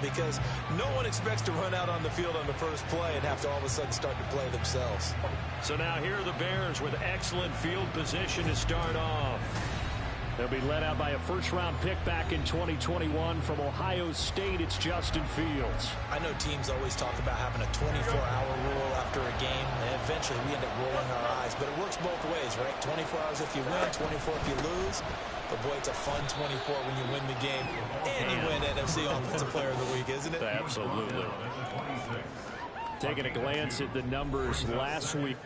because no one expects to run out on the field on the first play and have to all of a sudden start to play themselves. So now here are the Bears with excellent field position to start off. They'll be led out by a first-round pick back in 2021 from Ohio State. It's Justin Fields. I know teams always talk about having a 24-hour rule after a game, and eventually we end up rolling our eyes. But it works both ways, right? 24 hours if you win, 24 if you lose. But, boy, it's a fun 24 when you win the game. And you win NFC Offensive Player of the Week, isn't it? Absolutely. Taking a glance at the numbers last week.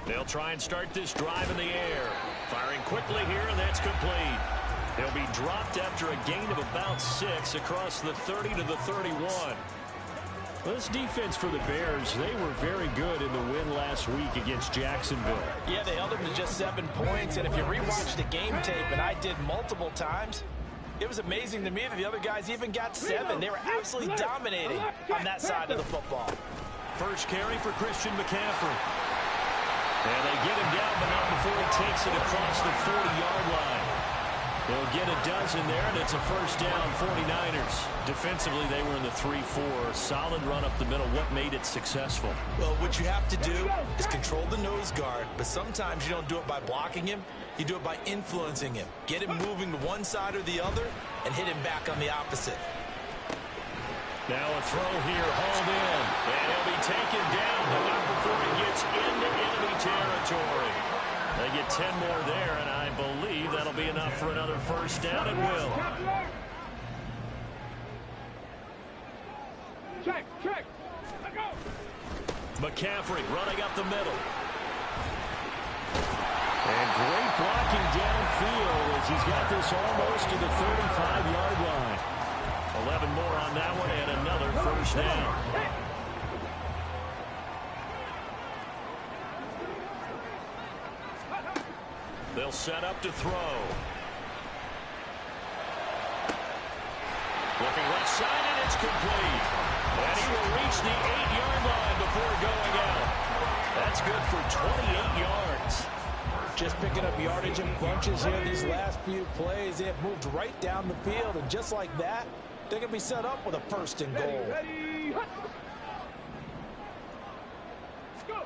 They'll try and start this drive in the air. Firing quickly here, and that's complete. They'll be dropped after a gain of about 6 across the 30 to the 31. This defense for the Bears, they were very good in the win last week against Jacksonville. Yeah, they held them to just 7 points, and if you rewatch the game tape, and I did multiple times, it was amazing to me that the other guys even got 7. They were absolutely dominating on that side of the football. First carry for Christian McCaffrey. And they get him down, but not before he takes it across the 40-yard line. They'll get a dozen there, and it's a first down, 49ers. Defensively, they were in the 3-4. Solid run up the middle. What made it successful? Well, what you have to do is control the nose guard, but sometimes you don't do it by blocking him. You do it by influencing him. Get him moving to one side or the other and hit him back on the opposite. Now a throw here, hauled in, and he'll be taken down, but not before he gets into enemy territory. They get 10 more there, and I believe that'll be enough for another first down. It will. Check. Let go. McCaffrey running up the middle. And great blocking downfield as he's got this almost to the 35-yard line. 11 more on that one and another first down. They'll set up to throw. Looking left side, and it's complete. And he will reach the 8-yard line before going out. That's good for 28 yards. Just picking up yardage in bunches here these last few plays. They have moved right down the field, and just like that, they're going to be set up with a first and goal. Ready. Let's go.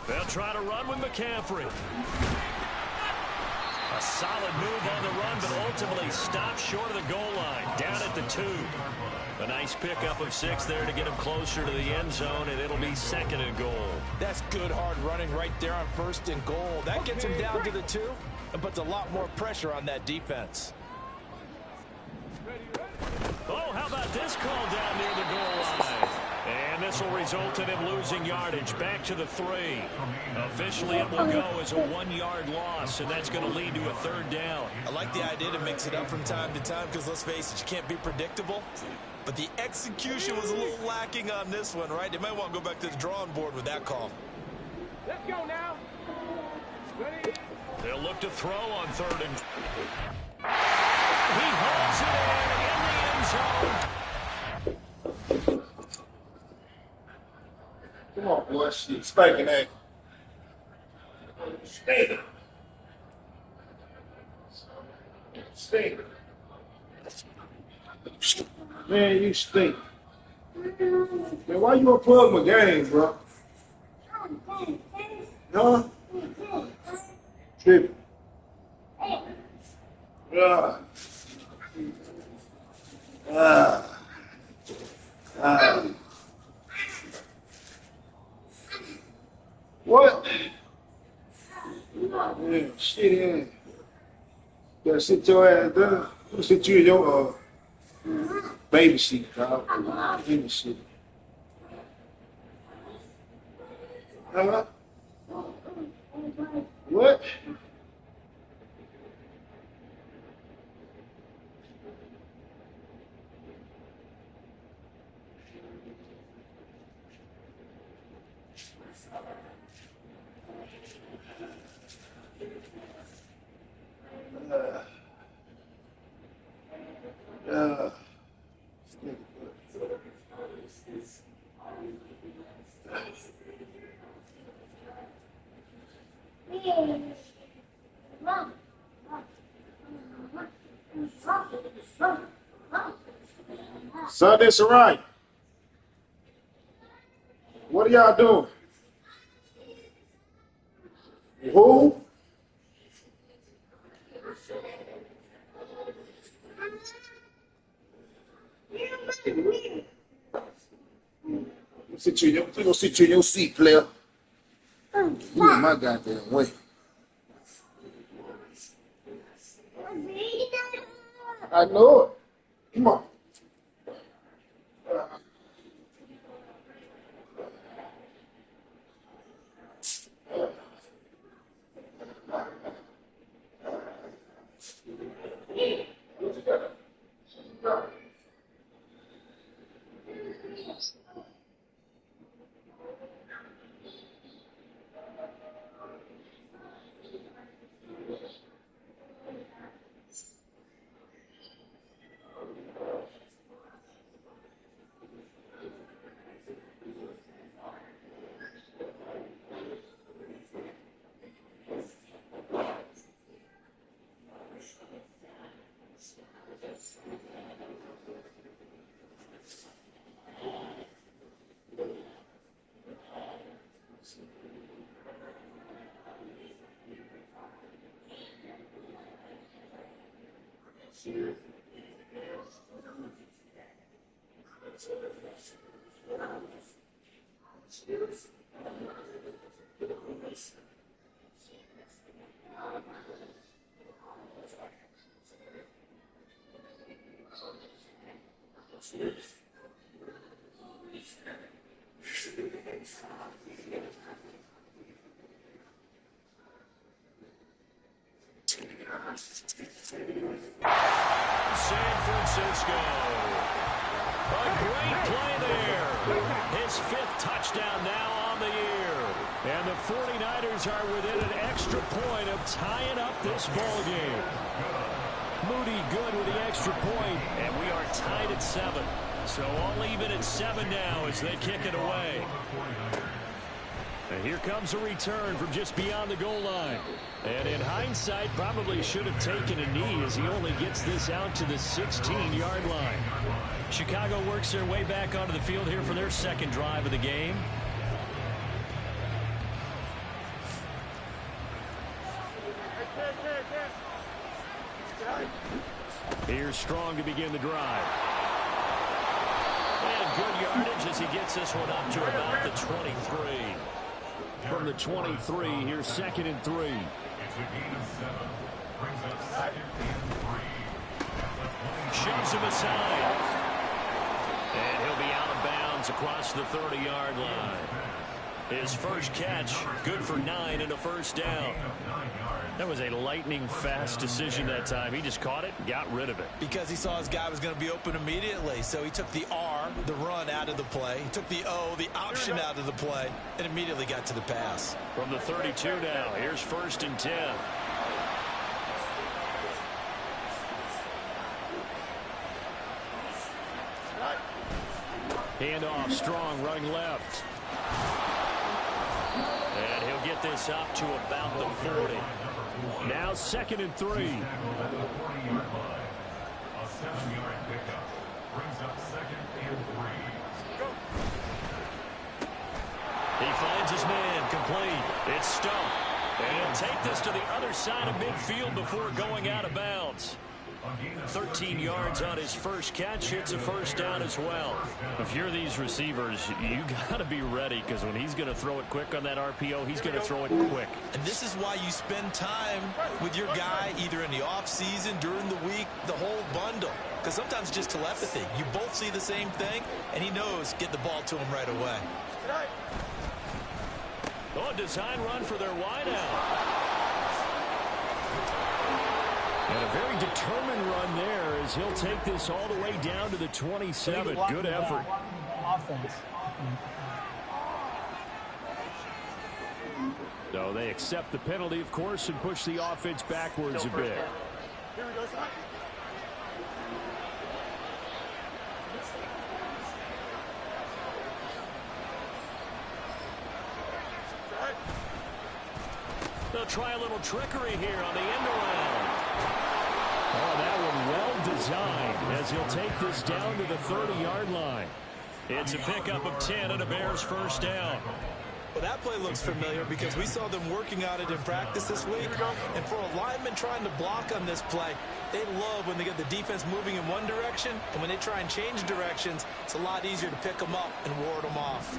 They'll try to run with McCaffrey. A solid move on the run, but ultimately stopped short of the goal line, down at the 2. A nice pickup of 6 there to get him closer to the end zone, and it'll be second and goal. That's good hard running right there on first and goal. That gets him down to the 2 and puts a lot more pressure on that defense. Oh, how about this call down near the goal line? And this will result in him losing yardage back to the 3. Officially, it will go as a 1-yard loss, and that's going to lead to a third down. I like the idea to mix it up from time to time because, let's face it, you can't be predictable. But the execution was a little lacking on this one, right? They might want to go back to the drawing board with that call. Let's go now. Ready. They'll look to throw on 3rd and... He holds it in the end zone. Come on, boy. She's spanking that. Stink. Man, you stink. Man, why you unplug my game, bro? Huh? Tripping. What? Man, shit in. You gotta sit your ass down. You sit you in your Baby sheet, dog. Baby sheet. Huh? What? Uh, Sunday Sarai, what are y'all doing? Who? You gonna sit you in your seat, player. You in my goddamn way. I know it. Come on. San Francisco. A great play there. His 5th touchdown now on the year. And the 49ers are within an extra point of tying up this ball game. Moody good with the extra point, and we are tied at 7. So all even at 7 now as they kick it away. And here comes a return from just beyond the goal line. And in hindsight, probably should have taken a knee as he only gets this out to the 16-yard line. Chicago works their way back onto the field here for their second drive of the game. Here's Strong to begin the drive. And good yardage as he gets this one up to about the 23. From the 23, here's 2nd and 3. Shoves him aside. And he'll be out of bounds across the 30-yard line. His first catch, good for 9 and a first down. That was a lightning-fast decision that time. He just caught it and got rid of it. Because he saw his guy was going to be open immediately. So he took the R, the run, out of the play. He took the O, the option, out of the play, and immediately got to the pass. From the 32 now, here's 1st and 10. Handoff, Strong running left. And he'll get this up to about the 40. Now 2nd and 3. A 7-yard pickup brings up 2nd and 3. He finds his man, complete. It's Stumpf. And he'll take this to the other side of midfield before going out of bounds. 13 yards on his first catch. It's a first down as well. If you're these receivers, you got to be ready, because when he's going to throw it quick on that RPO, he's going to throw it quick. And this is why you spend time with your guy either in the offseason, during the week, the whole bundle. Because sometimes just telepathy. You both see the same thing, and he knows get the ball to him right away. Oh, design run for their wideout. And a very determined run there as he'll take this all the way down to the 27. Good effort. So they accept the penalty, of course, and push the offense backwards a bit. Here we go, son. They'll try a little trickery here on the end around. Oh, that one well designed as he'll take this down to the 30-yard line. It's a pickup of 10 and a Bears first down. Well, that play looks familiar because we saw them working on it in practice this week. And for a lineman trying to block on this play, they love when they get the defense moving in one direction. And when they try and change directions, it's a lot easier to pick them up and ward them off.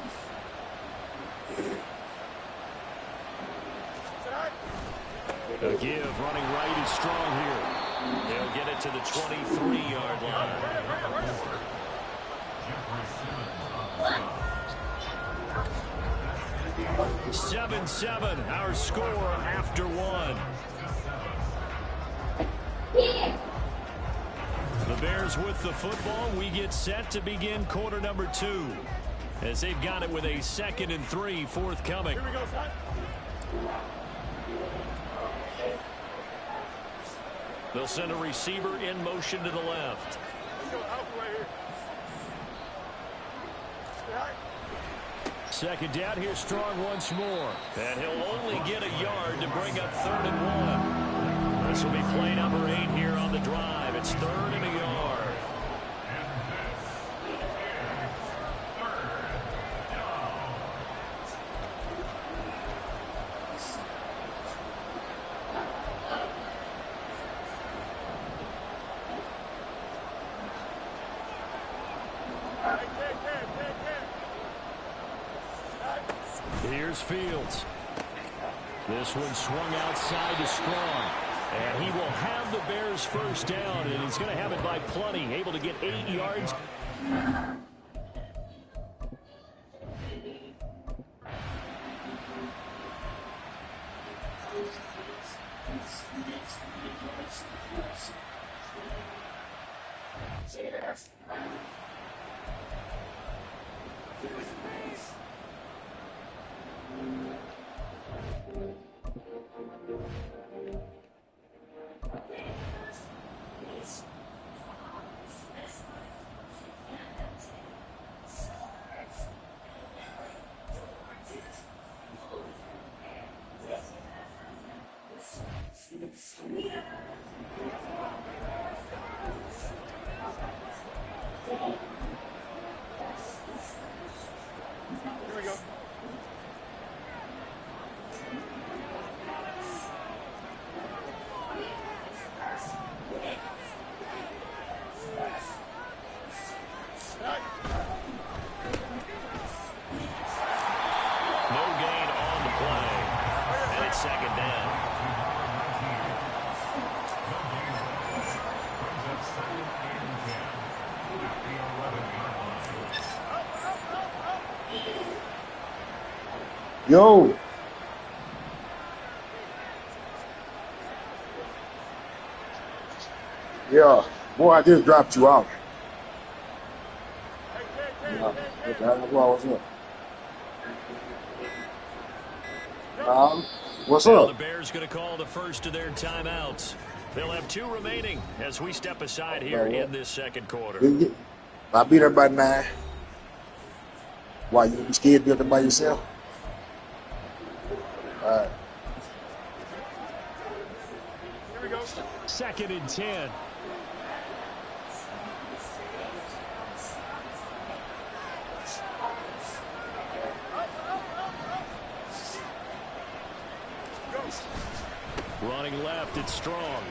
A give running right is strong here. They'll get it to the 23-yard line. 7-7, our score after one. The Bears with the football. We get set to begin quarter number 2 as they've got it with a 2nd and 3 forthcoming. Here we go, son. They'll send a receiver in motion to the left. Let's go out right here. Second down here, strong once more. And he'll only get a yard to bring up 3rd and 1. This will be play number 8 here on the drive. It's 3rd and a yard. Here's Fields. This one swung outside to Strong. And he will have the Bears first down, and he's going to have it by plenty, able to get 8 yards. Yo. Yeah. Boy, I just dropped you off. Yeah. What's up? What's Well, up? the Bears going to call the first of their timeouts. They'll have 2 remaining as we step aside here in this second quarter. I beat her by 9. Why, you be scared to do it by yourself? All right. Here we go. 2nd and 10. Running left, it's Strong.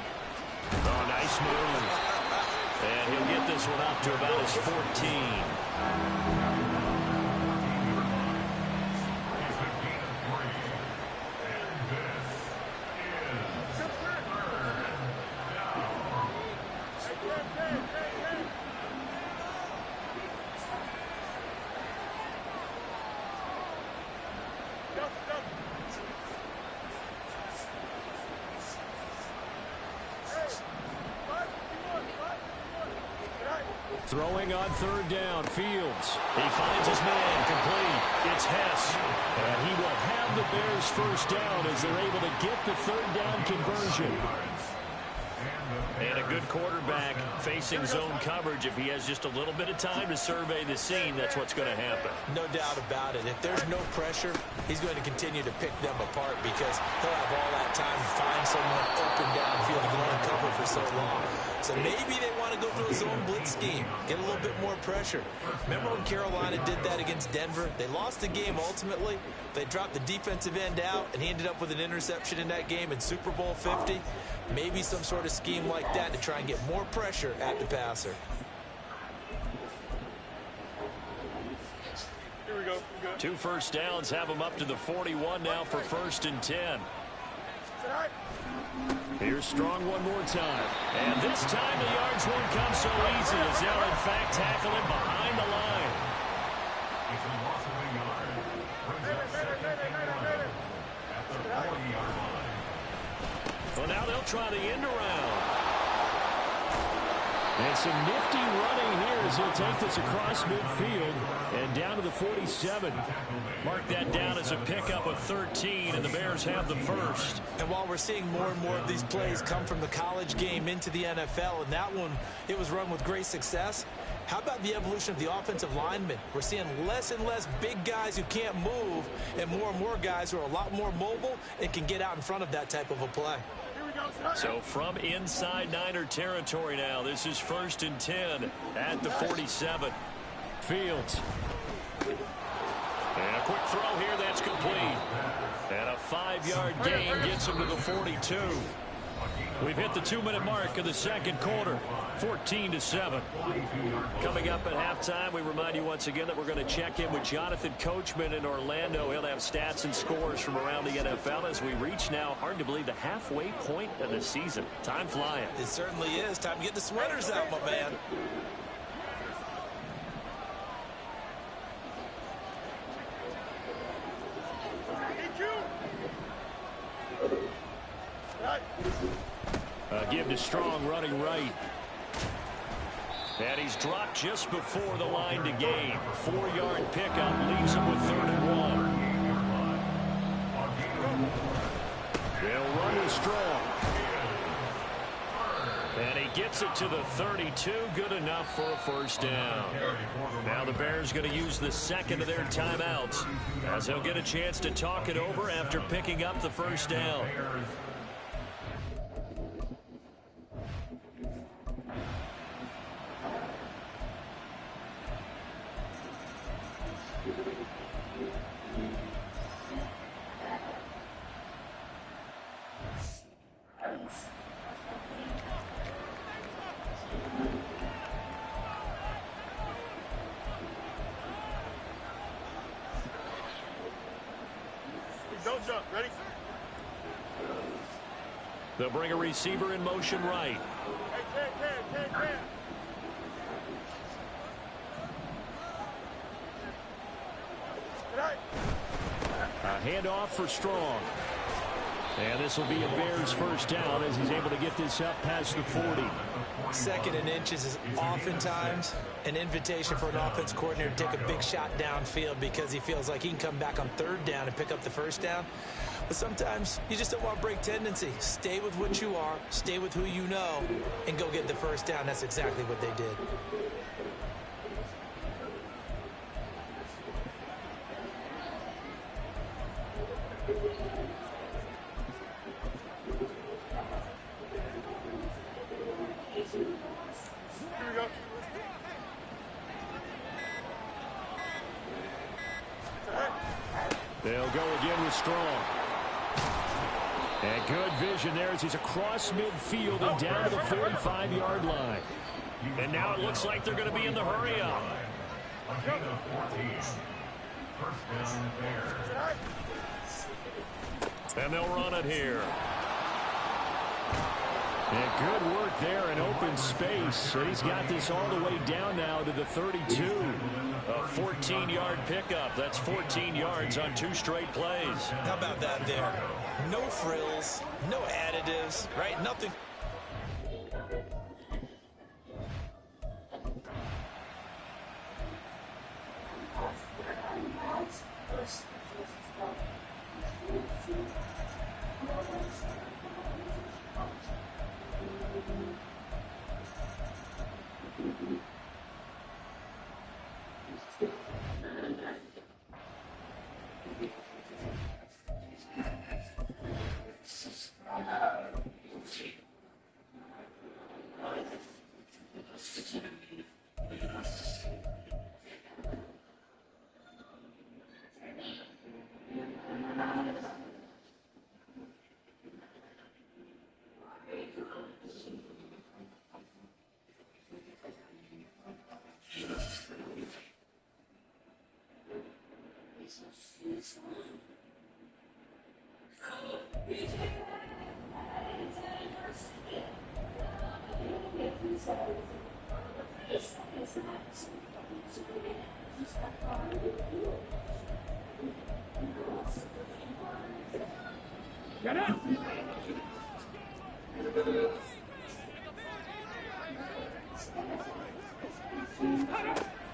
Oh, nice move. And he'll get this one up to about his 14. Throwing on third down, Fields. He finds his man, complete. It's Hess. And he will have the Bears first down as they're able to get the third down conversion. And a good quarterback facing zone coverage. If he has just a little bit of time to survey the scene, that's what's going to happen. No doubt about it. If there's no pressure, he's going to continue to pick them apart because he'll have all that time to find someone open downfield. He can only cover for so long. So maybe they want to go to a zone blitz scheme, get a little bit more pressure. Remember when Carolina did that against Denver? They lost the game ultimately. They dropped the defensive end out, and he ended up with an interception in that game in Super Bowl 50. Maybe some sort of scheme like that to try and get more pressure at the passer. Here we go. 2 first downs have him up to the 41 now for 1st and 10. Here's Strong one more time. And this time the yards won't come so easy as they'll in fact tackle him behind the line. It's a loss of a yard. Brings up second and 1 at the 40-yard line. Well, now they'll try the end around. And some nifty running here as he'll take this across midfield and down to the 47. Mark that down as a pickup of 13, and the Bears have the first. And while we're seeing more and more of these plays come from the college game into the NFL, and that one, it was run with great success, how about the evolution of the offensive linemen? We're seeing less and less big guys who can't move and more guys who are a lot more mobile and can get out in front of that type of a play. So from inside Niner territory now, this is 1st and 10 at the 47. Fields. And a quick throw here, that's complete. And a 5-yard gain gets him to the 42. We've hit the 2-minute mark of the second quarter, 14-7. Coming up at halftime, we remind you once again that we're going to check in with Jonathan Coachman in Orlando. He'll have stats and scores from around the NFL as we reach now, hard to believe, the halfway point of the season. Time flying. It certainly is. Time to get the sweaters out, my man. Give to Strong running right. And he's dropped just before the line to gain. 4-yard pickup leaves him with 3rd and 1. They'll run with Strong. And he gets it to the 32. Good enough for a first down. Now the Bears going to use the second of their timeouts as they'll get a chance to talk it over after picking up the first down. Don't jump. Ready? They'll bring a receiver in motion right. Hey, Ken. A handoff for Strong. And this will be a Bears first down as he's able to get this up past the 40. 2nd and inches is oftentimes an invitation for an offense coordinator to take a big shot downfield because he feels like he can come back on 3rd down and pick up the first down. But sometimes you just don't want to break tendency. Stay with what you are, stay with who you know, and go get the first down. That's exactly what they did. They'll go again with Strong. And good vision there as he's across midfield and down to the 45-yard line. And now it looks like they're going to be in the hurry-up. A gain of 14. First down there. And they'll run it here. And good work there in open space. And he's got this all the way down now to the 32. A 14-yard pickup. That's 14 yards on 2 straight plays. How about that there? No frills, no additives, right? Nothing.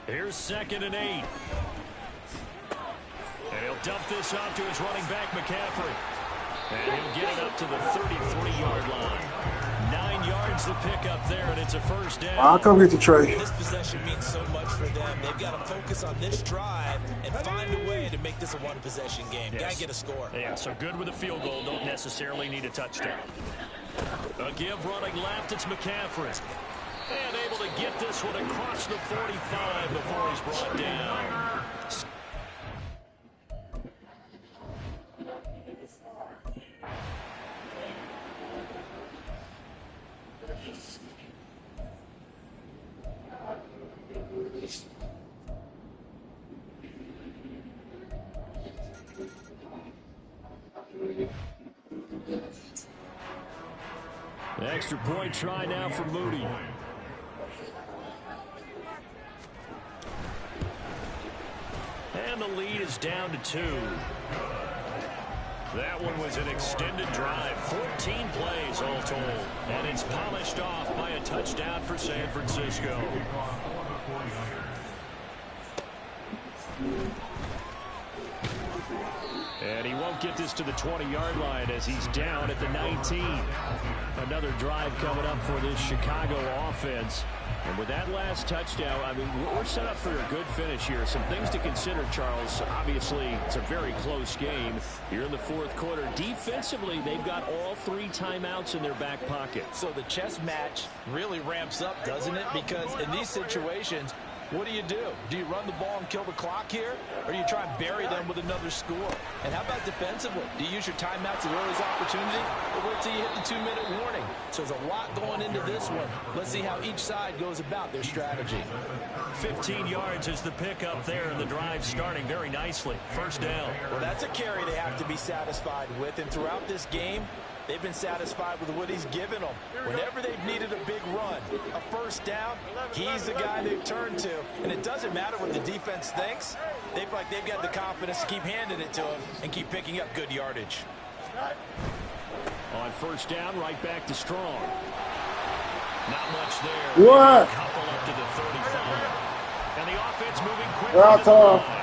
Here's 2nd and 8. And he'll dump this off to his running back, McCaffrey. And he'll get it up to the 33-yard line. 9 yards to pick up there, and it's a first down. I'll come get the tray. This possession means so much for them. They've got to focus on this drive and find a way to make this a one-possession game. Yes. Got to get a score. Yeah, so good with a field goal. Don't necessarily need a touchdown. A give running left. It's McCaffrey. And able to get this one across the 45 before he's brought down. The extra point try now for Moody. And the lead is down to 2. That one was an extended drive. 14 plays all told. And it's polished off by a touchdown for San Francisco. And he won't get this to the 20-yard line as he's down at the 19. Another drive coming up for this Chicago offense. And with that last touchdown, I mean, we're set up for a good finish here. Some things to consider, Charles. Obviously, it's a very close game here in the 4th quarter. Defensively, they've got all 3 timeouts in their back pocket. So the chess match really ramps up, doesn't it? Because in these situations, what do? Do you run the ball and kill the clock here? Or do you try and bury them with another score? And how about defensively? Do you use your timeouts at earliest opportunity? Or wait till you hit the 2-minute warning? So there's a lot going into this one. Let's see how each side goes about their strategy. 15 yards is the pickup there, and the drive starting very nicely. First down. Well, that's a carry they have to be satisfied with. And throughout this game, they've been satisfied with what he's given them. Whenever they've needed a big run, a first down, he's the guy they've turned to. And it doesn't matter what the defense thinks. They feel like they've got the confidence to keep handing it to him and keep picking up good yardage. On first down, right back to Strong. Not much there. What? A couple up to the 35. And the offense moving quickly to the line.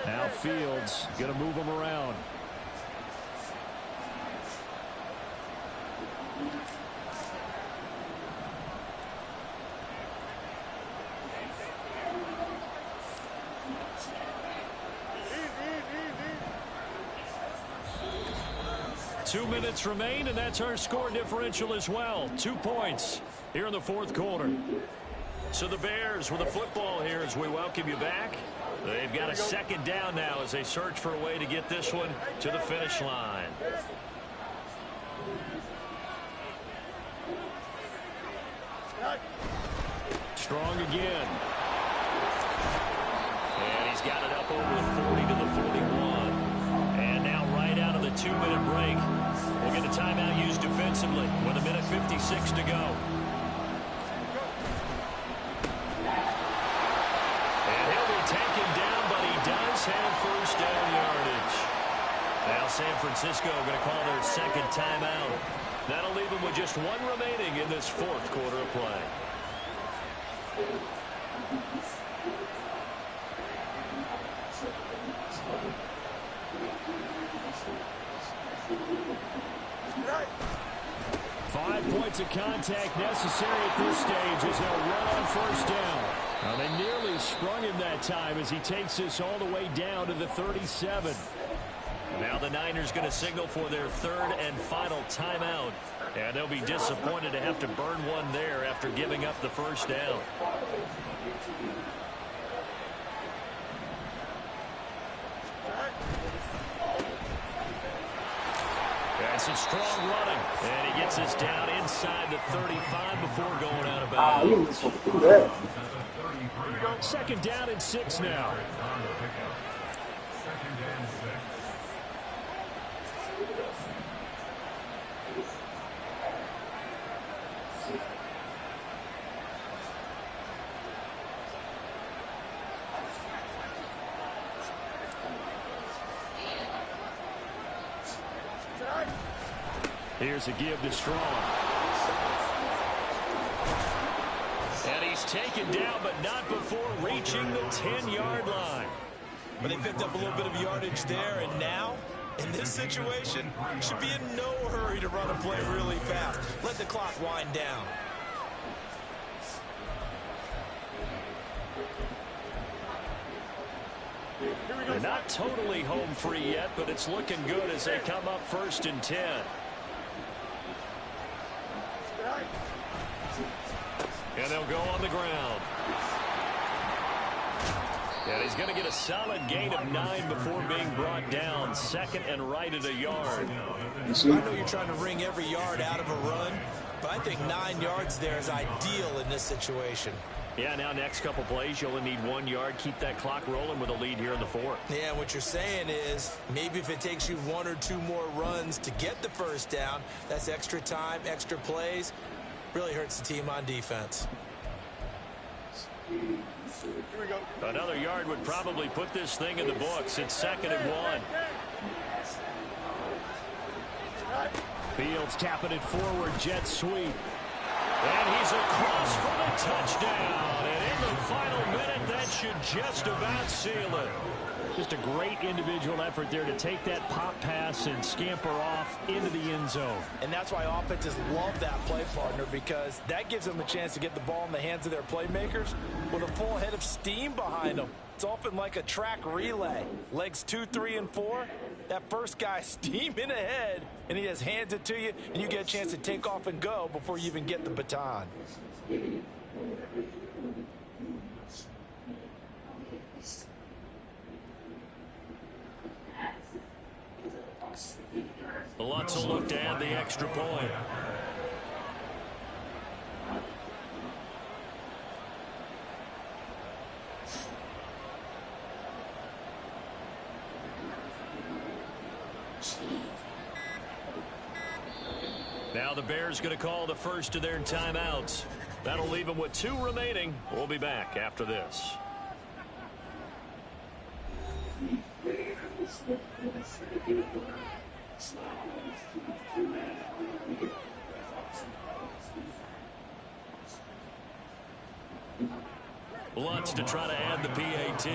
Now Fields going to move him around. Easy. 2 minutes remain, and that's our score differential as well. 2 points here in the 4th quarter. So the Bears with the football here as we welcome you back. They've got a second down now as they search for a way to get this one to the finish line. Strong again. And he's got it up over the 40 to the 41. And now right out of the 2-minute break, we'll get a timeout used defensively with 1:56 to go. And he'll be taken down, but he does have first down yardage. Now San Francisco going to call their second timeout. That'll leave them with just one remaining in this fourth quarter of play. Right. 5 points of contact necessary at this stage as they'll run on first down. Now they nearly sprung him that time as he takes this all the way down to the 37. Now the Niners going to signal for their third and final timeout. And they'll be disappointed to have to burn one there after giving up the first down. That's a strong running. And he gets us down inside the 35 before going out of bounds. Second down and 6 now. Here's a give to Strong. And he's taken down, but not before reaching the 10-yard line. But they picked up a little bit of yardage there, and now, in this situation, should be in no hurry to run a play really fast. Let the clock wind down. They're not totally home free yet, but it's looking good as they come up 1st and 10. And they'll go on the ground. And he's going to get a solid gain of 9 before being brought down. 2nd and right at a yard. I know you're trying to wring every yard out of a run, but I think 9 yards there is ideal in this situation. Yeah, now next couple plays, you only need 1 yard. Keep that clock rolling with a lead here in the 4th. Yeah, what you're saying is maybe if it takes you 1 or 2 more runs to get the first down, that's extra time, extra plays. Really hurts the team on defense. Here we go. Another yard would probably put this thing in the books. It's 2nd and 1. Fields tapping it forward, jet sweep. And he's across for the touchdown. And in the final minute, that should just about seal it. Just a great individual effort there to take that pop pass and scamper off into the end zone. And that's why offenses love that play partner, because that gives them a chance to get the ball in the hands of their playmakers with a full head of steam behind them. It's often like a track relay. Legs 2, 3, and 4. That first guy steaming ahead, and he just hands it to you, and you get a chance to take off and go before you even get the baton. Lutz will look to add the extra point. Now the Bears going to call the first of their timeouts. That'll leave them with 2 remaining. We'll be back after this. Lutz to try to add the PAT.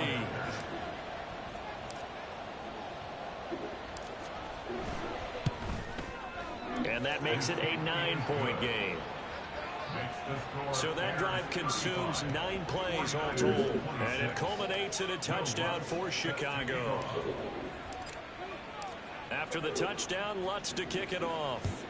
And that makes it a 9-point game. So that drive consumes 9 plays all told. And it culminates in a touchdown for Chicago. After the touchdown, Lutz to kick it off.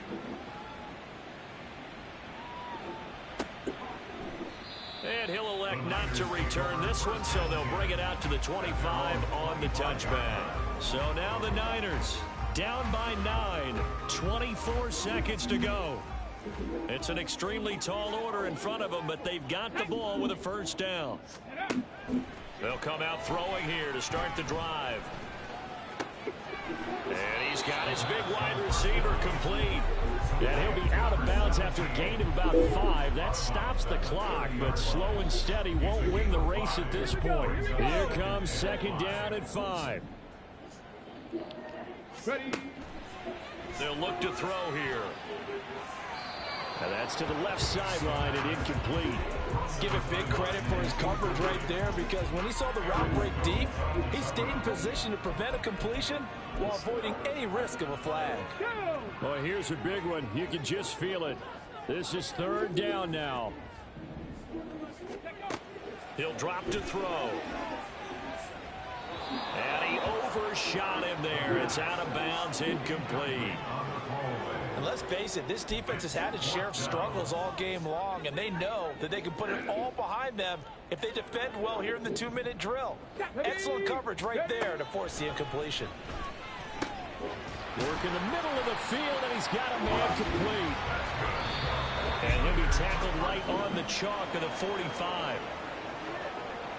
And he'll elect not to return this one, so they'll bring it out to the 25 on the touchback. So now the Niners down by 9, 24 seconds to go. It's an extremely tall order in front of them, but they've got the ball with a first down. They'll come out throwing here to start the drive. And he's got his big wide receiver complete. And he'll be out of bounds after a gain of about 5. That stops the clock, but slow and steady won't win the race at this point. Here comes second down at 5. Ready. They'll look to throw here. And that's to the left sideline and incomplete. Give him big credit for his coverage right there, because when he saw the route break deep, he stayed in position to prevent a completion while avoiding any risk of a flag. Well, here's a big one. You can just feel it. This is third down now. He'll drop to throw. And he overshot him there. It's out of bounds, incomplete. And let's face it, this defense has had its share of struggles all game long, and they know that they can put it all behind them if they defend well here in the 2-minute drill. Excellent coverage right there to force the incompletion. Work in the middle of the field, and he's got a man complete. And he'll be tackled right on the chalk of the 45.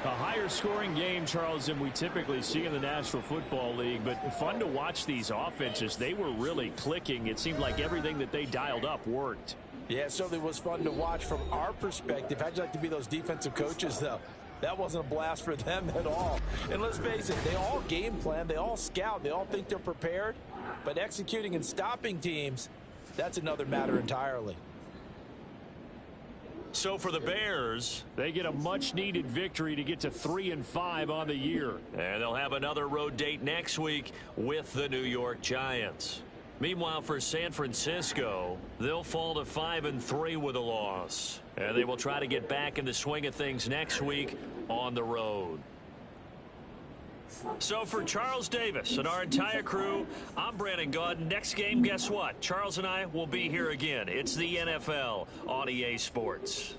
A higher scoring game, Charles, than we typically see in the National Football League, but fun to watch these offenses. They were really clicking. It seemed like everything that they dialed up worked. Yeah, it certainly was fun to watch from our perspective. How'd you like to be those defensive coaches, though? That wasn't a blast for them at all. And let's face it, they all game plan, they all scout, they all think they're prepared, but executing and stopping teams, that's another matter entirely. So for the Bears, they get a much-needed victory to get to 3-5 on the year. And they'll have another road date next week with the New York Giants. Meanwhile, for San Francisco, they'll fall to 5-3 with a loss. And they will try to get back in the swing of things next week on the road. So for Charles Davis and our entire crew, I'm Brandon Gaudin. Next game, guess what? Charles and I will be here again. It's the NFL on EA Sports.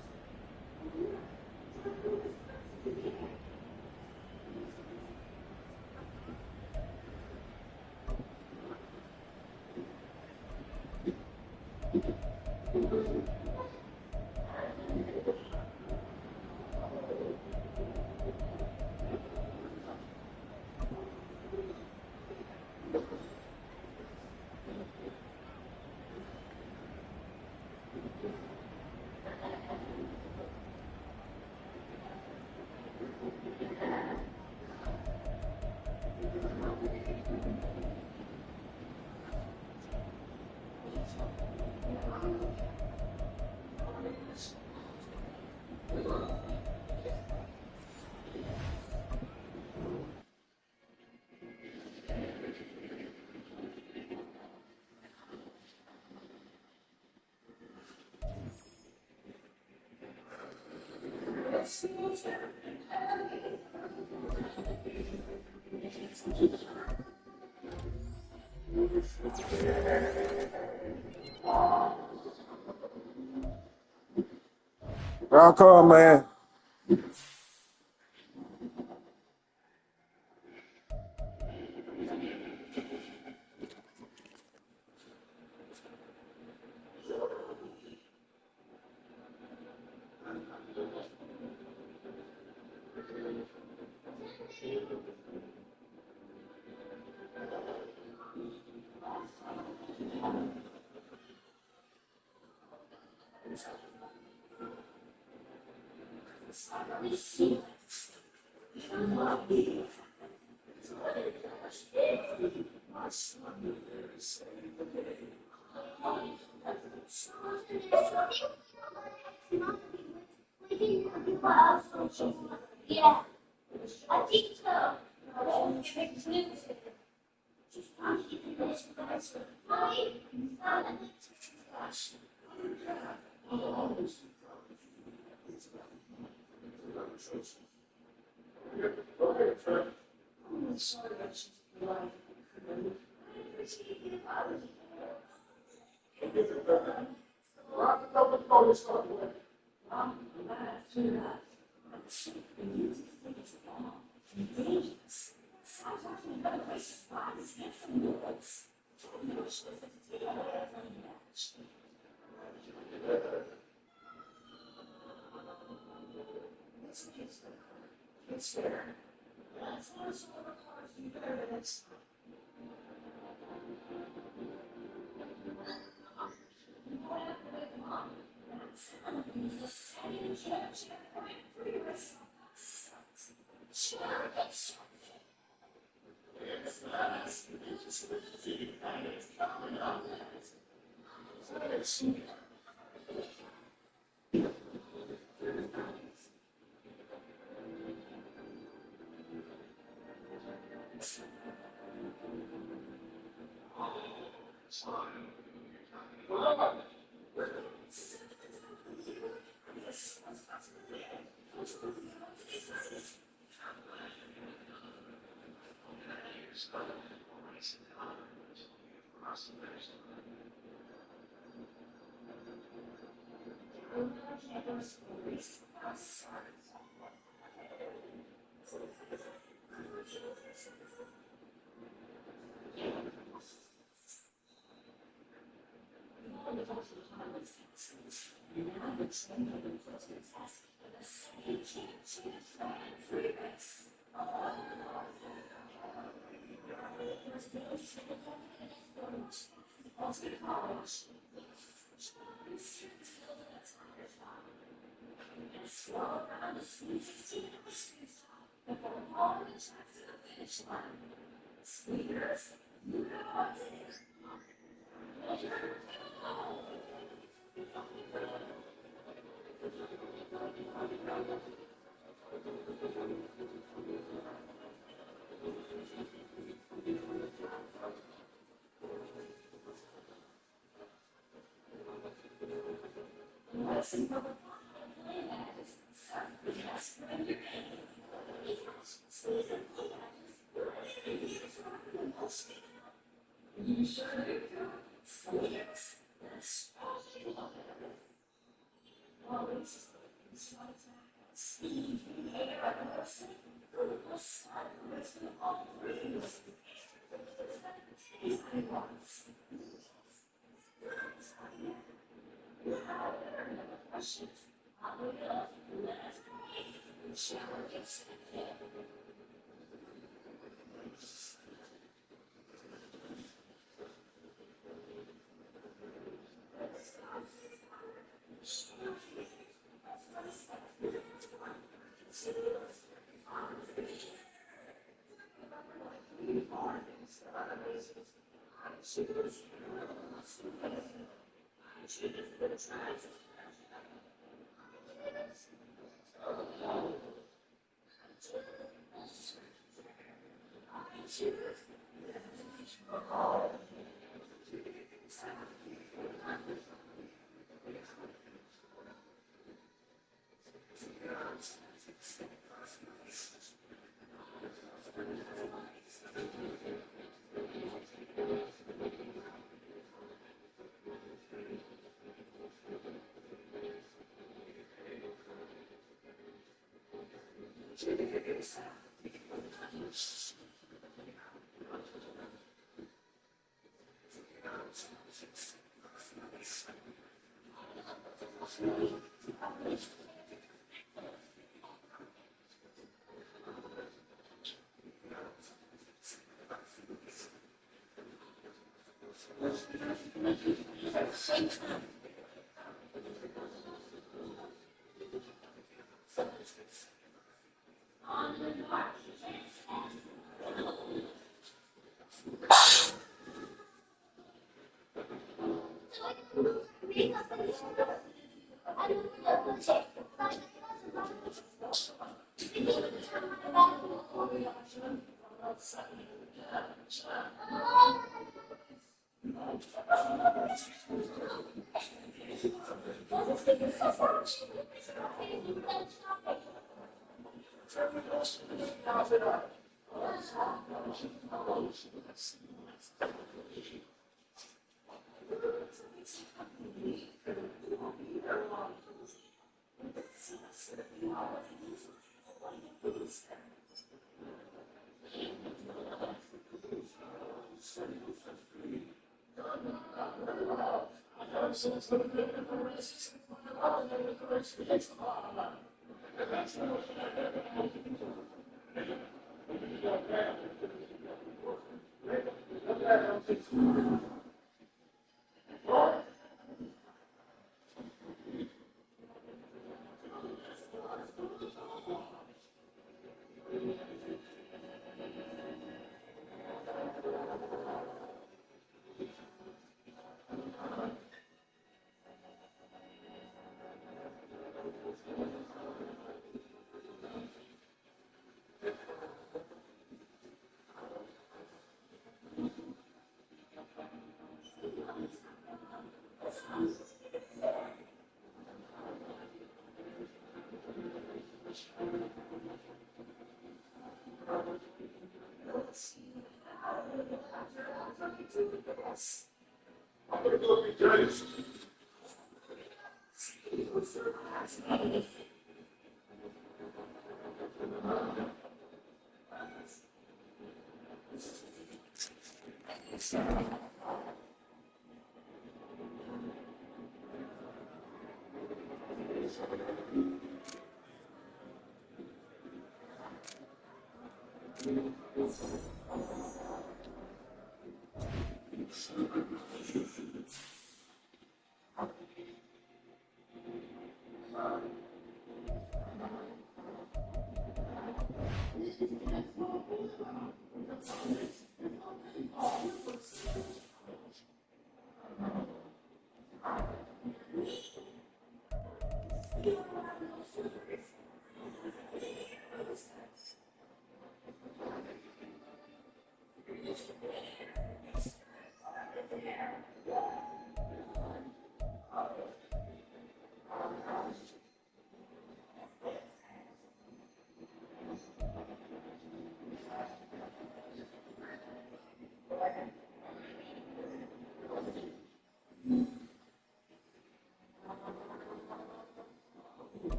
I'll call, man. Yeah, I think so.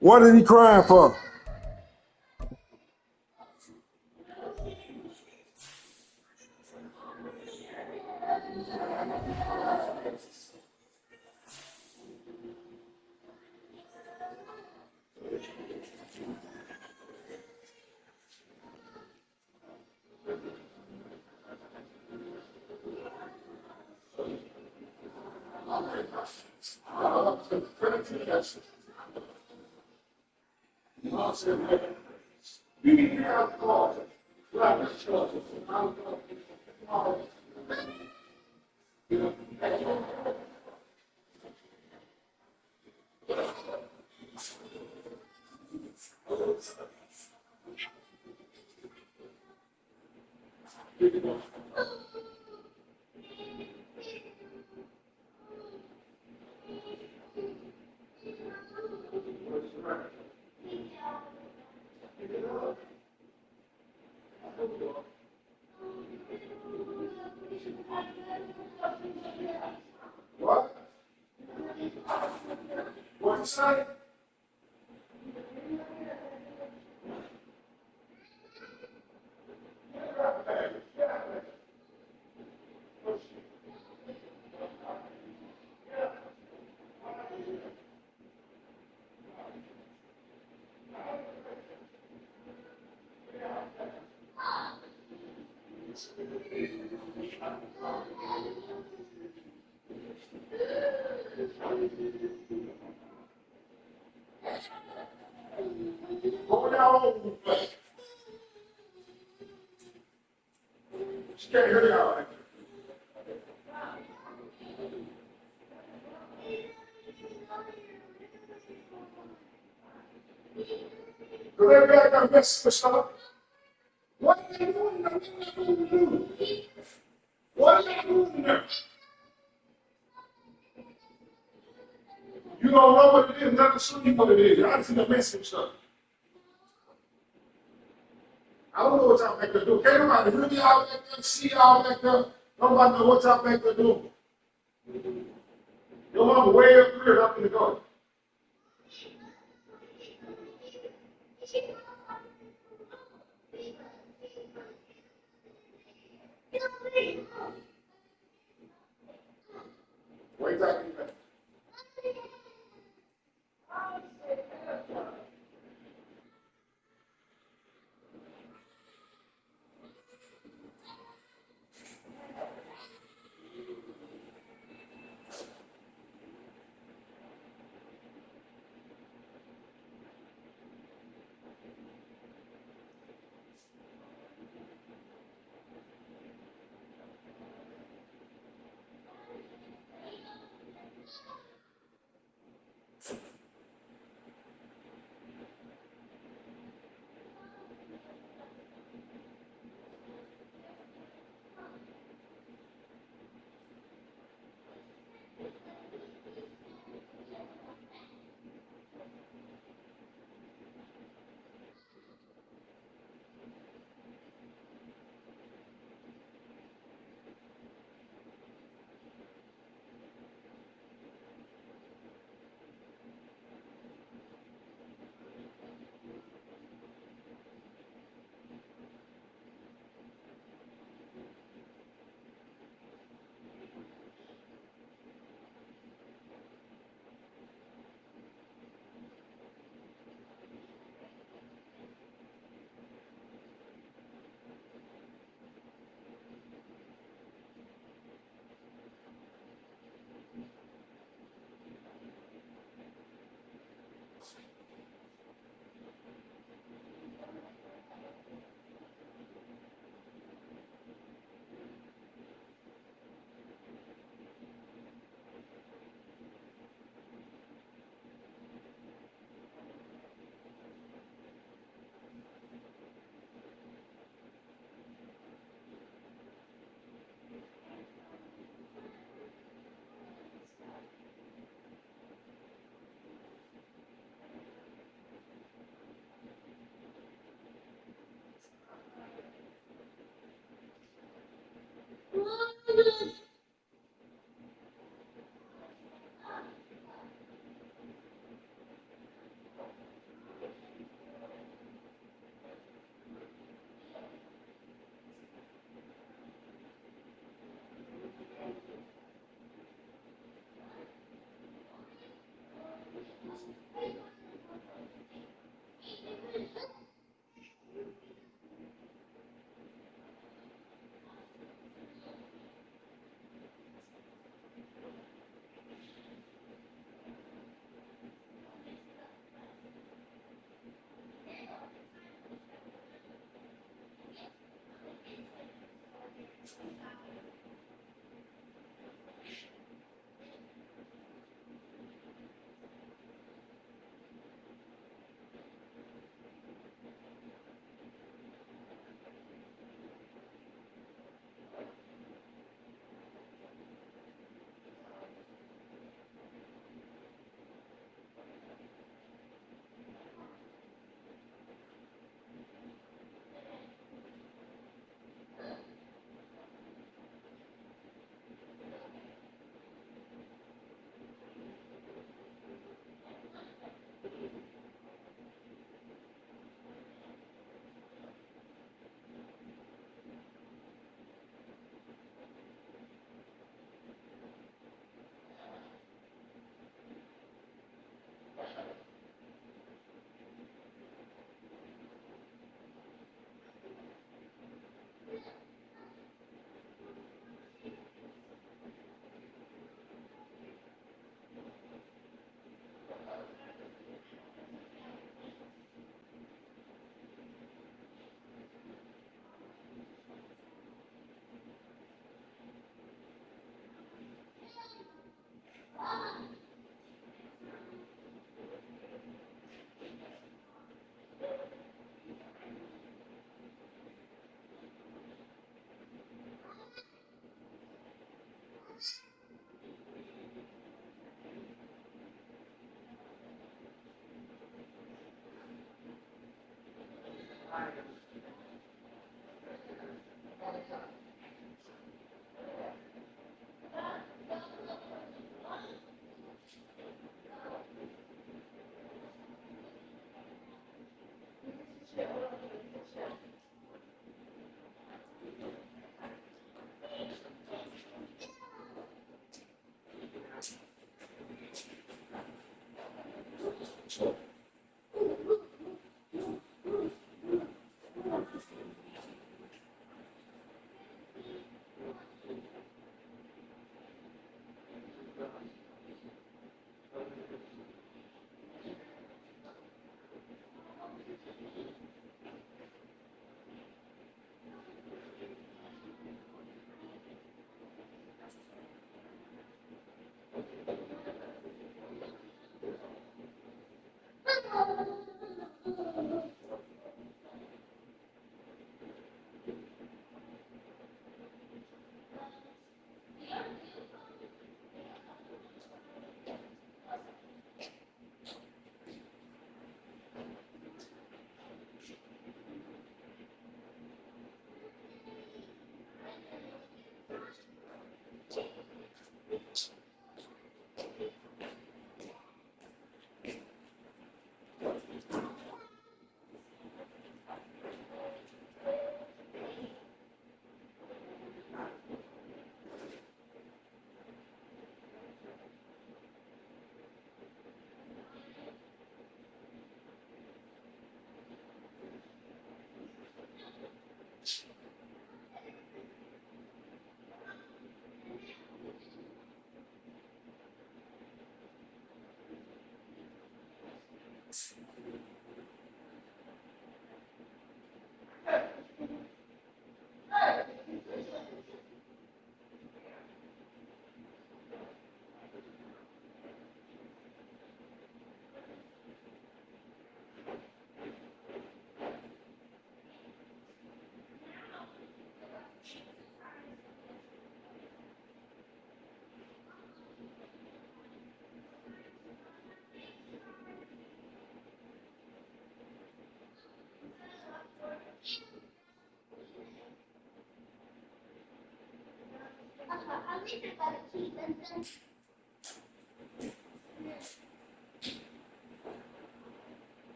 What is he crying for? say? Go down. She can't hear y'all. Because everybody got a message for stuff. What are they doing? What are they doing? What are they doing there? You don't know what it is, not to show you what it is. Y'all see the message stuff. I don't know what y'all back there do. Can't nobody hear y'all back there, see y'all back there. Nobody know what y'all back there do. Your mama way up here up in the garden. Wait till I get back.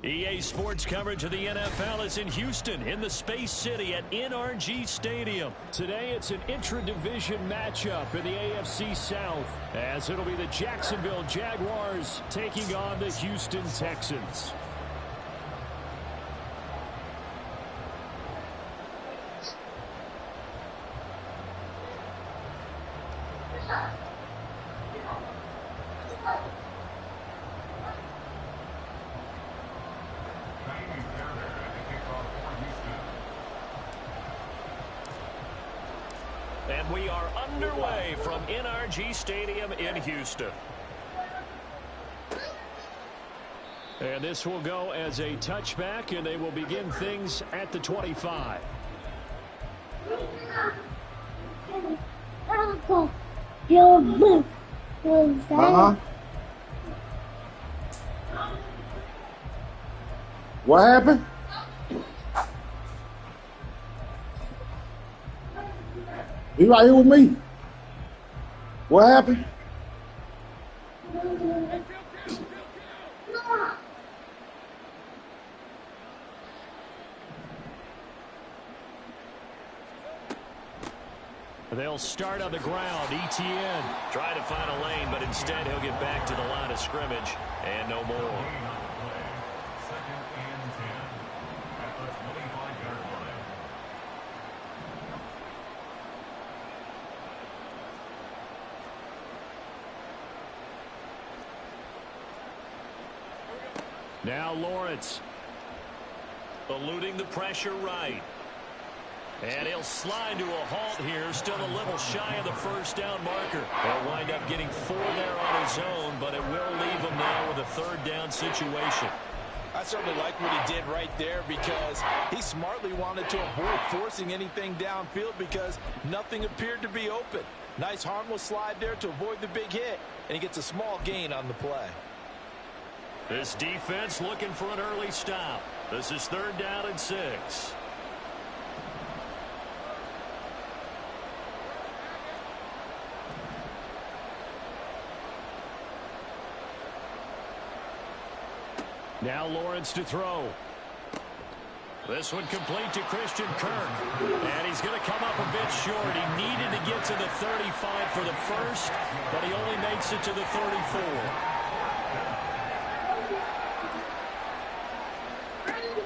EA Sports coverage of the NFL is in Houston, in the Space City at NRG Stadium. Today, it's an intra-division matchup in the AFC South, as it'll be the Jacksonville Jaguars taking on the Houston Texans. And we are underway from NRG Stadium in Houston. And this will go as a touchback, and they will begin things at the 25. What happened? You right here with me? What happened? They'll start on the ground. ETN trying to find a lane, but instead he'll get back to the line of scrimmage and no more. Second and 10 at the 25-yard line. Now Lawrence. Eluding the pressure right. And he'll slide to a halt here, still a little shy of the first down marker. He'll wind up getting 4 there on his own, but it will leave him now with a third down situation. I certainly like what he did right there because he smartly wanted to avoid forcing anything downfield because nothing appeared to be open. Nice harmless slide there to avoid the big hit, and he gets a small gain on the play. This defense looking for an early stop. This is 3rd down and 6. Now Lawrence to throw. This one complete to Christian Kirk. And he's going to come up a bit short. He needed to get to the 35 for the first, but he only makes it to the 34.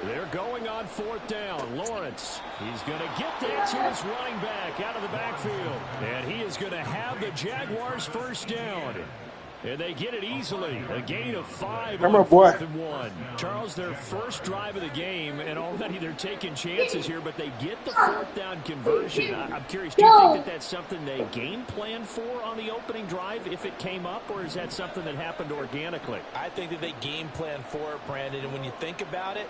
They're going on 4th down. Lawrence, he's going to get that to his running back out of the backfield. And he is going to have the Jaguars first down. And they get it easily. A gain of 5 on 4th and 1. Charles, their first drive of the game, and already they're taking chances here, but they get the 4th down conversion. I'm curious, do you think that that's something they game plan for on the opening drive if it came up, or is that something that happened organically? I think that they game plan for it, Brandon, and when you think about it,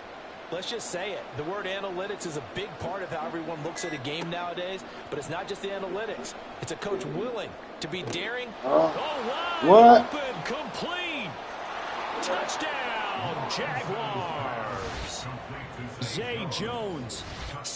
let's just say it. The word analytics is a big part of how everyone looks at a game nowadays, but it's not just the analytics. It's a coach willing to be daring. What? Open, complete. Touchdown, Jaguars. Zay Jones.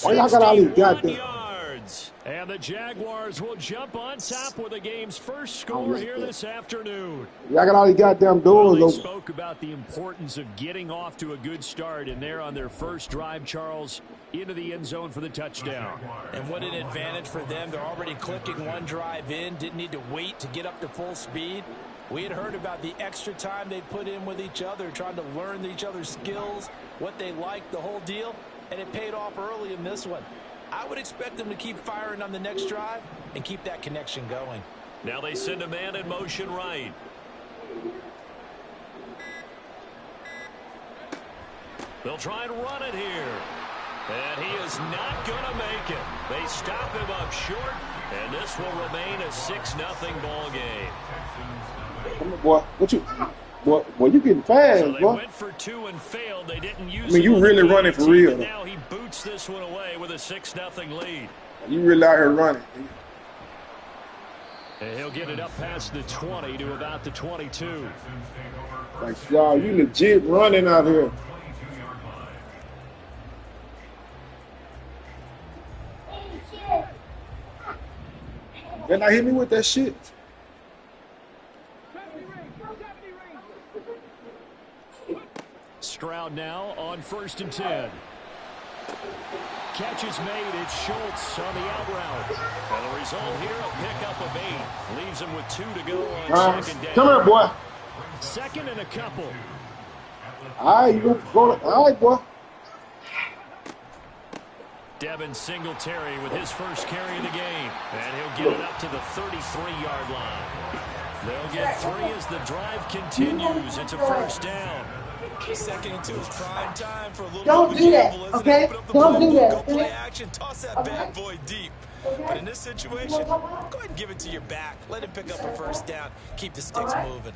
Why y'all got all these goddamn yards. And the Jaguars will jump on top with the game's first score here this afternoon. Y'all got all these goddamn doors They open. spoke about the importance of getting off to a good start, and they're on their first drive, Charles, into the end zone for the touchdown. And what an advantage for them. They're already clicking one drive in, didn't need to wait to get up to full speed. We had heard about the extra time they put in with each other, trying to learn each other's skills, what they liked, the whole deal, and it paid off early in this one. I would expect them to keep firing on the next drive and keep that connection going. Now they send a man in motion right. They'll try and run it here. And he is not going to make it. They stop him up short, and this will remain a 6-0 ball game. Come on, boy. Boy, you getting fast, So they boy. went for 2 and failed. They didn't use You really running for real. And now he boots this one away with a 6-0 lead. You really out here running. And he'll get it up past the 20 to about the 22. Like, y'all, you legit running out here. Better not hit me with that shit. Stroud now on 1st and 10. Catch is made. It's Schultz on the out route. And the result here, a pickup of 8. Leaves him with 2 to go on second down. Come here, boy. Second and a couple. All right, you go. All right, boy. Devin Singletary with his first carry of the game. And he'll get it up to the 33-yard line. They'll get 3 as the drive continues. It's a first down. 2nd and 2 is prime time for a little Don't do that, okay? Don't do that. Go play action, toss that bad boy deep. But in this situation, go ahead and give it to your back. Let him pick up a first down. Keep the sticks moving.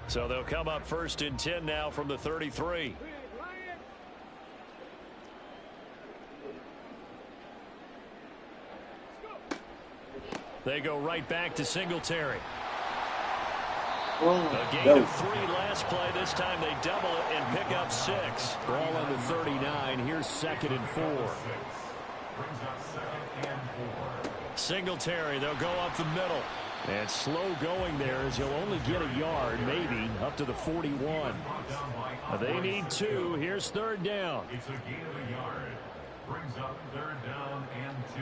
So they'll come up 1st and 10 now from the 33. They go right back to Singletary. A gain of 3 last play. This time they double it and pick up 6. Ball on the 39. Here's 2nd and 4. Singletary, they'll go up the middle. And slow going there as he'll only get a yard, maybe, up to the 41. They need 2. Here's 3rd down. It's a gain of a yard. Brings up 3rd down and 2.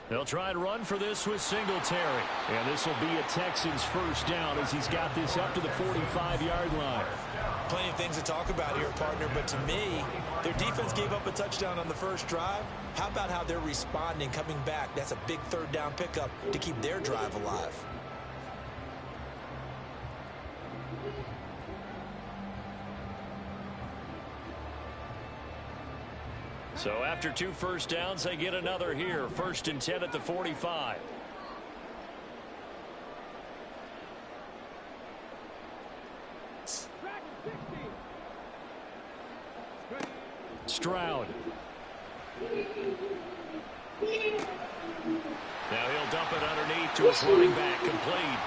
They'll try and run for this with Singletary. And this will be a Texans first down as he's got this up to the 45-yard line. Plenty of things to talk about here, partner, but to me, their defense gave up a touchdown on the first drive. How about how they're responding, coming back? That's a big 3rd down pickup to keep their drive alive. So after 2 first downs, they get another here. 1st and 10 at the 45. Stroud. Now he'll dump it underneath to his running back, complete.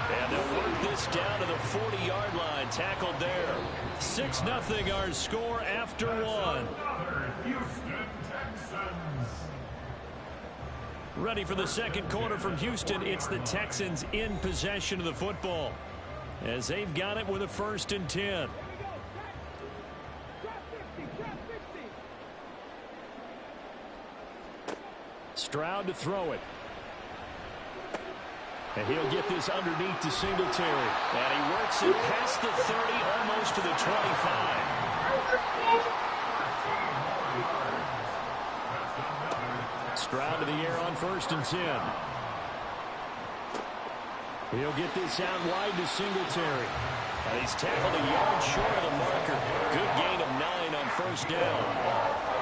And they'll work this down to the 40-yard line, tackled there. 6-0 our score after 1. Ready for the second quarter from Houston. It's the Texans in possession of the football as they've got it with a 1st and 10. Stroud to throw it. And he'll get this underneath to Singletary. And he works it past the 30, almost to the 25. Stroud to the air on 1st and 10. He'll get this out wide to Singletary. And he's tackled a yard short of the marker. Good gain of 9 on 1st down.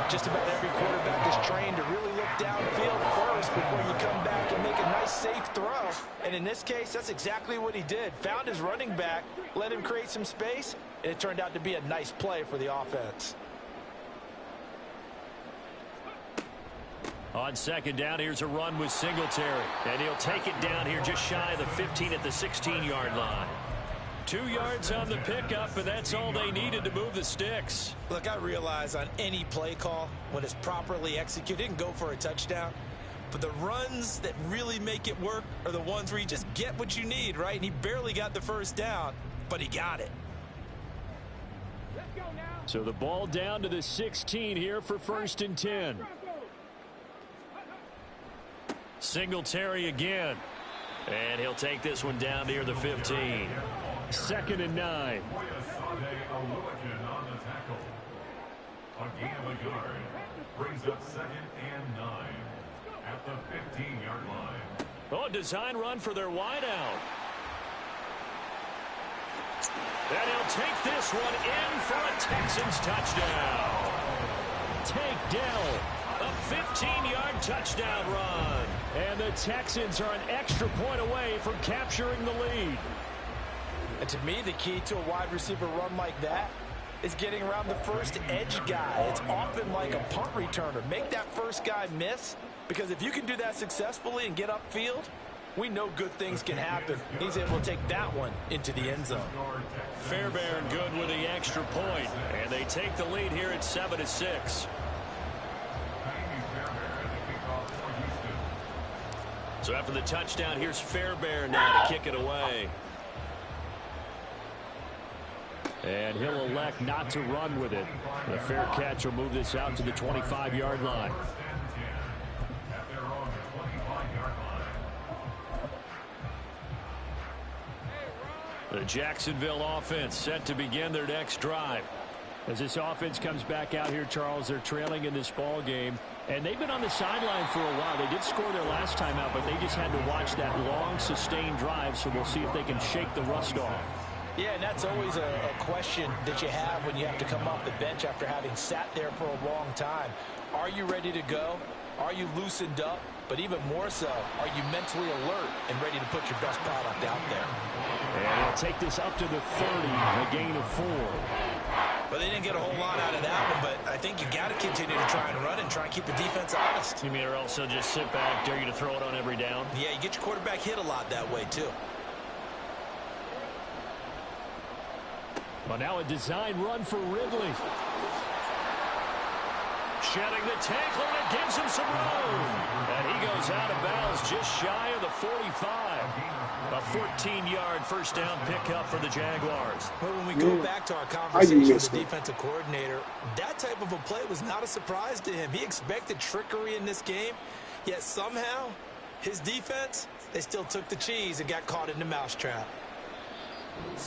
Just about every quarterback is trained to really look downfield first before you come back and make a nice, safe throw. And in this case, that's exactly what he did. Found his running back, let him create some space, and it turned out to be a nice play for the offense. On 2nd down, here's a run with Singletary. And he'll take it down here just shy of the 15 at the 16-yard line. 2 yards on the pickup, and that's all they needed to move the sticks. Look, I realize on any play call, when it's properly executed, it can go for a touchdown. But the runs that really make it work are the ones where you just get what you need, right? And he barely got the 1st down, but he got it. So the ball down to the 16 here for 1st and 10. Singletary again. And he'll take this one down near the 15. 2nd and 9. A gain of a yard brings up 2nd and 9 at the 15-yard line. Oh, design run for their wideout. And he'll take this one in for a Texans touchdown. Tank Dell, a 15-yard touchdown run. And the Texans are an extra point away from capturing the lead. And to me, the key to a wide receiver run like that is getting around the first edge guy. It's often like a punt returner. Make that first guy miss, because if you can do that successfully and get upfield, we know good things can happen. He's able to take that one into the end zone. Fairbairn good with the extra point, and they take the lead here at 7-6. So after the touchdown, here's Fairbairn now to kick it away. And he'll elect not to run with it. The fair catch will move this out to the 25-yard line. The Jacksonville offense set to begin their next drive. As this offense comes back out here, Charles, they're trailing in this ball game. And they've been on the sideline for a while. They did score their last time out, but they just had to watch that long, sustained drive, so we'll see if they can shake the rust off. Yeah, and that's always a question that you have when you have to come off the bench after having sat there for a long time. Are you ready to go? Are you loosened up? But even more so, are you mentally alert and ready to put your best product out there? And he'll take this up to the 30, a gain of 4. But they didn't get a whole lot out of that one, but I think you got to continue to try and run and try and keep the defense honest. You mean or also just sit back, dare you to throw it on every down? Yeah, you get your quarterback hit a lot that way, too. Well, now a design run for Ridley. Shedding the tackle, and it gives him some room. And he goes out of bounds just shy of the 45. A 14-yard first down pickup for the Jaguars. But when we go back to our conversation with the defensive coordinator, that type of a play was not a surprise to him. He expected trickery in this game, yet somehow his defense, they still took the cheese and got caught in the mousetrap.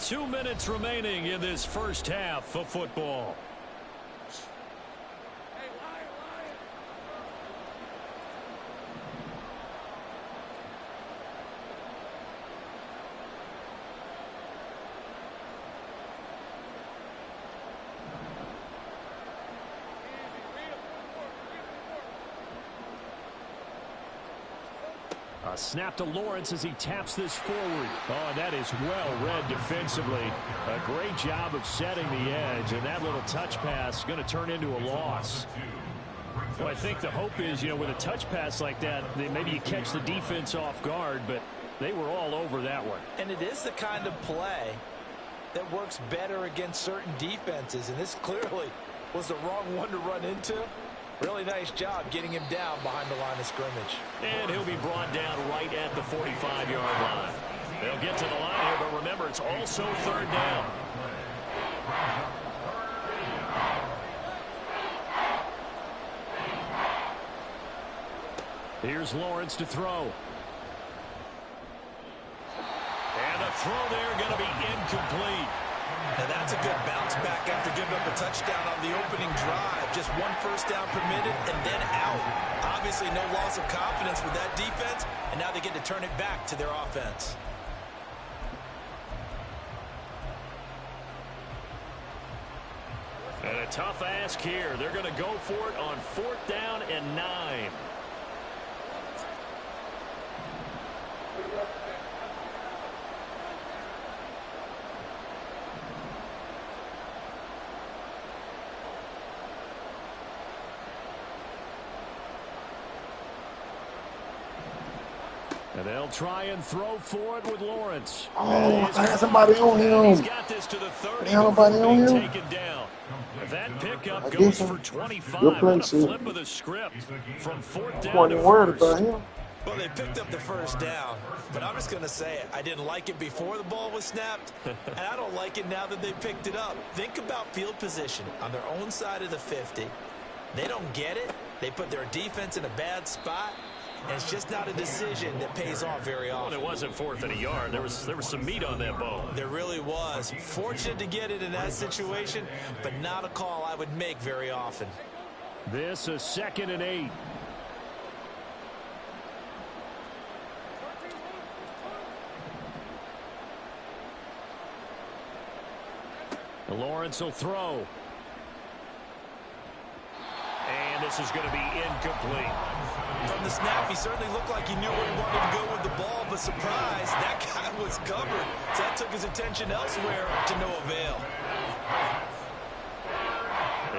2 minutes remaining in this first half of football. A snap to Lawrence as he taps this forward. Oh, and that is well read defensively. A great job of setting the edge, and that little touch pass is going to turn into a loss. Well, I think the hope is, with a touch pass like that, maybe you catch the defense off guard, but they were all over that one. And it is the kind of play that works better against certain defenses, and this clearly was the wrong one to run into. Really nice job getting him down behind the line of scrimmage. And he'll be brought down right at the 45-yard line. They'll get to the line here, but remember, it's also third down. Here's Lawrence to throw. And the throw there going to be incomplete. Now that's a good bounce back after giving up a touchdown on the opening drive. Just one first down permitted and then out. Obviously no loss of confidence with that defense, and now they get to turn it back to their offense. And a tough ask here. They're going to go for it on 4th down and 9. And they'll try and throw for it with Lawrence. Oh, I got somebody on him. He's got this to the 30 Nobody on him. taken down. That pickup goes for 25. What a flip of the script from 4th down to 1st. Well, they picked up the first down, but I'm just going to say it. I didn't like it before the ball was snapped, and I don't like it now that they picked it up. Think about field position on their own side of the 50. They don't get it. They put their defense in a bad spot, and it's just not a decision that pays off very often. Well, it wasn't 4th and a yard. There was some meat on that ball. There really was. Fortunate to get it in that situation, but not a call I would make very often. This is 2nd and 8. Lawrence will throw. And this is going to be incomplete. From the snap, he certainly looked like he knew where he wanted to go with the ball, but surprise, that guy was covered. So that took his attention elsewhere to no avail.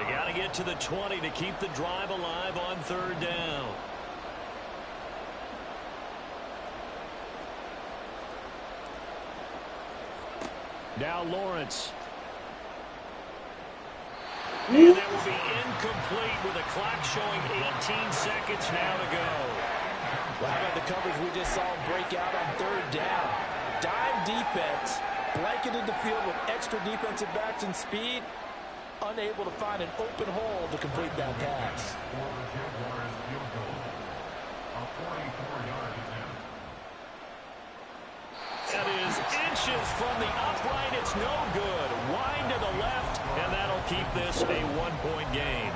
They got to get to the 20 to keep the drive alive on third down. Now Lawrence. And that will be incomplete with the clock showing 18 seconds now to go. Well, how about the coverage we just saw break out on third down? Dime defense, blanketed the field with extra defensive backs and speed, unable to find an open hole to complete that pass. That is inches from the upright. It's no good. Wind to the left, and that'll keep this a one-point game.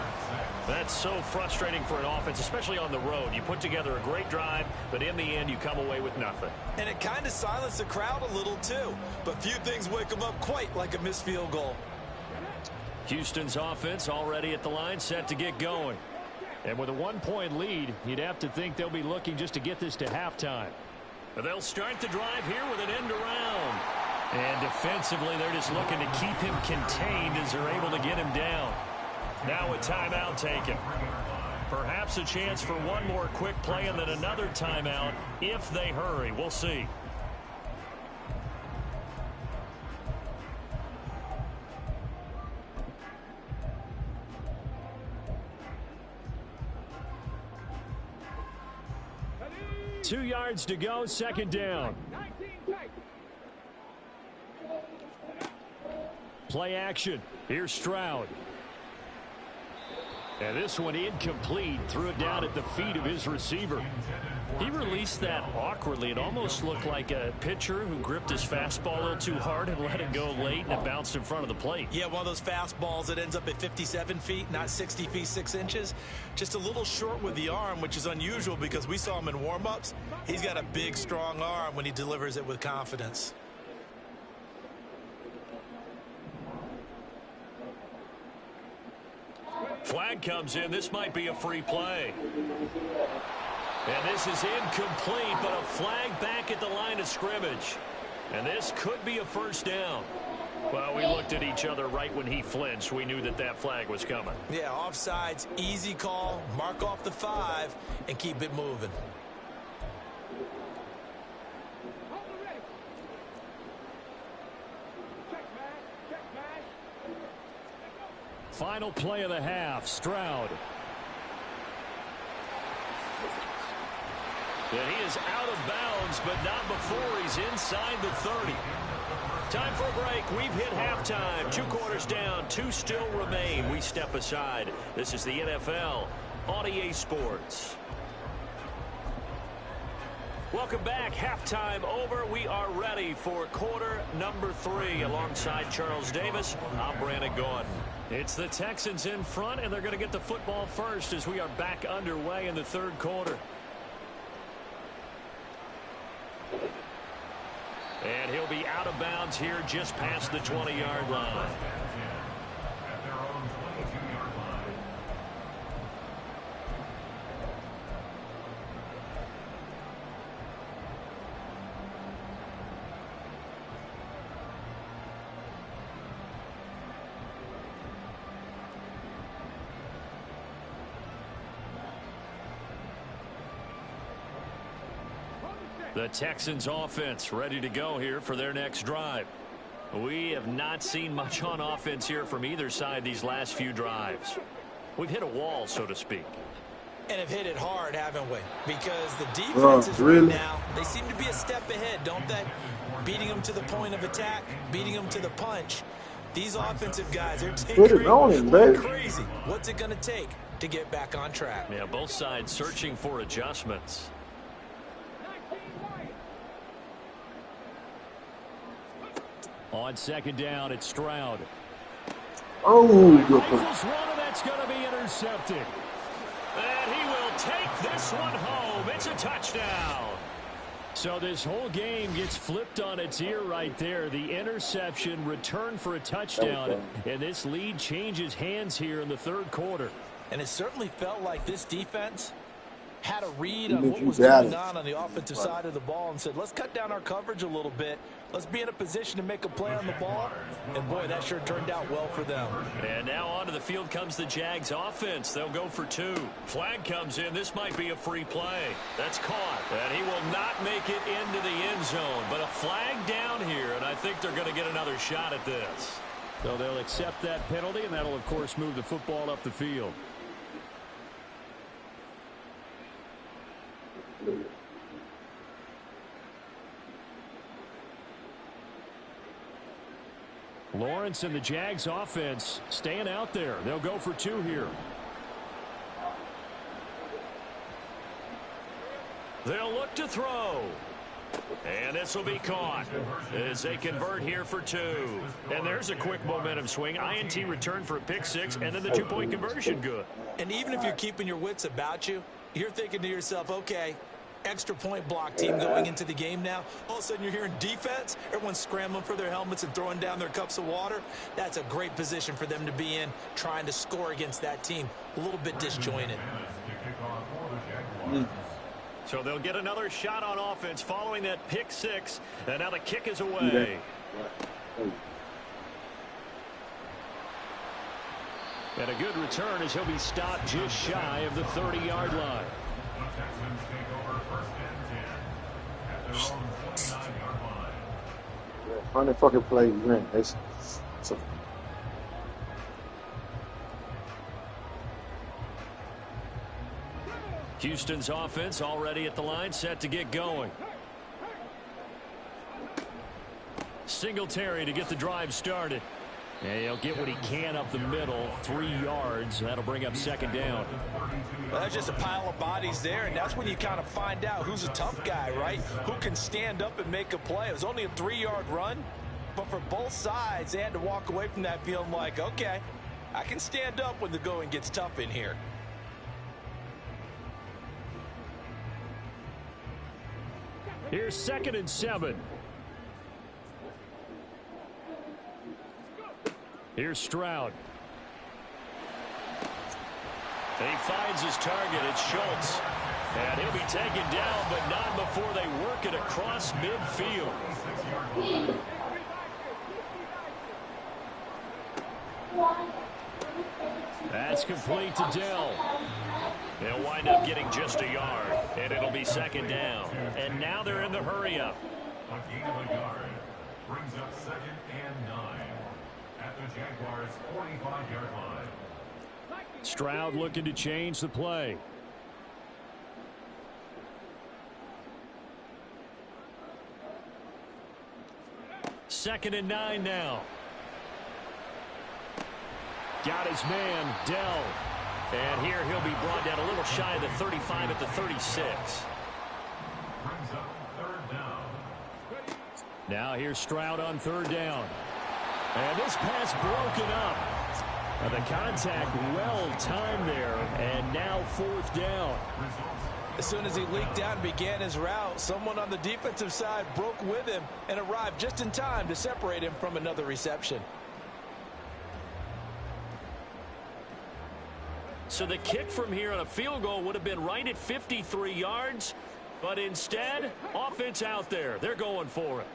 That's so frustrating for an offense, especially on the road. You put together a great drive, but in the end, you come away with nothing. And it kind of silenced the crowd a little, too. But few things wake them up quite like a missed field goal. Houston's offense already at the line, set to get going. And with a one-point lead, you'd have to think they'll be looking just to get this to halftime. They'll start the drive here with an end around. And defensively, they're just looking to keep him contained as they're able to get him down. Now a timeout taken. Perhaps a chance for one more quick play and then another timeout if they hurry. We'll see. Two yards to go, second down. Play action. Here's Stroud. And this one incomplete. Threw it down at the feet of his receiver. He released that awkwardly. It almost looked like a pitcher who gripped his fastball a little too hard and let it go late, and it bounced in front of the plate. Yeah, one of those fastballs that ends up at 57 feet, not 60 feet, 6 inches. Just a little short with the arm, which is unusual because we saw him in warm-ups. He's got a big, strong arm when he delivers it with confidence. Flag comes in. This might be a free play. And this is incomplete, but a flag back at the line of scrimmage. And this could be a first down. Well, we looked at each other right when he flinched. We knew that that flag was coming. Yeah, offsides, easy call, mark off the 5, and keep it moving. Final play of the half, Stroud. And he is out of bounds, but not before he's inside the 30. Time for a break. We've hit halftime. 2 quarters down, 2 still remain. We step aside. This is the NFL on EA Sports. Welcome back. Halftime over. We are ready for quarter number 3. Alongside Charles Davis, I'm Brandon Gordon. It's the Texans in front, and they're going to get the football first as we are back underway in the third quarter. And he'll be out of bounds here just past the 20-yard line. At their own 22-yard line. The Texans offense ready to go here for their next drive. We have not seen much on offense here from either side these last few drives. We've hit a wall, so to speak. And have hit it hard, haven't we? Because the defenses right now, they seem to be a step ahead, don't they? Beating them to the point of attack, beating them to the punch. These offensive guys, they're tinkering crazy. What's it going to take to get back on track? Yeah, both sides searching for adjustments. On second down, it's Stroud. Oh, good Rifles one, and that's going to be intercepted. And he will take this one home. It's a touchdown. So this whole game gets flipped on its ear right there. The interception, return for a touchdown, and this lead changes hands here in the third quarter. And it certainly felt like this defense had a read You on think what you was got going it. on the offensive side of the ball and said, let's cut down our coverage a little bit. Let's be in a position to make a play on the ball. And, boy, that sure turned out well for them. And now onto the field comes the Jags offense. They'll go for 2. Flag comes in. This might be a free play. That's caught. And he will not make it into the end zone. But a flag down here, and I think they're going to get another shot at this. So they'll accept that penalty, and that'll, of course, move the football up the field. Lawrence and the Jags offense staying out there. They'll go for 2 here. They'll look to throw. And this will be caught as they convert here for 2. And there's a quick momentum swing. INT return for a pick 6, and then the 2-point conversion good. And even if you're keeping your wits about you, you're thinking to yourself, okay, extra point block team going into the game now. All of a sudden you're hearing defense. Everyone's scrambling for their helmets and throwing down their cups of water. That's a great position for them to be in, trying to score against that team. A little bit disjointed. So they'll get another shot on offense following that pick 6. And now the kick is away. And a good return as he'll be stopped just shy of the 30-yard line. The Texans take over 1st and 10 at their own 29-yard line. Funny fucking play, man. So Houston's offense already at the line, set to get going. Singletary to get the drive started. And he'll get what he can up the middle, 3 yards. That'll bring up 2nd down. Well, that's just a pile of bodies there, and that's when you kind of find out who's a tough guy, right? Who can stand up and make a play. It was only a 3-yard run, but for both sides, they had to walk away from that feeling like, okay, I can stand up when the going gets tough in here. Here's 2nd and 7. Here's Stroud. And he finds his target. It's Schultz. And he'll be taken down, but not before they work it across midfield. That's complete to Dell. They'll wind up getting just a yard, and it'll be 2nd down. And now they're in the hurry-up. A gain of a yard brings up 2nd and 9 at the Jaguars' 45-yard line. Stroud looking to change the play. Second and 9 now. Got his man, Dell. And here he'll be brought down a little shy of the 35 at the 36. Brings up 3rd down. Now here's Stroud on 3rd down. And this pass broken up. And the contact well timed there. And now 4th down. As soon as he leaked out and began his route, someone on the defensive side broke with him and arrived just in time to separate him from another reception. So the kick from here on a field goal would have been right at 53 yards. But instead, offense out there. They're going for it.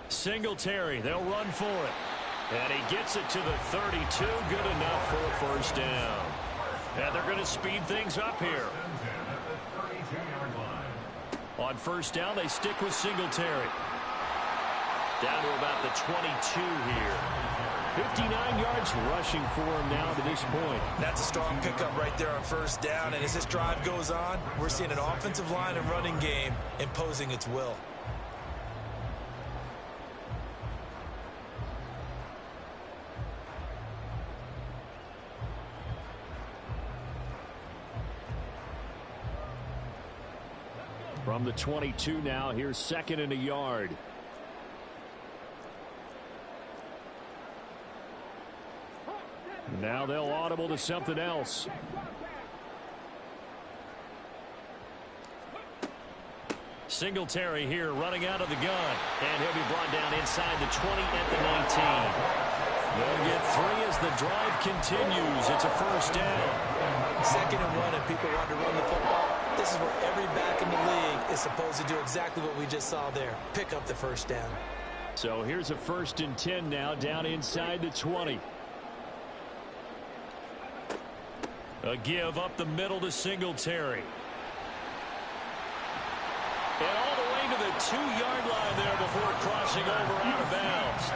Singletary, they'll run for it. And he gets it to the 32. Good enough for a 1st down. And they're going to speed things up here. On 1st down, they stick with Singletary. Down to about the 22 here. 59 yards rushing for him now to this point. That's a strong pickup right there on 1st down. And as this drive goes on, we're seeing an offensive line and running game imposing its will. From the 22 now, here's 2nd and a yard. Now they'll audible to something else. Singletary here running out of the gun. And he'll be brought down inside the 20 at the 19. They'll get 3 as the drive continues. It's a first down. 2nd and 1, and people want to run the football. This is where every back in the league is supposed to do exactly what we just saw there. Pick up the first down. So here's a 1st and 10 now down inside the 20. A give up the middle to Singletary. And all the way to the 2-yard line there before crossing over out of bounds.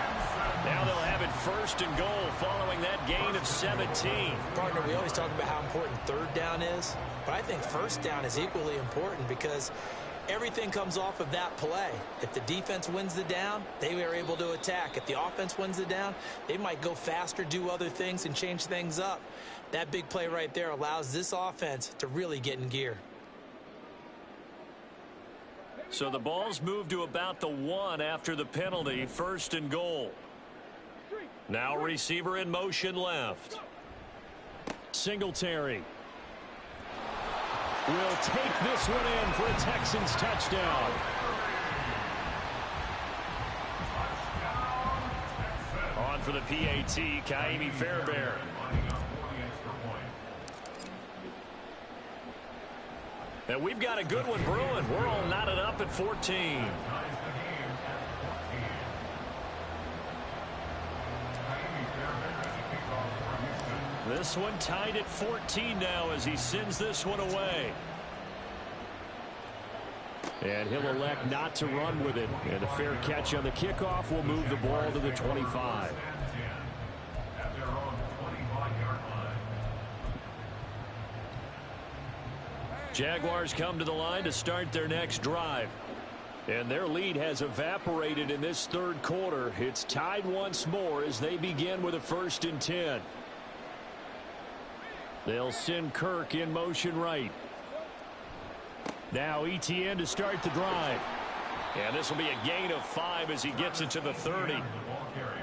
Now they'll have it 1st and goal following that gain of 17. Partner, we always talk about how important 3rd down is, but I think 1st down is equally important because everything comes off of that play. If the defense wins the down, they are able to attack. If the offense wins the down, they might go faster, do other things, and change things up. That big play right there allows this offense to really get in gear. So the ball's moved to about the 1 after the penalty. 1st and goal. Now receiver in motion left. Singletary will take this one in for a Texans touchdown. On for the PAT, Kaimi Fairbairn. And we've got a good one brewing. We're all knotted up at 14. This one tied at 14 now as he sends this one away. And he'll elect not to run with it. And a fair catch on the kickoff will move the ball to the 25. Jaguars come to the line to start their next drive. And their lead has evaporated in this 3rd quarter. It's tied once more as they begin with a 1st and 10. They'll send Kirk in motion right. Now ETN to start the drive. And this will be a gain of 5 as he gets it to the 30.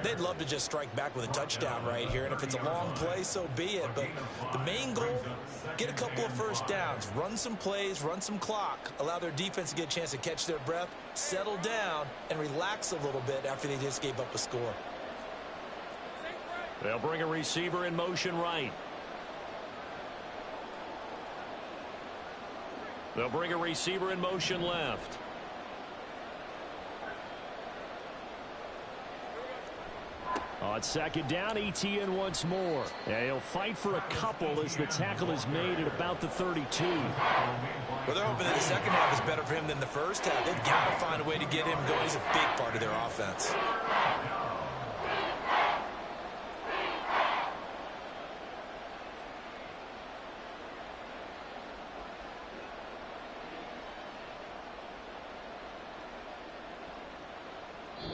They'd love to just strike back with a touchdown right here, and if it's a long play, so be it. But the main goal, get a couple of 1st downs, run some plays, run some clock, allow their defense to get a chance to catch their breath, settle down, and relax a little bit after they just gave up a score. They'll bring a receiver in motion right. They'll bring a receiver in motion left. On 2nd down, ETN once more. And he'll fight for a couple as the tackle is made at about the 32. Well, they're hoping that the 2nd half is better for him than the 1st half. They've got to find a way to get him going. He's a big part of their offense.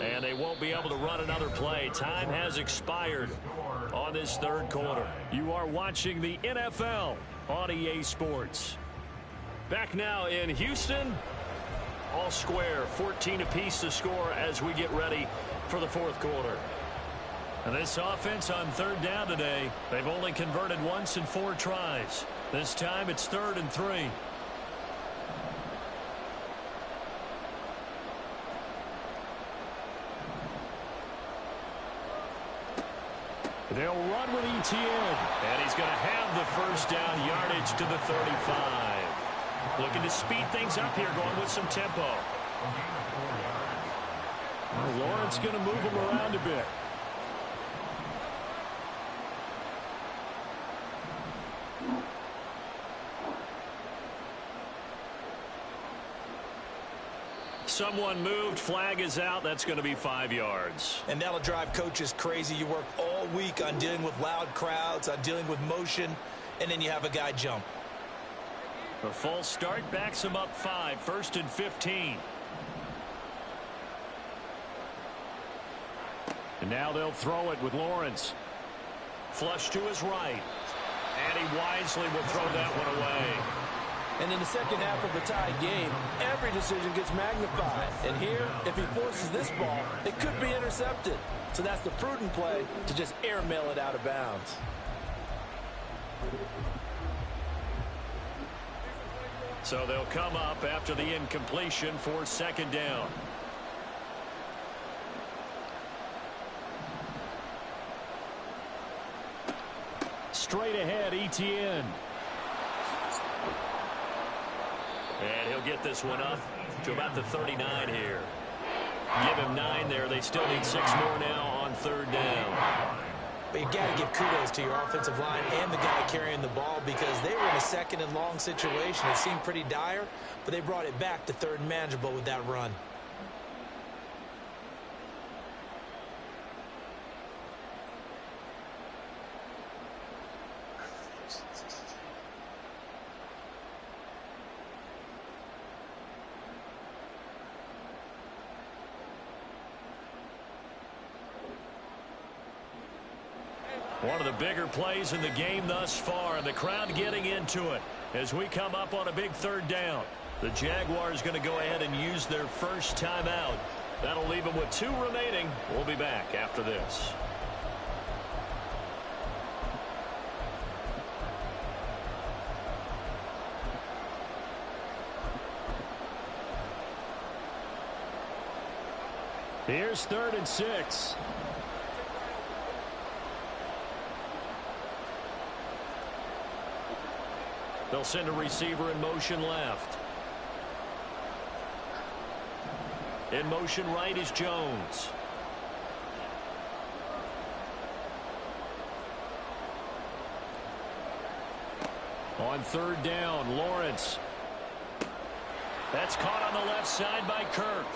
And they won't be able to run another play. Time has expired on this 3rd quarter. You are watching the NFL on EA Sports. Back now in Houston. All square, 14 apiece to score as we get ready for the 4th quarter. And this offense on 3rd down today, they've only converted once in 4 tries. This time it's 3rd and 3. They'll run with ETN. And he's going to have the 1st down yardage to the 35. Looking to speed things up here, going with some tempo. Well, Lawrence going to move him around a bit. Someone moved. Flag is out. That's going to be 5 yards. And that'll drive coaches crazy. You work all week on dealing with loud crowds, on dealing with motion, and then you have a guy jump. The false start backs him up 5. 1st and 15. And now they'll throw it with Lawrence. Flush to his right. And he wisely will throw that one away. And in the 2nd half of a tied game, every decision gets magnified. And here, if he forces this ball, it could be intercepted. So that's the prudent play to just airmail it out of bounds. So they'll come up after the incompletion for second down. Straight ahead, Etienne. And he'll get this one up to about the 39 here. Give him 9 there. They still need 6 more now on third down. But you got to give kudos to your offensive line and the guy carrying the ball because they were in a second and long situation. It seemed pretty dire, but they brought it back to third and manageable with that run. One of the bigger plays in the game thus far, and the crowd getting into it as we come up on a big third down. The Jaguars going to go ahead and use their first timeout. That'll leave them with 2 remaining. We'll be back after this. Here's 3rd and 6. They'll send a receiver in motion left. In motion right is Jones. On third down, Lawrence. That's caught on the left side by Kirk.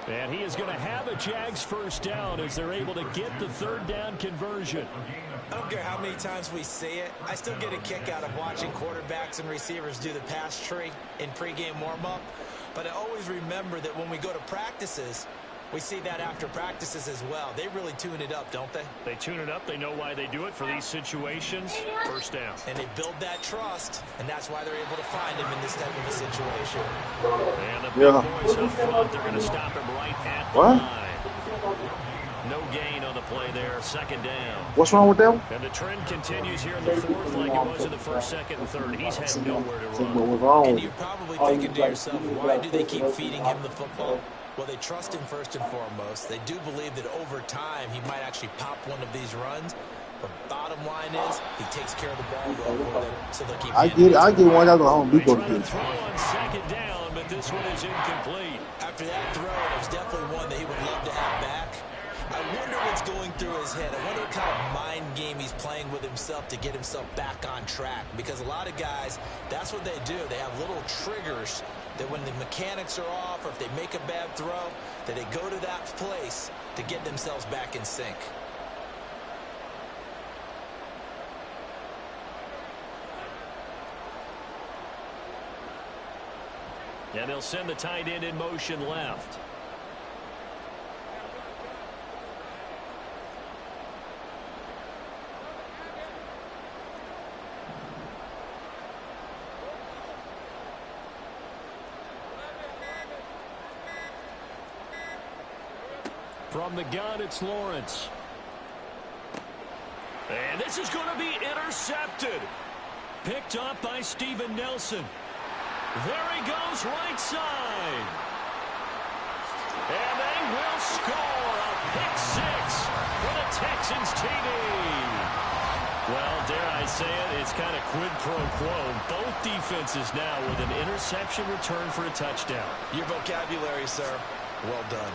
And he is going to have a Jags first down as they're able to get the third down conversion. I don't care how many times we see it. I still get a kick out of watching quarterbacks and receivers do the pass tree in pregame warm-up. But I always remember that when we go to practices, we see that after practices as well. They really tune it up, don't they? They tune it up. They know why they do it for these situations. First down. And they build that trust, and that's why they're able to find him in this type of a situation. And the big boys up front, they're going to stop him right at the line. No gain on the play there. Second down. What's wrong with them? And the trend continues here in the fourth like it was in the first, second, and third. He's had nowhere to run. And you're probably thinking to yourself, why do they keep feeding him the football? Well, they trust him first and foremost. They do believe that over time he might actually pop one of these runs. But bottom line is he takes care of the ball well for them, so they'll keep. I get one out of Home Depot. They try to throw on second down, but this one is incomplete. After that throw, it was definitely one that he would love to have back. I wonder what's going through his head. I wonder what kind of mind game he's playing with himself to get himself back on track. Because a lot of guys, that's what they do. They have little triggers that when the mechanics are off or if they make a bad throw, that they go to that place to get themselves back in sync. And they'll send the tight end in motion left. From the gun, it's Lawrence. And this is going to be intercepted. Picked up by Steven Nelson. There he goes, right side. And they will score a pick 6 for the Texans TD. Well, dare I say it, it's kind of quid pro quo. Both defenses now with an interception return for a touchdown. Your vocabulary, sir. Well done.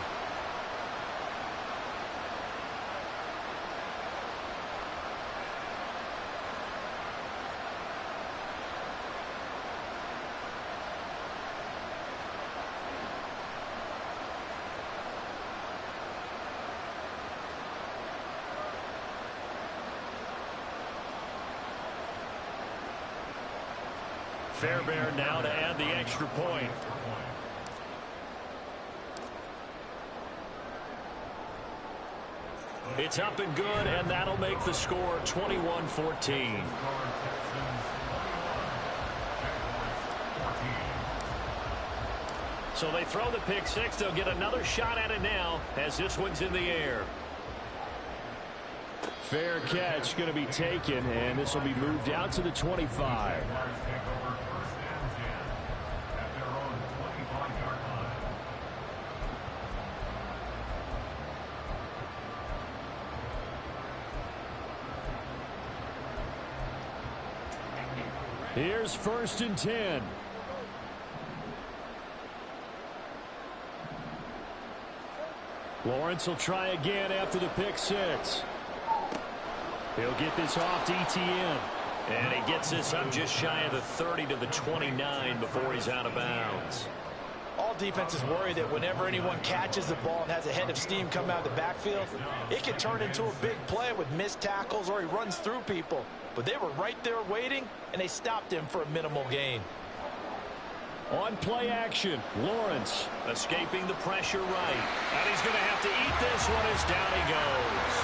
Fairbairn now to add the extra point. It's up and good, and that'll make the score 21-14. So they throw the pick 6. They'll get another shot at it now as this one's in the air. Fair catch going to be taken, and this will be moved out to the 25. Here's 1st and 10. Lawrence will try again after the pick six. He'll get this off to ETN. And he gets this up just shy of the 30 to the 29 before he's out of bounds. All defenses worry that whenever anyone catches the ball and has a head of steam come out of the backfield, it can turn into a big play with missed tackles or he runs through people. But they were right there waiting, and they stopped him for a minimal gain. On play action, Lawrence. Escaping the pressure right. And he's going to have to eat this one as down he goes.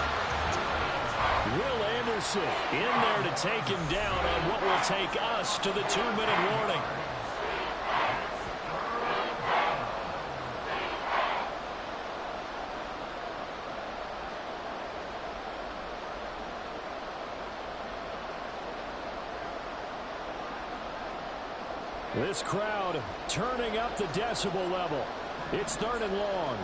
Will Anderson in there to take him down on what will take us to the 2-minute warning. This crowd turning up the decibel level. It's 3rd and long.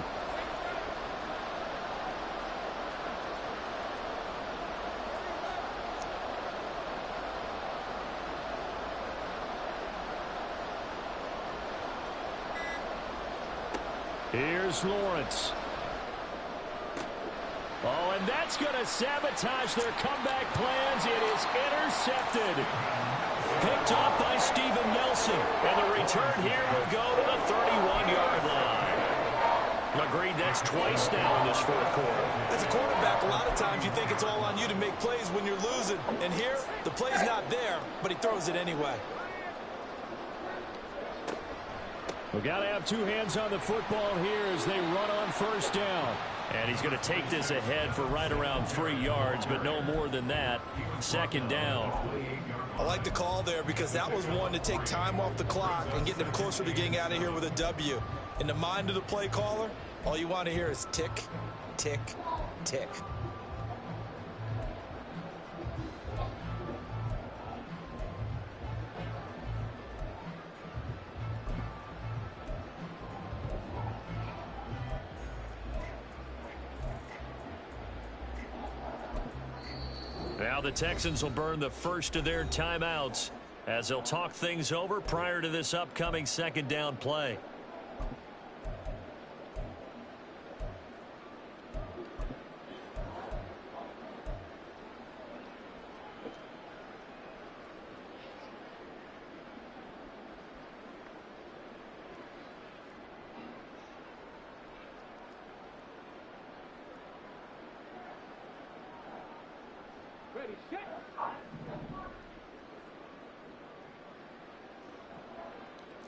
Here's Lawrence. Oh, and that's going to sabotage their comeback plans. It is intercepted. Picked off by Steven Nelson. And the return here will go to the 31-yard line. Agreed, that's twice now in this 4th quarter. As a quarterback, a lot of times you think it's all on you to make plays when you're losing. And here, the play's not there, but he throws it anyway. We've got to have 2 hands on the football here as they run on 1st down. And he's going to take this ahead for right around 3 yards, but no more than that. 2nd down. I like the call there because that was one to take time off the clock and get them closer to getting out of here with a W. In the mind of the play caller, all you want to hear is tick, tick, tick. Now the Texans will burn the first of their timeouts as they'll talk things over prior to this upcoming 2nd down play. Ready, set.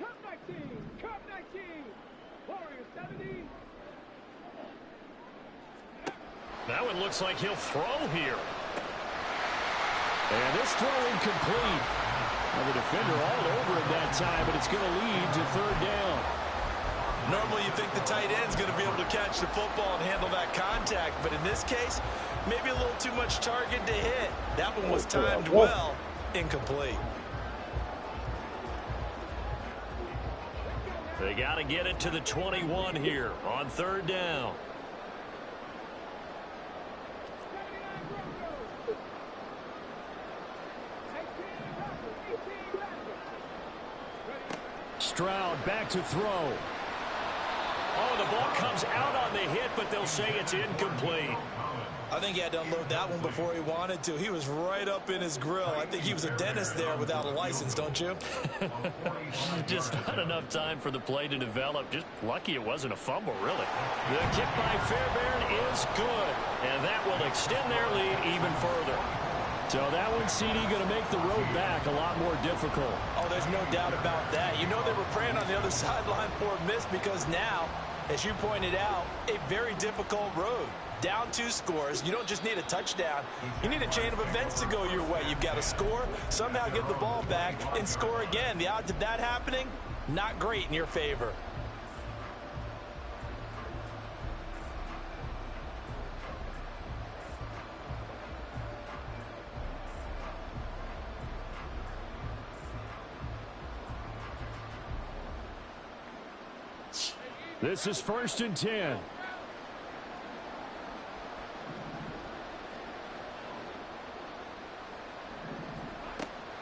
Cup 19, Cup 19, Warriors 70. That one looks like he'll throw here. And this throw incomplete. And the defender all over him that time, but it's going to lead to 3rd down. Normally you think the tight end's going to be able to catch the football and handle that contact, but in this case, maybe a little too much target to hit. That one was timed well, incomplete. They got to get it to the 21 here on 3rd down. Stroud back to throw. Oh, the ball comes out on the hit, but they'll say it's incomplete. I think he had to unload that one before he wanted to. He was right up in his grill. I think he was a dentist there without a license, don't you? Just not enough time for the play to develop. Just lucky it wasn't a fumble, really. The kick by Fairbairn is good, and that will extend their lead even further. So that one, CD, going to make the road back a lot more difficult. Oh, there's no doubt about that. You know they were praying on the other sideline for a miss because now, as you pointed out, a very difficult road. Down 2 scores. You don't just need a touchdown. You need a chain of events to go your way. You've got to score, somehow get the ball back, and score again. The odds of that happening, not great in your favor. This is 1st and 10.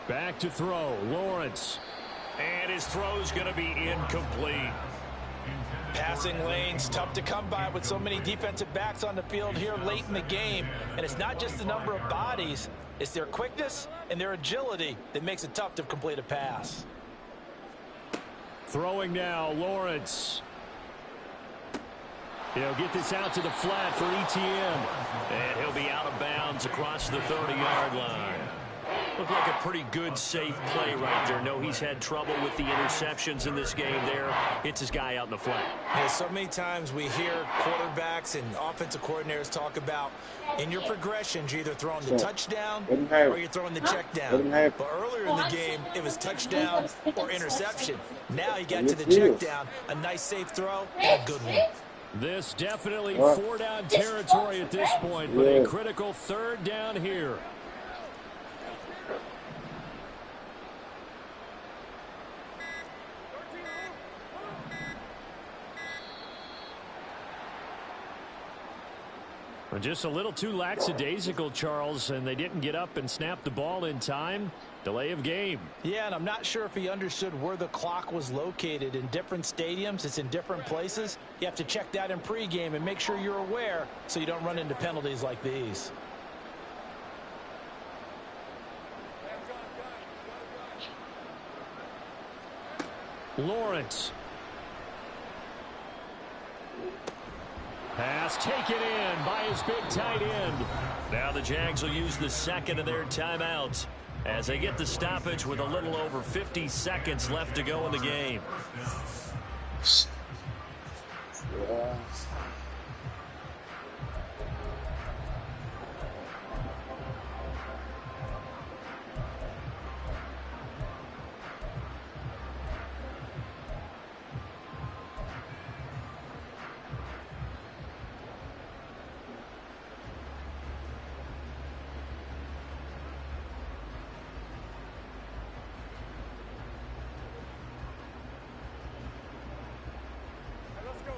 Back to throw, Lawrence. And his throw's going to be incomplete. Passing lanes, tough to come by with so many defensive backs on the field here late in the game. And it's not just the number of bodies, it's their quickness and their agility that makes it tough to complete a pass. Throwing now, Lawrence. He'll get this out to the flat for ETN. And he'll be out of bounds across the 30-yard line. Looked like a pretty good, safe play right there. No, he's had trouble with the interceptions in this game there. Hits his guy out in the flat. Yeah, so many times we hear quarterbacks and offensive coordinators talk about in your progressions, you're either throwing the touchdown or you're throwing the check down. But earlier in the game, it was touchdown or interception. Now you got to the check down, a nice safe throw, and a good one. This definitely 4-down territory at this point, but a critical 3rd down here. Just a little too lackadaisical, Charles, and they didn't get up and snap the ball in time. Delay of game. Yeah, and I'm not sure if he understood where the clock was located. In different stadiums, it's in different places. You have to check that in pregame and make sure you're aware so you don't run into penalties like these. Lawrence. Pass taken in by his big tight end. Now the Jags will use the second of their timeouts as they get the stoppage with a little over 50 seconds left to go in the game. Yeah.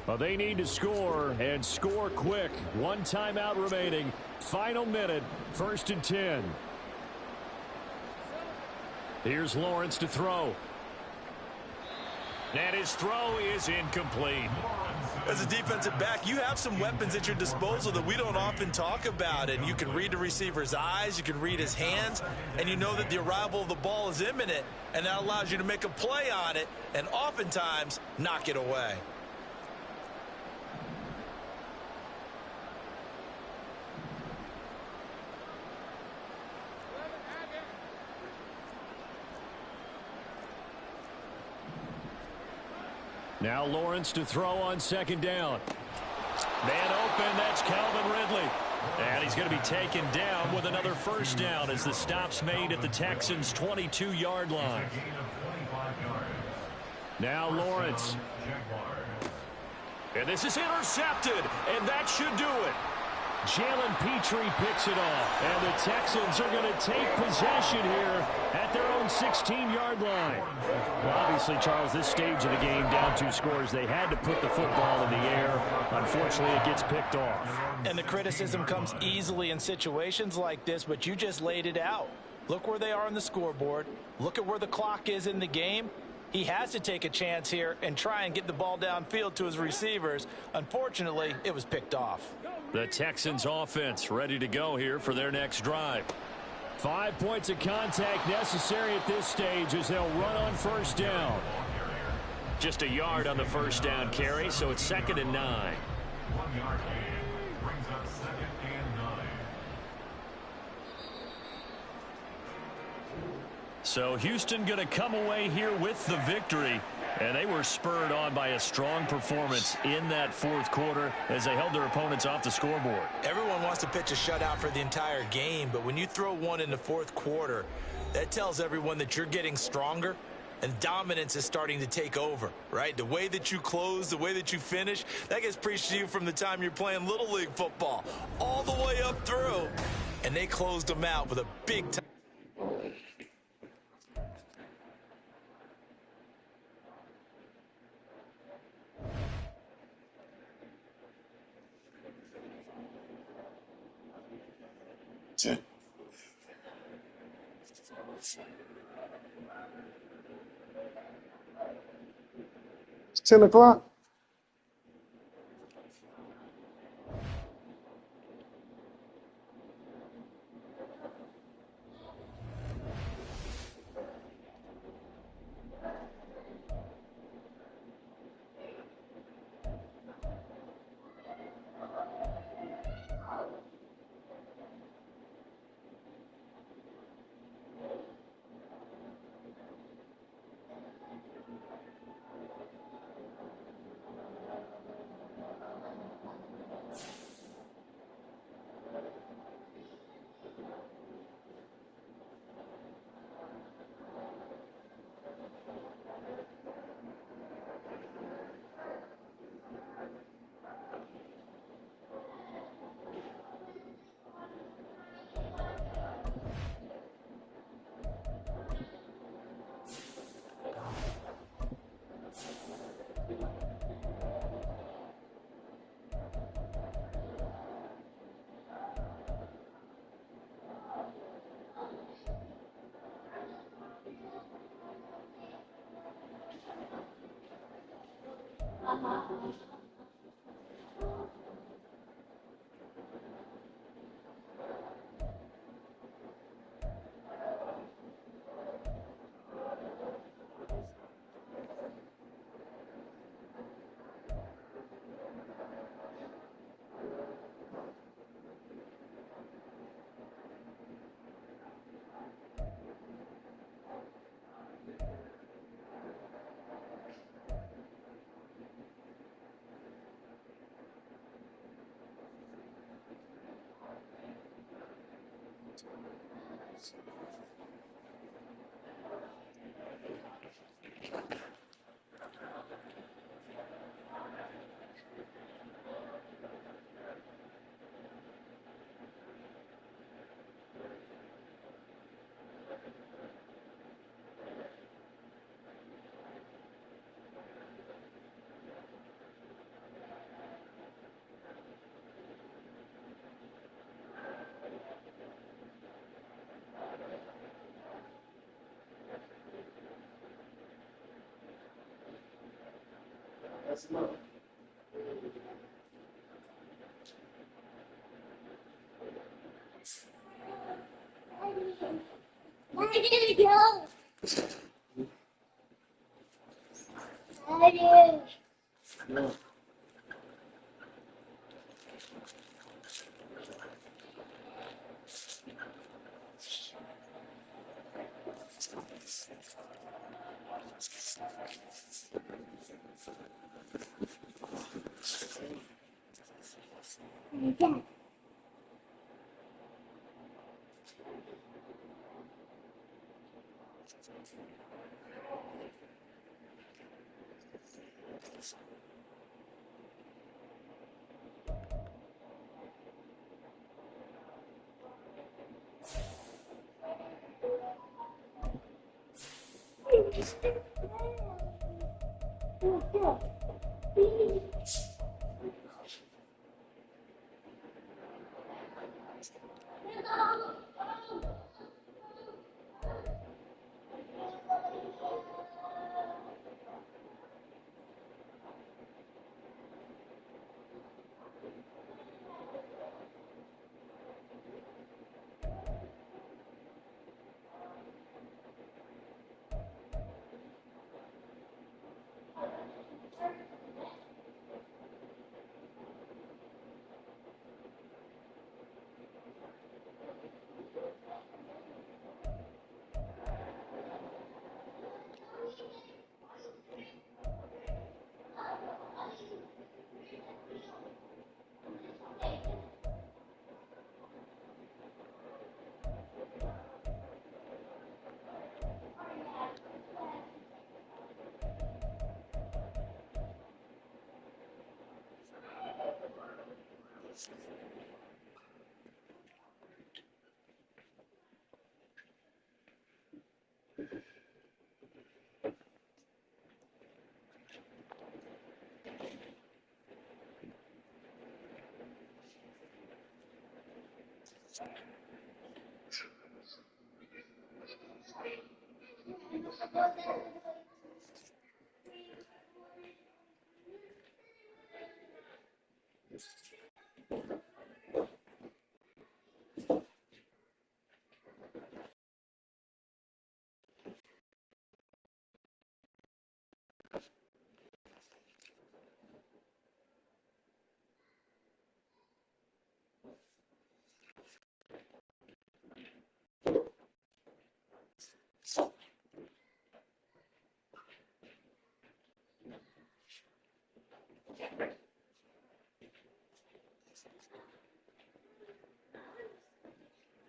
Well, they need to score, and score quick. 1 timeout remaining. Final minute, 1st and 10. Here's Lawrence to throw. And his throw is incomplete. As a defensive back, you have some weapons at your disposal that we don't often talk about. And you can read the receiver's eyes, you can read his hands, and you know that the arrival of the ball is imminent. And that allows you to make a play on it and oftentimes knock it away. Now Lawrence to throw on 2nd down. Man open, that's Calvin Ridley. And he's going to be taken down with another 1st down as the stop's made at the Texans' 22-yard line. Now Lawrence. And this is intercepted, and that should do it. Jalen Petrie picks it off, and the Texans are going to take possession here at their own 16-yard line. Well, obviously, Charles, this stage of the game, down 2 scores, they had to put the football in the air. Unfortunately, it gets picked off. And the criticism comes easily in situations like this, but you just laid it out. Look where they are on the scoreboard. Look at where the clock is in the game. He has to take a chance here and try and get the ball downfield to his receivers. Unfortunately, it was picked off. The Texans offense ready to go here for their next drive. 5 points of contact necessary at this stage as they'll run on 1st down. Just a yard on the 1st down carry, so it's 2nd and 9. 1 yard gain brings up 2nd and 9. So Houston going to come away here with the victory. And they were spurred on by a strong performance in that 4th quarter as they held their opponents off the scoreboard. Everyone wants to pitch a shutout for the entire game, but when you throw one in the 4th quarter, that tells everyone that you're getting stronger and dominance is starting to take over, right? The way that you close, the way that you finish, that gets preached to you from the time you're playing Little League football all the way up through. And they closed them out with a big time. It's 10 o'clock. That's enough. Where did it go? Daddy. Yeah. Dad.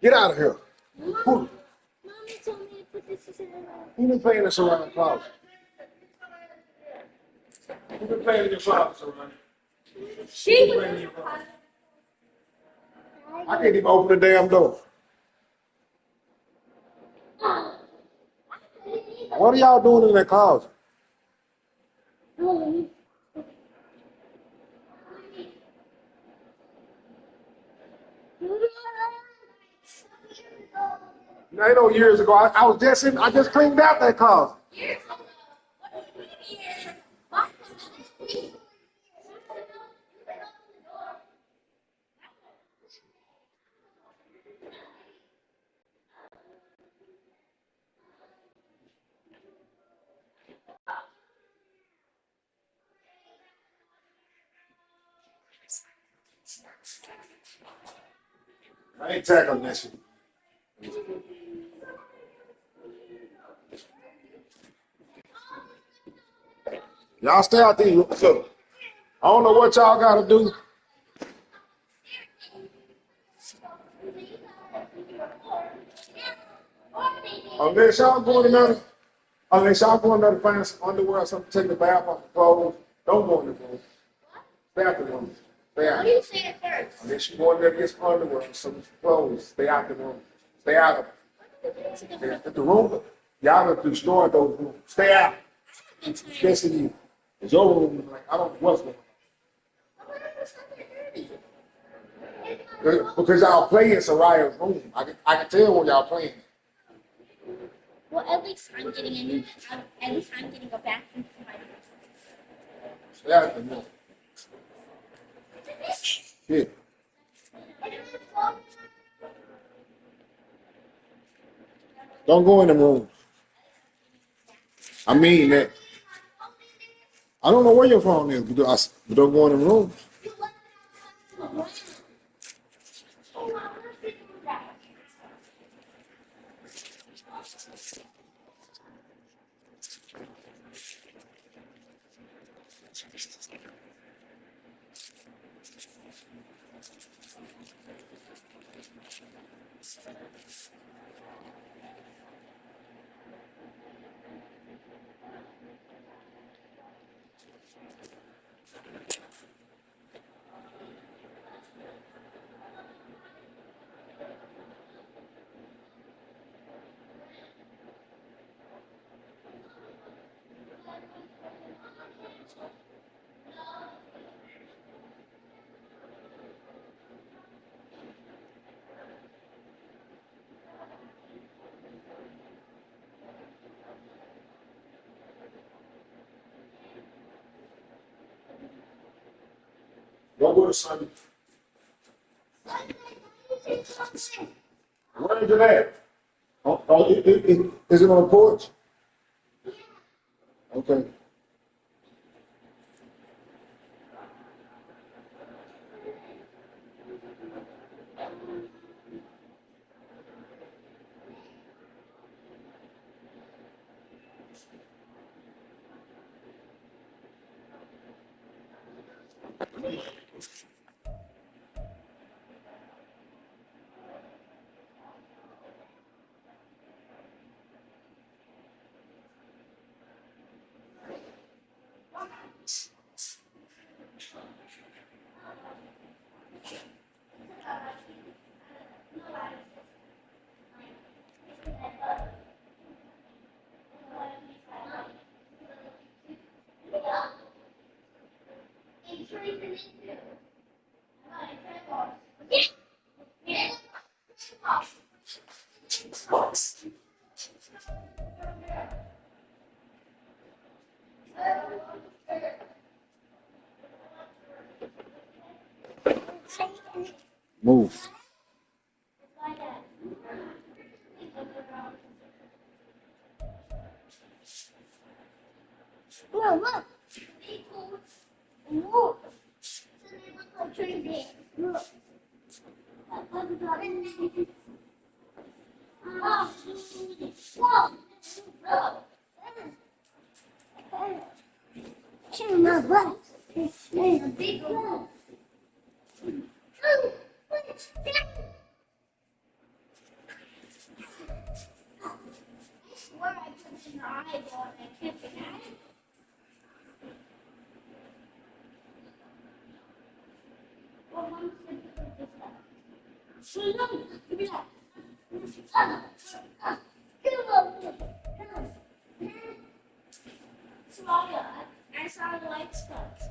Get out of here. Who, Mommy told me to put this in the who been playing this around the closet? Who been playing in your closet around? She Who been playing in your closet? I can't even open the damn door. What are y'all doing in that closet? I know years ago, I just cleaned out that closet. I ain't tackling that shit. Y'all stay out there. Look, I don't know what y'all got to do. Unless y'all going there to find some underwear or something, take a bath off the clothes, don't go in the room. Stay out the room. Stay out. What do you say at first? Unless you going there to get some underwear or some clothes, stay out the room. Stay out of it. At the room, y'all have to destroy those rooms. Stay out. Especially you. It's your room. Like, I don't know what's going on. Because y'all play in Soraya's room. I can tell when y'all playing. Well, at least I'm getting a bathroom for my room. Stay out the room. Yeah. Don't go in the room. I mean that. I don't know where your phone is, but don't go in the room. Don't go to Sunday. Where is it at? Is it on the porch? Okay. Move. Look, look. Look. They look like crazy. Look. Oh, whoa. Chew my butt. It's a big one. I swear I put it in the eyeball and I kept it at it. Well, Mom said to put this up. So no, give me that. Give up. Swallow. I saw the light spots.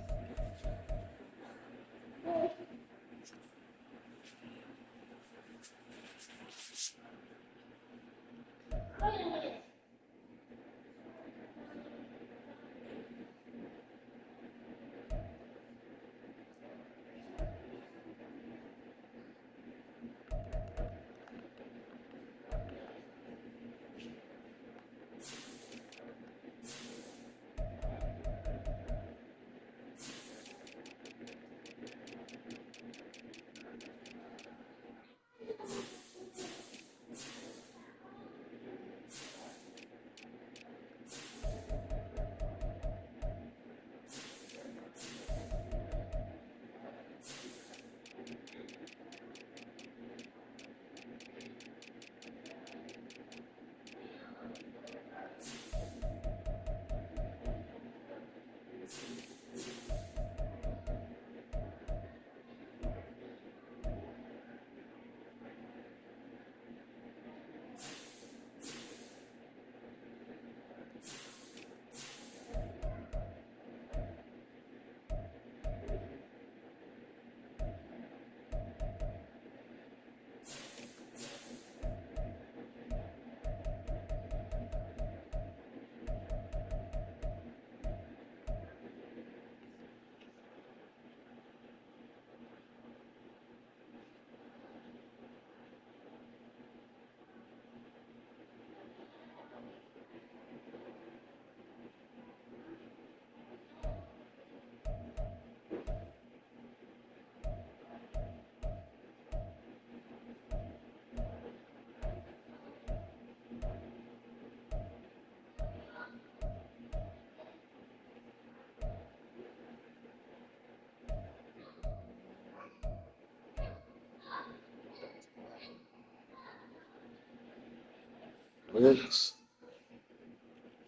Legs.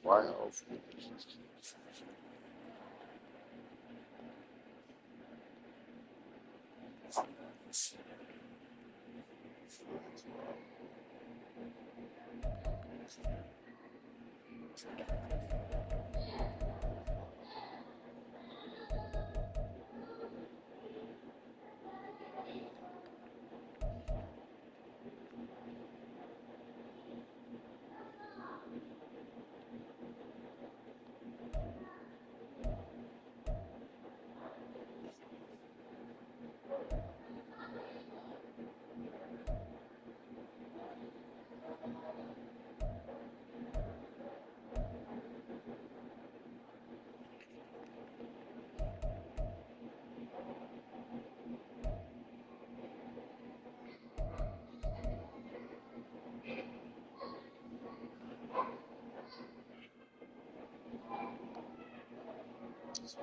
Wow. It's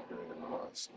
very nice.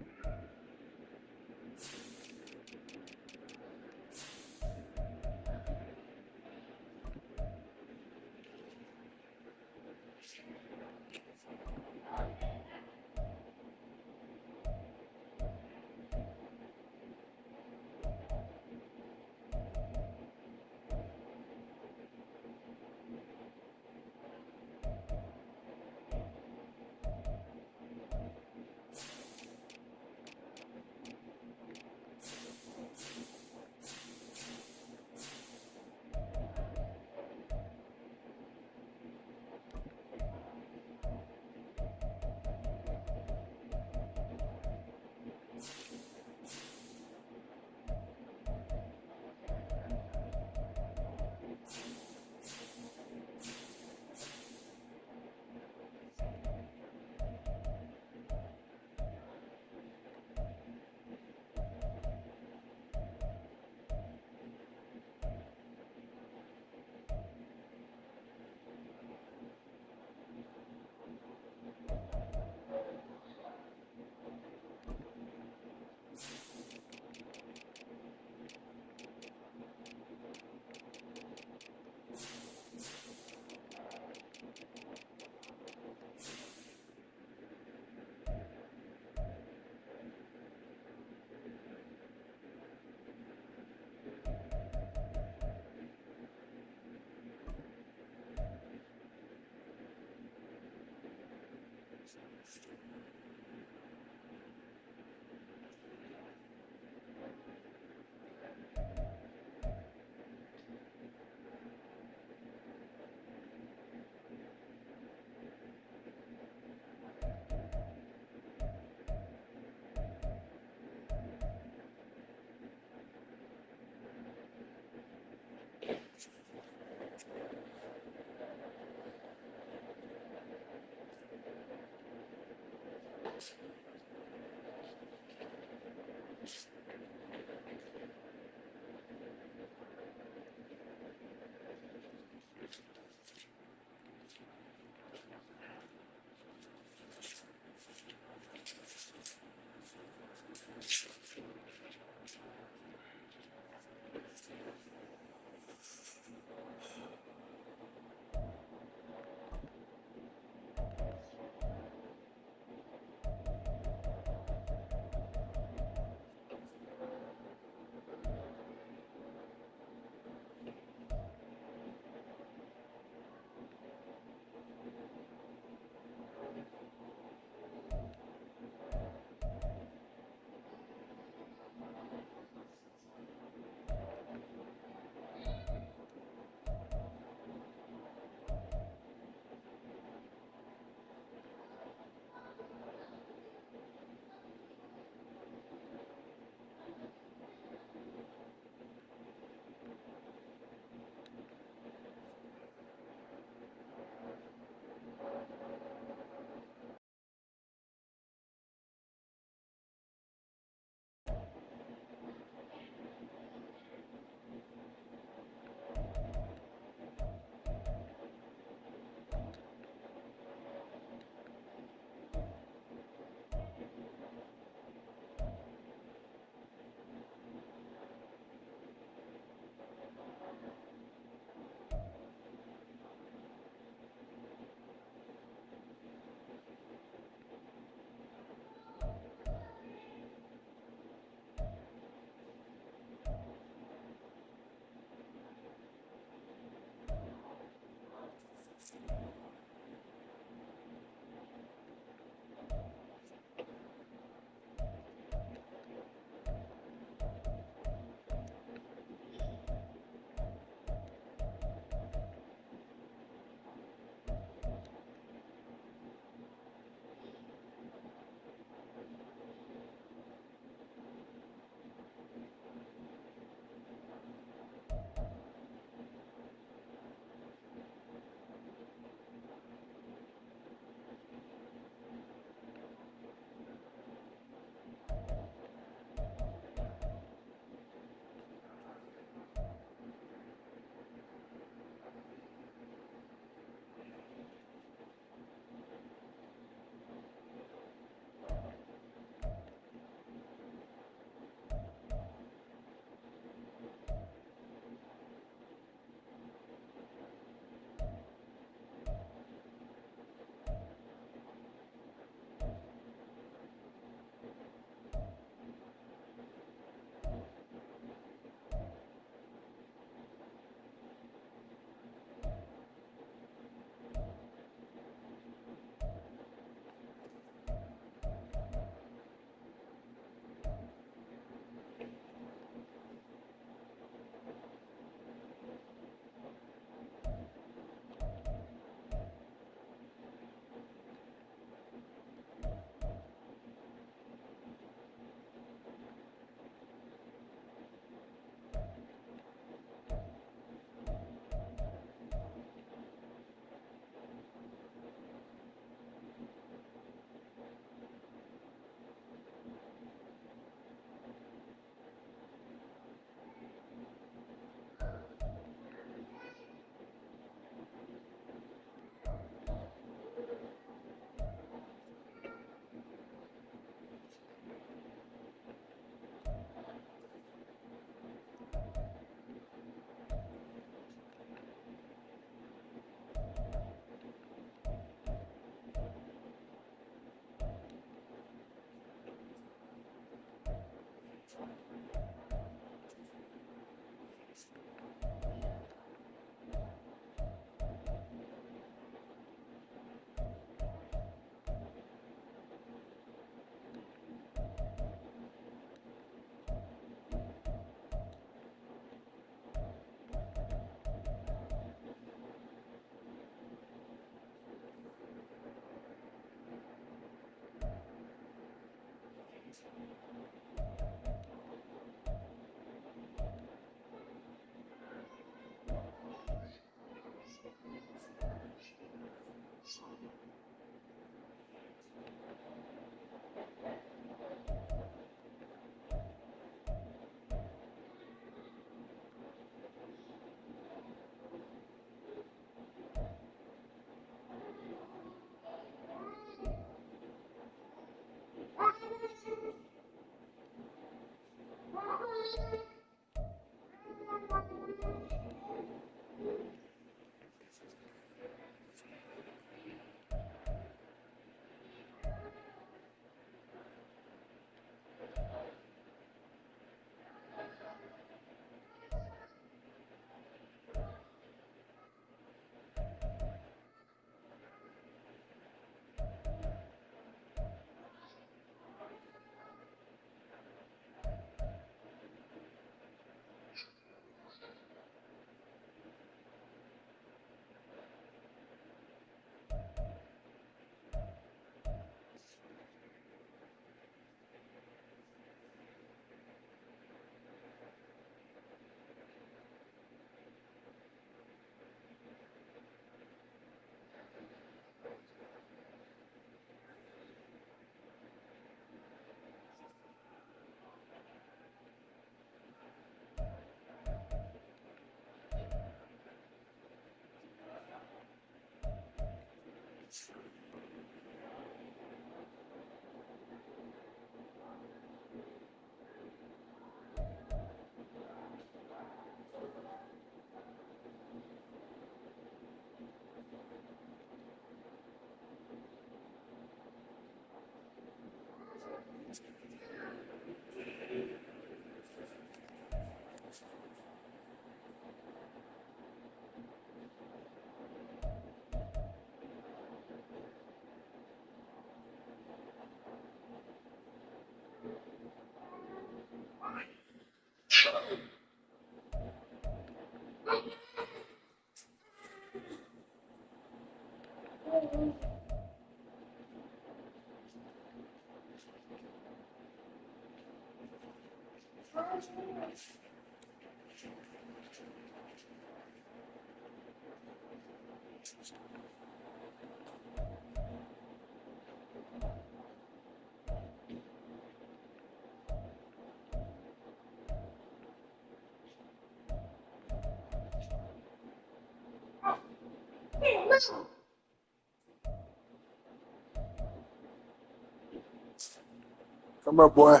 Come up, boy.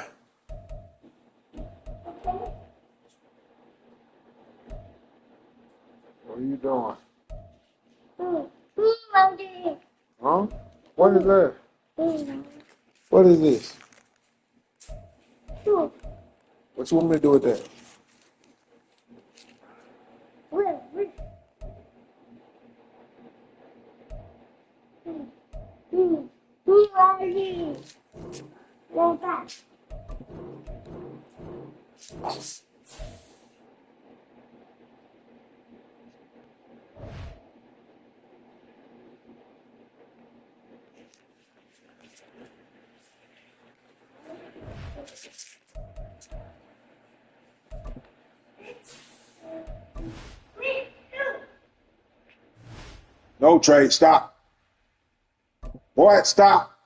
What are you doing? Huh? What is that? What is this? What you want me to do with that? No, Trey, stop. Boy, stop.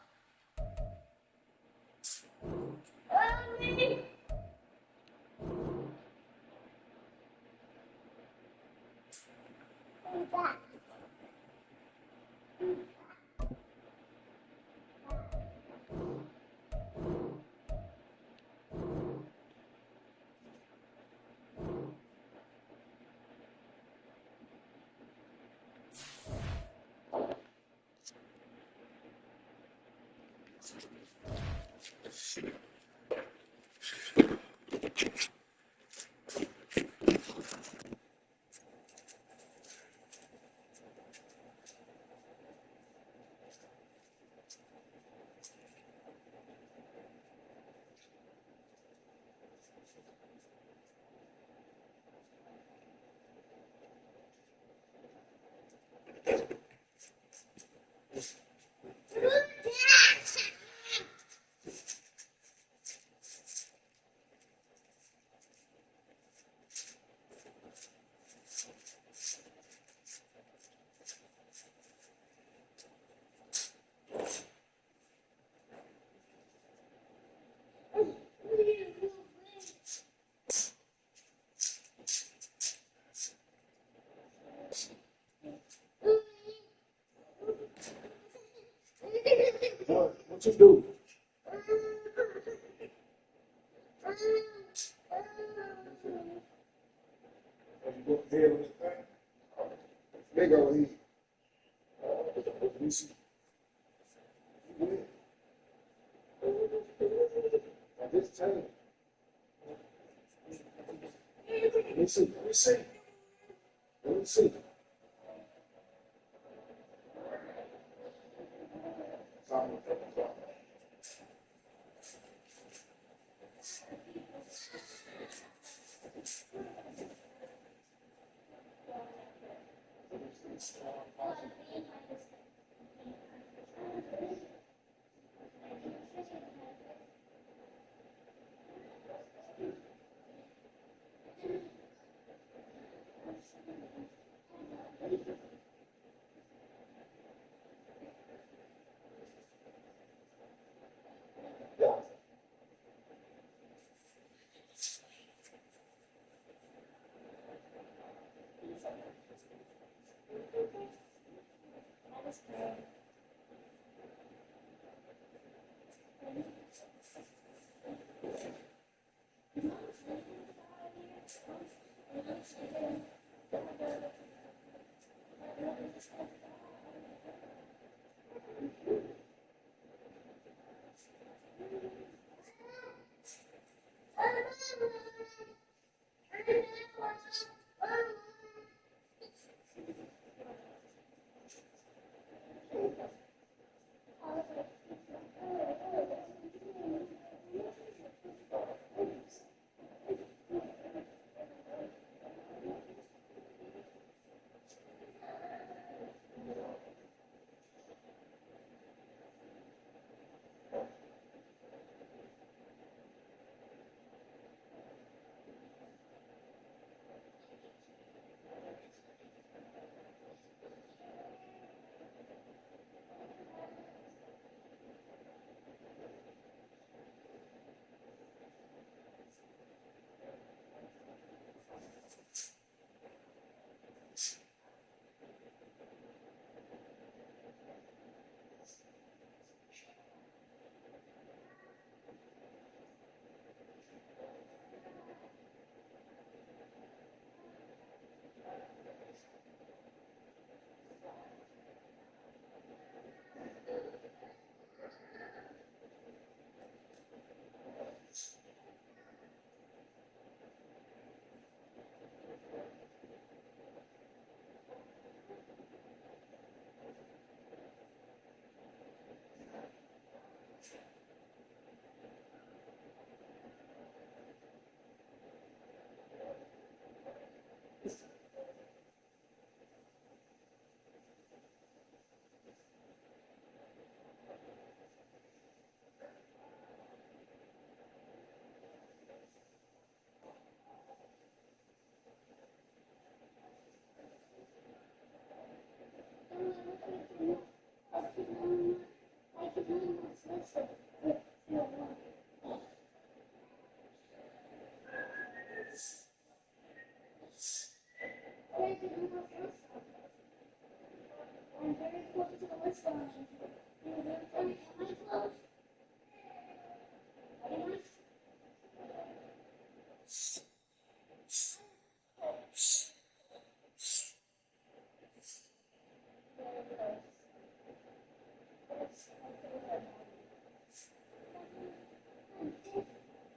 What you do? You go ahead on this thing. They go ahead. Let me see. Now this time. Let me see. Let me see. Let me see.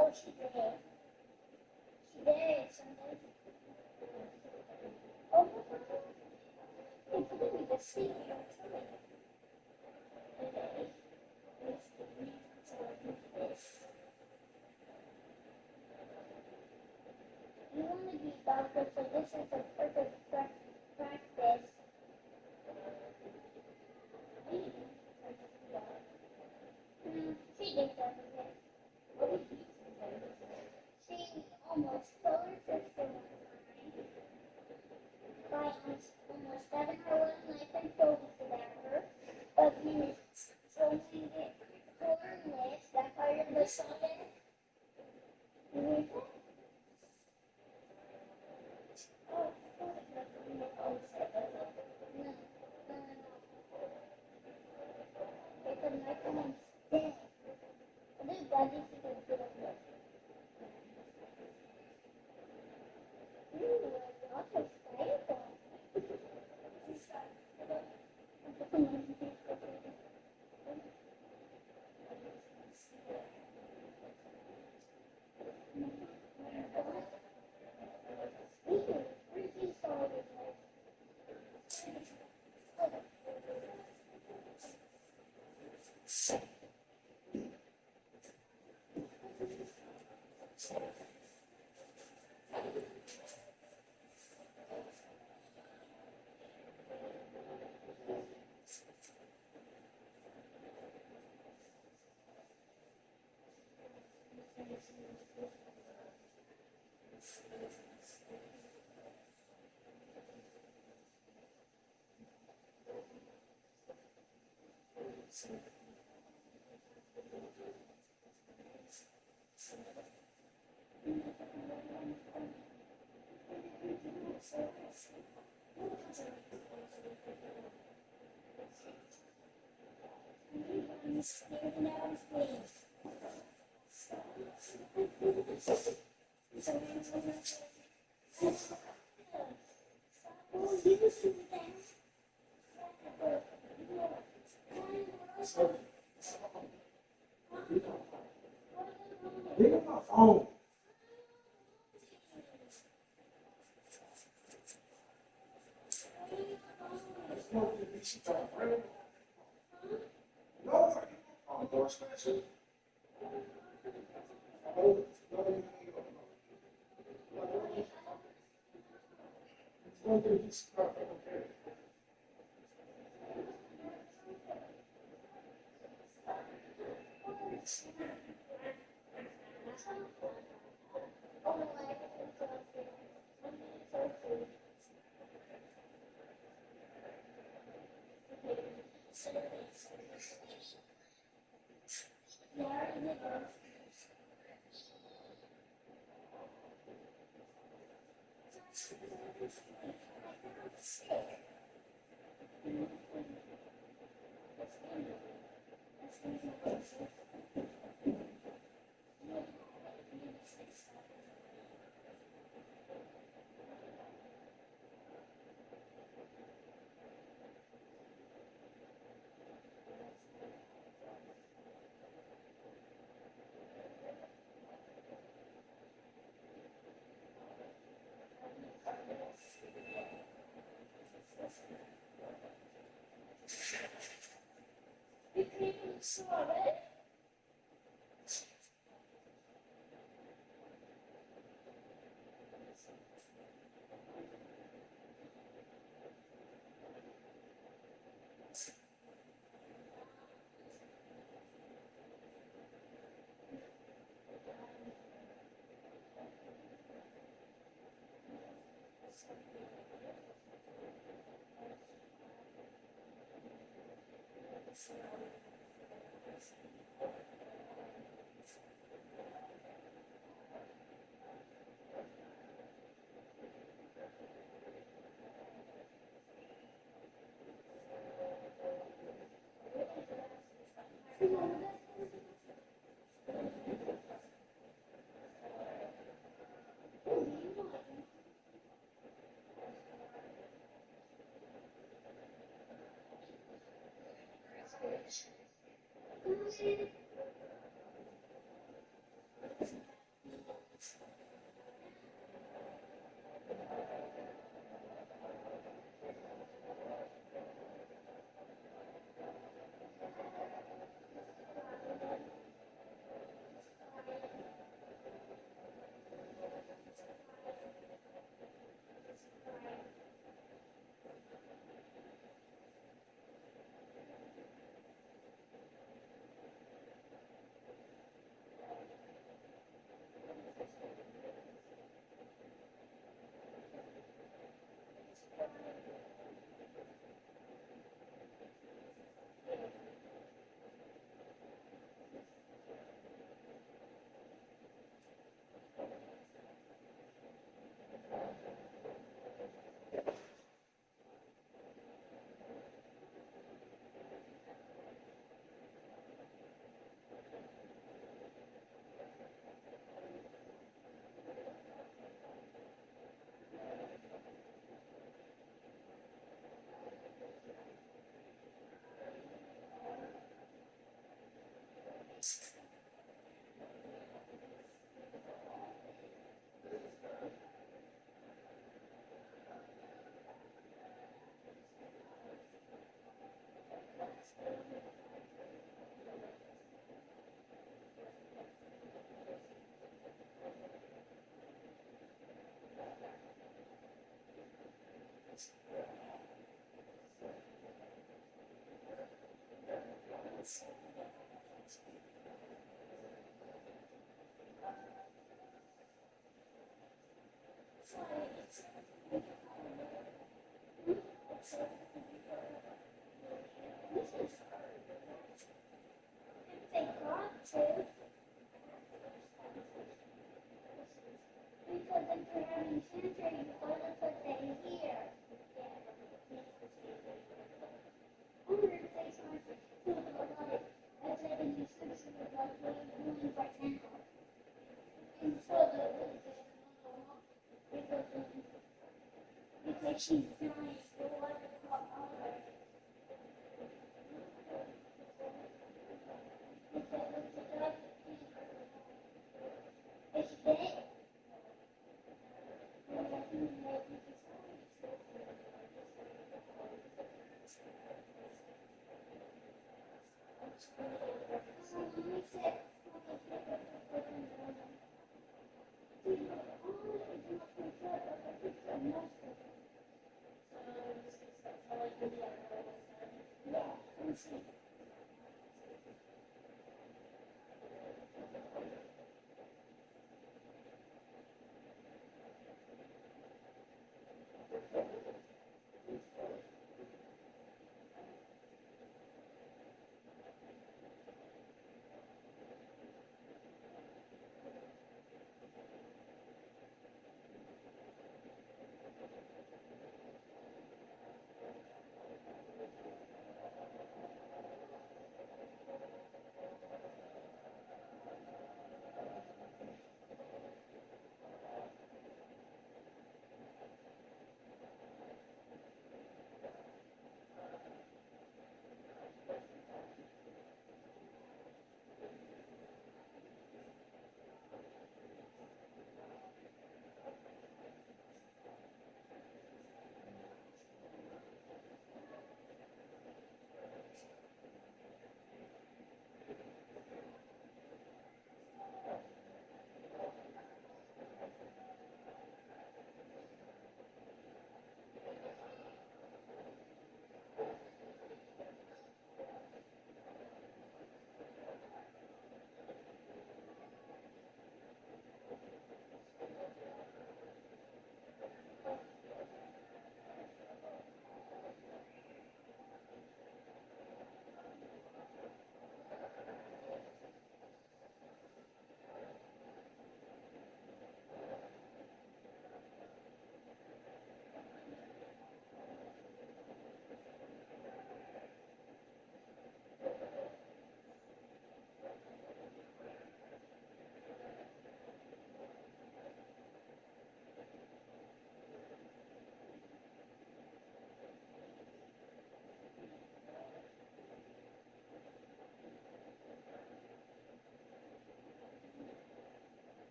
Oh, she did. She did something. Oh, it's really the same. You want to be doctor, so this is the perfect practice. She did that. She almost told her sister one time by almost stabbing her with a knife and told it to her. But when it's only the torn lips, that part of the shoulder, you hear that? Oh, no. It's a knife and I'm dead. This daddy is a good one. Ooh, not so stable. Leave my phone. No, I'm more expensive. They got to. Because if you're having surgery, you gotta put that here. I wonder if they can't do it like as having you surgery like what you're doing right now. And so because she's dying, so what about her? It's dead.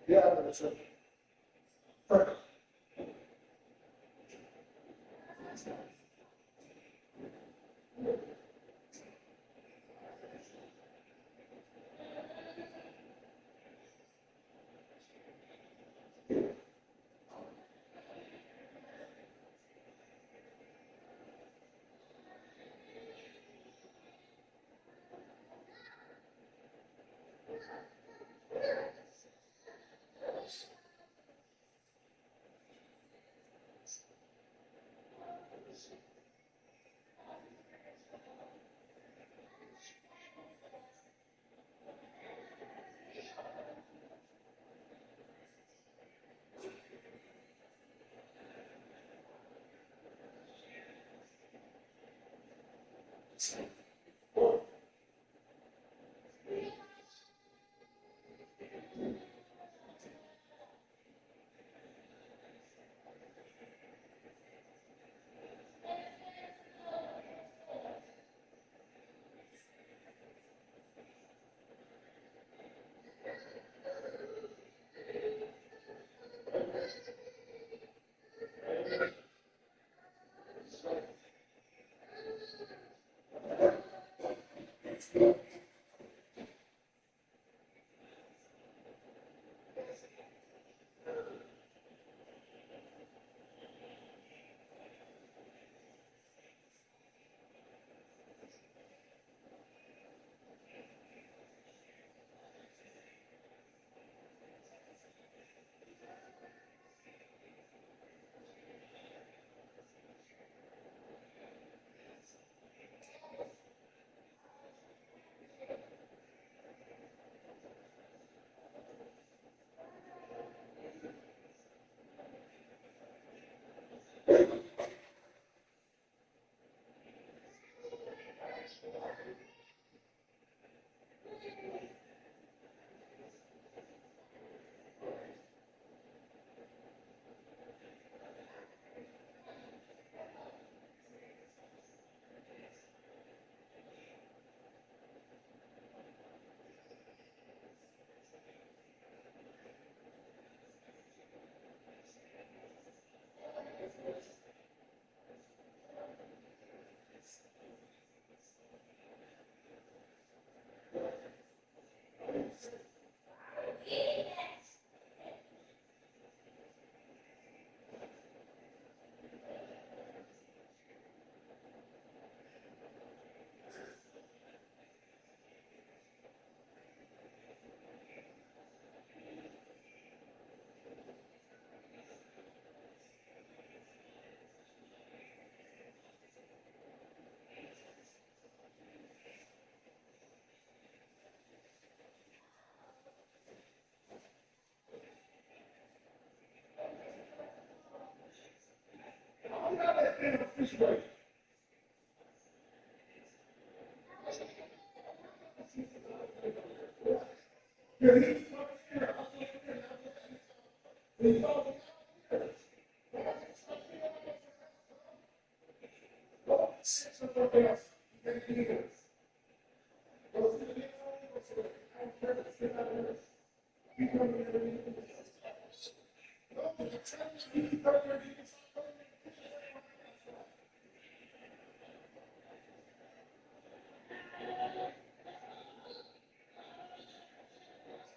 Yeah, that's it. Perfect.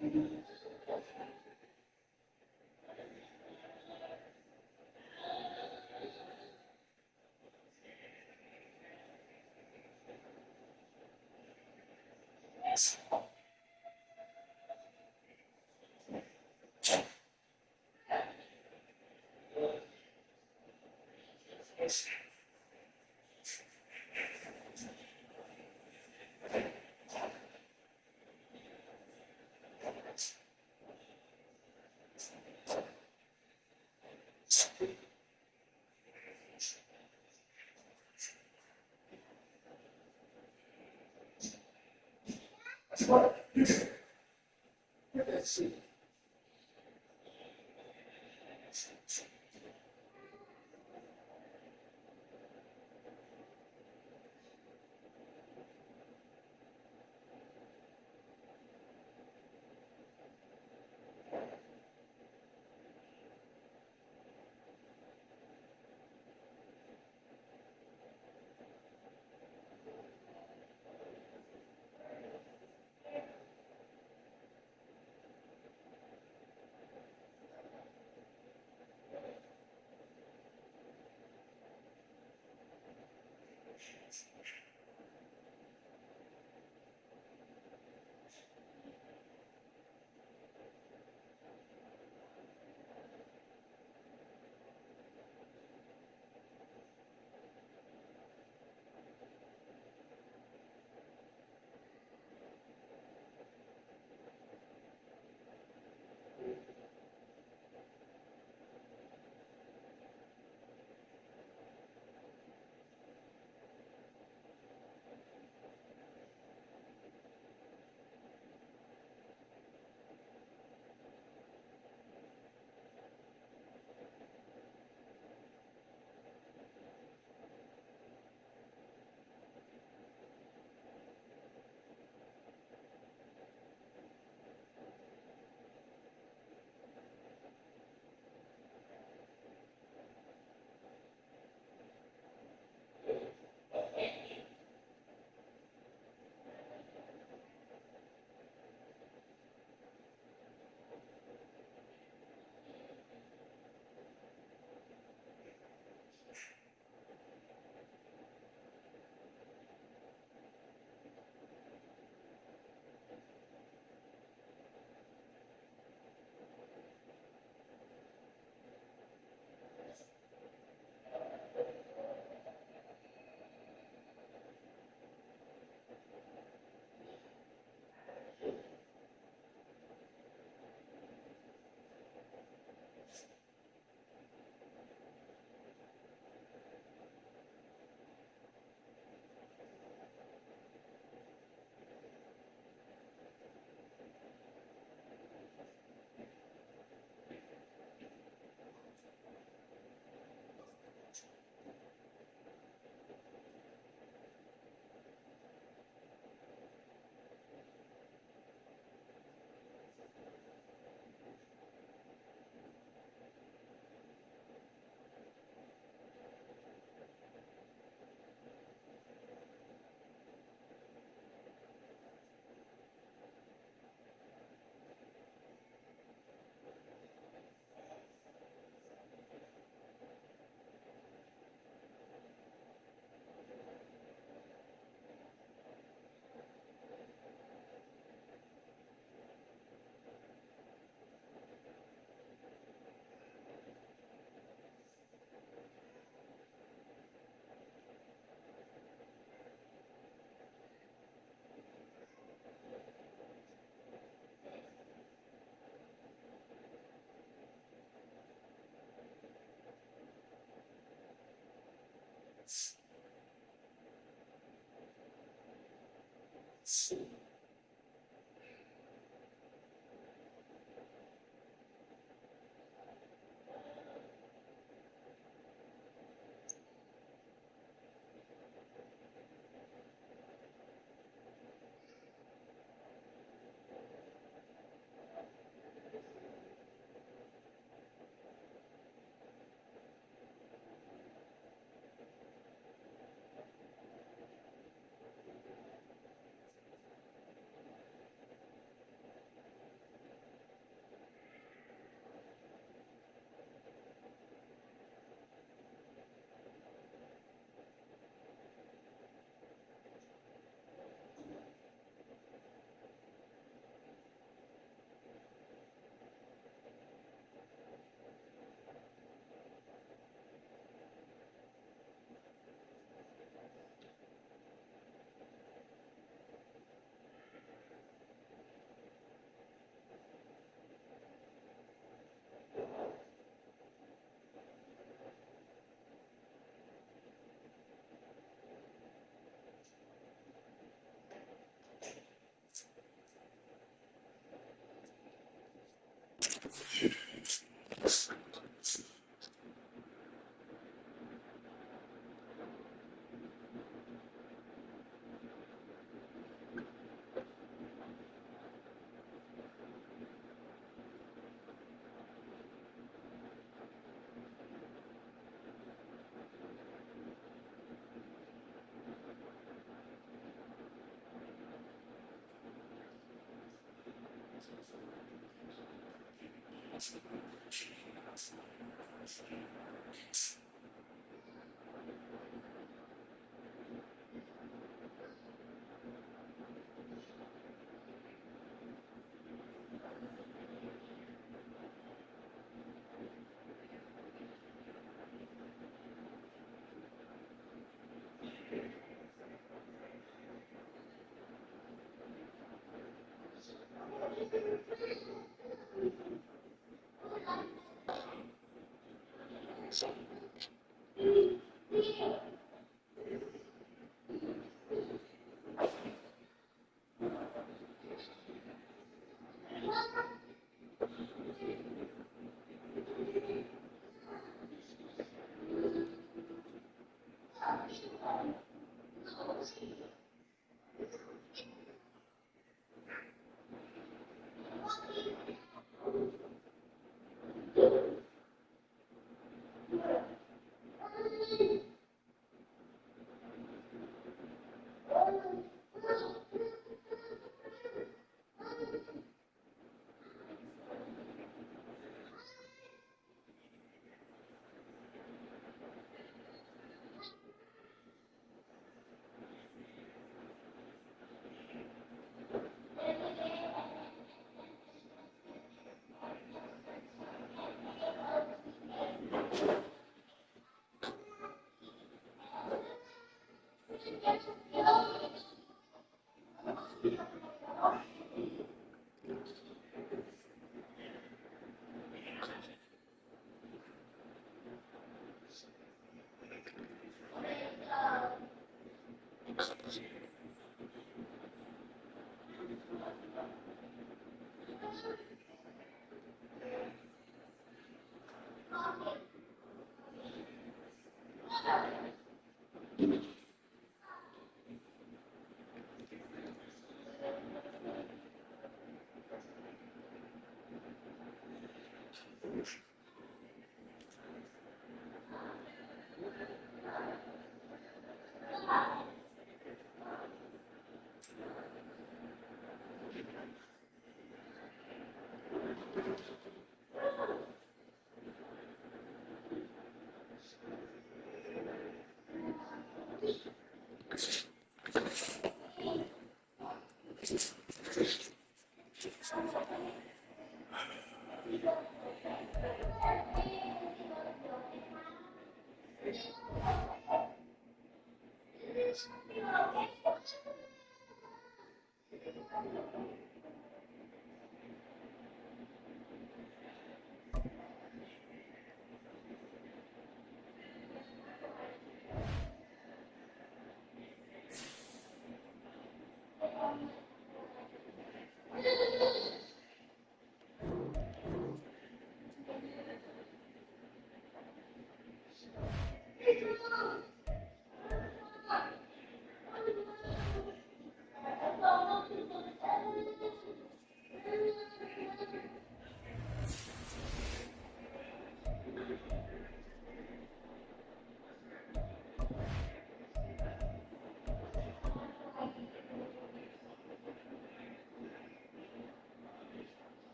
Let's see.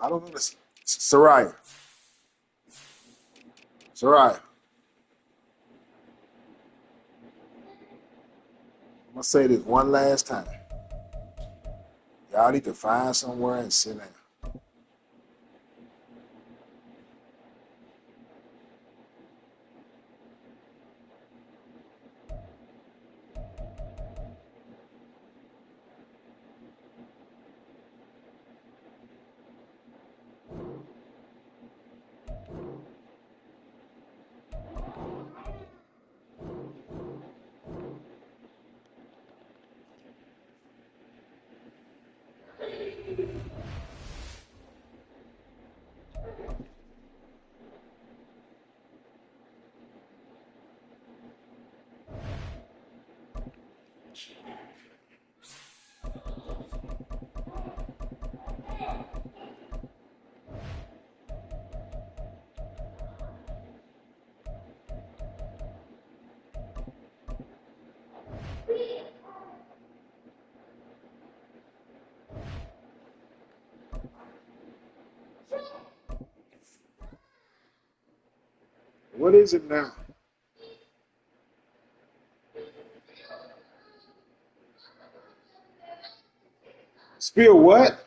I don't know this. Soraya. Soraya. I'm going to say this one last time. Y'all need to find somewhere and sit down. What is it now? Spill what?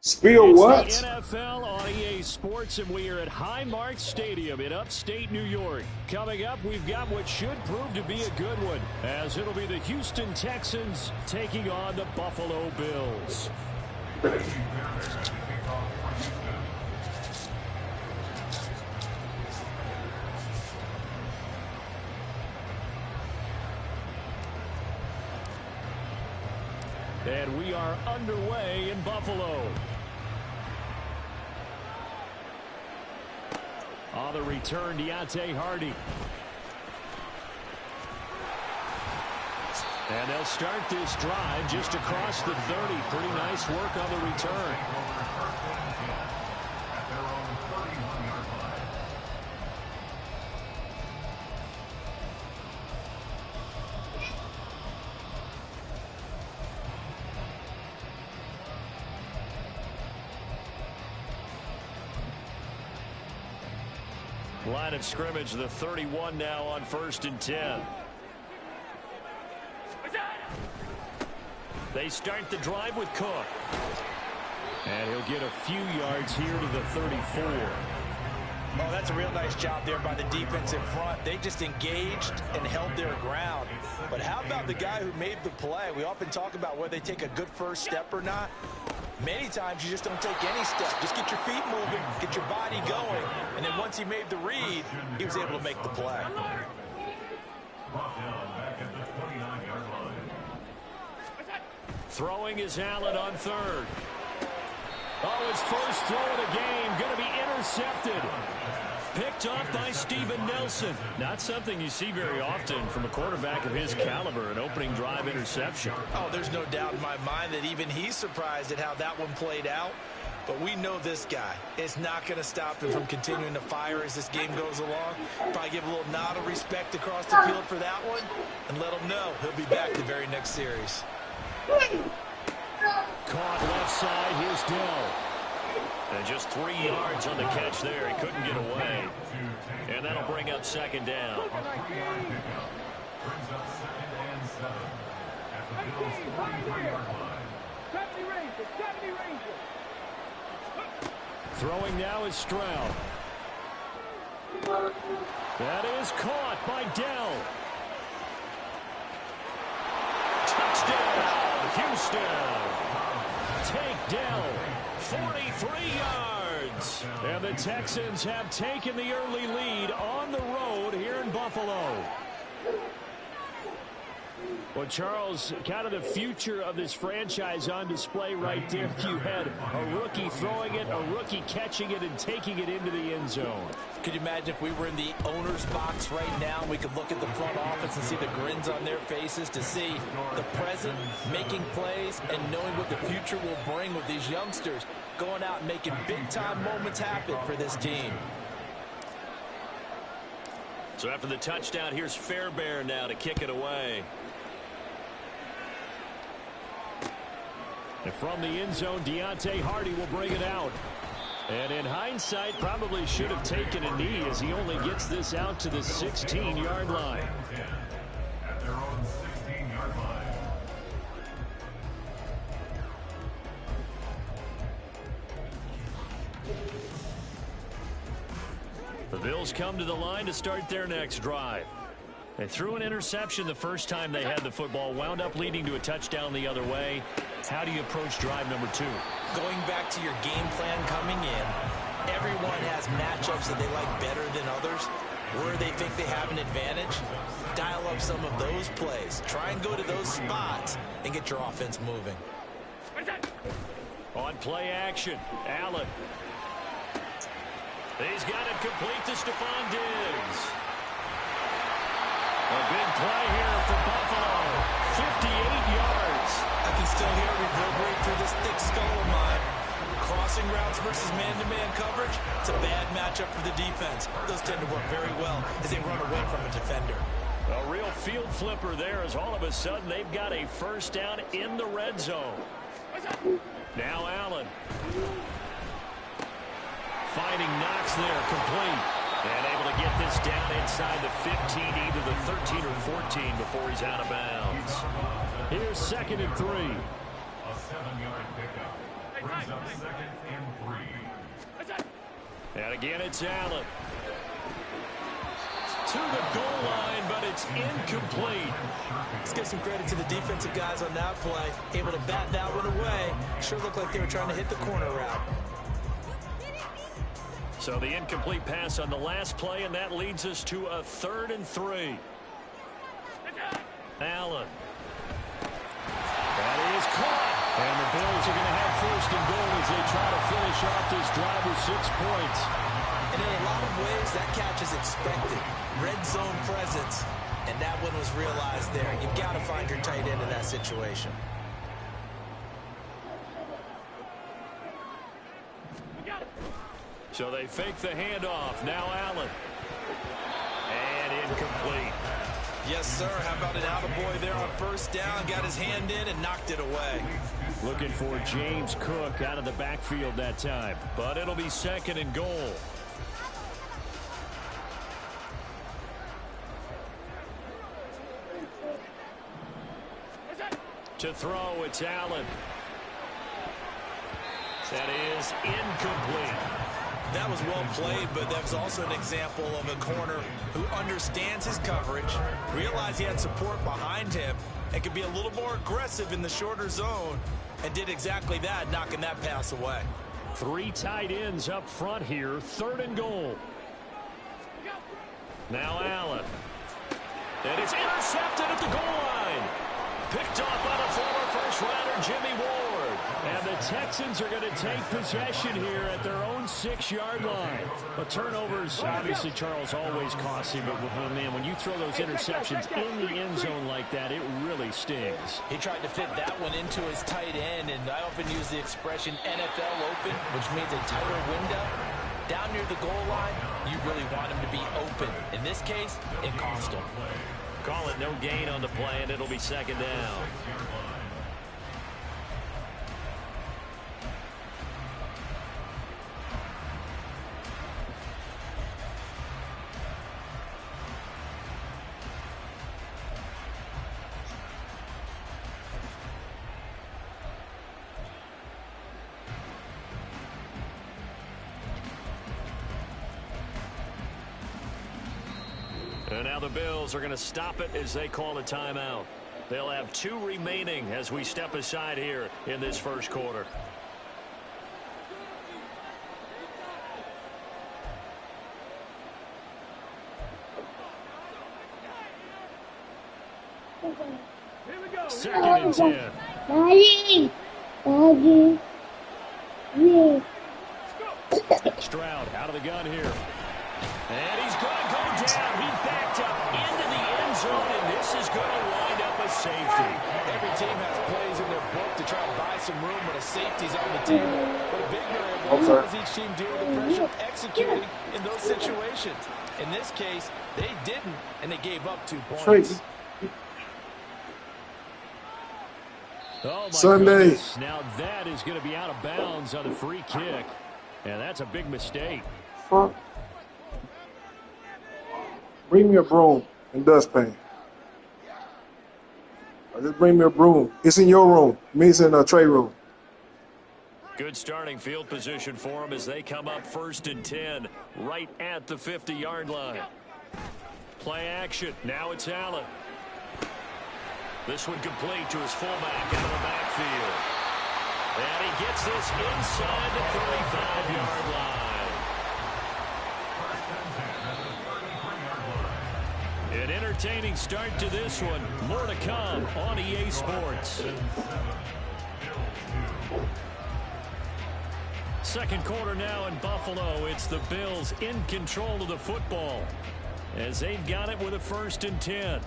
Spill It's what? the NFL on EA Sports, and we are at Highmark Stadium in upstate New York. Coming up, we've got what should prove to be a good one, as it'll be the Houston Texans taking on the Buffalo Bills. And we are underway in Buffalo. On the return, Deontay Hardy. And they'll start this drive just across the 30. Pretty nice work on the return. Line of scrimmage, the 31 now on 1st and 10. They start the drive with Cook. And he'll get a few yards here to the 34. Oh, that's a real nice job there by the defense in front. They just engaged and held their ground. But how about the guy who made the play? We often talk about whether they take a good first step or not. Many times you just don't take any step. Just get your feet moving, get your body going, and then once he made the read, he was able to make the play. Throwing is Allen on 3rd. Oh, his first throw of the game going to be intercepted. Picked up by Steven Nelson. Not something you see very often from a quarterback of his caliber, an opening drive interception. Oh, there's no doubt in my mind that even he's surprised at how that one played out. But we know this guy is not going to stop him from continuing to fire as this game goes along. Probably give a little nod of respect across the field for that one and let him know he'll be back the very next series. Caught left side. Here's Dell. And just 3 yards on the catch there. He couldn't get away. And that'll bring up 2nd down. Brings up 2nd and 7 at the Bills' 43-yard line. Throwing now is Stroud. That is caught by Dell. Touchdown, Houston. Take Dell. 43 yards. And the Texans have taken the early lead on the road here in Buffalo. Well, Charles, kind of the future of this franchise on display right there. You had a rookie throwing it, a rookie catching it, and taking it into the end zone. Could you imagine if we were in the owner's box right now and we could look at the front office and see the grins on their faces, to see the present making plays and knowing what the future will bring with these youngsters going out and making big-time moments happen for this team. So after the touchdown, here's Fairbairn now to kick it away. And from the end zone, Deontay Hardy will bring it out. And in hindsight, probably should have taken a knee as he only gets this out to the 16-yard line. At their own 16-yard line. The Bills come to the line to start their next drive. They threw an interception the first time they had the football, wound up leading to a touchdown the other way. How do you approach drive number 2? Going back to your game plan coming in, everyone has matchups that they like better than others. Where they think they have an advantage, dial up some of those plays. Try and go to those spots and get your offense moving. On play action, Allen. He's got it complete to Stephon Diggs. A big play here for Buffalo. 58 yards. I can still hear it reverberate through this thick skull of mine. Crossing routes versus man-to-man coverage, it's a bad matchup for the defense. Those tend to work very well as they run away from a defender. A real field flipper there as all of a sudden they've got a first down in the red zone. Now Allen. finding Knox there, complete. And able to get this down inside the 15, either the 13 or 14 before he's out of bounds. Here's 2nd and 3. A 7-yard pickup. Brings up 2nd and 3. And again, it's Allen. To the goal line, but it's incomplete. Let's give some credit to the defensive guys on that play. Able to bat that one away. Sure looked like they were trying to hit the corner route. So the incomplete pass on the last play, and that leads us to a 3rd and 3. Allen. That is caught. And the Bills are going to have 1st and goal as they try to finish off this drive with 6 points. And in a lot of ways, that catch is expected. Red zone presence, and that one was realized there. You've got to find your tight end in that situation. So they fake the handoff. Now Allen. And incomplete. Yes, sir. How about an attaboy there on 1st down? Got his hand in and knocked it away. Looking for James Cook out of the backfield that time. But it'll be 2nd and goal. To throw, it's Allen. That is incomplete. That was well played, but that was also an example of a corner who understands his coverage, realized he had support behind him, and could be a little more aggressive in the shorter zone, and did exactly that, knocking that pass away. 3 tight ends up front here. 3rd and goal. Now Allen. And it's intercepted at the goal line. Picked off by the former first-rounder Jimmy Ward. And the Texans are going to take possession here at their own 6-yard line. But turnovers, obviously, Charles, always costs him. But, man, when you throw those interceptions in the end zone like that, it really stings. He tried to fit that one into his tight end, and I often use the expression NFL open, which means a tighter window. Down near the goal line, you really want him to be open. In this case, it cost him. Call it no gain on the play, and it'll be 2nd down. And now the Bills are going to stop it as they call a timeout. They'll have 2 remaining as we step aside here in this 1st quarter. Second and 10. Stroud out of the gun here. And he's going to go down. He backed up into the end zone, and this is going to wind up a safety. Every team has plays in their book to try to buy some room when a safety's on the table. But a big variable is how does each team deal with the pressure of executing in those situations. In this case, they didn't, and they gave up 2 points. Oh, my Sunday. goodness. Now that is going to be out of bounds on the free kick. And that's a big mistake. Fuck. Bring me a broom and dustpan. Just bring me a broom. It's in your room. Me, it's in a tray room. Good starting field position for them as they come up 1st and 10 right at the 50-yard line. Play action. Now it's Allen. This one complete to his fullback out of the backfield. And he gets this inside the 35-yard line. An entertaining start to this one. More to come on EA Sports. 2nd quarter now in Buffalo. It's the Bills in control of the football as they've got it with a 1st and 10.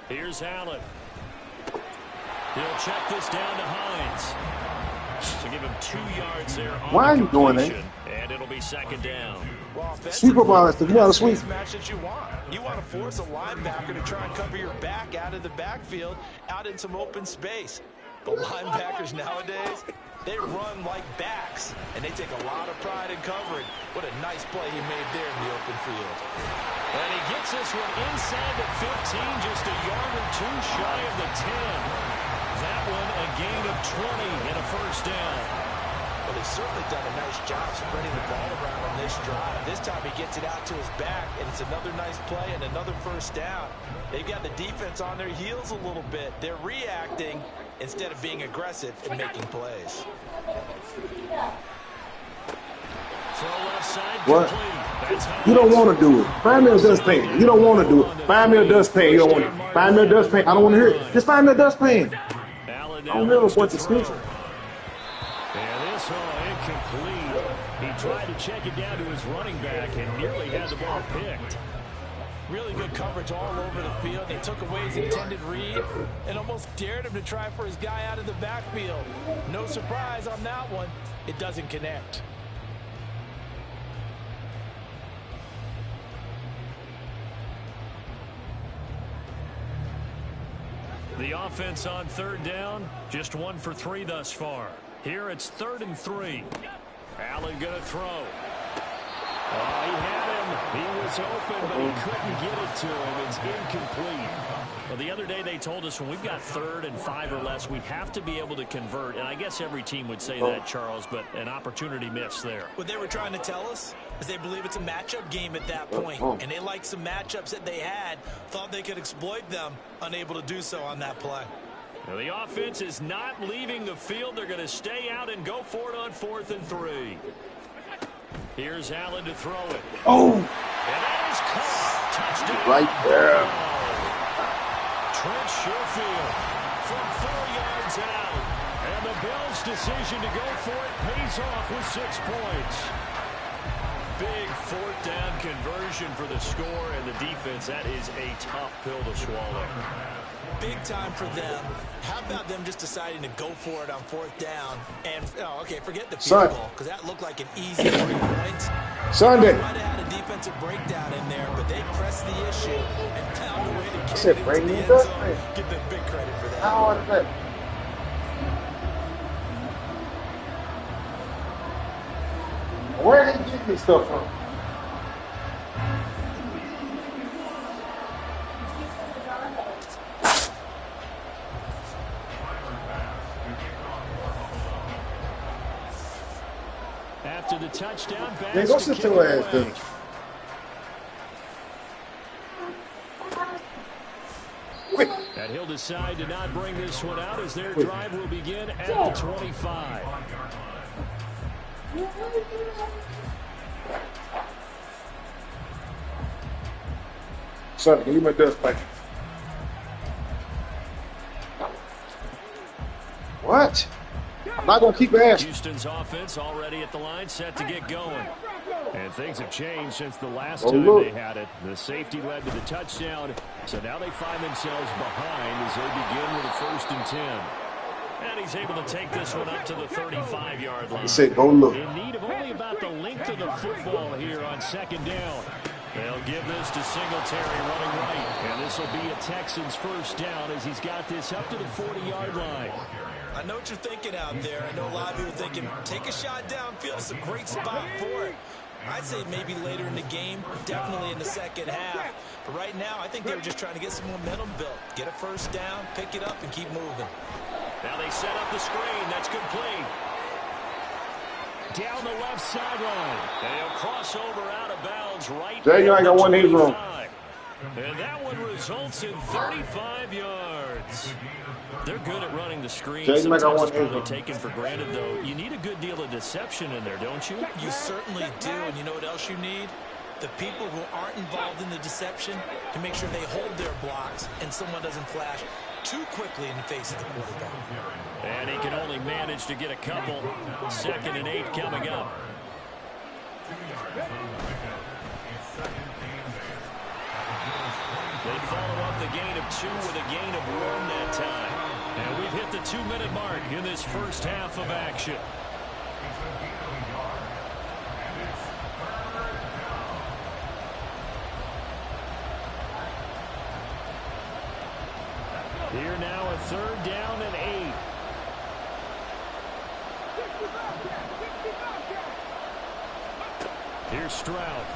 Here's Allen. He'll check this down to Hines. So give him 2 yards there on Why are the you doing that? completion, and it'll be second down. Well, Sweeper ball is the sweep. Mismatch that you want. You want to force a linebacker to try and cover your back out of the backfield, out in some open space. But linebackers nowadays, they run like backs, and they take a lot of pride in covering. What a nice play he made there in the open field. And he gets this one inside the 15, just a yard or 2 shy of the 10. That one a gain of 20 and a first down. Well, he's certainly done a nice job spreading the ball around on this drive. This time he gets it out to his back, and it's another nice play and another first down. They've got the defense on their heels a little bit. They're reacting instead of being aggressive and making plays. Throw left side, What? complete. You don't want to do it. Find me a dustpan. You don't want to do it. Find me a dustpan. You don't want it. Find me a dustpan. I don't want to hear it. Just find me a dustpan. I don't know what's excuses. And this one incomplete. He tried to check it down to his running back and nearly had the ball picked. Really good coverage all over the field. They took away his intended read and almost dared him to try for his guy out of the backfield. No surprise on that one. It doesn't connect. The offense on third down, just 1 for 3 thus far. Here it's 3rd and 3. Allen going to throw. Oh, he had him. He was open, but he couldn't get it to him. It's incomplete. Well, the other day they told us when we've got 3rd and 5 or less, we have to be able to convert. And I guess every team would say that, Charles, but an opportunity missed there. What they were trying to tell us is they believe it's a matchup game at that point. And they liked some matchups that they had, thought they could exploit them, unable to do so on that play. Now, the offense is not leaving the field. They're going to stay out and go for it on 4th and 3. Here's Allen to throw it. Oh, And that is caught. Touchdown. right there. Trent Sherfield from 4 yards out. And the Bills' decision to go for it pays off with 6 points. Big 4th down conversion for the score, and the defense, that is a tough pill to swallow. Big time for them. How about them just deciding to go for it on 4th down? And, oh, okay, forget the field goal, because that looked like an easy 3 points. Sunday. They might have had a defensive breakdown in there, but they pressed the issue and found a way to get said, it bring into the me end the zone. Give them big credit for that. How is that? Where did he get this stuff from? After the touchdown, Man, go sit your ass down. And he'll decide to not bring this one out as their drive will begin at the 25. Son, give me my dust pipe. What? I'm not going to keep asking. Houston's offense already at the line, set to get going. And things have changed since the last Oh, time look. they had it. The safety led to the touchdown, so now they find themselves behind as they begin with a 1st and 10. And he's able to take this one up to the 35-yard line. He said, go look. In need of only about the length of the football here on 2nd down. They'll give this to Singletary running right. And this will be a Texans 1st down as he's got this up to the 40-yard line. I know what you're thinking out there. I know a lot of people are thinking, take a shot downfield. It's a great spot for it. I'd say maybe later in the game, definitely in the second half. But right now, I think they were just trying to get some momentum built. Get a 1st down, pick it up, and keep moving. Now they set up the screen. That's complete. Down the left sideline. They'll cross over out of bounds right Jay, you ain't got one of these wrong. And that one results in 35 yards. They're good at running the screen. Jay, you might got Sometimes one it's probably wrong. taken for granted, though. You need a good deal of deception in there, don't you? You certainly do, and you know what else you need? The people who aren't involved in the deception to make sure they hold their blocks and someone doesn't flash too quickly in the face of the quarterback. And he can only manage to get a couple. 2nd and 8 coming up. They follow up the gain of 2 with a gain of 1 that time. And we've hit the 2-minute mark in this first half of action. Here now a 3rd down and 8. Here's Stroud.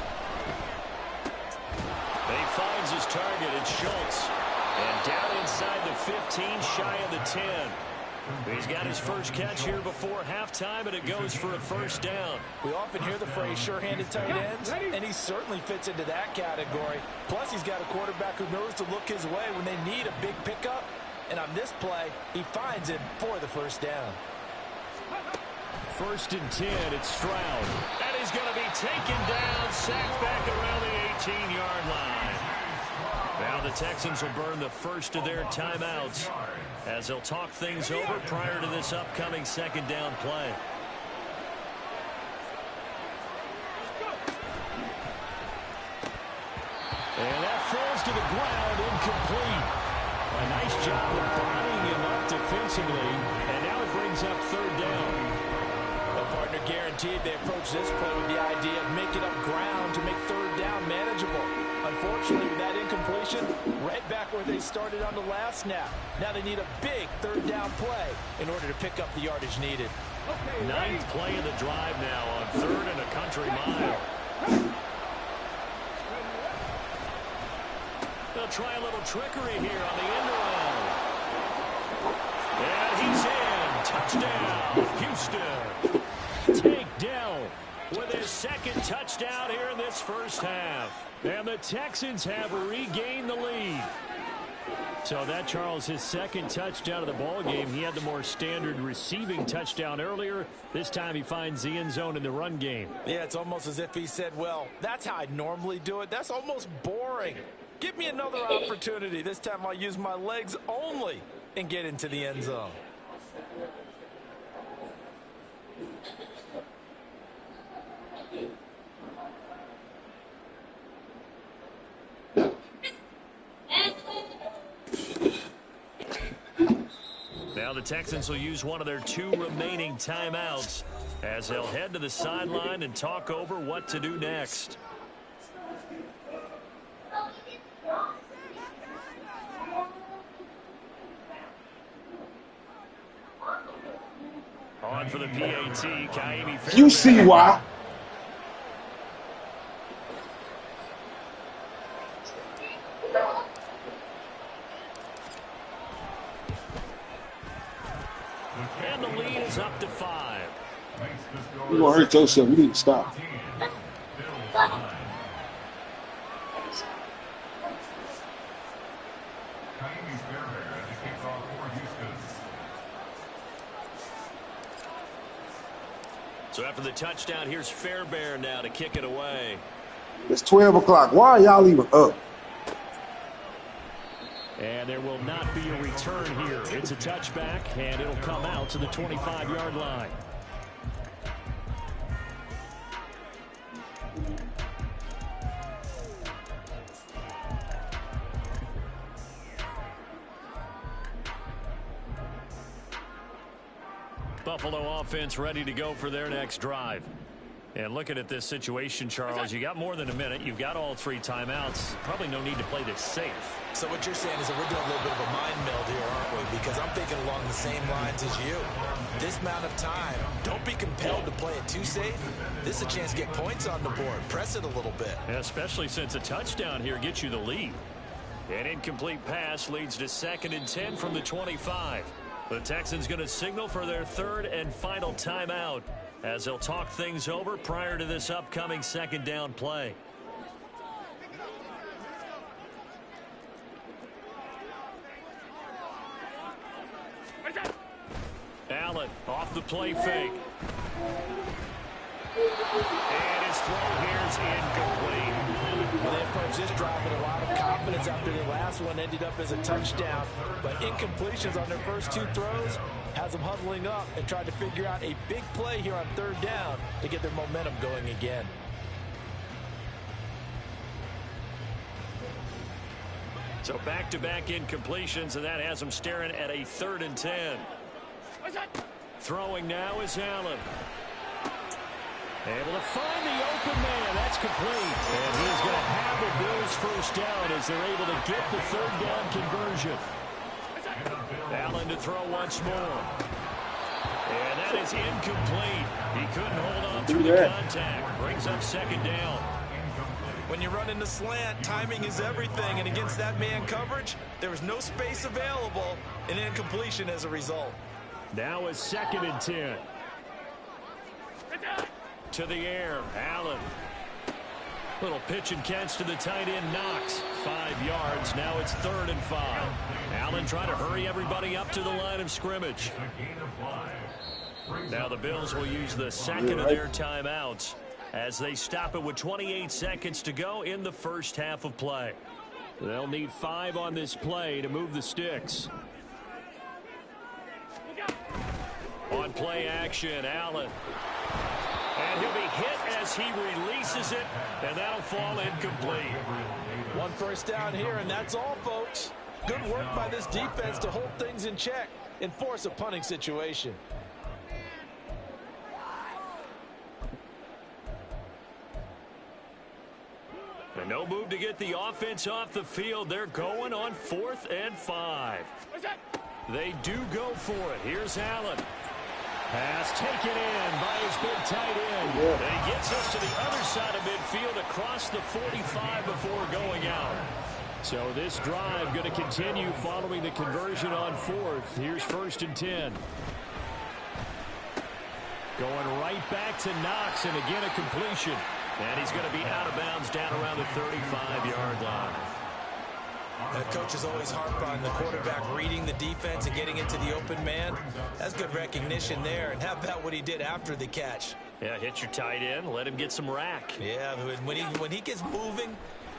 He finds his target, it's Schultz. And down inside the 15, shy of the 10. He's got his first catch here before halftime, and it goes for a 1st down. We often hear the phrase sure-handed tight ends, and he certainly fits into that category. Plus, he's got a quarterback who knows to look his way when they need a big pickup. And on this play, he finds it for the 1st down. 1st and 10, it's Stroud. And he's going to be taken down, sacked back around the 18-yard line. Now the Texans will burn the first of their timeouts as they'll talk things over prior to this upcoming 2nd down play. And that falls to the ground, incomplete. A nice job of bodying him up defensively, and now it brings up 3rd down. A partner guaranteed they approach this play with the idea of making up ground to make 3rd down manageable. Unfortunately, with that incompletion, right back where they started on the last snap. Now they need a big 3rd down play in order to pick up the yardage needed. 9th play of the drive now on 3rd and a country mile. They'll try a little trickery here on the end around. And he's in. Touchdown, Houston. Takedown with his 2nd touchdown here in this first half. And the Texans have regained the lead. So that, Charles, his 2nd touchdown of the ball game. He had the more standard receiving touchdown earlier. This time he finds the end zone in the run game. Yeah, it's almost as if he said, well, that's how I normally do it. That's almost boring. Give me another opportunity. This time I'll use my legs only and get into the end zone. Now the Texans will use one of their 2 remaining timeouts as they'll head to the sideline and talk over what to do next. On for the PAT, Kaimi Fairbairn. You see why. And the lead is up to 5. You're going to hurt yourself. You need to stop. So after the touchdown, here's Fairbairn now to kick it away. It's 12 o'clock. Why are y'all even up? And there will not be a return here. It's a touchback, and it'll come out to the 25-yard line. Buffalo offense ready to go for their next drive. And looking at this situation, Charles, you got more than a minute. You've got all 3 timeouts. Probably no need to play this safe. So what you're saying is that we're doing a little bit of a mind meld here, aren't we? Because I'm thinking along the same lines as you. This amount of time, don't be compelled to play it too safe. This is a chance to get points on the board. Press it a little bit. Yeah, especially since a touchdown here gets you the lead. An incomplete pass leads to 2nd and 10 from the 25. The Texans going to signal for their 3rd and final timeout as they'll talk things over prior to this upcoming 2nd down play. Allen off the play fake. And his throw here is incomplete. Well, they approach this drive with a lot of confidence after the last one ended up as a touchdown. But incompletions on their first 2 throws has them huddling up and trying to figure out a big play here on 3rd down to get their momentum going again. So back-to-back incompletions, and that has them staring at a 3rd and 10. Throwing now is Allen. Able to find the open man. That's complete. And he's going to have the Bills first down as they're able to get the 3rd down conversion. Allen to throw once more. And that is incomplete. He couldn't hold on through the contact. Brings up 2nd down. When you run in the slant, timing is everything. And against that man coverage, there was no space available, and incompletion as a result. Now is 2nd and 10. To the air, Allen. Little pitch and catch to the tight end, Knox. 5 yards. Now it's 3rd and 5. Allen trying to hurry everybody up to the line of scrimmage. Now the Bills will use the 2nd of their timeouts as they stop it with 28 seconds to go in the first half of play. They'll need 5 on this play to move the sticks. On play action, Allen. And he'll be hit as he releases it, and that'll fall incomplete. 1 first down here, and that's all, folks. Good work by this defense to hold things in check and force a punting situation. And no move to get the offense off the field. They're going on 4th and 5. They do go for it. Here's Allen. Pass taken in by his big tight end. And he gets us to the other side of midfield across the 45 before going out. So this drive going to continue following the conversion on 4th. Here's 1st and 10. Going right back to Knox, and again a completion. And he's going to be out of bounds down around the 35-yard line. The coaches always harp on the quarterback reading the defense and getting into the open man. That's good recognition there. And how about what he did after the catch? Yeah, hit your tight end, let him get some rack. Yeah, when he gets moving,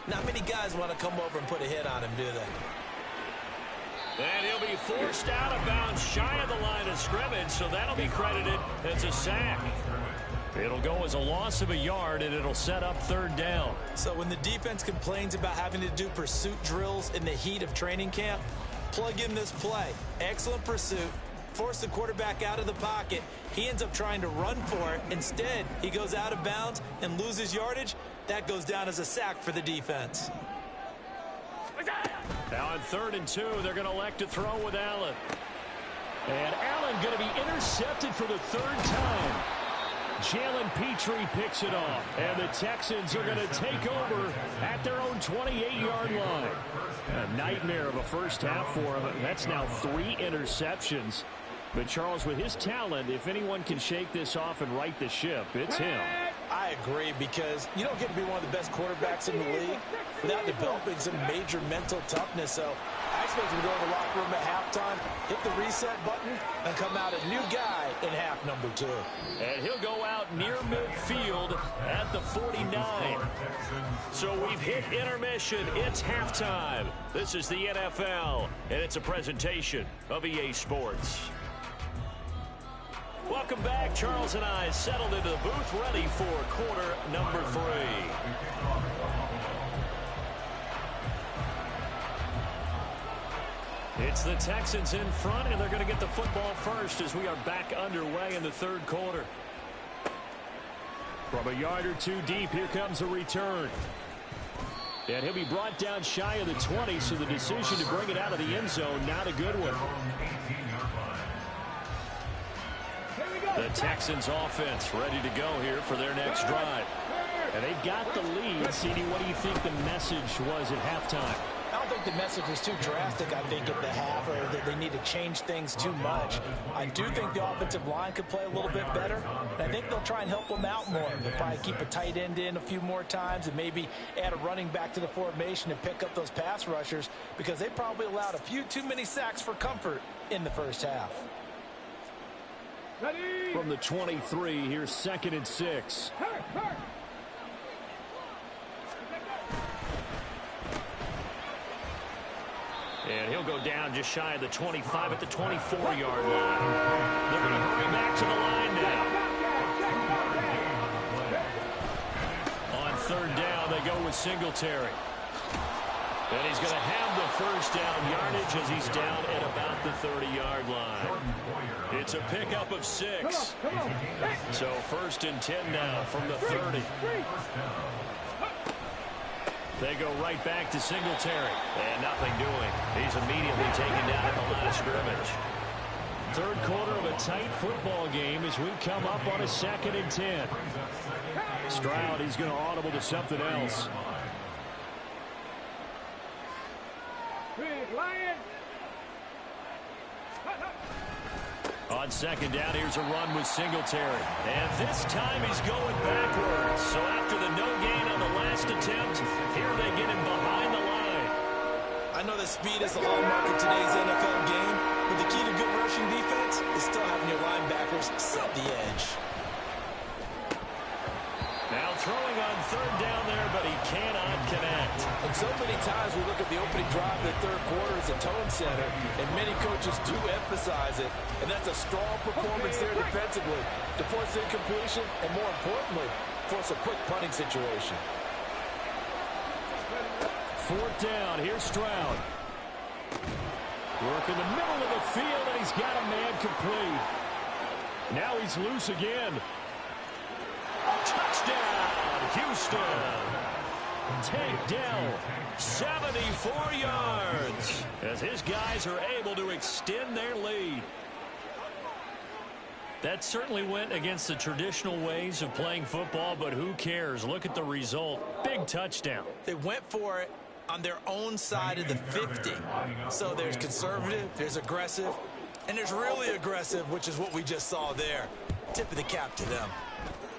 not many guys want to come over and put a hit on him, do they? And he'll be forced out of bounds shy of the line of scrimmage, so that'll be credited as a sack. It'll go as a loss of a yard, and it'll set up 3rd down. So when the defense complains about having to do pursuit drills in the heat of training camp, plug in this play. Excellent pursuit. Force the quarterback out of the pocket. He ends up trying to run for it. Instead, he goes out of bounds and loses yardage. That goes down as a sack for the defense. Now on 3rd and 2, they're going to elect to throw with Allen. And Allen going to be intercepted for the 3rd time. Jalen Petrie picks it off, and the Texans are going to take over at their own 28-yard line. A nightmare of a first half for him. That's now 3 interceptions. But Charles, with his talent, if anyone can shake this off and right the ship, it's him. I agree, because you don't get to be one of the best quarterbacks in the league without developing some major mental toughness. So I expect him to go in the locker room at halftime, hit the reset button, and come out a new guy in half number 2. And he'll go out near midfield at the 49. So we've hit intermission. It's halftime. This is the NFL, and it's a presentation of EA Sports. Welcome back. Charles and I settled into the booth, ready for quarter number 3. It's the Texans in front, and they're going to get the football first as we are back underway in the 3rd quarter. From a yard or 2 deep, here comes a return. And he'll be brought down shy of the 20, so the decision to bring it out of the end zone, not a good one. The Texans offense ready to go here for their next drive. And they've got the lead. CD, what do you think the message was at halftime? I don't think the message was too drastic, I think, at the half, or that they need to change things too much. I do think the offensive line could play a little bit better, and I think they'll try and help them out more. They'll probably keep a tight end in a few more times and maybe add a running back to the formation and pick up those pass rushers, because they probably allowed a few too many sacks for comfort in the first half. From the 23, here's 2nd and 6. And he'll go down just shy of the 25 at the 24-yard line. They're going to hurry back to the line now. On 3rd down, they go with Singletary. And he's going to have the first down yardage as he's down at about the 30-yard line. It's a pickup of 6. So 1st and 10 now from the 30. They go right back to Singletary. And nothing doing. He's immediately taken down at the line of scrimmage. 3rd quarter of a tight football game as we come up on a 2nd and 10. Stroud, he's going to audible to something else. On 2nd down, here's a run with Singletary. And this time he's going backwards. So after the no gain on the last attempt, here they get him behind the line. I know that speed is the hallmark of today's NFL game, but the key to good rushing defense is still having your linebackers set the edge. Now throwing on 3rd down there, but he cannot connect. And so many times we look at the opening drive of the 3rd quarter as a tone setter, and many coaches do emphasize it, and that's a strong performance there defensively to force incompletion and, more importantly, force a quick punting situation. 4th down, here's Stroud. Work in the middle of the field, and he's got a man complete. Now he's loose again. Touchdown, Houston. Takedown, 74 yards, as his guys are able to extend their lead. That certainly went against the traditional ways of playing football, but who cares? Look at the result. Big touchdown. They went for it on their own side of the 50. So there's conservative, there's aggressive, and there's really aggressive, which is what we just saw there. Tip of the cap to them.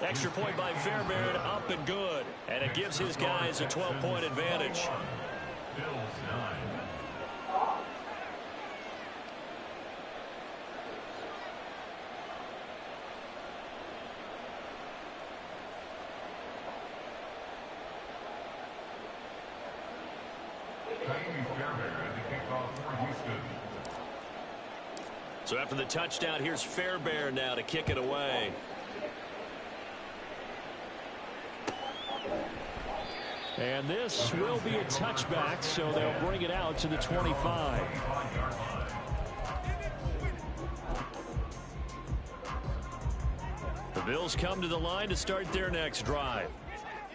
Extra point by Fairbairn, up and good. And it gives his guys a 12-point advantage. Bills 9. So after the touchdown, here's Fairbairn now to kick it away. And this will be a touchback, so they'll bring it out to the 25. The Bills come to the line to start their next drive.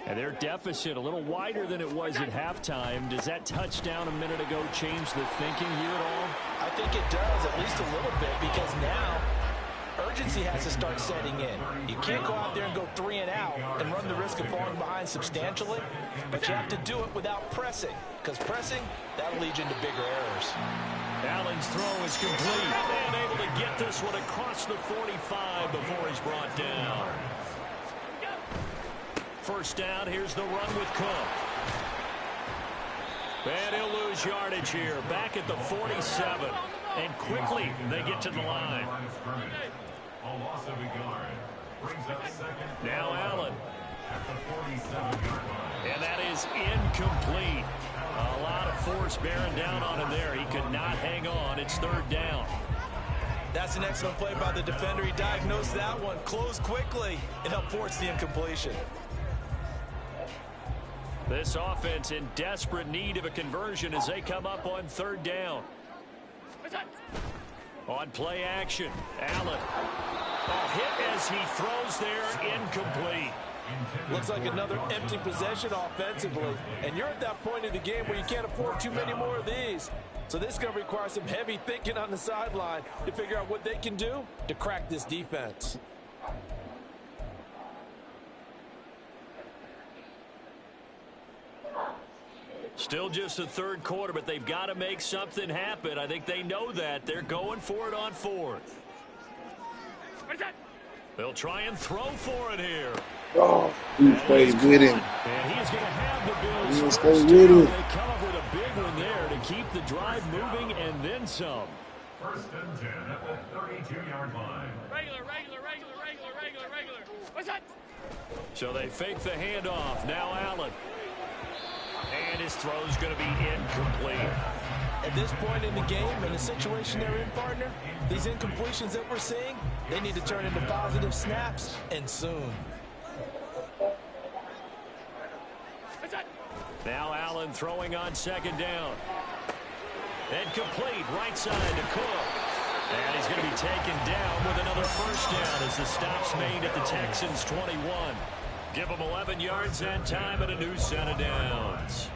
And their deficit a little wider than it was at halftime. Does that touchdown a minute ago change the thinking here at all? I think it does, at least a little bit, because now urgency has to start setting in. You can't go out there and go 3 and out and run the risk of falling behind substantially, but you have to do it without pressing, because pressing, that'll lead you into bigger errors. Allen's throw is complete and able to get this one across the 45 before he's brought down. First down, here's the run with Cook. And he'll lose yardage here, back at the 47. And quickly, they get to the line. Now Allen. And that is incomplete. A lot of force bearing down on him there. He could not hang on. It's 3rd down. That's an excellent play by the defender. He diagnosed that one, closed quickly, and helped force the incompletion. This offense in desperate need of a conversion as they come up on 3rd down. On play action, Allen. A hit as he throws there, incomplete. Looks like another empty possession offensively. And you're at that point in the game where you can't afford too many more of these. So this is going to require some heavy thinking on the sideline to figure out what they can do to crack this defense. Still just the 3rd quarter, but they've got to make something happen. I think they know that. They're going for it on 4th. They'll try and throw for it here. Oh, he stayed with him. And he's going to have the Bills. He stayed with him. They come up with a big one there to keep the drive moving and then some. 1st and 10 at the 32-yard line. Regular. What's that? So they fake the handoff. Now Allen. And his throw's going to be incomplete. At this point in the game, in the situation they're in, partner, these incompletions that we're seeing, they need to turn into positive snaps, and soon. Now Allen throwing on second down. And complete right side to Cook. And he's going to be taken down with another first down as the stop's made at the Texans' 21. Give them 11 yards and time and a new set of downs.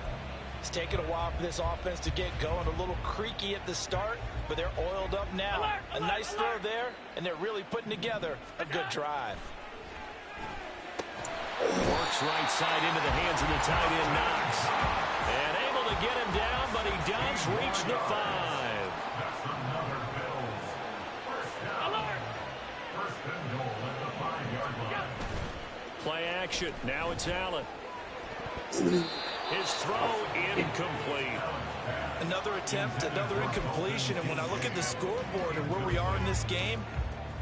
It's taken a while for this offense to get going. A little creaky at the start, but they're oiled up now. A nice throw there, and they're really putting together a good drive. Works right side into the hands of the tight end Knox. And able to get him down, but he does reach the 5. That's another Bills. First down. First and goal at the 5-yard line. Play action. Now it's Allen. His throw incomplete. Another attempt, another incompletion, and when I look at the scoreboard and where we are in this game,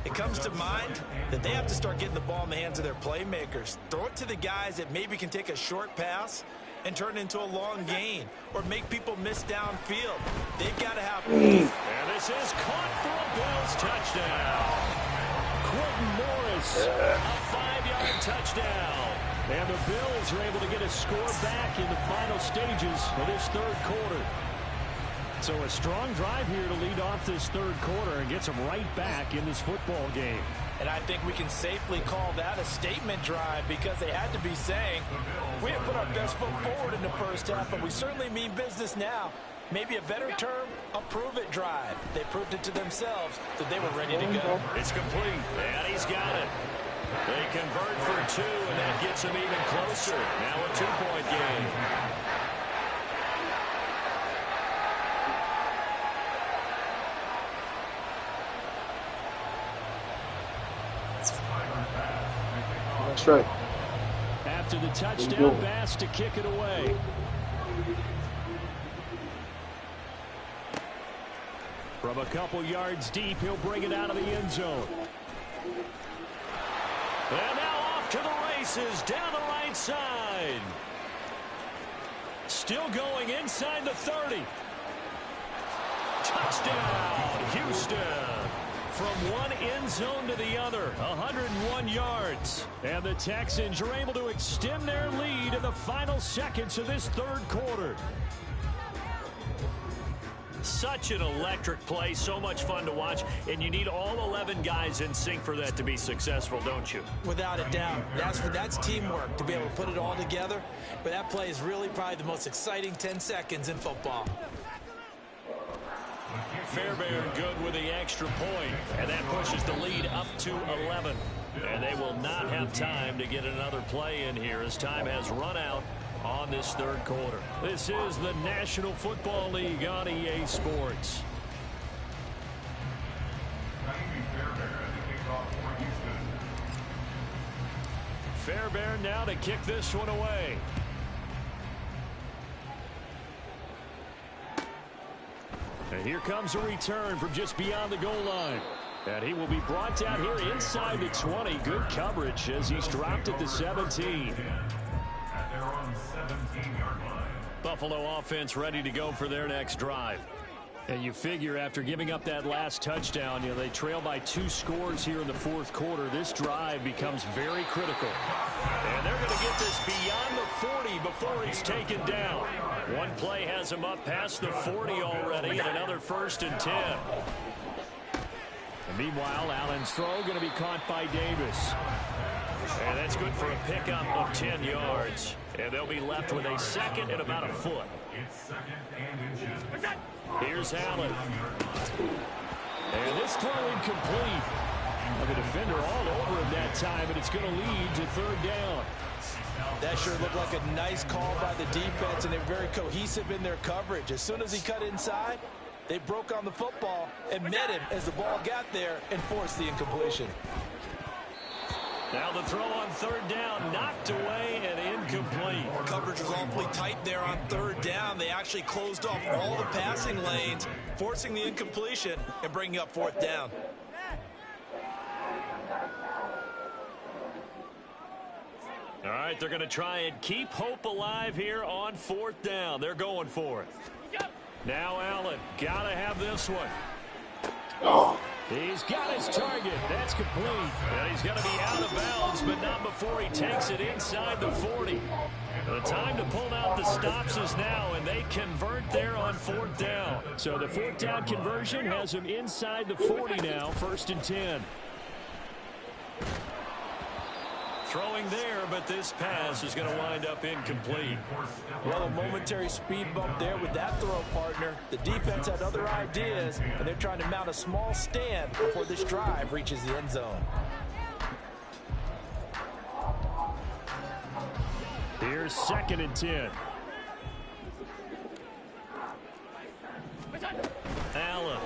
it comes to mind that they have to start getting the ball in the hands of their playmakers. Throw it to the guys that maybe can take a short pass and turn it into a long gain or make people miss downfield. They've got to have... And this is caught for a Bills touchdown. Quentin Morris, a 5-yard touchdown. And the Bills are able to get a score back in the final stages of this third quarter. So a strong drive here to lead off this third quarter and gets them right back in this football game. And I think we can safely call that a statement drive because they had to be saying, we didn't put our best foot forward in the first half, but we certainly mean business now. Maybe a better term, a prove-it drive. They proved it to themselves that they were ready to go. It's complete, and he's got it. They convert for 2, and that gets them even closer. Now a 2-point game. That's right. After the touchdown pass to kick it away. From a couple yards deep, he'll bring it out of the end zone. And now off to the races, down the right side. Still going inside the 30. Touchdown, Houston. From one end zone to the other, 101 yards. And the Texans are able to extend their lead in the final seconds of this third quarter. Such an electric play, so much fun to watch, and you need all 11 guys in sync for that to be successful, don't you? Without a doubt. That's teamwork to be able to put it all together. But that play is really probably the most exciting 10 seconds in football. Fairbairn good with the extra point, and that pushes the lead up to 11. And they will not have time to get another play in here as time has run out on this third quarter. This is the National Football League on EA Sports. Fairbairn now to kick this one away. And here comes a return from just beyond the goal line. And he will be brought down here inside the 20. Good coverage as he's dropped at the 17. At their own 17-yard line. Buffalo offense ready to go for their next drive. And you figure after giving up that last touchdown, they trail by 2 scores here in the fourth quarter. This drive becomes very critical. And they're going to get this beyond the 40 before it's taken down. One play has them up past the 40 already, and another 1st and 10. And meanwhile, Allen's throw going to be caught by Davis. And that's good for a pickup of 10 yards. And they'll be left with a second and about a foot. It's 2nd and inches. Here's Allen. And this throw incomplete. The defender all over him that time, and it's going to lead to 3rd down. That sure looked like a nice call by the defense, and they're very cohesive in their coverage. As soon as he cut inside, they broke on the football and met him as the ball got there and forced the incompletion. Now the throw on 3rd down, knocked away and incomplete. Coverage was awfully tight there on 3rd down. They actually closed off all the passing lanes, forcing the incompletion and bringing up 4th down. All right, they're going to try and keep hope alive here on 4th down. They're going for it. Now Allen, got to have this one. He's got his target. That's complete. And he's going to be out of bounds, but not before he takes it inside the 40. The time to pull out the stops is now, and they convert there on 4th down. So the 4th down conversion has them inside the 40 now, 1st and 10. Throwing there, but this pass is going to wind up incomplete. Well, a momentary speed bump there with that throw, partner. The defense had other ideas, and they're trying to mount a small stand before this drive reaches the end zone. Here's 2nd and 10. Allen.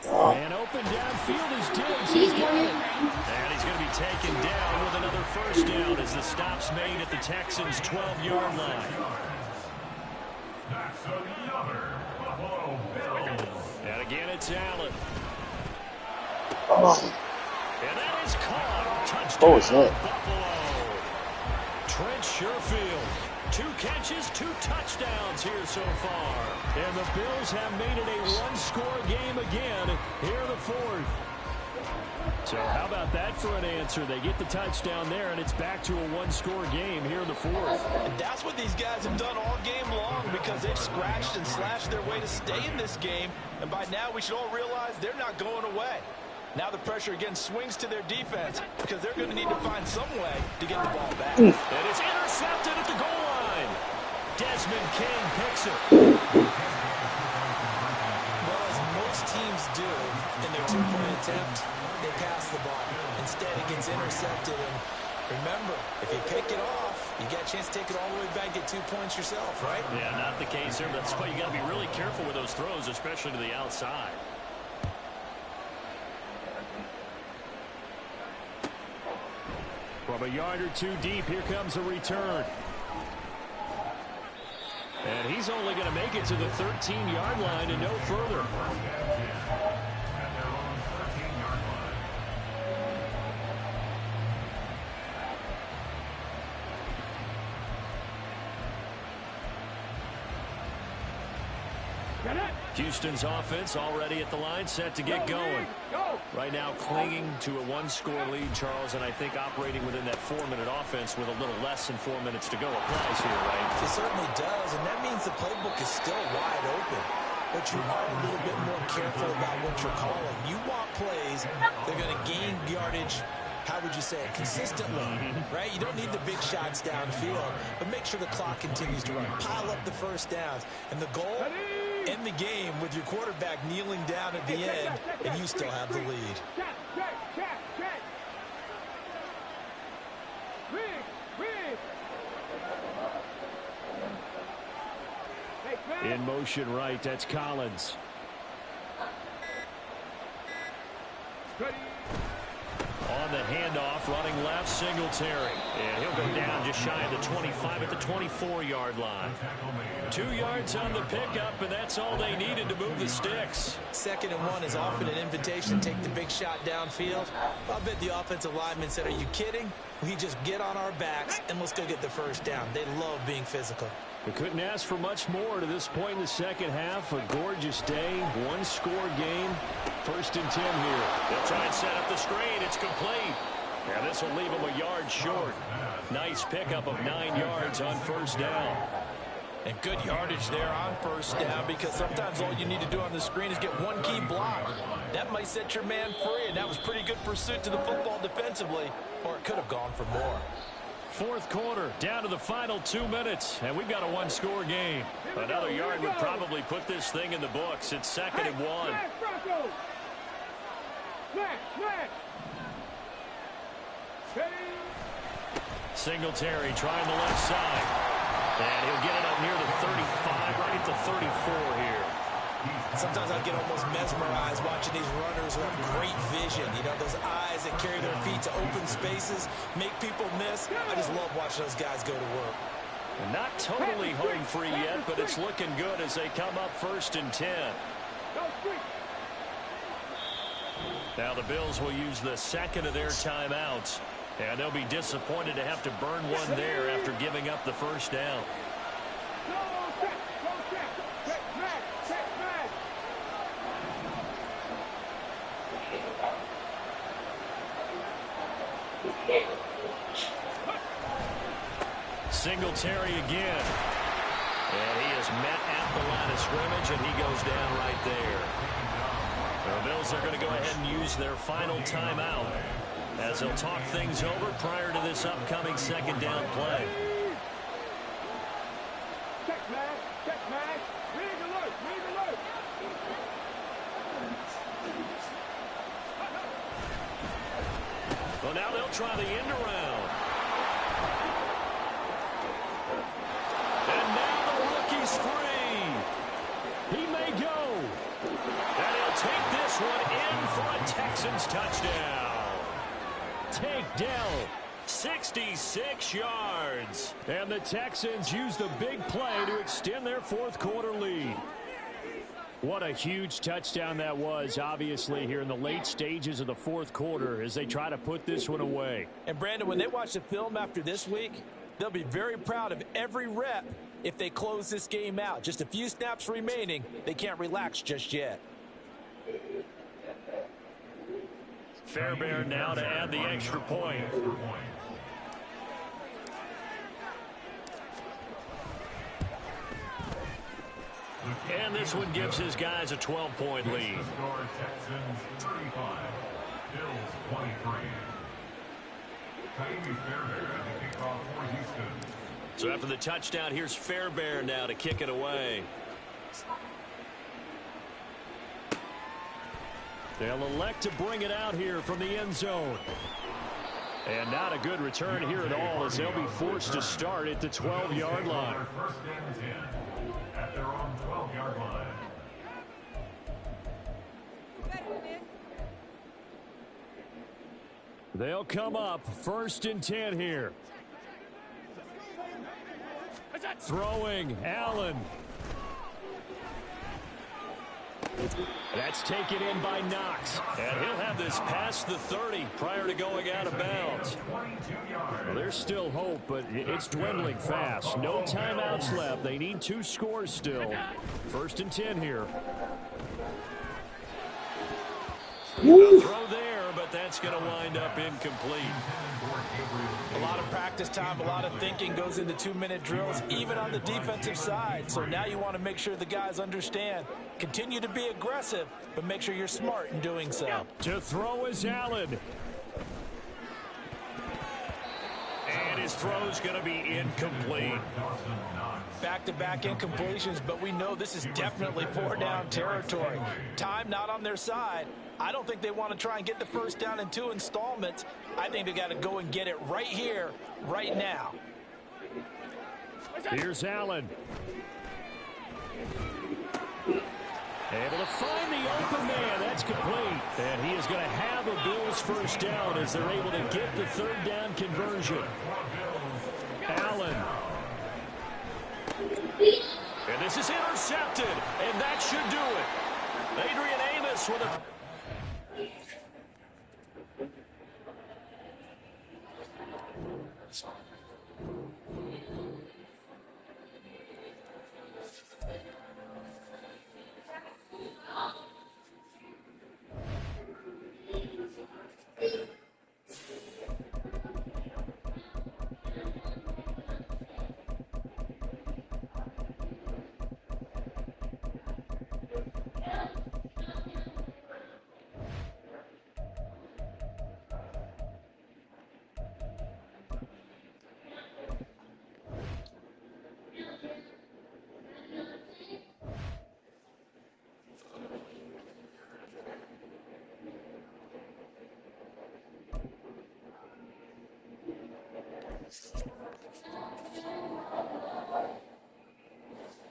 And open downfield is Diggs. He's got it. And he's going to be taken down with another 1st down as the stop's made at the Texans' 12-yard line. That's another Buffalo Bills. And again, it's Allen. Oh, And that is caught. Touchdown, what was that? Buffalo. Trent Sherfield. 2 catches, 2 touchdowns here so far. And the Bills have made it a one-score game again here in the 4th. So how about that for an answer? They get the touchdown there, and it's back to a one-score game here in the 4th. And that's what these guys have done all game long because they've scratched and slashed their way to stay in this game. And by now, we should all realize they're not going away. Now the pressure again swings to their defense because they're going to need to find some way to get the ball back. And it's intercepted at the goal line. Desmond King picks it. Well, as most teams do in their two-point attempt, they pass the ball. Instead, it gets intercepted. And remember, if you pick it off, you got a chance to take it all the way back, get 2 points yourself, right? Yeah, not the case here. That's why you got to be really careful with those throws, especially to the outside. From a yard or 2 deep, here comes a return. And he's only going to make it to the 13-yard line and no further. At their own 13-yard line. Houston's offense already at the line, set to get going. Right now clinging to a one-score lead, Charles, and I think operating within that 4-minute offense with a little less than 4 minutes to go applies here, right? It certainly does, and that means the playbook is still wide open. But you are a little bit more careful about what you're calling. You want plays that are going to gain yardage, how would you say it, consistently, right? You don't need the big shots downfield, but make sure the clock continues to run. Pile up the first downs. And the goal, end the game with your quarterback kneeling down at the end, and you still have the lead. In motion right, that's Collins. On the handoff, running left, Singletary. And he'll go down just shy of the 25 at the 24-yard line. 2 yards on the pickup, and that's all they needed to move the sticks. 2nd and 1 is often an invitation to take the big shot downfield. I bet the offensive lineman said, are you kidding? We just get on our backs and let's go get the first down. They love being physical. We couldn't ask for much more to this point in the second half. A gorgeous day, one-score game. 1st and 10 here. They'll try and set up the screen. It's complete. Yeah, this will leave them a yard short. Nice pickup of 9 yards on 1st down. And good yardage there on 1st down because sometimes all you need to do on the screen is get one key block. That might set your man free, and that was pretty good pursuit to the football defensively, or it could have gone for more. 4th quarter, down to the final 2 minutes, and we've got a one-score game. Another yard would probably put this thing in the books. It's 2nd and 1. Singletary trying the left side. And he'll get it up near the 35, right at the 34 here. Sometimes I get almost mesmerized watching these runners who have great vision. You know, those eyes that carry their feet to open spaces, make people miss. I just love watching those guys go to work. And not totally home free yet, but it's looking good as they come up 1st and 10. Now the Bills will use the 2nd of their timeouts. And they'll be disappointed to have to burn one there after giving up the 1st down. Singletary again. And he is met at the line of scrimmage, and he goes down right there. The Bills are going to go ahead and use their final timeout as they'll talk things over prior to this upcoming second down play. Check, man. Check, man. Read alert. Read alert. Well, now they'll try the end around. And now the rookie's free. He may go. And he'll take this one in for a Texans touchdown. Takedown. 66 yards. And the Texans use the big play to extend their fourth quarter lead. What a huge touchdown that was, obviously, here in the late stages of the fourth quarter as they try to put this one away. And, Brandon, when they watch the film after this week, they'll be very proud of every rep if they close this game out. Just a few snaps remaining. They can't relax just yet. Fairbairn now to add the extra point. And this one gives his guys a 12-point lead. Texans 35, Bills 23. Fairbairn at the kickoff for Houston. So after the touchdown, here's Fairbairn now to kick it away. They'll elect to bring it out here from the end zone. And not a good return here at all as they'll be forced to start at the 12-yard line. First and 10 at their own 12-yard line. They'll come up first and 10 here. Throwing, Allen. That's taken in by Knox. And he'll have this past the 30 prior to going out of bounds. Well, there's still hope, but it's dwindling fast. No timeouts left. They need 2 scores still. First and 10 here. A throw there, but that's going to wind up incomplete. A lot of practice time, a lot of thinking goes into 2-minute drills, even on the defensive side. So now you want to make sure the guys understand. Continue to be aggressive, but make sure you're smart in doing so. To throw is Allen. And his throw's going to be incomplete. Back-to-back incompletions, but we know this is definitely 4-down territory. Time not on their side. I don't think they want to try and get the first down in 2 installments. I think they got to go and get it right here, right now. Here's Allen. Able to find the open man. That's complete. And he is going to have a Bills first down as they're able to get the third down conversion. Allen. And this is intercepted. And that should do it. Adrian Amos with a...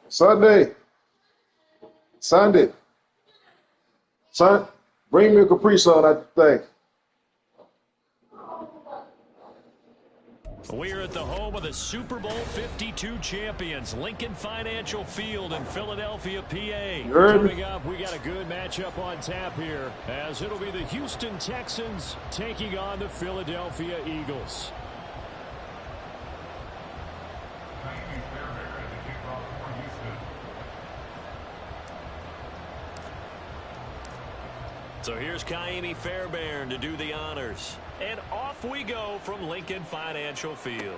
Sunday. Bring me a Capri Sun, I think. We're at the home of the Super Bowl 52 champions, Lincoln Financial Field in Philadelphia, PA. Coming up, we got a good matchup on tap here, as it'll be the Houston Texans taking on the Philadelphia Eagles. So here's Kaimi Fairbairn to do the honors. And off we go from Lincoln Financial Field.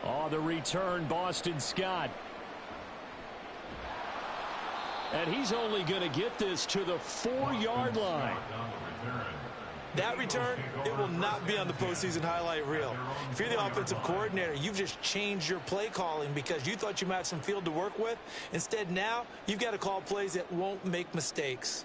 On the return, Boston Scott. And he's only going to get this to the 4-yard line. That return, it will not be on the postseason highlight reel. If you're the offensive coordinator, you've just changed your play calling because you thought you might have some field to work with. Instead, now you've got to call plays that won't make mistakes.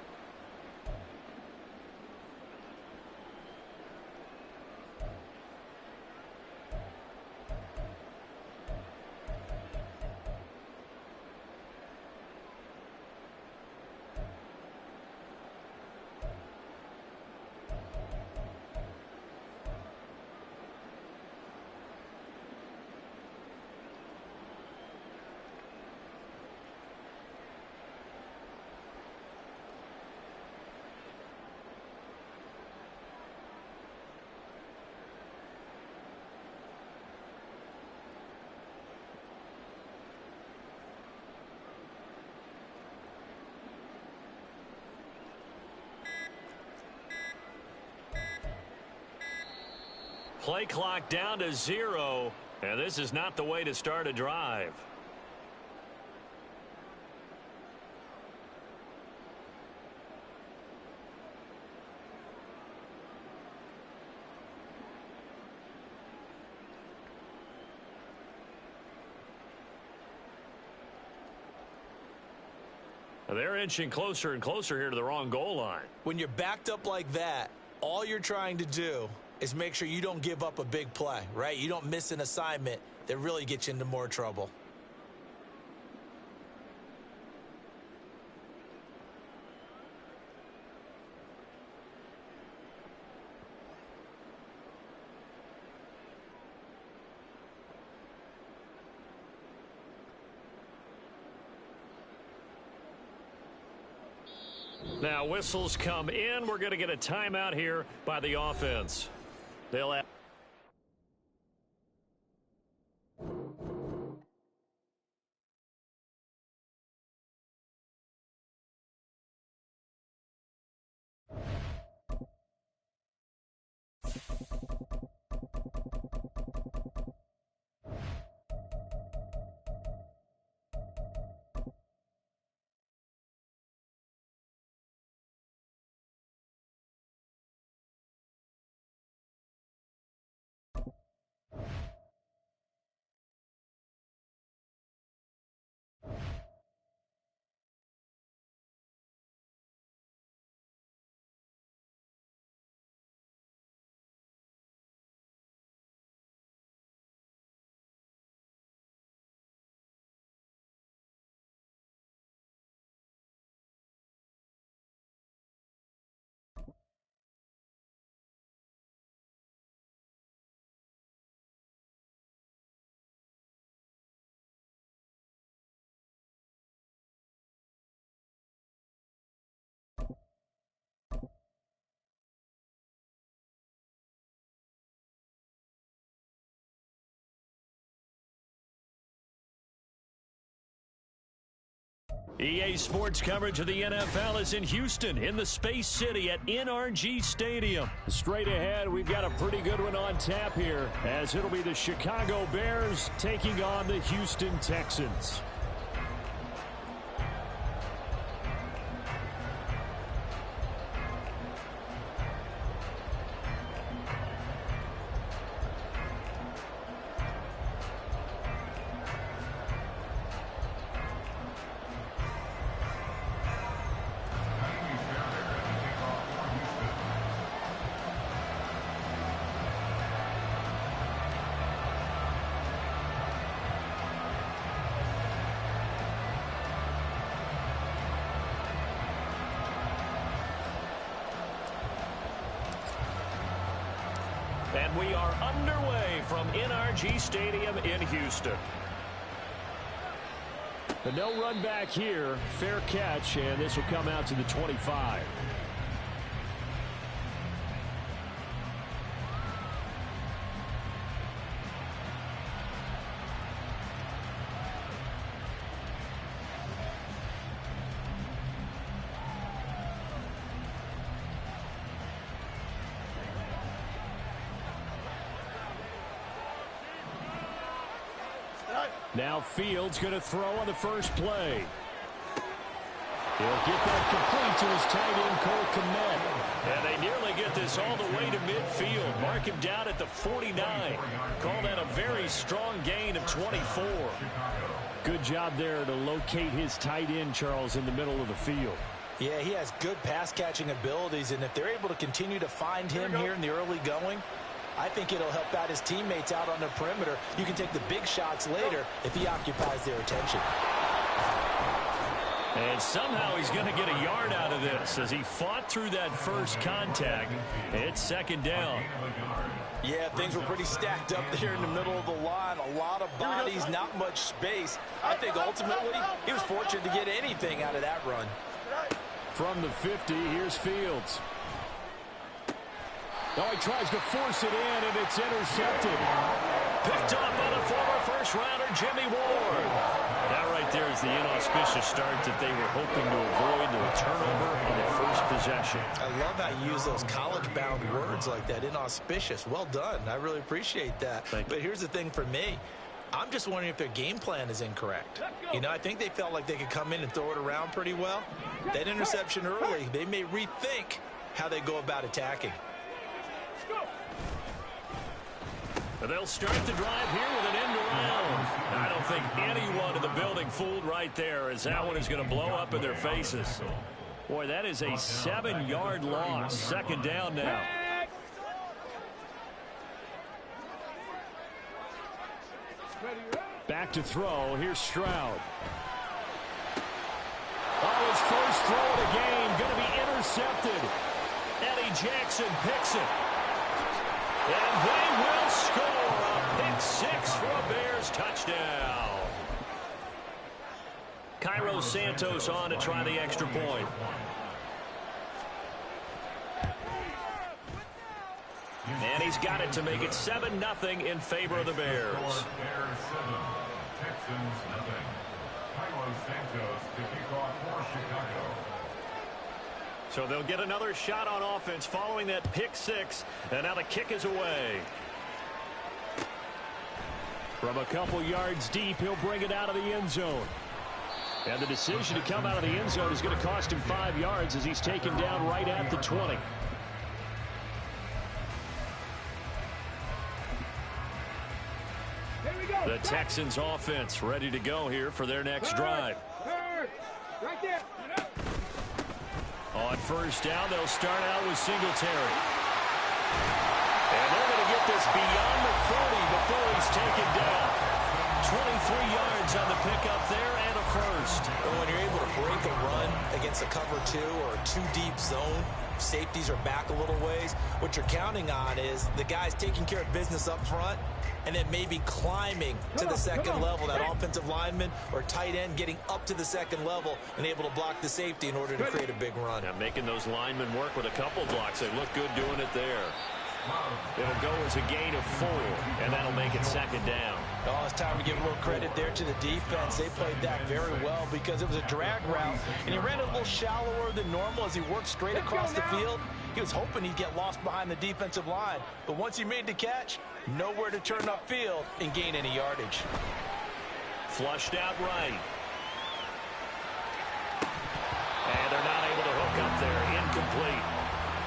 Play clock down to 0, and this is not the way to start a drive. They're inching closer and closer here to the wrong goal line. When you're backed up like that, all you're trying to do is make sure you don't give up a big play, right? You don't miss an assignment that really gets you into more trouble. Now whistles come in. We're going to get a timeout here by the offense. They'll have EA Sports coverage of the NFL is in Houston, in the Space City at NRG Stadium. Straight ahead, we've got a pretty good one on tap here, as it'll be the Chicago Bears taking on the Houston Texans. And we are underway from NRG Stadium in Houston. The no run back here, fair catch, and this will come out to the 25. Now Fields going to throw on the first play. He'll get that complete to his tight end, Cole Kmet. And they nearly get this all the way to midfield. Mark him down at the 49. Call that a very strong gain of 24. Good job there to locate his tight end, Charles, in the middle of the field. Yeah, he has good pass-catching abilities, and if they're able to continue to find him here in the early going, I think it'll help out his teammates out on the perimeter. You can take the big shots later if he occupies their attention. And somehow he's going to get a yard out of this as he fought through that first contact. It's second down. Yeah, things were pretty stacked up there in the middle of the line. A lot of bodies, not much space. I think ultimately he was fortunate to get anything out of that run. From the 50, here's Fields. Oh, he tries to force it in, and it's intercepted. Picked up by the former first-rounder, Jimmy Ward. That right there is the inauspicious start that they were hoping to avoid, the turnover on the first possession. I love how you use those college-bound words like that, inauspicious. Well done. I really appreciate that. But here's the thing for me. I'm just wondering if their game plan is incorrect. You know, I think they felt like they could come in and throw it around pretty well. That interception early, they may rethink how they go about attacking. They'll start the drive here with an end around. I don't think anyone in the building fooled right there, as that one is going to blow up in their faces. Boy, that is a 7-yard loss. Second down now. Back to throw. Here's Stroud. Oh, his first throw of the game going to be intercepted. Eddie Jackson picks it. And they will score a pick six for a Bears touchdown. Cairo Santos on to try the extra point. And he's got it to make it 7-0 in favor of the Bears. Bears 7, Texans nothing. Cairo Santos to kick off for Chicago. So they'll get another shot on offense following that pick six. And now the kick is away. From a couple yards deep, he'll bring it out of the end zone. And the decision to come out of the end zone is going to cost him 5 yards as he's taken down right at the 20. The Texans offense ready to go here for their next drive. Right there. On first down, they'll start out with Singletary. And they're going to get this beyond the 40 before he's taken down. 23 yards on the pickup there and a first. And when you're able to break a run against a cover 2 or a 2-deep zone, safeties are back a little ways. What you're counting on is the guys taking care of business up front and then maybe climbing to the second level, that offensive lineman or tight end getting up to the second level and able to block the safety in order to create a big run. Now making those linemen work with a couple blocks. They look good doing it there. It'll go as a gain of 4, and that'll make it second down. Oh, it's time to give a little credit there to the defense. They played that very well because it was a drag route, and he ran it a little shallower than normal as he worked straight across the field. He was hoping he'd get lost behind the defensive line, but once he made the catch, nowhere to turn upfield and gain any yardage. Flushed out right. And they're not able to hook up there. Incomplete.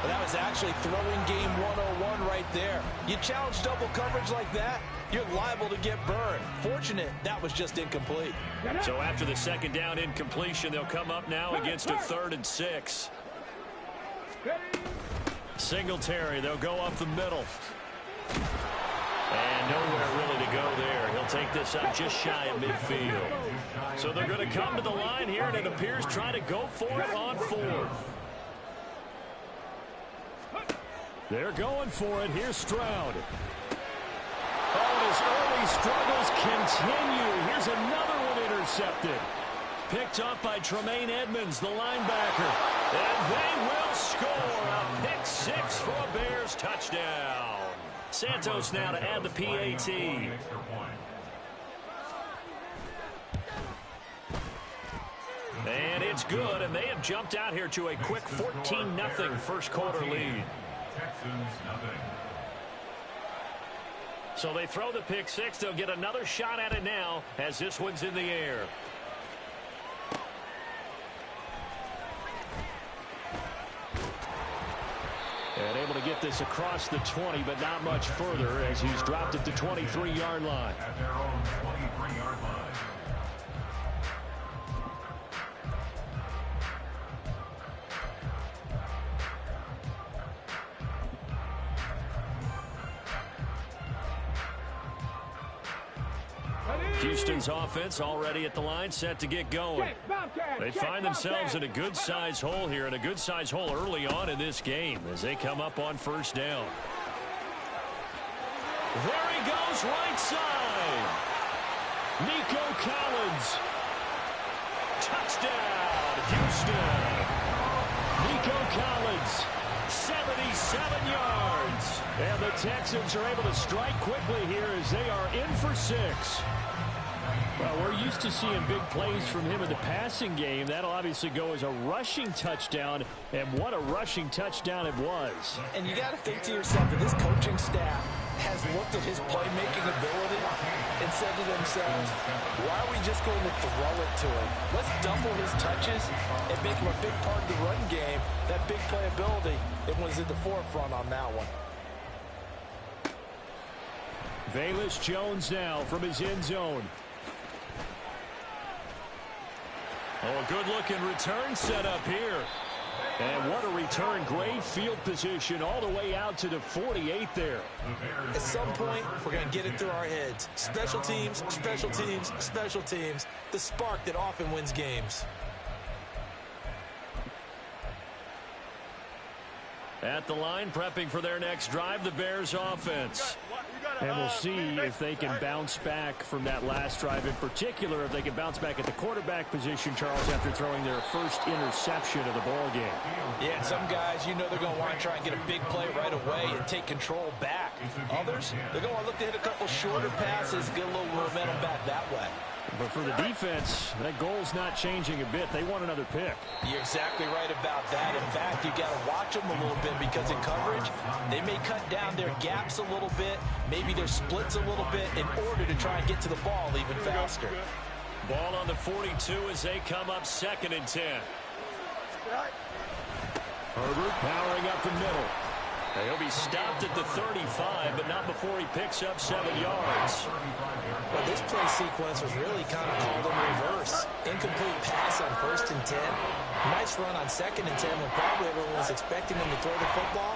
Well, that was actually throwing game 101 right there. You challenge double coverage like that, you're liable to get burned. Fortunate that was just incomplete. So after the second down incompletion, they'll come up now against a 3rd and 6. Singletary, they'll go up the middle. And nowhere really to go there. He'll take this up just shy of midfield. So they're going to come to the line here, and it appears trying to go for it on 4th. They're going for it. Here's Stroud. Oh, his early struggles continue. Here's another one intercepted. Picked up by Tremaine Edmonds, the linebacker. And they will score a pick 6 for a Bears touchdown. Santos now to add the PAT. And it's good, and they have jumped out here to a quick 14-0 first quarter lead. Texans nothing. So they throw the pick six. They'll get another shot at it now as this one's in the air. And able to get this across the 20, but not much further as he's dropped at the 23-yard line. At their own 23-yard line. Houston's offense already at the line, set to get going. They find themselves in a good-sized hole here, and a good-sized hole early on in this game as they come up on first down. There he goes, right side. Nico Collins. Touchdown, Houston. Nico Collins, 77 yards. And the Texans are able to strike quickly here as they are in for 6. Well, we're used to seeing big plays from him in the passing game. That'll obviously go as a rushing touchdown, and what a rushing touchdown it was. And you got to think to yourself that this coaching staff has looked at his playmaking ability and said to themselves, why are we just going to throw it to him? Let's double his touches and make him a big part of the run game. That big playability, it was in the forefront on that one. Velus Jones now from his end zone. Oh, a good-looking return set up here. And what a return. Great field position all the way out to the 48 there. At some point, we're going to get it through our heads. Special teams, special teams, special teams. The spark that often wins games. At the line, prepping for their next drive, the Bears offense. And we'll see if they can bounce back from that last drive. In particular, if they can bounce back at the quarterback position, Charles, after throwing their first interception of the ball game. Yeah, some guys, you know they're going to want to try and get a big play right away and take control back. Others, they're going to look to hit a couple shorter passes, get a little momentum back that way. But for the defense, that goal's not changing a bit. They want another pick. You're exactly right about that. In fact, you got to watch them a little bit because in coverage, they may cut down their gaps a little bit, maybe their splits a little bit in order to try and get to the ball even faster. Ball on the 42 as they come up 2nd and 10. Herbert powering up the middle. He'll be stopped at the 35, but not before he picks up 7 yards. Well, this play sequence was really kind of called in reverse. Incomplete pass on 1st and 10. Nice run on 2nd and 10 when probably everyone was expecting him to throw the football.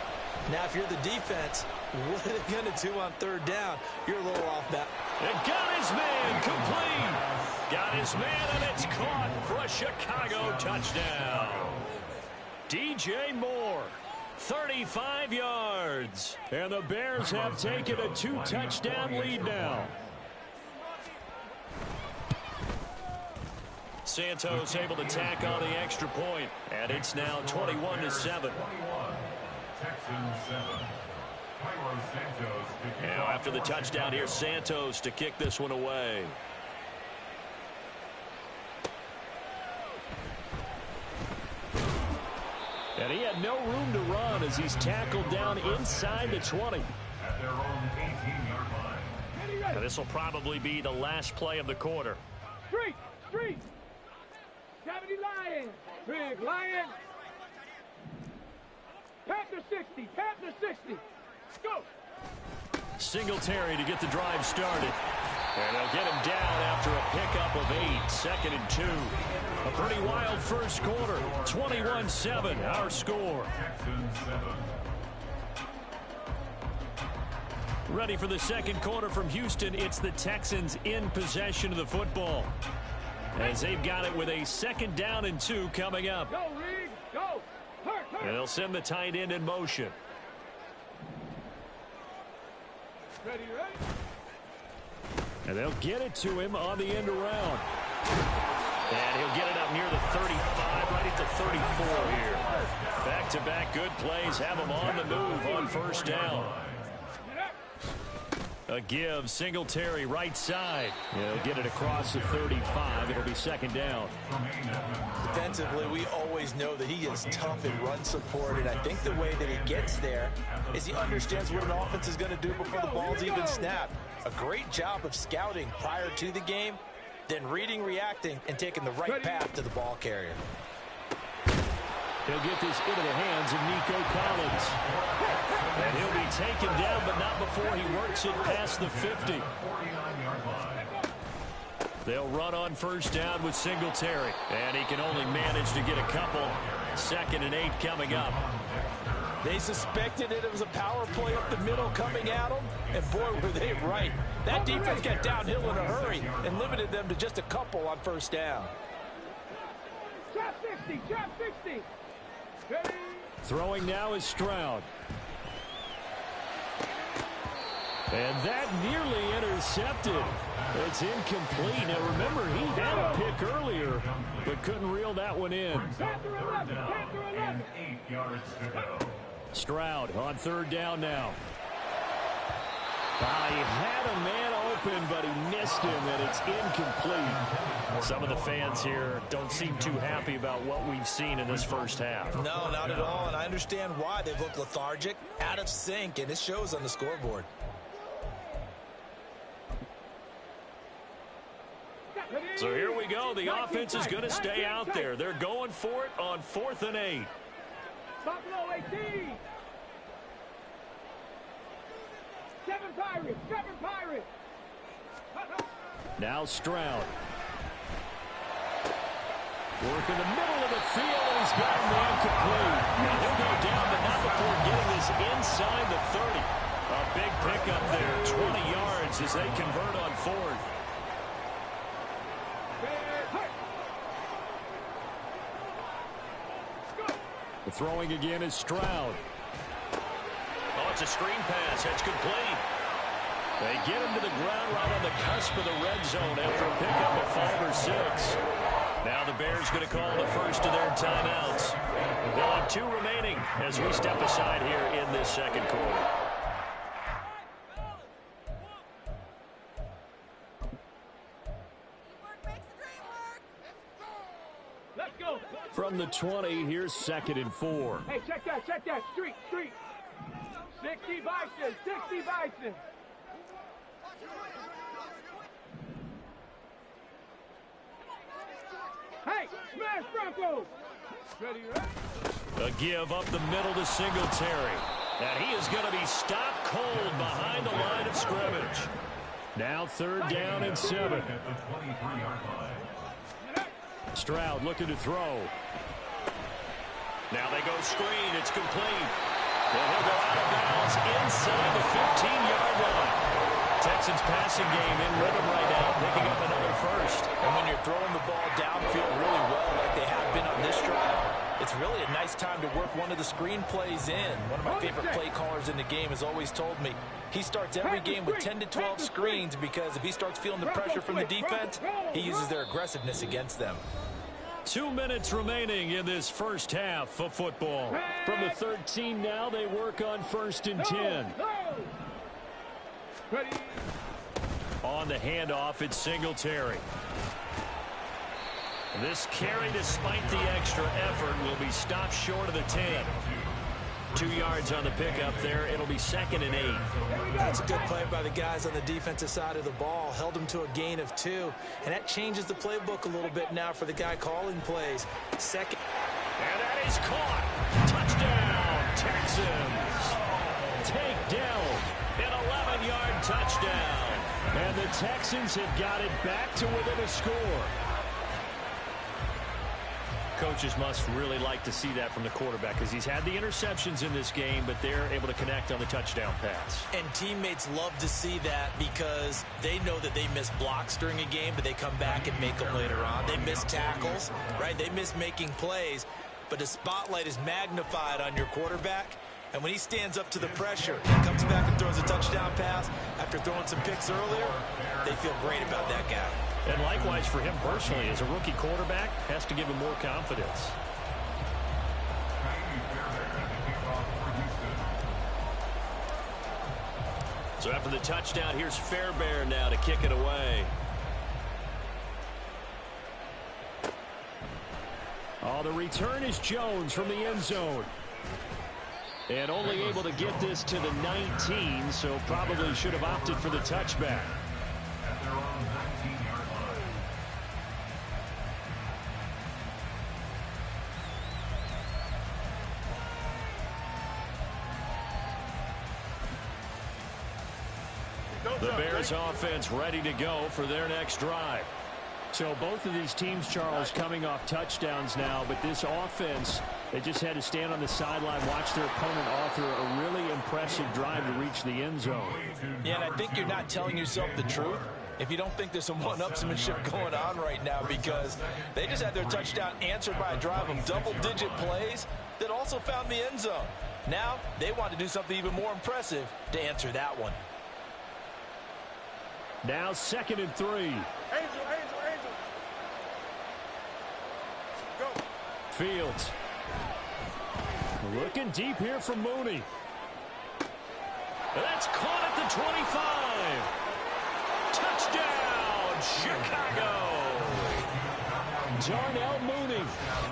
Now, if you're the defense, what are they going to do on 3rd down? You're a little off that. And got his man complete. Got his man, and it's caught for a Chicago touchdown. DJ Moore. 35 yards. And the Bears have taken a 2-touchdown lead now. Santos able to tack on the extra point, and it's now 21-7. Now after the touchdown here, Santos to kick this one away. And he had no room to run as he's tackled down inside the 20. At their own 18-yard line. And this will probably be the last play of the quarter. Street. Cavity Lion. Big Lion. Panther 60. Go. Singletary to get the drive started. And they'll get him down after a pickup of 8. 2nd and 2. A pretty wild first quarter. 21-7, our score. Ready for the second quarter from Houston. It's the Texans in possession of the football, as they've got it with a 2nd down and 2 coming up. Go, Reed. Go. Hurt. And they'll send the tight end in motion. Ready. And they'll get it to him on the end around. And he'll get it up near the 35, right at the 34 here. Back-to-back good plays have him on the move on 1st down. A give, Singletary right side. He'll get it across the 35. It'll be second down. Defensively, we always know that he is tough in run support, and I think the way that he gets there is he understands what an offense is going to do before the ball's even snapped. A great job of scouting prior to the game, then reading, reacting, and taking the right path to the ball carrier. He'll get this into the hands of Nico Collins. And he'll be taken down, but not before he works it past the 50. They'll run on first down with Singletary. And he can only manage to get a couple. 2nd and 8 coming up. They suspected it was a power play up the middle coming at them, and boy, were they right. That defense got downhill in a hurry and limited them to just a couple on first down. Drop 60, drop 60. Ready? Throwing now is Stroud. And that nearly intercepted. It's incomplete. Now remember, he had a pick earlier, but couldn't reel that one in. Panther 11, Panther 11. 8 yards to go. Stroud on third down now. He had a man open, but he missed him, and it's incomplete. Some of the fans here don't seem too happy about what we've seen in this first half. No, not at all, and I understand why. They've looked lethargic, out of sync, and it shows on the scoreboard. So here we go. The offense is going to stay out there. They're going for it on 4th and 8. Buffalo 18. 7 Pirates, 7 Pirates. Now Stroud. Work in the middle of the field, and he's got a man complete. Now he'll go down, but not before getting this inside the 30. A big pickup there, 20 yards as they convert on 4th. The throwing again is Stroud. Oh, it's a screen pass. That's complete. They get him to the ground right on the cusp of the red zone after a pickup of 5 or 6. Now the Bears going to call the first of their timeouts. They'll have 2 remaining as we step aside here in this second quarter. Let's go. From the 20, here's 2nd and 4. Hey, check that, street. 60 Bison, 60 Bison. Hey, smash Broncos. Ready, right? A give up the middle to Singletary. And he is going to be stopped cold behind the line of scrimmage. Now 3rd down and 7. Stroud looking to throw. Now they go screen. It's complete. And he'll go out of bounds inside the 15-yard line. Texans passing game in rhythm right now, picking up another first. And when you're throwing the ball downfield really well like they have been on this drive, it's really a nice time to work one of the screen plays in. One of my favorite play callers in the game has always told me he starts every game with 10 to 12 screens because if he starts feeling the pressure from the defense, he uses their aggressiveness against them. 2 minutes remaining in this first half of football. From the 13 now, they work on 1st and 10. Ready? On the handoff, it's Singletary. This carry, despite the extra effort, will be stopped short of the 10. 2 yards on the pickup there. It'll be 2nd and 8. That's a good play by the guys on the defensive side of the ball. Held them to a gain of 2. And that changes the playbook a little bit now for the guy calling plays. Second. And that is caught. Touchdown, Texans. Take down an 11-yard touchdown. And the Texans have got it back to within a score. Coaches must really like to see that from the quarterback because he's had the interceptions in this game, but they're able to connect on the touchdown pass. And teammates love to see that because they know that they miss blocks during a game, but they come back and make them later on. They miss tackles, right? They miss making plays, but the spotlight is magnified on your quarterback. And when he stands up to the pressure and comes back and throws a touchdown pass after throwing some picks earlier, they feel great about that guy. And likewise for him personally, as a rookie quarterback, has to give him more confidence. So after the touchdown, here's Fairbairn now to kick it away. Oh, the return is Jones from the end zone. And only able to get this to the 19, so probably should have opted for the touchback. At their own 19-yard line. The Bears offense ready to go for their next drive. So both of these teams, Charles, coming off touchdowns now, but this offense, they just had to stand on the sideline, watch their opponent author a really impressive drive to reach the end zone. Yeah, and I think you're not telling yourself the truth if you don't think there's some one-upsmanship going on right now, because they just had their touchdown answered by a drive of double-digit plays that also found the end zone. Now they want to do something even more impressive to answer that one. Now 2nd and 3. Angel. Go. Fields. Looking deep here from Mooney. That's caught at the 25. Touchdown, Chicago. Darnell Mooney.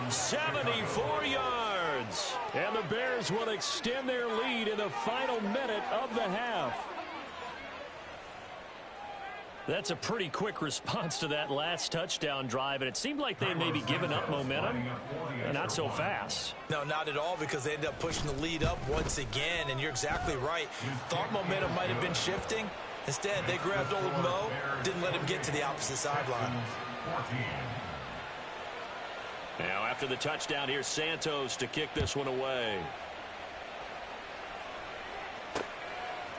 74 yards. And the Bears will extend their lead in the final minute of the half. That's a pretty quick response to that last touchdown drive, and it seemed like they had maybe given up momentum. Not so fast. No, not at all, because they ended up pushing the lead up once again, and you're exactly right. Thought momentum might have been shifting. Instead, they grabbed old Mo, didn't let him get to the opposite sideline. Now, after the touchdown, here's Santos to kick this one away.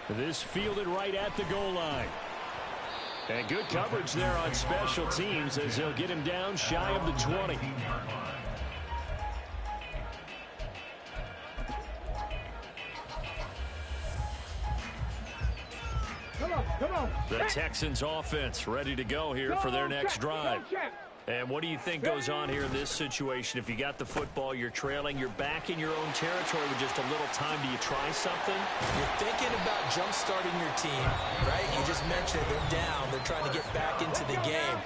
This fielded right at the goal line. And good coverage there on special teams as they'll get him down shy of the 20. Come on. The Texans offense ready to go here for their next drive. And what do you think goes on here in this situation? If you got the football, you're trailing, you're back in your own territory with just a little time. Do you try something? You're thinking about jump-starting your team, right? You just mentioned it. They're down. They're trying to get back into the game.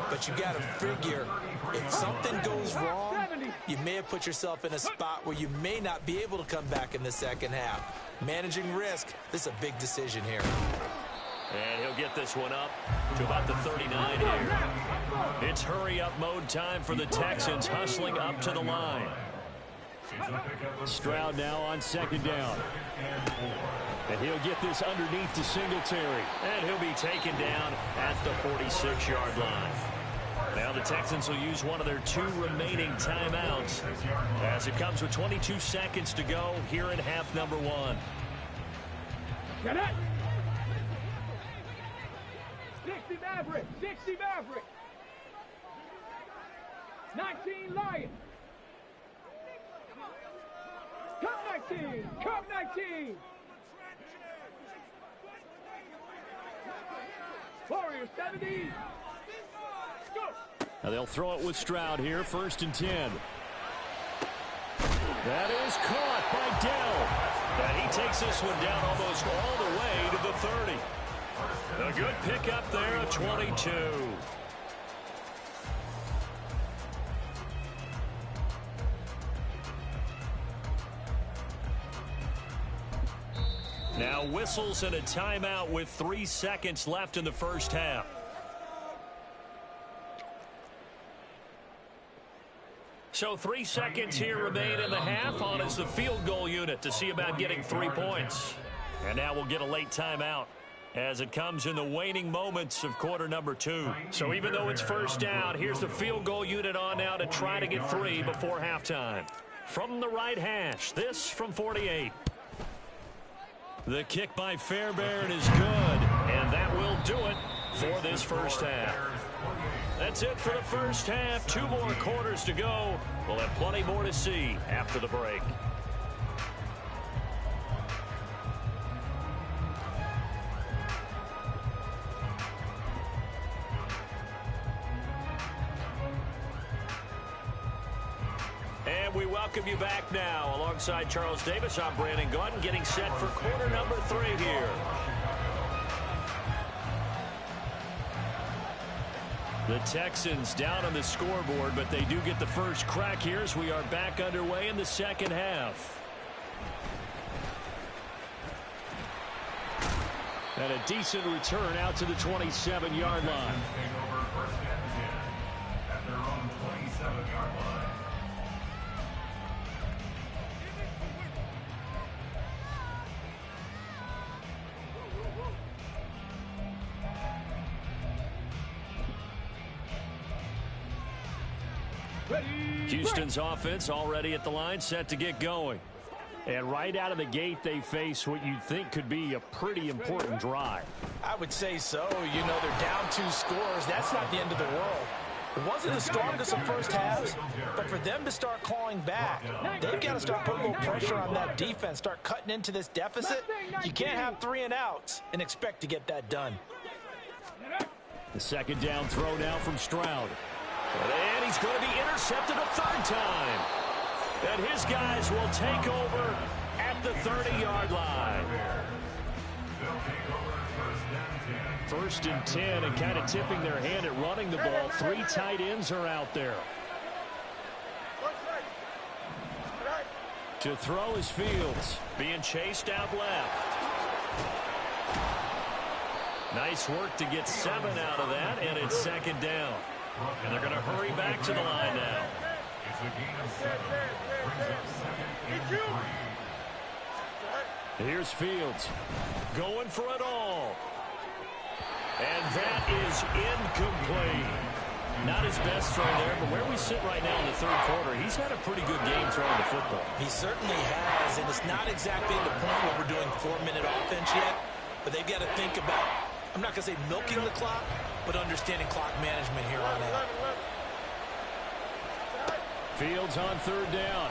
But you got to figure, if something goes wrong, you may have put yourself in a spot where you may not be able to come back in the second half. Managing risk, this is a big decision here. And he'll get this one up to about the 39 here. It's hurry-up mode time for the Texans, hustling up to the line. Stroud now on 2nd down. And he'll get this underneath to Singletary. And he'll be taken down at the 46-yard line. Now the Texans will use one of their 2 remaining timeouts as it comes with 22 seconds to go here in half number 1. Get it! 60 Maverick. 19 Lion. Cup 19. Warriors 70. Go. Now they'll throw it with Stroud here, 1st and 10. That is caught by Dell. And he takes this one down almost all the way to the 30. A good pickup there at 22. Now whistles and a timeout with 3 seconds left in the first half. So 3 seconds here remain in the half. On is the field goal unit to see about getting 3 points. And now we'll get a late timeout as it comes in the waning moments of quarter number 2. So even though it's first down, here's the field goal unit on now to try to get 3 before halftime. From the right hash, this from 48. The kick by Fairbairn is good, and that will do it for this first half. That's it for the first half. 2 more quarters to go. We'll have plenty more to see after the break. And we welcome you back now. Alongside Charles Davis, I'm Brandon Gordon, getting set for quarter number 3 here. The Texans down on the scoreboard, but they do get the first crack here as we are back underway in the second half. And a decent return out to the 27-yard line. At their own 27-yard line. Houston's offense already at the line, set to get going. And right out of the gate, they face what you'd think could be a pretty important drive. I would say so. You know, they're down 2 scores. That's not the end of the world. It wasn't the strongest of first halves, but for them to start clawing back, they've got to start putting a little pressure on that defense, start cutting into this deficit. You can't have 3 and outs and expect to get that done. The second down throw now from Stroud. And he's going to be intercepted a third time. And his guys will take over at the 30-yard line. First and 10, and kind of tipping their hand at running the ball. 3 tight ends are out there. To throw is Fields, being chased out left. Nice work to get 7 out of that, and it's second down. And they're going to hurry back to the line now. It's a gain of 7. Brings up second and 3. Here's Fields going for it all. And that is incomplete. Not his best throw there, but where we sit right now in the third quarter, he's had a pretty good game throwing the football. He certainly has, and it's not exactly the point where we're doing 4-minute offense yet, but they've got to think about, I'm not going to say milking the clock, but understanding clock management here on out. Fields on third down.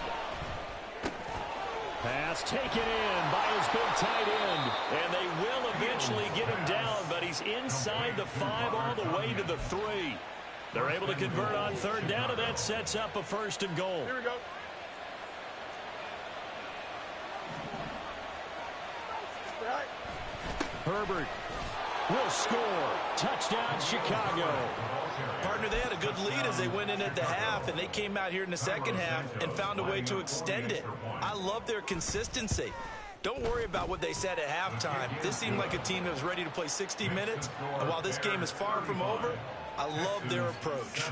Pass taken in by his big tight end. And they will eventually get him down, but he's inside the 5 all the way to the 3. They're able to convert on third down, and that sets up a first and goal. Here we go. Herbert will score. Touchdown, Chicago. Partner, they had a good lead as they went in at the half, and they came out here in the second half and found a way to extend it. I love their consistency. Don't worry about what they said at halftime. This seemed like a team that was ready to play 60 minutes, and while this game is far from over, I love their approach.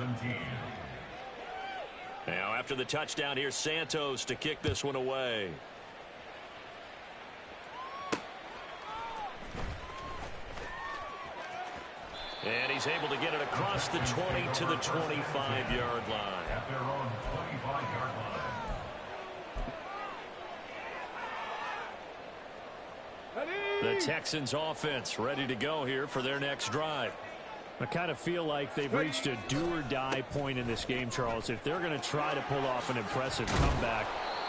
Now, after the touchdown, here's Santos to kick this one away. And he's able to get it across the 20 to the 25-yard line. At their own 25-yard line. The Texans offense ready to go here for their next drive. I kind of feel like they've reached a do-or-die point in this game, Charles. If they're going to try to pull off an impressive comeback,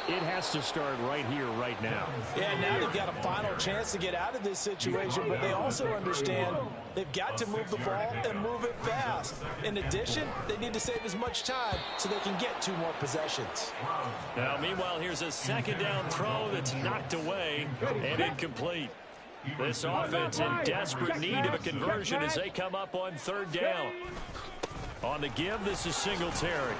it has to start right here, right now. Yeah, now they've got a final chance to get out of this situation, but they also understand they've got to move the ball and move it fast. In addition, they need to save as much time so they can get 2 more possessions. Now, meanwhile, here's a second down throw that's knocked away and incomplete. This offense in desperate need of a conversion as they come up on third down. On the give, this is Singletary.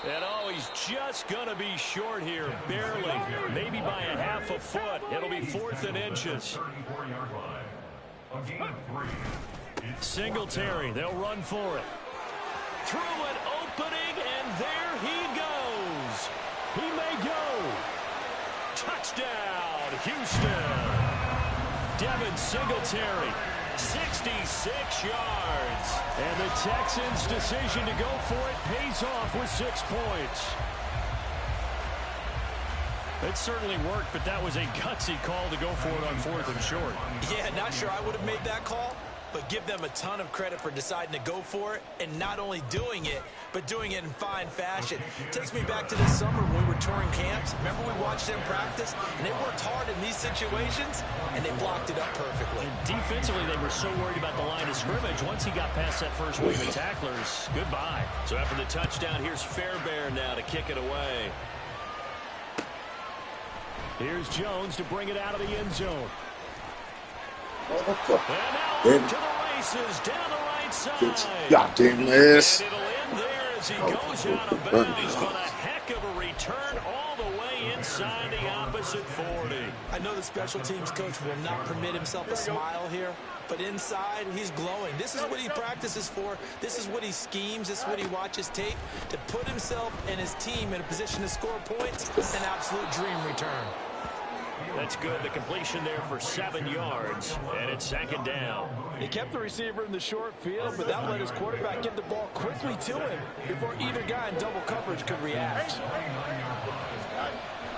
And, oh, he's just going to be short here, barely, maybe by a half a foot. It'll be 4th and inches. Singletary, they'll run for it. Through an opening, and there he goes. He may go. Touchdown, Houston. Devin Singletary, 66 yards. And the Texans' decision to go for it pays off with 6 points. It certainly worked, but that was a gutsy call to go for it on 4th and short. Yeah, not sure I would have made that call, but give them a ton of credit for deciding to go for it and not only doing it, but doing it in fine fashion. Takes me back to this summer when we were touring camps. Remember we watched them practice, and they worked hard in these situations, and they blocked it up perfectly. And defensively, they were so worried about the line of scrimmage. Once he got past that first wave of tacklers, goodbye. So after the touchdown, here's Fairbairn now to kick it away. Here's Jones to bring it out of the end zone. And now to the races down the right right side. Goddamn And ass. it'll end there as he goes out of bounds, but a heck of a return all the way inside the opposite 40. I know the special teams coach will not permit himself a smile here, but inside, he's glowing. This is what he practices for. This is what he schemes. This is what he watches tape to put himself and his team in a position to score points. An absolute dream return. That's good. The completion there for 7 yards, and it's second down. He kept the receiver in the short field, but that let his quarterback get the ball quickly to him before either guy in double coverage could react.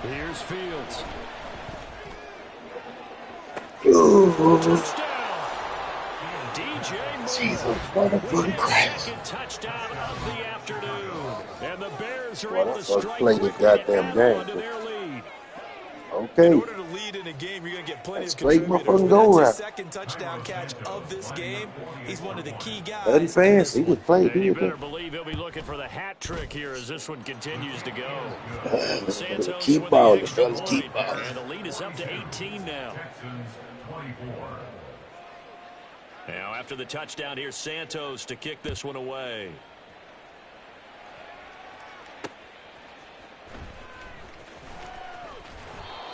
Here's Fields. Touchdown. DJ Jesus, Moore with motherfucking his Christ. second touchdown of the afternoon. And the Bears are Well, able to that's what's strike playing this quickly to goddamn add game. on to their lead. Okay. In order to lead in a game, you're going to get plenty That's of great contributors. motherfucking But goal that's his rap. second touchdown catch of this game. He's one of the key guys. Madden in fans, this he one. just played. And you He better just believe he'll be looking for the hat trick here as this one continues to go. Santos keep with balling, the extra fellas, keep point, balling. and the lead is up to 18 now. Texans 24. Now after the touchdown, here's Santos to kick this one away.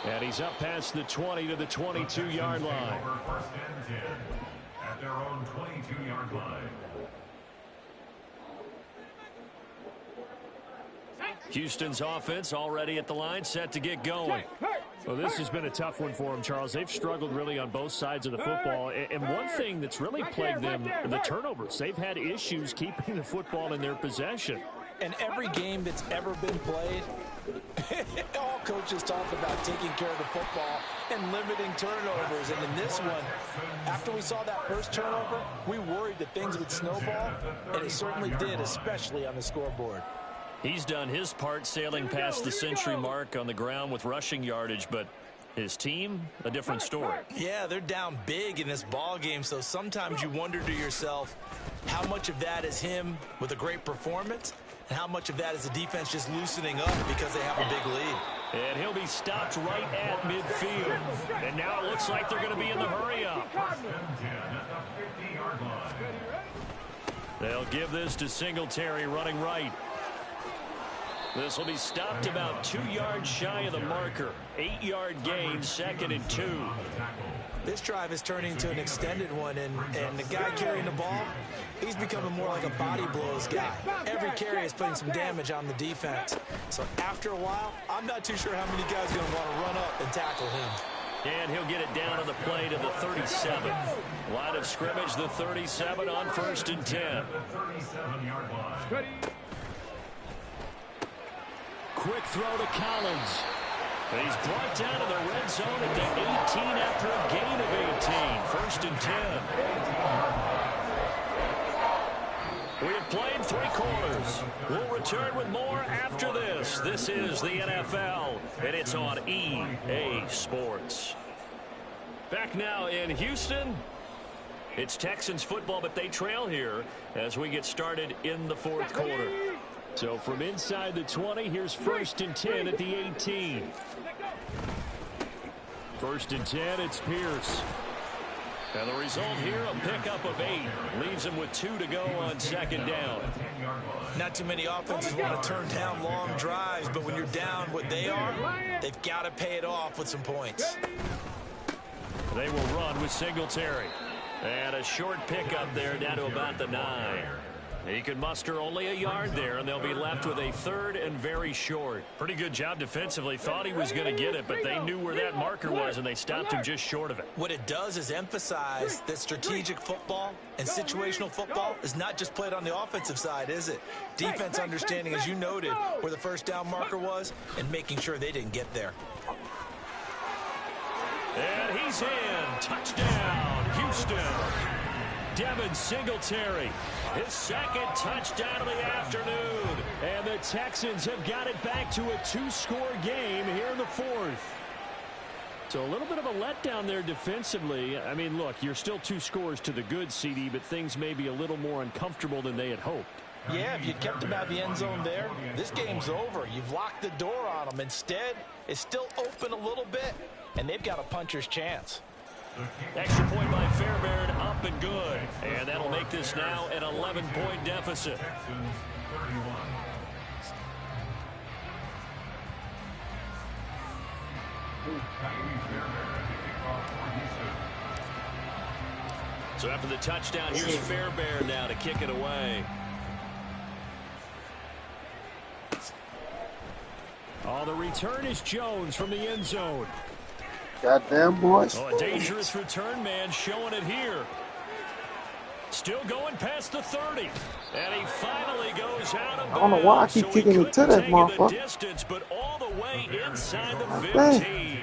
And he's up past the 20 to the 22-yard line. Over first and 10 at their own 22-yard line. Houston's offense already at the line, set to get going. Well, this has been a tough one for them, Charles. They've struggled really on both sides of the football. And one thing that's really plagued them, the turnovers. They've had issues keeping the football in their possession. And every game that's ever been played, all coaches talk about taking care of the football and limiting turnovers. And in this one, after we saw that first turnover, we worried that things would snowball, and it certainly did, especially on the scoreboard. He's done his part sailing past the century mark on the ground with rushing yardage, but his team, a different story. Yeah, they're down big in this ball game, so sometimes you wonder to yourself how much of that is him with a great performance and how much of that is the defense just loosening up because they have a big lead. And he'll be stopped right at midfield. And now it looks like they're going to be in the hurry-up. First and 10 at the 50-yard line. They'll give this to Singletary running right. This will be stopped about 2 yards shy of the marker. 8-yard gain, second and 2. This drive is turning into an extended one, and the guy carrying the ball, he's becoming more like a body blows guy. Every carry is putting some damage on the defense. So after a while, I'm not too sure how many guys are going to want to run up and tackle him. And he'll get it down on the play to the 37. Line of scrimmage, the 37 on first and 10. 37-yard line. Quick throw to Collins. He's brought down to the red zone at the 18 after a gain of 18. First and 10. We have played 3 quarters. We'll return with more after this. This is the NFL, and it's on EA Sports. Back now in Houston. It's Texans football, but they trail here as we get started in the 4th quarter. So from inside the 20, here's first and 10 at the 18. First and 10, it's Pierce. And the result here, a pickup of 8. Leaves him with 2 to go on second down. Not too many offenses want to turn down long drives, but when you're down what they are, they've got to pay it off with some points. They will run with Singletary. And a short pickup there down to about the 9. He can muster only a yard there, and they'll be left with a 3rd and very short. Pretty good job defensively. Thought he was going to get it, but they knew where that marker was, and they stopped him just short of it. What it does is emphasize that strategic football and situational football is not just played on the offensive side, is it? Defense understanding, as you noted, where the first down marker was and making sure they didn't get there. And he's in. Touchdown, Houston. Devin Singletary, his second touchdown of the afternoon. And the Texans have got it back to a 2-score game here in the 4th. So a little bit of a letdown there defensively. I mean, look, you're still 2 scores to the good, CD, but things may be a little more uncomfortable than they had hoped. Yeah, if you kept them out of the end zone there, this game's over. You've locked the door on them. Instead, it's still open a little bit, and they've got a puncher's chance. Extra point by Fairbairn, up and good. And that'll make this now an 11-point deficit. Texans 31. So after the touchdown, here's Fairbairn now to kick it away. Oh, the return is Jones from the end zone. Goddamn, boys. Oh, a dangerous return man showing it here. Still going past the 30. And he finally goes out of bounds. I don't know why I keep kicking it to that motherfucker. Distance, but all the way inside the 15.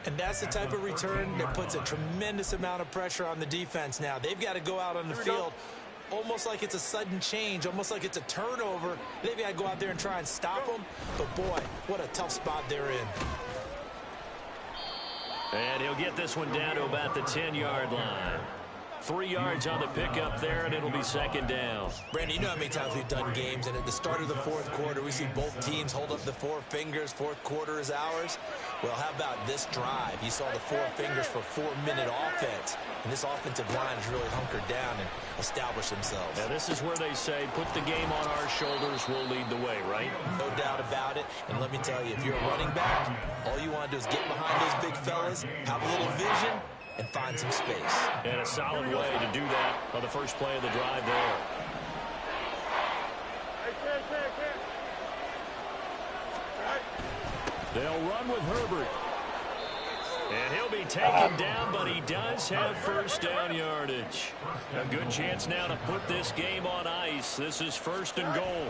And that's the type of return that puts a tremendous amount of pressure on the defense now. They've got to go out on the field almost like it's a sudden change, almost like it's a turnover. They've got to go out there and try and stop them. But, boy, what a tough spot they're in. And he'll get this one down to about the 10-yard line. 3 yards on the pickup there, and it'll be second down. Brandon, you know how many times we've done games, and at the start of the fourth quarter, we see both teams hold up the 4 fingers, fourth quarter is ours. Well, how about this drive? You saw the 4 fingers for 4-minute offense, and this offensive line has really hunkered down and established themselves. Now, this is where they say, put the game on our shoulders, we'll lead the way, right? No doubt about it, and let me tell you, if you're a running back, all you want to do is get behind those big fellas, have a little vision, and find some space. And a solid way to do that on the first play of the drive there. They'll run with Herbert. And he'll be taken down, but he does have first down yardage. A good chance now to put this game on ice. This is first and goal.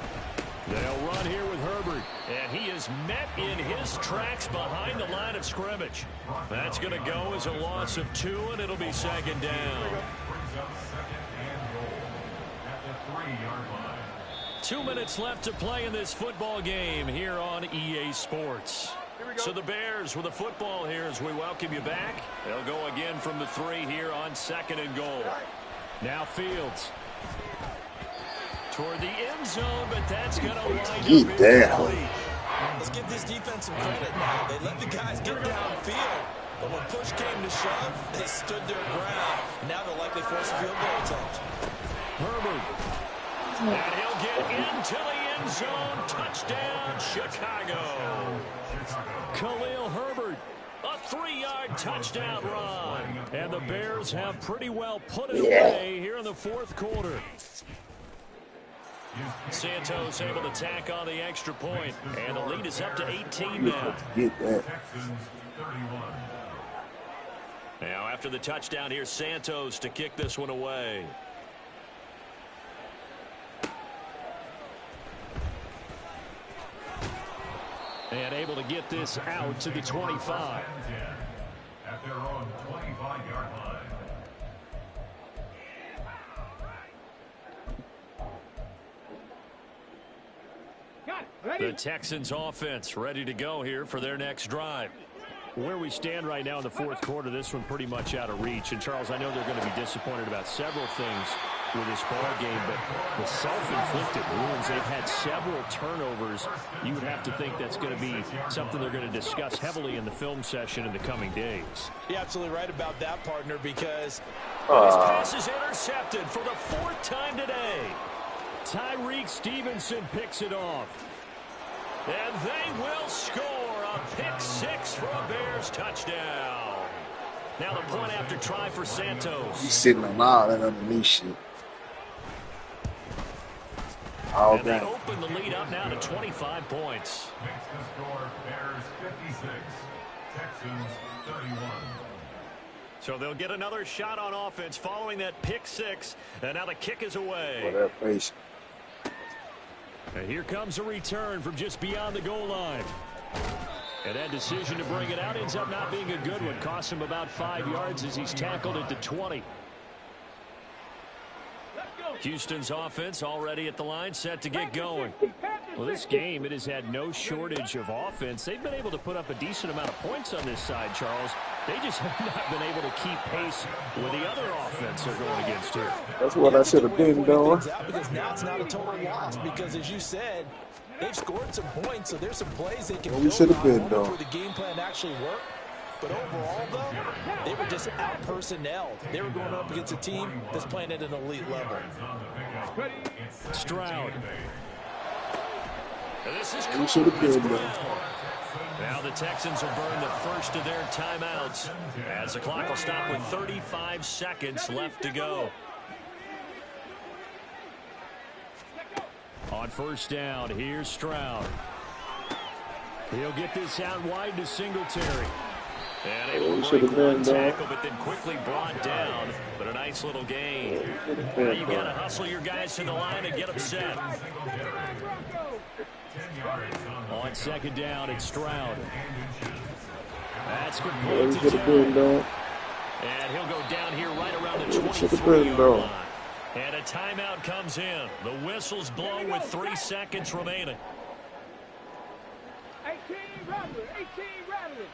They'll run here with Herbert, and he is met in his tracks behind the line of scrimmage. That's going to go as a loss of 2, and it'll be second down. 2 minutes left to play in this football game here on EA Sports. So the Bears with the football here as we welcome you back. They'll go again from the 3 here on second and goal. Now Fields. Toward the end zone, but that's going to wind up incomplete. Let's give this defense some credit now. They let the guys get downfield, but when push came to shove, they stood their ground. And now they'll likely force a field goal attempt. Herbert. And he'll get into the end zone. Touchdown, Chicago. Khalil Herbert. A 3-yard touchdown run. And the Bears have pretty well put it away here in the fourth quarter. Santos able to tack on the extra point, and the lead is up to 18 now. Now after the touchdown, here's Santos to kick this one away. And able to get this out to the 25. At their own 25-yard line. The Texans offense ready to go here for their next drive. Where we stand right now in the fourth quarter, this one pretty much out of reach. And, Charles, I know they're going to be disappointed about several things with this ball game, but the self-inflicted wounds, they've had several turnovers. You would have to think that's going to be something they're going to discuss heavily in the film session in the coming days. You're absolutely right about that, partner, because this pass is intercepted for the 4th time today. Tyreek Stevenson picks it off. And they will score a pick-6 for a Bears touchdown. Now the point after try for Santos. He's sitting on all that underneath shit. And they open the lead up now to 25 points. Makes the score Bears 56, Texans 31. So they'll get another shot on offense following that pick-6. And now the kick is away. For that face. And here comes a return from just beyond the goal line. And that decision to bring it out ends up not being a good one. Costs him about 5 yards as he's tackled at the 20. Houston's offense already at the line, set to get going. Well, this game, it has had no shortage of offense. They've been able to put up a decent amount of points on this side, Charles. They just have not been able to keep pace with the other offense they're going against here. That's what I should have been doing. Because now it's not a total loss, because as you said, they've scored some points, so there's some plays they can build on. Should have been doing. Where the game plan actually worked. But overall, though, they were just out-personnelled. They were going up against a team that's playing at an elite level. Stroud. And this is We should have been there. Now the Texans will burn the first of their timeouts as the clock will stop with 35 seconds left to go. On first down, here's Stroud. He'll get this out wide to Singletary. And able to break one tackle, but then quickly brought down. But a nice little gain. Now you've got to hustle your guys to the line and get them set. On second down, it's Stroud. That's good. We should have been there. And he'll go down here right around the We should have 23-yard been line. And a timeout comes in. The whistle's blown with 3 seconds remaining. 18 Rattler, 18 Rattler.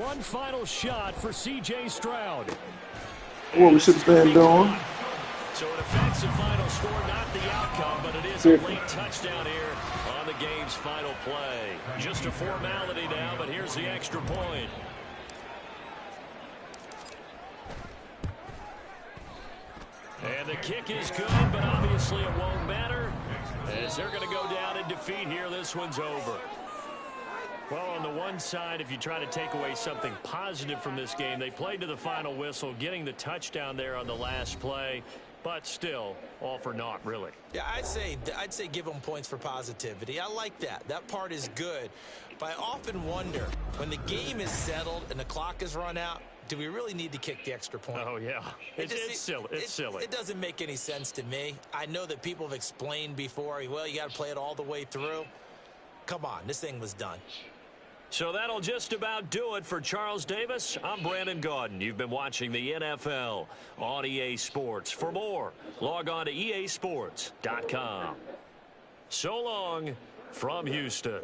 One final shot for C.J. Stroud. What we should have been doing. So it affects the final score, not the outcome, but it is a late touchdown here on the game's final play. Just a formality now, but here's the extra point. And the kick is good, but obviously it won't matter as they're going to go down in defeat here. This one's over. Well, on the one side, if you try to take away something positive from this game, they played to the final whistle, getting the touchdown there on the last play, but still, all for naught, really. Yeah, I'd say give them points for positivity. I like that. That part is good. But I often wonder, when the game is settled and the clock is run out, do we really need to kick the extra point? Oh, yeah. It's silly. It's silly. It doesn't make any sense to me. I know that people have explained before, well, you got to play it all the way through. Come on, this thing was done. So that'll just about do it for Charles Davis. I'm Brandon Gaudin. You've been watching the NFL on EA Sports. For more, log on to easports.com. So long from Houston.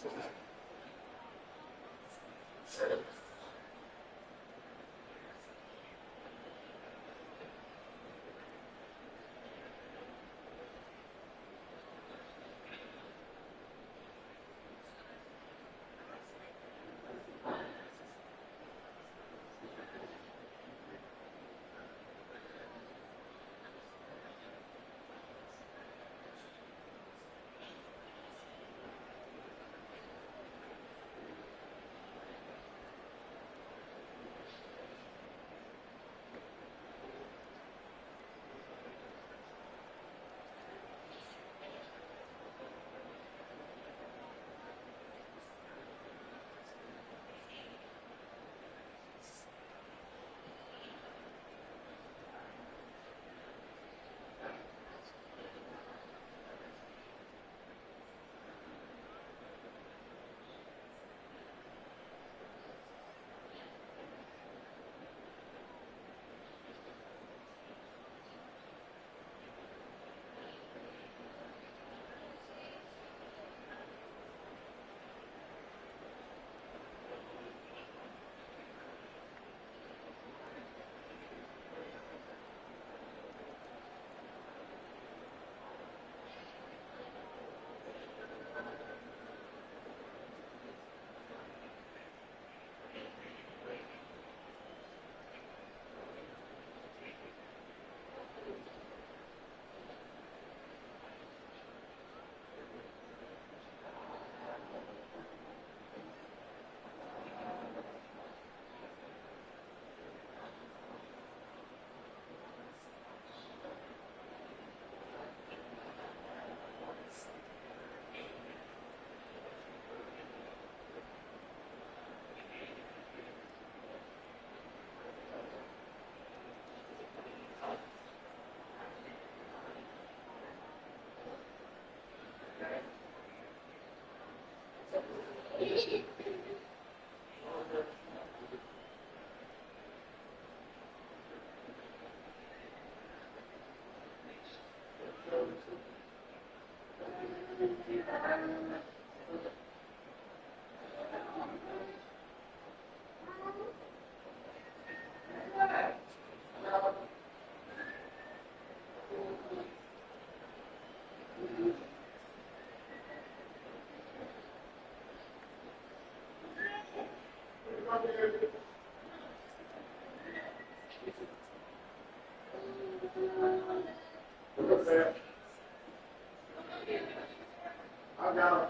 I got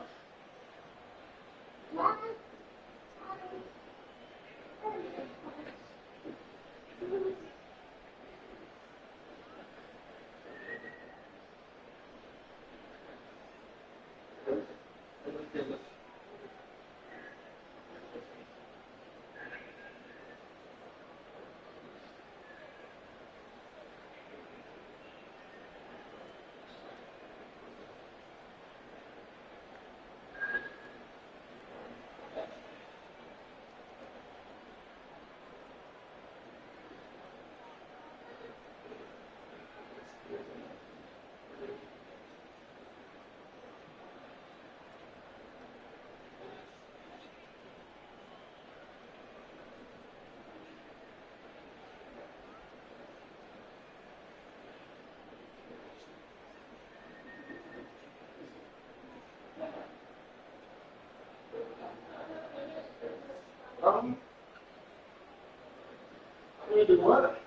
what?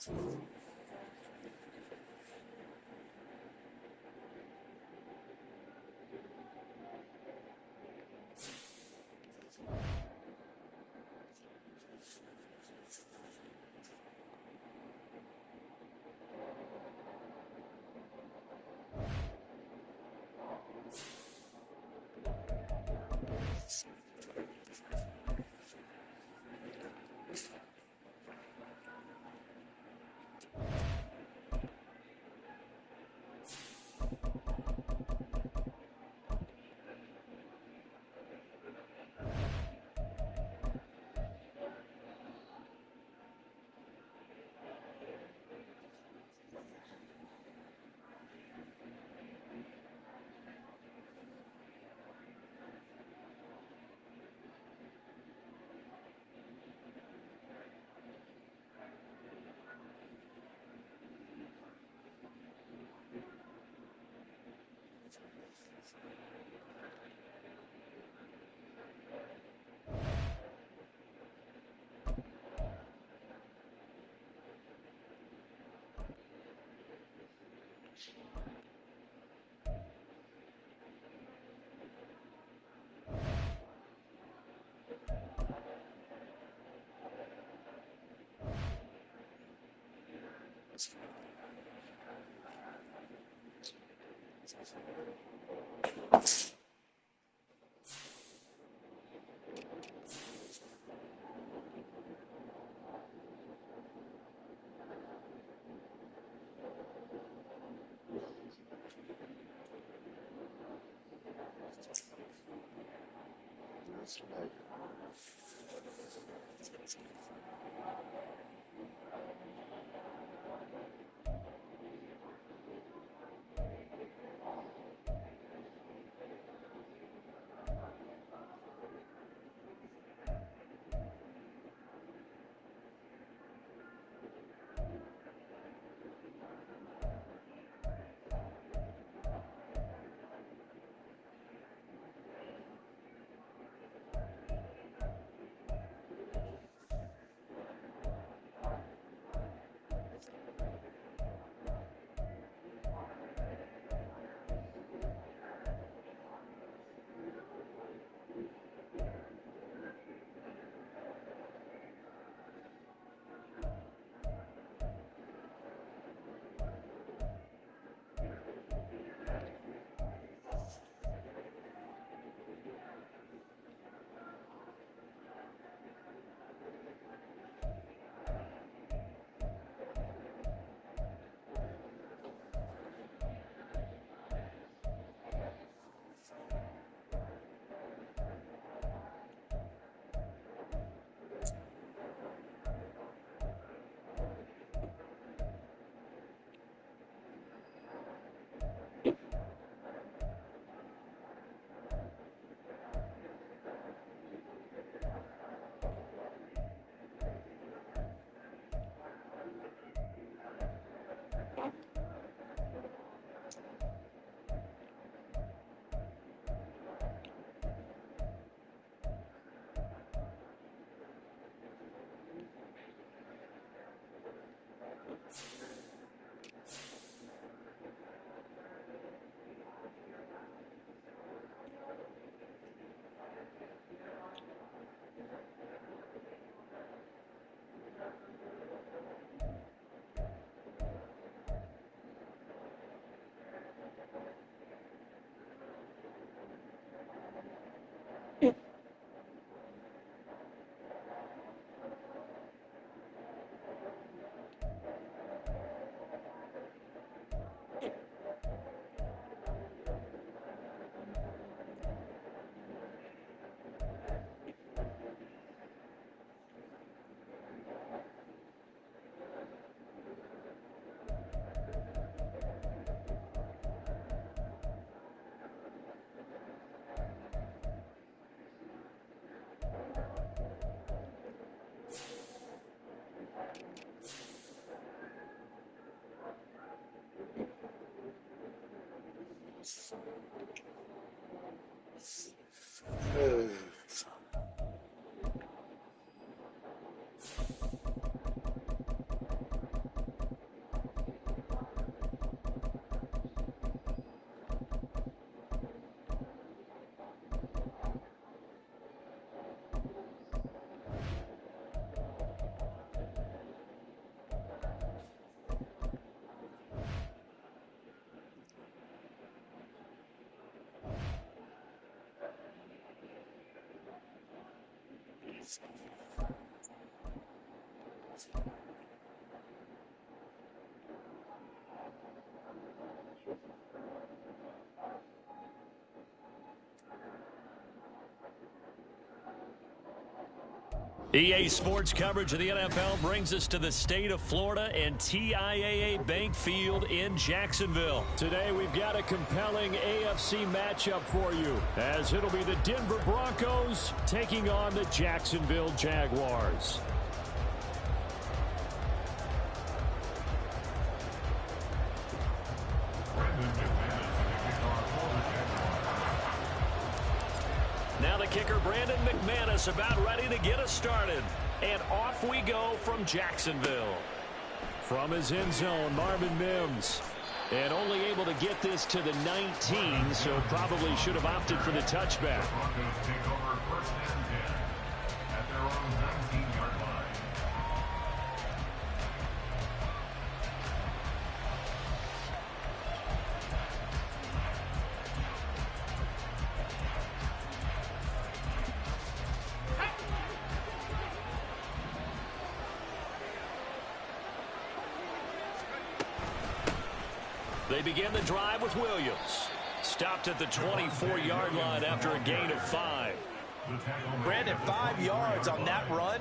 That's right. EA Sports coverage of the NFL brings us to the state of Florida and TIAA Bank Field in Jacksonville. Today we've got a compelling AFC matchup for you, as it'll be the Denver Broncos taking on the Jacksonville Jaguars. Now the kicker, Brandon McManus, about ready to get us started. And off we go from Jacksonville. From his end zone, Marvin Mims. And only able to get this to the 19, so probably should have opted for the touchback. Broncos take over first and 10 at their own 19-yard line. They begin the drive with Williams. Stopped at the 24-yard line after a gain of 5. Brandon, 5 yards on that run.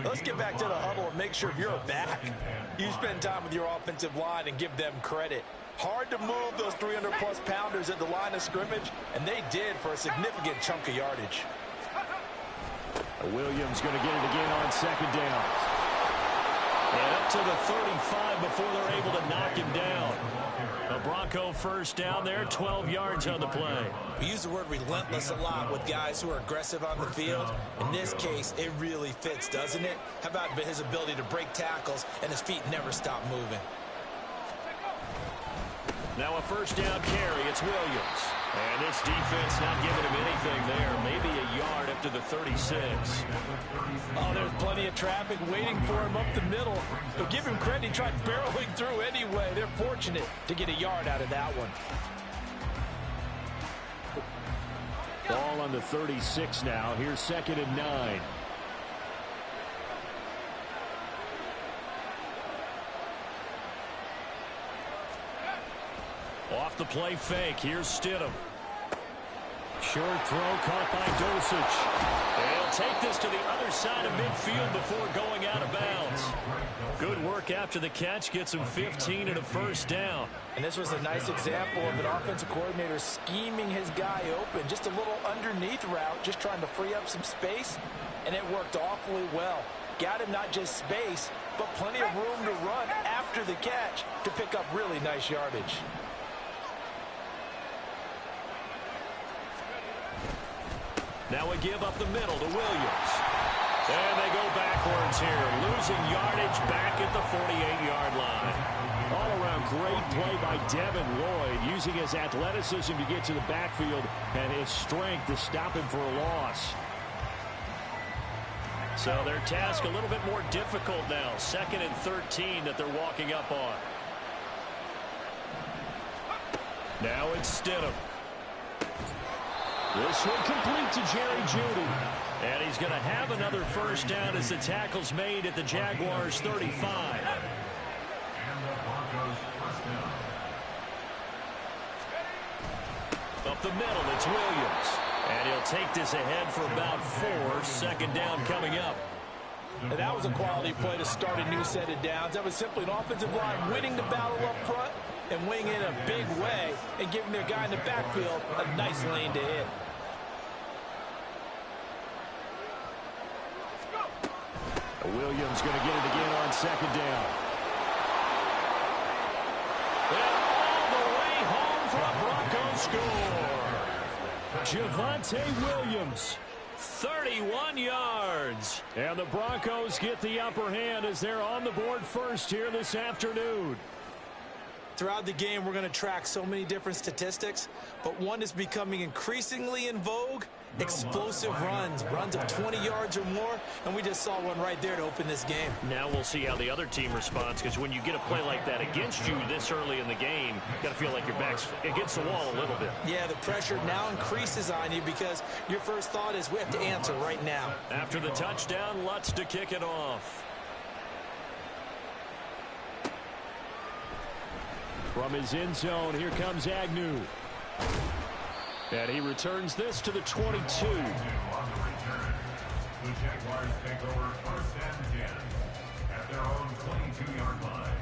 Let's get back to the huddle and make sure you're back. You spend time with your offensive line and give them credit. Hard to move those 300-plus pounders at the line of scrimmage, and they did for a significant chunk of yardage. Williams going to get it again on second down. And up to the 35 before they're able to knock him down. A Bronco first down there, 12 yards on the play. We use the word relentless a lot with guys who are aggressive on the field. In this case, it really fits, doesn't it? How about his ability to break tackles and his feet never stop moving? Now a first down carry, it's Williams. And this defense not giving him anything there. Maybe a yard up to the 36. Oh, there's plenty of traffic waiting for him up the middle. But give him credit, he tried barreling through anyway. They're fortunate to get a yard out of that one. Ball on the 36 now. Here's 2nd and 9. Off the play fake. Here's Stidham. Short throw caught by Dosich. They'll take this to the other side of midfield before going out of bounds. Good work after the catch. Gets him 15 and a first down. And this was a nice example of an offensive coordinator scheming his guy open. Just a little underneath route, just trying to free up some space. And it worked awfully well. Got him not just space, but plenty of room to run after the catch to pick up really nice yardage. Now a give up the middle to Williams. And they go backwards here, losing yardage back at the 48-yard line. All-around great play by Devin Lloyd, using his athleticism to get to the backfield and his strength to stop him for a loss. So their task a little bit more difficult now. 2nd and 13 that they're walking up on. Now it's Stidham. This one complete to Jerry Jeudy. And he's going to have another first down as the tackle's made at the Jaguars' 35. And the Broncos first down. Up the middle, it's Williams. And he'll take this ahead for about 4. 2nd down coming up. And that was a quality play to start a new set of downs. That was simply an offensive line winning the battle up front and winning in a big way and giving their guy in the backfield a nice lane to hit. Williams going to get it again on 2nd down. And all the way home for a Broncos score. Javonte Williams. 31 yards. And the Broncos get the upper hand as they're on the board first here this afternoon. Throughout the game, we're going to track so many different statistics, but one is becoming increasingly in vogue: explosive runs, runs of 20 yards or more, and we just saw one right there to open this game. Now we'll see how the other team responds, because when you get a play like that against you this early in the game, you got to feel like your back's against the wall a little bit. Yeah, the pressure now increases on you because your first thought is we have to answer right now. After the touchdown, Lutz to kick it off. From his end zone, here comes Agnew. And he returns this to the 22. On the return, the Jaguars take over 1st and 10 at their own 22-yard line.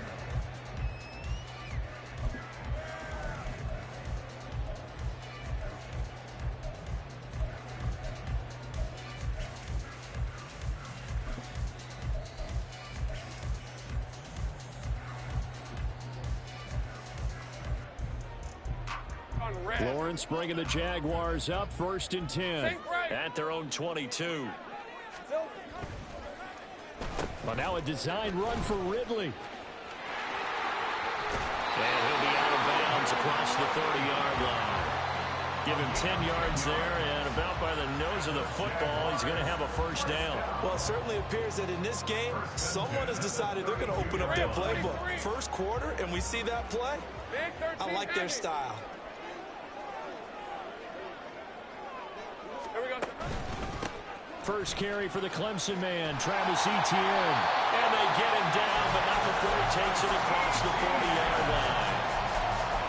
Lawrence bringing the Jaguars up 1st and 10. At their own 22. Well, now a design run for Ridley. And he'll be out of bounds across the 30-yard line. Give him 10 yards there, and about by the nose of the football, he's going to have a 1st down. Well, it certainly appears that in this game, someone has decided they're going to open up their playbook. 1st quarter, and we see that play. I like their style. First carry for the Clemson man, Travis Etienne. And they get him down, but not before he takes it across the 40-yard line.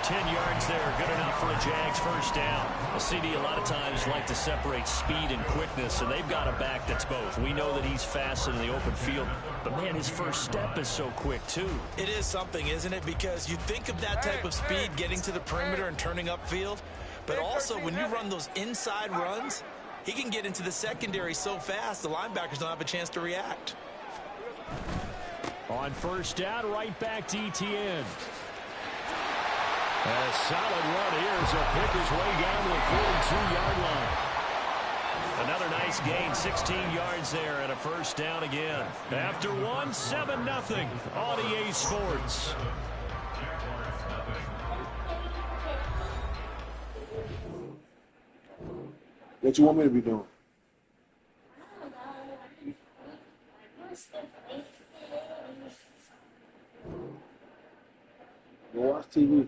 10 yards there, good enough for a Jags 1st down. A CD a lot of times like to separate speed and quickness, and they've got a back that's both. We know that he's fast in the open field, but man, his 1st step is so quick too. It is something, isn't it? Because you think of that type of speed getting to the perimeter and turning upfield, but also when you run those inside runs, he can get into the secondary so fast, the linebackers don't have a chance to react. On 1st down, right back to Etienne. A solid run here as he'll pick his way down to the 42-yard line. Another nice gain, 16 yards there, and a 1st down again. After 1, 7-0 on EA Sports. What you want me to be doing? Go watch TV.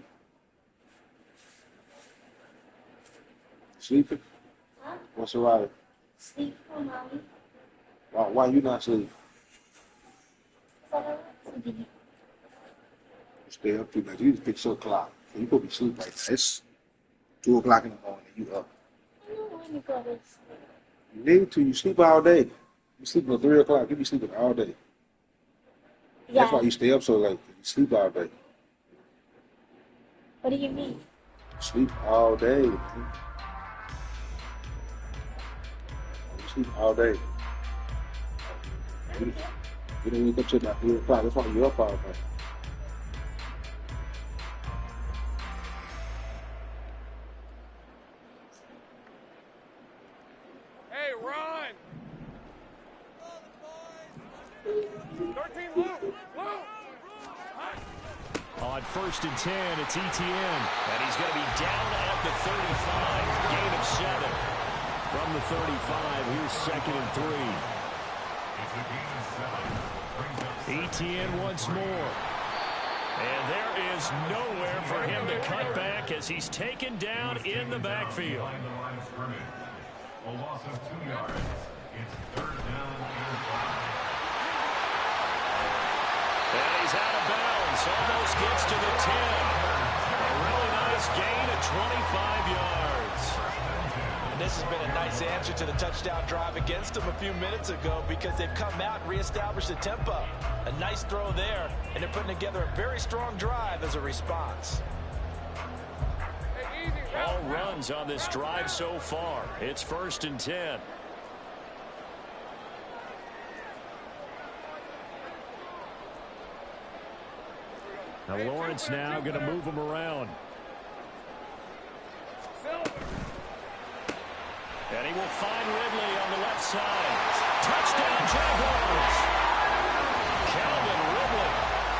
Sleeping? Huh? What's the matter? Sleep for mommy. Why you not sleeping? You Stay up too late. You just pick your clock. You could be sleeping right now. It's 2 o'clock in the morning. You up. know when you go to sleep. You need to. You sleep all day. You sleep until 3 o'clock. You be sleeping all day. Yeah. That's why you stay up so late. You sleep all day. What do you mean? You sleep all day. Man. You sleep all day. You don't wake up till about 3 o'clock. That's why you're up all day. Hey, Ron! 13, Lou! On 1st and 10, it's Etienne. And he's going to be down at the 35. Gain of 7. From the 35, here's 2nd and 3. Etienne once more. And there is nowhere for him to cut back as he's taken down in the backfield. A loss of 2 yards. It's 3rd down and 5. And he's out of bounds. Almost gets to the 10. A really nice gain of 25 yards. And this has been a nice answer to the touchdown drive against them a few minutes ago because they've come out and reestablished the tempo. A nice throw there, and they're putting together a very strong drive as a response. All runs on this drive so far. It's 1st and 10. Now Lawrence now going to move him around. And he will find Ridley on the left side. Touchdown, Jaguars. Calvin Ridley,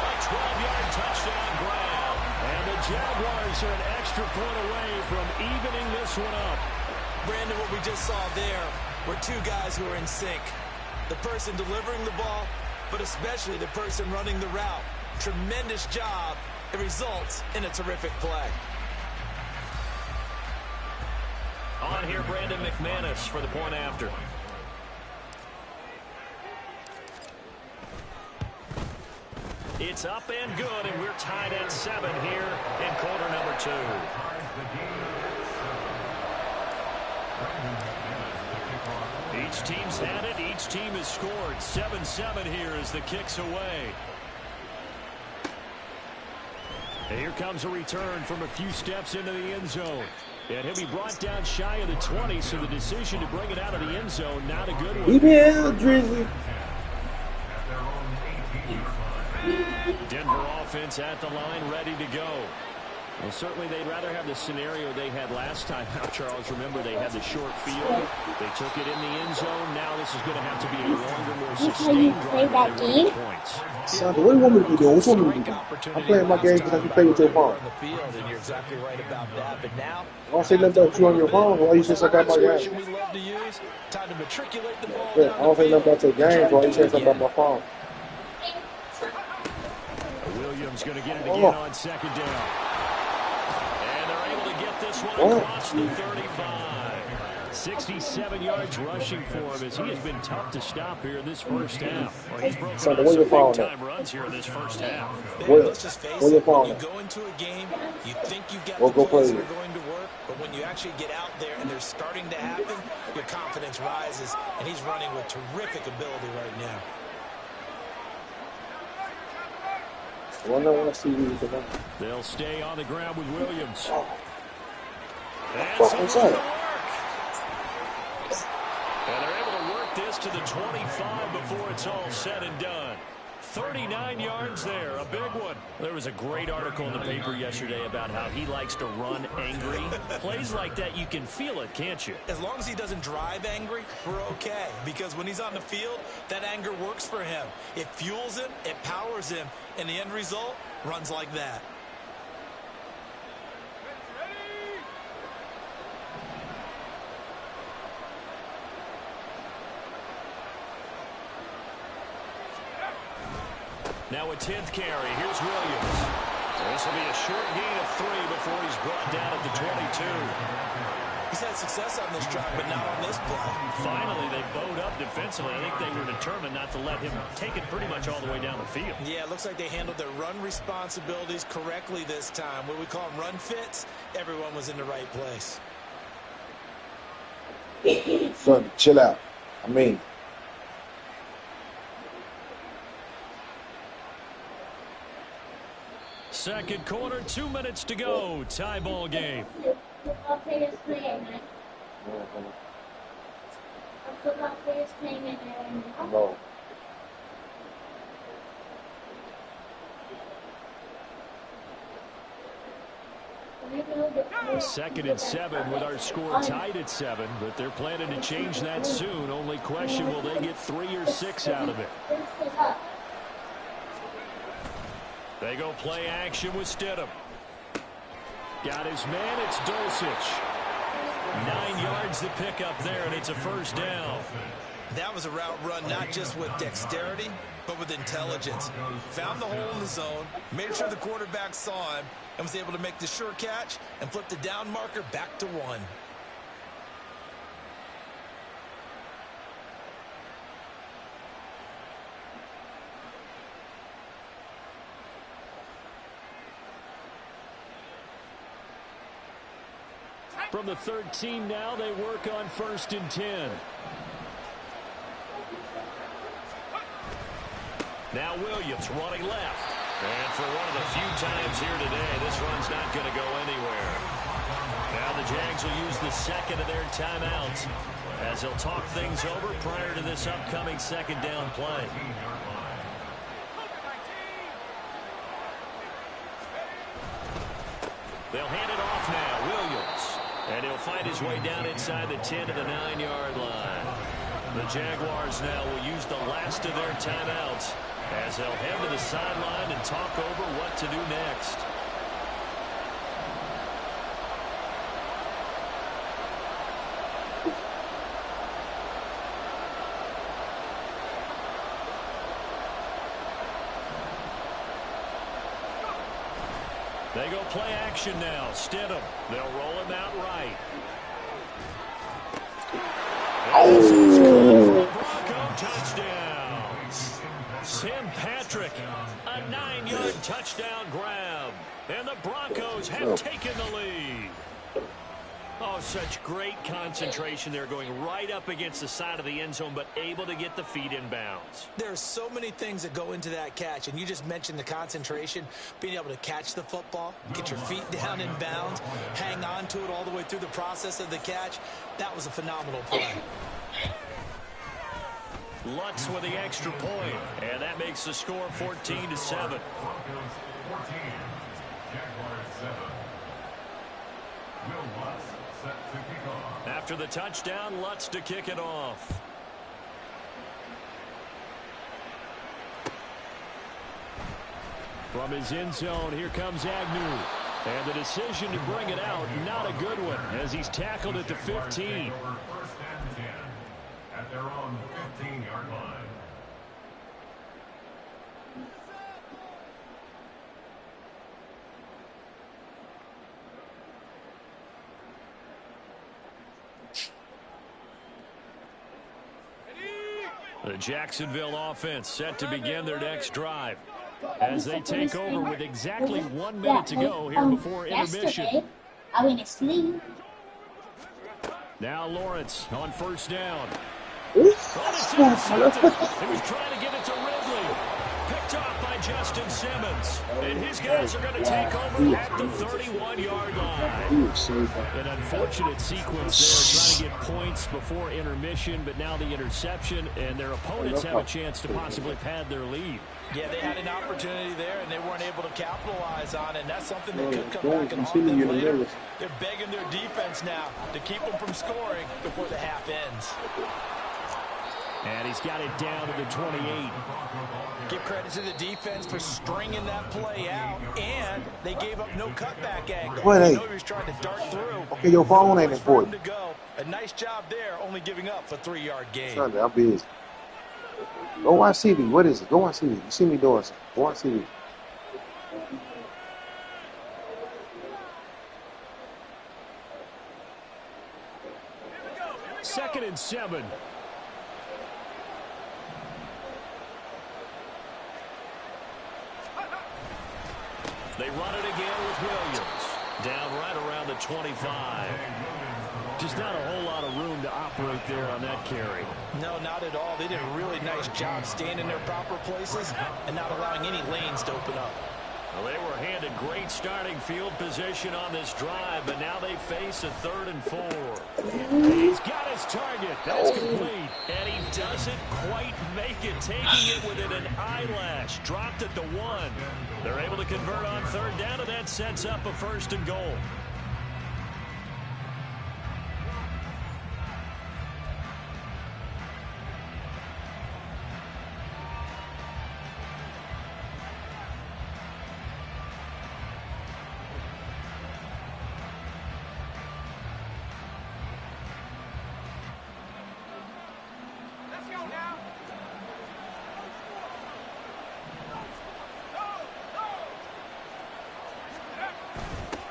a 12-yard touchdown grab. And the Jaguars are an extra point away from evening this one up. Brandon, what we just saw there were 2 guys who are in sync. The person delivering the ball, but especially the person running the route. Tremendous job. It results in a terrific play. On here, Brandon McManus for the point after. It's up and good, and we're tied at 7 here in quarter number 2. Each team's had it. Each team has scored. 7-7 here as the kick's away. And here comes a return from a few steps into the end zone. And he'll be brought down shy of the 20, so the decision to bring it out of the end zone, not a good one. Drizzy. Denver offense at the line, ready to go. Well, certainly they'd rather have the scenario they had last time out, Charles. Remember, they had the short field. They took it in the end zone. Now this is going to have to be a longer, more sustained drive if they want points. Sandra, what do you want me to be doing? What you want me to be doing? I'm playing my game just like you play with your phone. The field, and you're exactly right about that. But now, I don't say nothing about you on your phone. Why you say something about my game? we love to use, time to matriculate the ball. Yeah, I don't say nothing about your game. Why you say something about my phone? Williams going to get it again on second down. And they're able to get this one across the 35. 67 yards rushing for him as he has been tough to stop here in this first half. Well, he's broken out some big-time runs here in this first half. Let's just face it, when you go into a game, you think you've got the plays that are going to work, but when you actually get out there and they're starting to happen, your confidence rises, and he's running with terrific ability right now. They'll stay on the ground with Williams. And they're able to work this to the 25 before it's all said and done. 39 yards there, a big one. There was a great article in the paper yesterday about how he likes to run angry. Plays like that, you can feel it, can't you? As long as he doesn't drive angry, we're okay. Because when he's on the field, that anger works for him. It fuels him, it powers him, and the end result runs like that. Now a 10th carry. Here's Williams. This will be a short gain of 3 before he's brought down at the 22. He's had success on this drive, but not on this play. Finally, they bowed up defensively. I think they were determined not to let him take it pretty much all the way down the field. Yeah, it looks like they handled their run responsibilities correctly this time. What we call them run fits, everyone was in the right place. Son, chill out. Second quarter, 2 minutes to go. Tie ball game. Football players playing, man. Football players playing in there. No. Second and 7 with our score tied at 7, but they're planning to change that soon. Only question, will they get 3 or 6 out of it? They go play action with Stidham. Got his man, it's Dulcich. 9 yards to pick up there, and it's a first down. That was a route run not just with dexterity, but with intelligence. Found the hole in the zone, made sure the quarterback saw him, and was able to make the sure catch and flip the down marker back to 1. From the 13 now, they work on 1st and 10. Now Williams running left. And for one of the few times here today, this run's not going to go anywhere. Now the Jags will use the second of their timeouts as they'll talk things over prior to this upcoming second down play. They'll hand it off now. Williams. And he'll find his way down inside the 10 to the 9-yard line. The Jaguars now will use the last of their timeouts as they'll head to the sideline and talk over what to do next. They go play action now. Stidham. They'll roll him out right. Oh. Bronco touchdown. Tim Patrick. A 9-yard touchdown grab. And the Broncos have taken the lead. Oh, such great concentration there, going right up against the side of the end zone, but able to get the feet in bounds. There's so many things that go into that catch, and you just mentioned the concentration, being able to catch the football, get your feet down in bounds, hang on to it all the way through the process of the catch. That was a phenomenal play. Lutz with the extra point, and that makes the score 14-7. Broncos 14, Jaguars 7. Will Lutz set to kick off. After the touchdown, Lutz to kick it off. From his end zone, here comes Agnew. And the decision to bring it out, not a good one, as he's tackled at the 15. First and 10 at their own 15-yard line. The Jacksonville offense set to begin their next drive as they take over with exactly 1 minute to go here before intermission. I went to sleep. Now Lawrence on first down. Ooh. He was trying to get it to Ridley. Picked off by Justin Simmons. And his guys are going to take over at the 31-yard line. An unfortunate sequence there, trying to get points before intermission, but now the interception, and their opponents have a chance to possibly pad their lead. Yeah, they had an opportunity there, and they weren't able to capitalize on it, and that's something that could come back and haunt them later. They're begging their defense now to keep them from scoring before the half ends. And he's got it down to the 28. Give credit to the defense for stringing that play out, and they gave up no cutback angle. What, hey? You know he was trying to dart through. Okay, your phone ain't important. To go. A nice job there, only giving up a 3-yard gain. Sunday, I'm busy. Go watch TV. What is it? Go watch TV. You see me doing something. Go watch TV. Second and 7. They run it again with Williams. Down right around the 25. Just not a whole lot of room to operate there on that carry. No, not at all. They did a really nice job staying in their proper places and not allowing any lanes to open up. Well, they were handed great starting field position on this drive, but now they face a 3rd and 4. He's got his target. That's complete. And he doesn't quite make it, taking it within an eyelash. Dropped at the 1. They're able to convert on 3rd down, and that sets up a 1st and goal.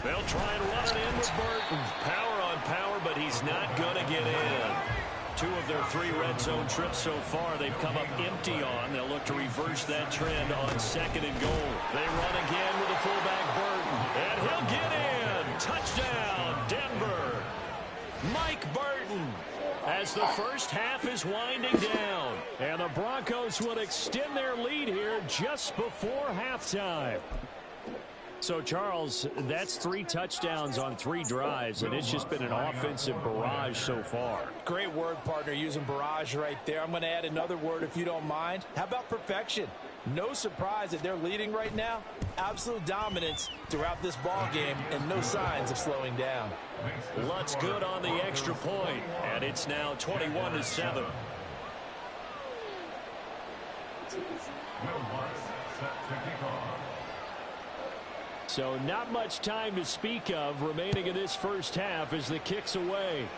They'll try and run it in with Burton. Power on power, but he's not going to get in. 2 of their 3 red zone trips so far they've come up empty on. They'll look to reverse that trend on 2nd and goal. They run again with the fullback Burton. And he'll get in. Touchdown, Denver. Mike Burton. As the first half is winding down. And the Broncos will extend their lead here just before halftime. So, Charles, that's 3 touchdowns on 3 drives, and it's just been an offensive barrage so far. Great word, partner, using barrage right there. I'm going to add another word if you don't mind. How about perfection? No surprise that they're leading right now. Absolute dominance throughout this ball game and no signs of slowing down. Lutz good on the extra point, and it's now 21-7. Will Lutz set to kick off. So not much time to speak of remaining in this first half as the kick's away.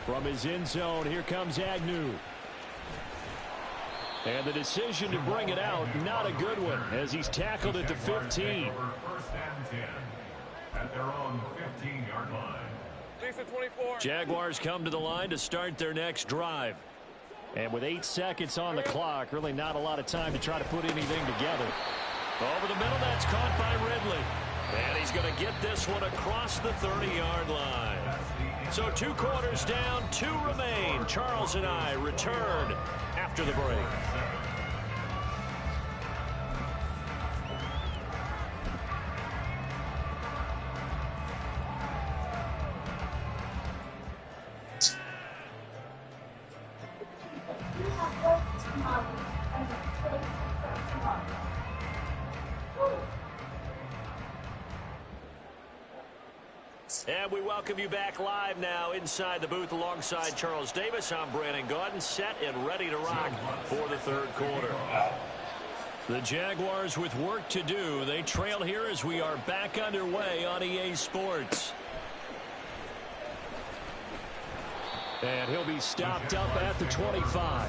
From his end zone, here comes Agnew. And the decision to bring it out, not a good one, as he's tackled at the 15. First and 10 at their own 15-yard line. Jason 24. Jaguars come to the line to start their next drive. And with 8 seconds on the clock, really not a lot of time to try to put anything together. Over the middle, that's caught by Ridley. And he's going to get this one across the 30-yard line. So 2 quarters down, 2 remain. Charles and I return after the break. And we welcome you back live now inside the booth alongside Charles Davis. I'm Brandon Gaudin, set and ready to rock for the 3rd quarter. The Jaguars with work to do. They trail here as we are back underway on EA Sports. And he'll be stopped up at the 25.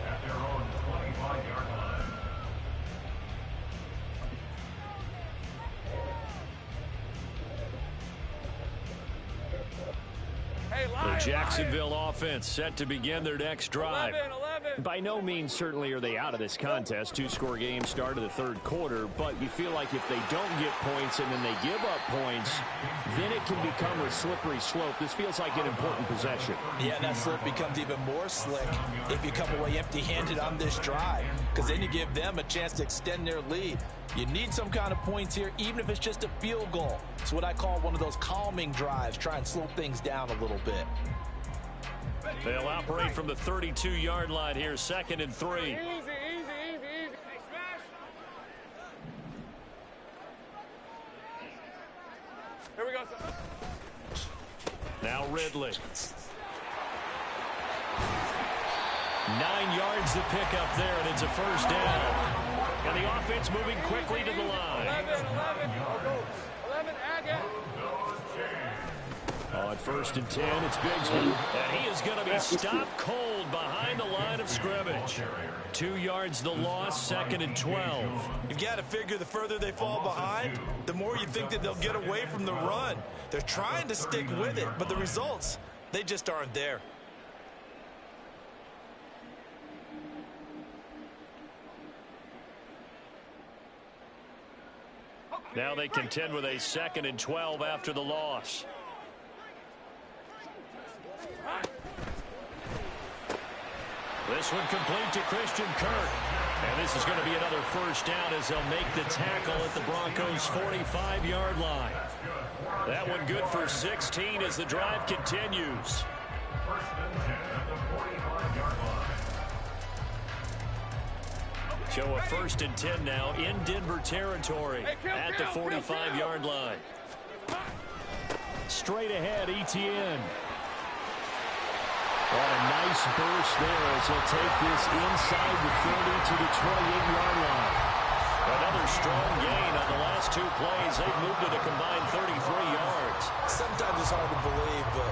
At their own 25-yard line. The Jacksonville offense set to begin their next drive. 11. By no means certainly are they out of this contest. 2-score game start of the 3rd quarter, but you feel like if they don't get points and then they give up points, then it can become a slippery slope. This feels like an important possession. Yeah, that slope becomes even more slick if you come away empty-handed on this drive, because then you give them a chance to extend their lead. You need some kind of points here, even if it's just a field goal. It's what I call one of those calming drives. Try and slow things down a little bit. They'll operate from the 32-yard line here, 2nd and 3. Easy. Hey, smash. Here we go, son. Now Ridley. 9 yards to pick up there, and it's a 1st down. And the offense moving quickly to the line. 11. Again. On 1st and 10, it's Bigsby. And he is going to be stopped cold behind the line of scrimmage. 2 yards the loss, 2nd and 12. You've got to figure the further they fall behind, the more you think that they'll get away from the run. They're trying to stick with it, but the results, they just aren't there. Now they contend with a 2nd and 12 after the loss. This one complete to Christian Kirk. And this is going to be another 1st down as they'll make the tackle at the Broncos' 45-yard line. That one good for 16 as the drive continues. 1st and 10 at the 45-yard line. So a 1st and 10 now in Denver territory at the 45-yard line. Straight ahead, Etienne. What a nice burst there as he'll take this inside the 30 to the 28-yard line. Another strong gain on the last 2 plays. They've moved it a combined 33 yards. Sometimes it's hard to believe, but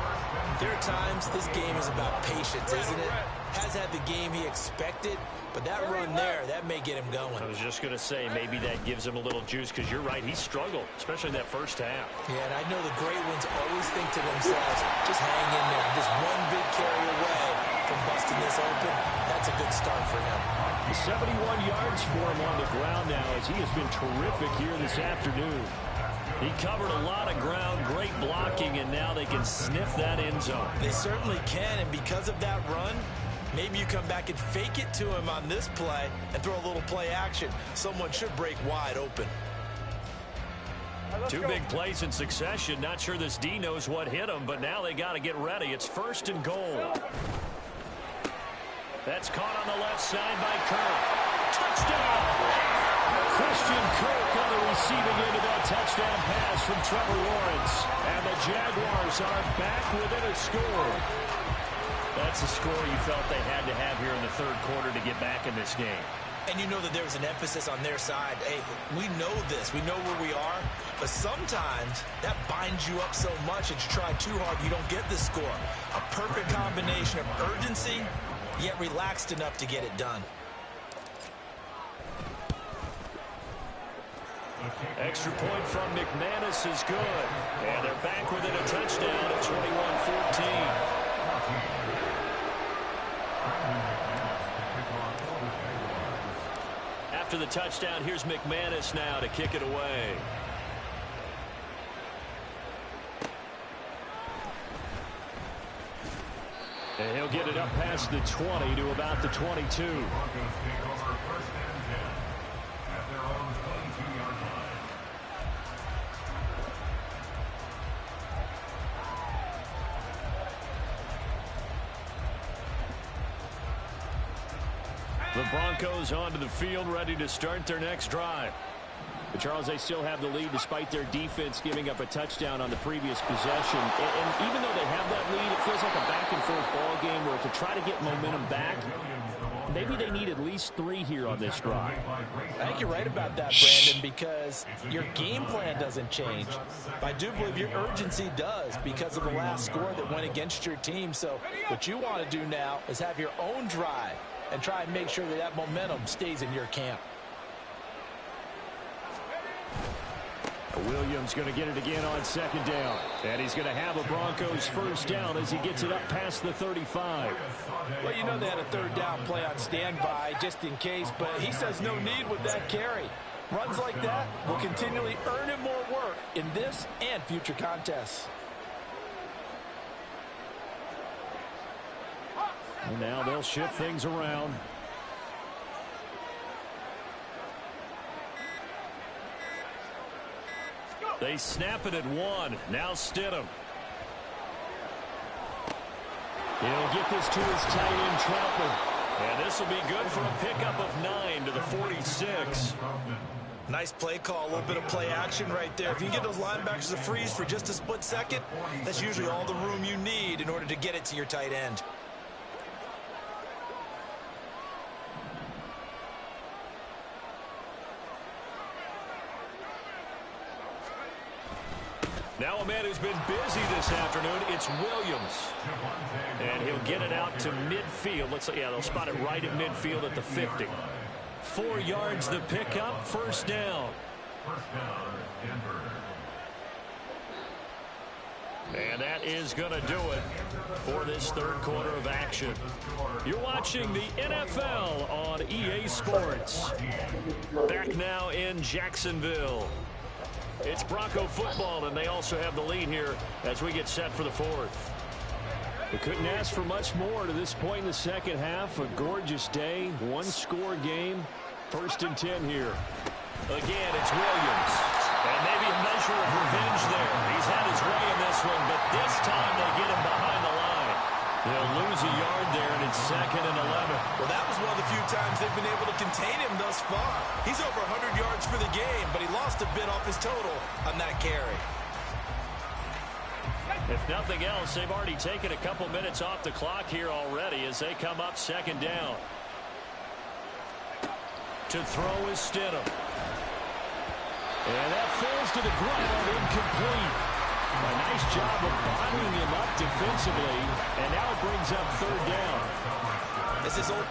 there are times this game is about patience, isn't it? Has had the game he expected, but that run there, that may get him going. I was just going to say, maybe that gives him a little juice, because you're right, he struggled, especially in that 1st half. Yeah, and I know the great ones always think to themselves, just hang in there. Just one big carry away from busting this open. That's a good start for him. 71 yards for him on the ground now, as he has been terrific here this afternoon. He covered a lot of ground, great blocking, and now they can sniff that end zone. They certainly can, and because of that run, maybe you come back and fake it to him on this play and throw a little play action. Someone should break wide open. 2 big plays in succession. Not sure this D knows what hit him, but now they got to get ready. It's 1st and goal. That's caught on the left side by Kirk. Touchdown! Christian Kirk on the receiving end of that touchdown pass from Trevor Lawrence. And the Jaguars are back within a score. That's a score you felt they had to have here in the 3rd quarter to get back in this game. And you know that there's an emphasis on their side. Hey, we know this. We know where we are. But sometimes that binds you up so much that you try too hard, you don't get the score. A perfect combination of urgency, yet relaxed enough to get it done. Extra point from McManus is good. And they're back within a touchdown at 21-14. after the touchdown. Here's McManus now to kick it away. And he'll get it up past the 20 to about the 22. The Broncos onto the field, ready to start their next drive. But Charles, they still have the lead despite their defense giving up a touchdown on the previous possession. And even though they have that lead, it feels like a back-and-forth ball game where to try to get momentum back, maybe they need at least 3 here on this drive. I think you're right about that, Brandon, because your game plan doesn't change. But I do believe your urgency does because of the last score that went against your team. So what you want to do now is have your own drive and try and make sure that that momentum stays in your camp. Williams going to get it again on 2nd down. And he's going to have a Broncos first down as he gets it up past the 35. Well, you know they had a 3rd down play on standby just in case, but he says no need with that carry. Runs like that will continually earn him more work in this and future contests. And now they'll shift things around. They snap it at 1. Now Stidham. He'll get this to his tight end, Troutman. And this will be good for a pickup of 9 to the 46. Nice play call, a little bit of play action right there. If you can get those linebackers to freeze for just a split second, that's usually all the room you need in order to get it to your tight end. Now a man who's been busy this afternoon, it's Williams. And he'll get it out to midfield. They'll spot it right at midfield at the 50. 4 yards the pickup, first down. And that is going to do it for this 3rd quarter of action. You're watching the NFL on EA Sports. Back now in Jacksonville. It's Bronco football, and they also have the lead here as we get set for the 4th. We couldn't ask for much more to this point in the second half. A gorgeous day, 1-score game, 1st and 10 here. Again, it's Williams. And maybe a measure of revenge there. He's had his way in this one, but this time they get him behind the line. They'll lose a yard there, and it's 2nd and 11. Well, that was one of the few times they've been able to contain him thus far. He's over 100 yards for the game, but he lost a bit off his total on that carry. If nothing else, they've already taken a couple minutes off the clock here already as they come up 2nd down. To throw is Stidham. And that falls to the ground, incomplete. A nice job of bottling him up defensively, and now it brings up 3rd down. This is old.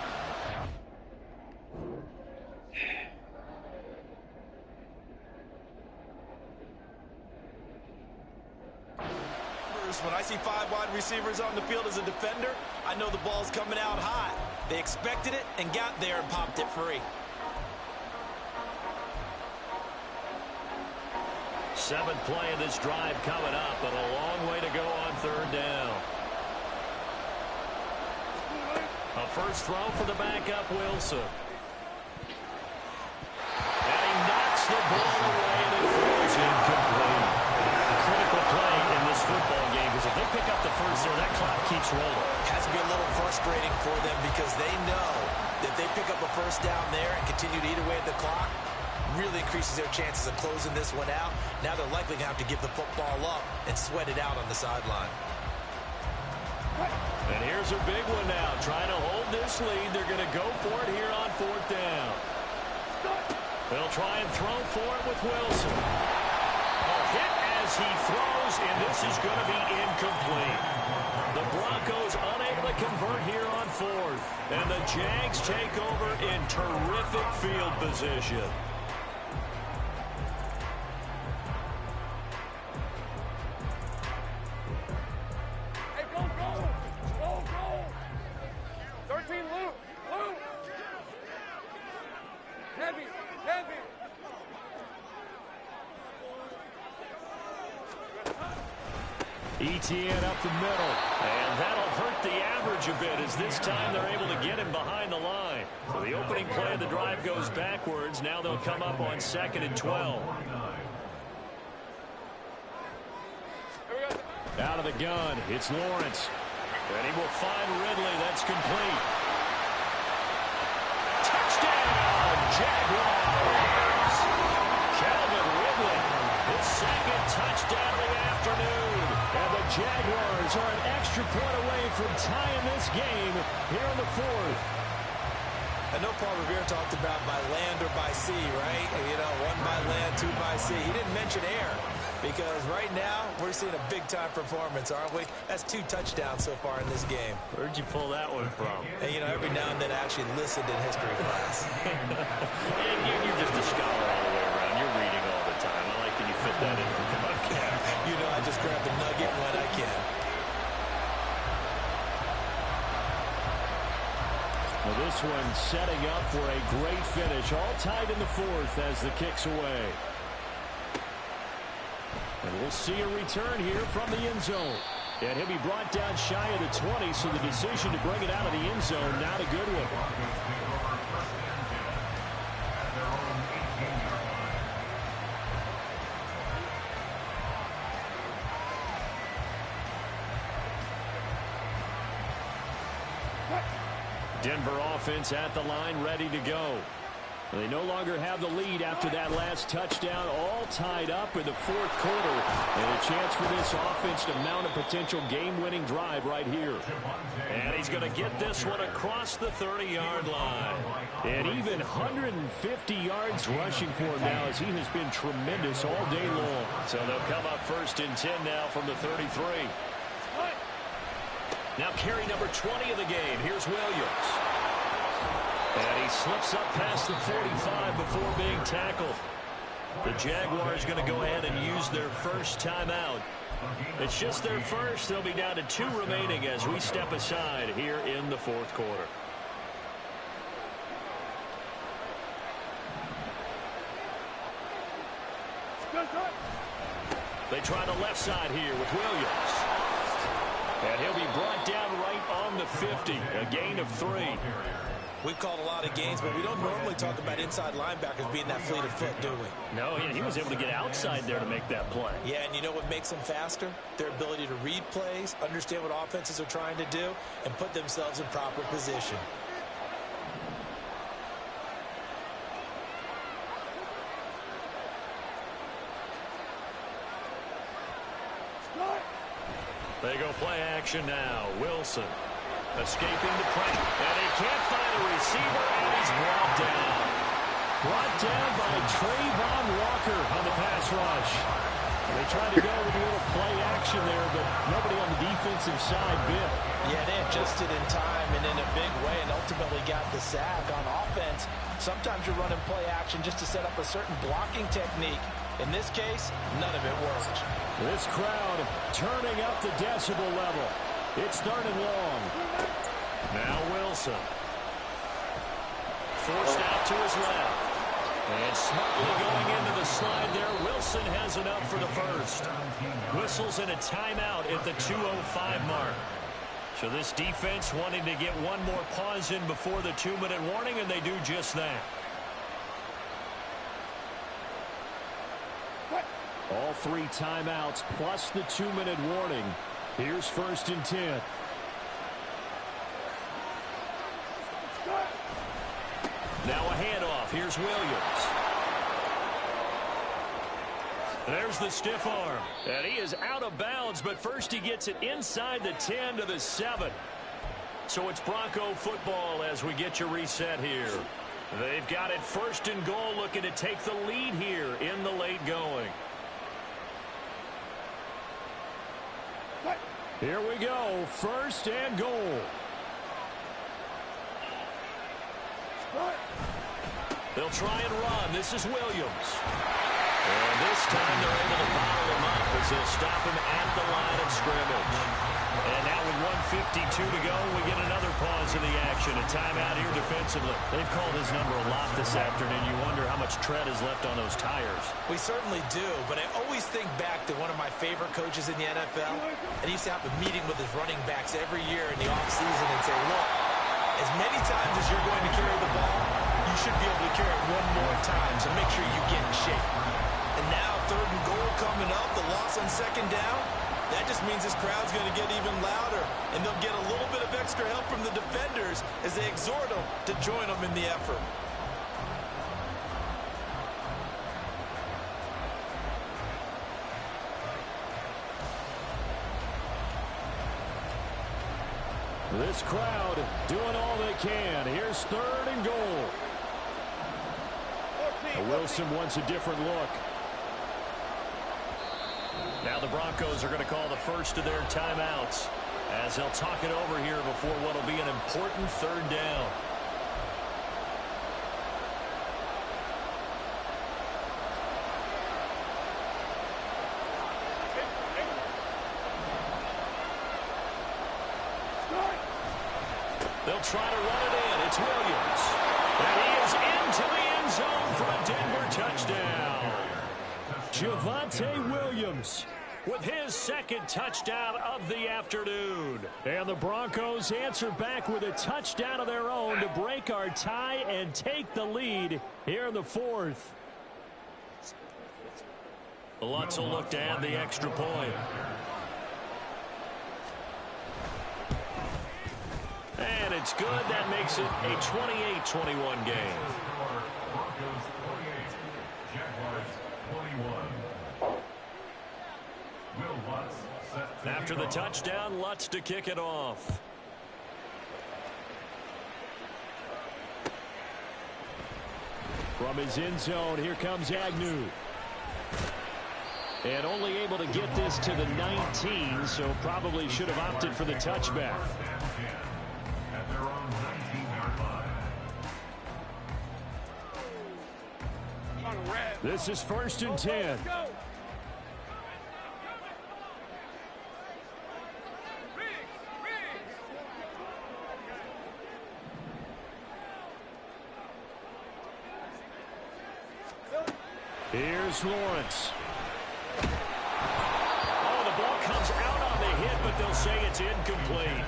When I see 5 wide receivers on the field as a defender, I know the ball's coming out high. They expected it and got there and popped it free. 7th play of this drive coming up, but a long way to go on 3rd down. A first throw for the backup, Wilson. And he knocks the ball away, and it falls incomplete. A critical play in this football game, because if they pick up the first there, that clock keeps rolling. Has to be a little frustrating for them because they know that they pick up a first down there and continue to eat away at the clock, really increases their chances of closing this one out. Now they're likely going to have to give the football up and sweat it out on the sideline. And here's a big one now. Trying to hold this lead. They're going to go for it here on 4th down. They'll try and throw for it with Wilson. A hit as he throws, and this is going to be incomplete. The Broncos unable to convert here on 4th. And the Jags take over in terrific field position. Heavy. ETN up the middle. And that'll hurt the average a bit as this time they're able to get him behind the line. So the opening play of the drive goes backwards. Now they'll come up on 2nd and 12. Out of the gun, it's Lawrence. And he will find Ridley. That's complete. Touchdown, Jaguars! Calvin Ridley, his 2nd touchdown of the afternoon. And the Jaguars are an extra point away from tying this game here in the 4th. I know Paul Revere talked about by land or by sea, right? You know, 1 by land, 2 by sea. He didn't mention air because right now we're seeing a big-time performance, aren't we? That's 2 touchdowns so far in this game. Where'd you pull that one from? And, you know, every now and then I actually listened in history class. You're just a scholar all the way around. You're reading all the time. I like that you fit that in the podcast. You know, I just grab the nugget when I can. Well, this one setting up for a great finish. All tied in the 4th as the kick's away. And we'll see a return here from the end zone. And he'll be brought down shy of the 20, so the decision to bring it out of the end zone, not a good one. Denver offense at the line, ready to go. They no longer have the lead after that last touchdown, all tied up in the 4th quarter. And a chance for this offense to mount a potential game-winning drive right here. And he's going to get this one across the 30-yard line. And even 150 yards rushing for him now as he has been tremendous all day long. So they'll come up 1st and 10 now from the 33. Now carry number 20 of the game. Here's Williams. And he slips up past the 45 before being tackled. The Jaguars going to go ahead and use their first timeout. It's just their first. They'll be down to 2 remaining as we step aside here in the 4th quarter. They try the left side here with Williams. And he'll be brought down right on the 50. A gain of 3. We've called a lot of games, but we don't normally talk about inside linebackers being that fleet of foot, do we? No, he was able to get outside there to make that play. Yeah, and you know what makes them faster? Their ability to read plays, understand what offenses are trying to do, and put themselves in proper position. They go play action now. Wilson escaping the pressure. And he can't find a receiver, and he's brought down. Brought down by Trayvon Walker on the pass rush. They tried to go with a little play action there, but nobody on the defensive side bit. Yeah, they adjusted in time and in a big way and ultimately got the sack. On offense, sometimes you're running play action just to set up a certain blocking technique. In this case, none of it worked. This crowd turning up the decibel level. It's 3rd and long. Now Wilson. Forced out to his left. And smartly going into the slide there. Wilson has enough for the first. Whistles in a timeout at the 2:05 mark. So this defense wanting to get one more pause in before the 2-minute warning, and they do just that. All 3 timeouts plus the 2-minute warning. Here's 1st and 10. Now a handoff. Here's Williams. There's the stiff arm. And he is out of bounds, but first he gets it inside the 10 to the 7. So it's Bronco football as we get you reset here. They've got it 1st and goal, looking to take the lead here in the late going. Here we go, 1st and goal. They'll try and run. This is Williams. And this time they're able to bottle him up as they'll stop him at the line of scrimmage. And now with 1:52 to go, we get another pause in the action. A timeout here defensively. They've called his number a lot this afternoon. You wonder how much tread is left on those tires. We certainly do, but I always think back to one of my favorite coaches in the NFL. And he used to have a meeting with his running backs every year in the offseason and say, look, as many times as you're going to carry the ball, you should be able to carry it one more time, so make sure you get in shape. And now, 3rd and goal coming up, the loss on 2nd down. That just means this crowd's going to get even louder, and they'll get a little bit of extra help from the defenders as they exhort them to join them in the effort. This crowd doing all they can. Here's 3rd and goal. Wilson wants a different look. Now the Broncos are going to call the first of their timeouts as they'll talk it over here before what will be an important 3rd down. They'll try to run it in. It's Williams. And he is into the end zone for a Denver touchdown. Javonte Williams with his 2nd touchdown of the afternoon. And the Broncos answer back with a touchdown of their own to break our tie and take the lead here in the 4th. Lutz will look to add the extra point. And it's good. That makes it a 28-21 game. Broncos 28, Jaguars 21. Will Lutz set to After the touchdown, Lutz to kick it off. From his end zone, here comes Agnew. And only able to get this to the 19, so probably should have opted for the touchback. at their own 19-yard line. This is 1st and 10. Here's Lawrence. Oh, the ball comes out on the hit, but they'll say it's incomplete.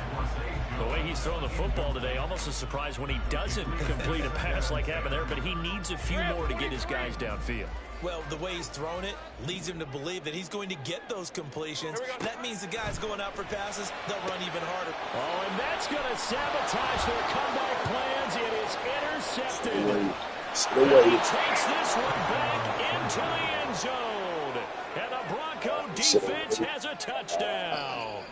The way he's throwing the football today, almost a surprise when he doesn't complete a pass like happened there, but he needs a few more to get his guys downfield. Well, the way he's thrown it leads him to believe that he's going to get those completions. That means the guys going out for passes, they'll run even harder. Oh, and that's going to sabotage their comeback plans. It is intercepted. He takes this one back into the end zone. And the Bronco defense has a touchdown.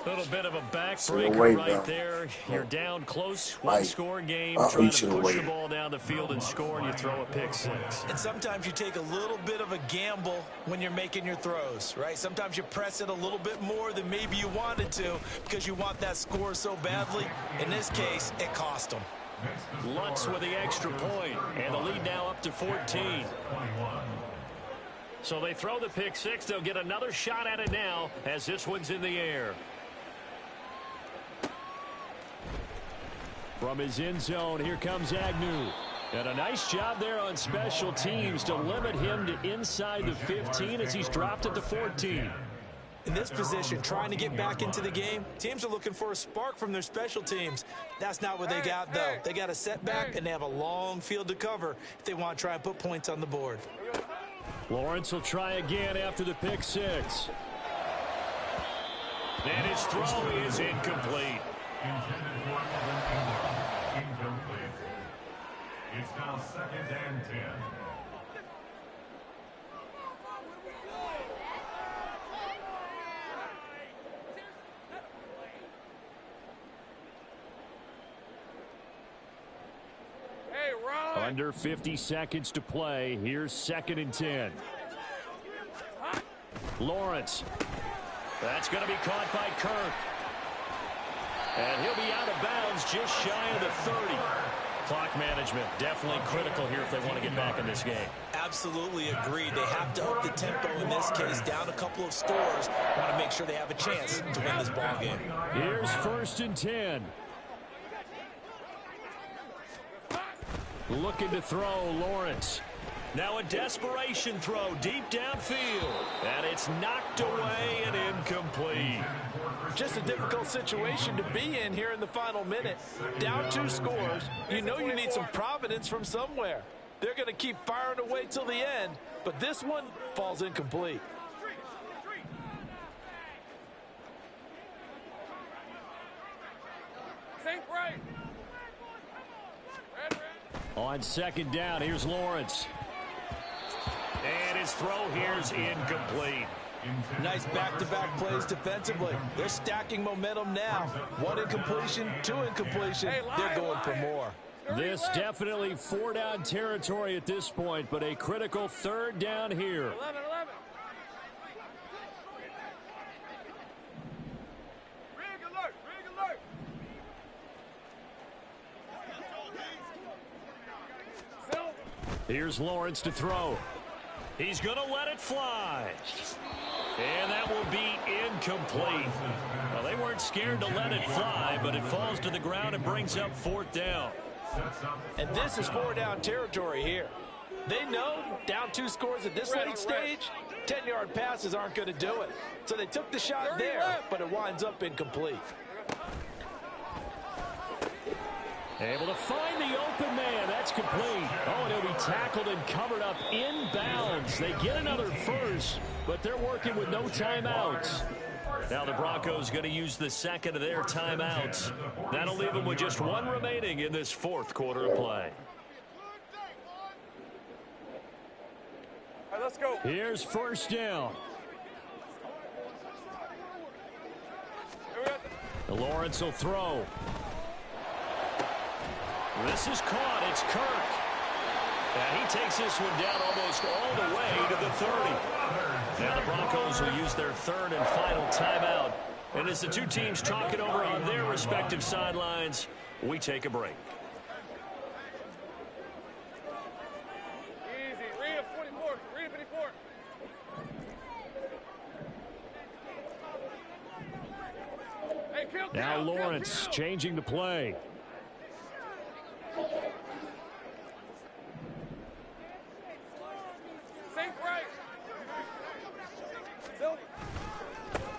A little bit of a backbreaker right there. You're down close, one-score game, trying to push the ball down the field and score, and you throw a pick six. And sometimes you take a little bit of a gamble when you're making your throws, right? Sometimes you press it a little bit more than maybe you wanted to because you want that score so badly. In this case, it cost them. Lutz with the extra point, and the lead now up to 14. So they throw the pick six. They'll get another shot at it now as this one's in the air. From his end zone, here comes Agnew. And a nice job there on special teams to limit him to inside the 15 as he's dropped at the 14. In this position, trying to get back into the game, teams are looking for a spark from their special teams. That's not what they got, though. They got a setback, and they have a long field to cover if they want to try and put points on the board. Lawrence will try again after the pick six. And his throw is incomplete. Intended for incomplete. It's now 2nd and 10. Under 50 seconds to play. Here's 2nd and 10. Lawrence. That's going to be caught by Kirk. And he'll be out of bounds just shy of the 30. Clock management, definitely critical here if they want to get back in this game. Absolutely agreed. They have to up the tempo in this case, down a couple of scores. Want to make sure they have a chance to win this ball game. Here's 1st and 10. Looking to throw, Lawrence. Now a desperation throw deep downfield. And it's knocked away and incomplete. Just a difficult situation to be in here in the final minute. Down 2 scores. You know you need some providence from somewhere. They're going to keep firing away till the end, but this one falls incomplete. On 2nd down, here's Lawrence. And his throw here's incomplete. Nice back-to-back plays defensively. They're stacking momentum now. 1 incompletion, 2 incompletion. They're going for more. This definitely 4-down territory at this point, but a critical 3rd down here. 11. Rig alert. Here's Lawrence to throw. He's going to let it fly. And that will be incomplete. Well, they weren't scared to let it fly, but it falls to the ground and brings up 4th down. And this is 4-down territory here. They know down 2 scores at this late stage, 10-yard passes aren't going to do it. So they took the shot there, but it winds up incomplete. Able to find the open man. That's complete. Oh, and he'll be tackled and covered up inbounds. They get another first, but they're working with no timeouts. Now the Broncos going to use the 2nd of their timeouts. That'll leave them with just 1 remaining in this 4th quarter of play. All right, let's go. Here's 1st down. Lawrence will throw. This is caught. It's Kirk. And he takes this one down almost all the way to the 30. Now the Broncos will use their 3rd and final timeout. And as the 2 teams talk it over on their respective sidelines, we take a break. Easy. Read up 24. Read up 54. Hey, kill. Now Lawrence changing the play.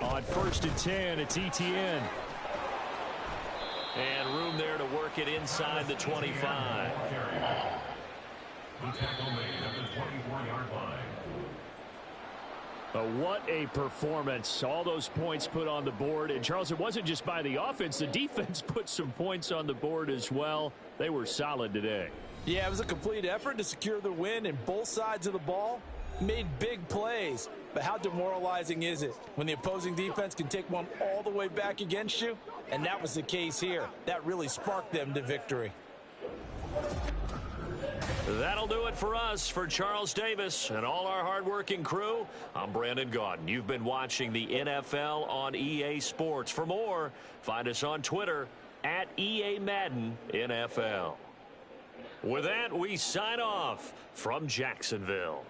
On 1st and 10, it's ETN. And room there to work it inside the 25. The tackle made at the 24-yard line. But what a performance. All those points put on the board. And, Charles, it wasn't just by the offense. The defense put some points on the board as well. They were solid today. Yeah, it was a complete effort to secure the win, and both sides of the ball made big plays. But how demoralizing is it when the opposing defense can take one all the way back against you? And that was the case here. That really sparked them to victory. That'll do it for us. For Charles Davis and all our hardworking crew, I'm Brandon Gaudin. You've been watching the NFL on EA Sports. For more, find us on Twitter at EA Madden NFL. With that, we sign off from Jacksonville.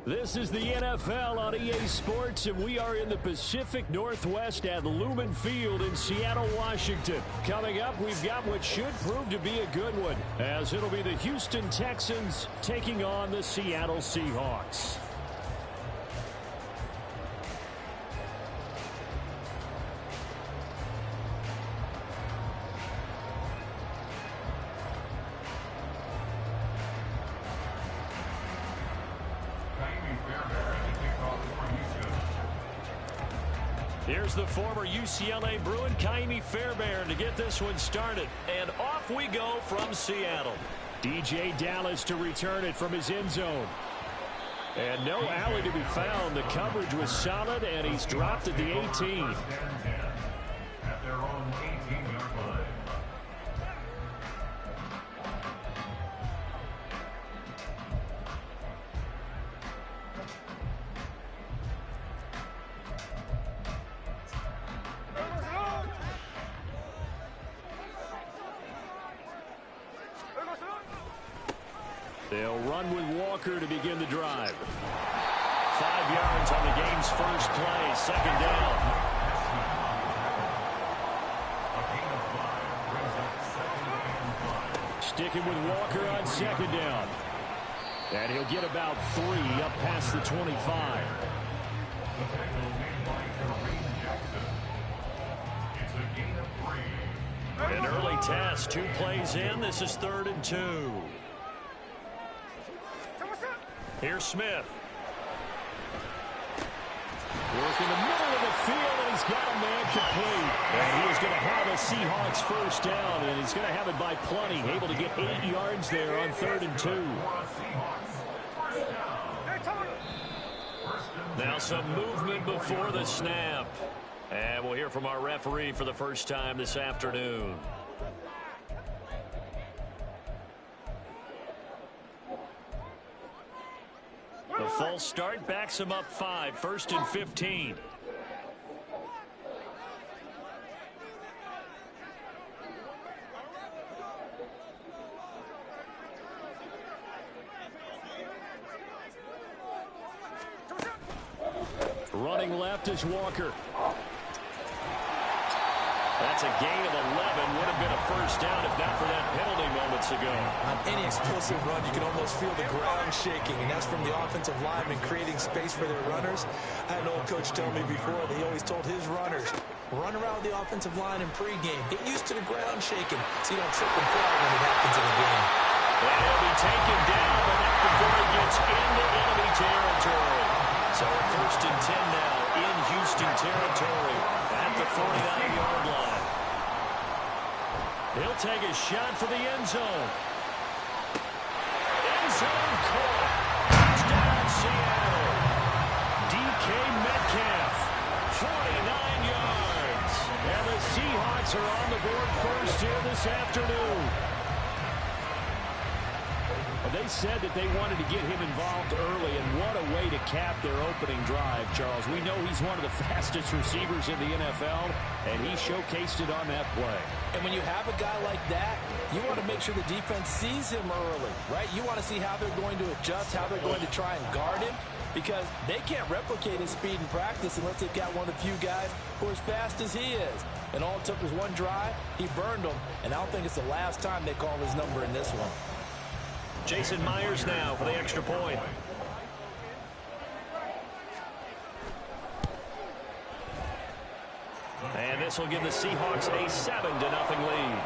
This is the NFL on EA Sports, and we are in the Pacific Northwest at Lumen Field in Seattle, Washington. Coming up, we've got what should prove to be a good one, as it'll be the Houston Texans taking on the Seattle Seahawks. Here's the former UCLA Bruin, Kaimi Fairbairn, to get this one started. And off we go from Seattle. DJ Dallas to return it from his end zone. And no alley to be found. The coverage was solid, and he's dropped at the 18. At their own 18-yard line. They'll run with Walker to begin the drive. 5 yards on the game's first play. Second down. Sticking with Walker on second down. And he'll get about 3 up past the 25. An early test. 2 plays in. This is 3rd and 2. Here's Smith. Work in the middle of the field, and he's got a man complete. And he is going to have a Seahawks first down, and he's going to have it by plenty. Able to get 8 yards there on 3rd and 2. Now some movement before the snap. And we'll hear from our referee for the first time this afternoon. The false start backs him up 5, 1st and 15. Running left is Walker. That's a gain of 11. Would have been a first down if not for that penalty moments ago. On any explosive run, you can almost feel the ground shaking, and that's from the offensive linemen creating space for their runners. I had an old coach tell me before that he always told his runners, run around the offensive line in pregame. Get used to the ground shaking so you don't trip and fall when it happens in the game. And he'll be taken down, but not before he gets into enemy territory. So 1st and 10 now in Houston territory at the 49-yard line. He'll take a shot for the end zone. End zone caught. Touchdown Seattle. DK Metcalf, 49 yards. And the Seahawks are on the board first here this afternoon. They said that they wanted to get him involved early, and what a way to cap their opening drive, Charles. We know he's one of the fastest receivers in the NFL, and he showcased it on that play. And when you have a guy like that, you want to make sure the defense sees him early, right? You want to see how they're going to adjust, how they're going to try and guard him, because they can't replicate his speed in practice unless they've got one of the few guys who are as fast as he is. And all it took was one drive. He burned them, and I don't think it's the last time they call his number in this one. Jason Myers now for the extra point. And this will give the Seahawks a 7-0 lead.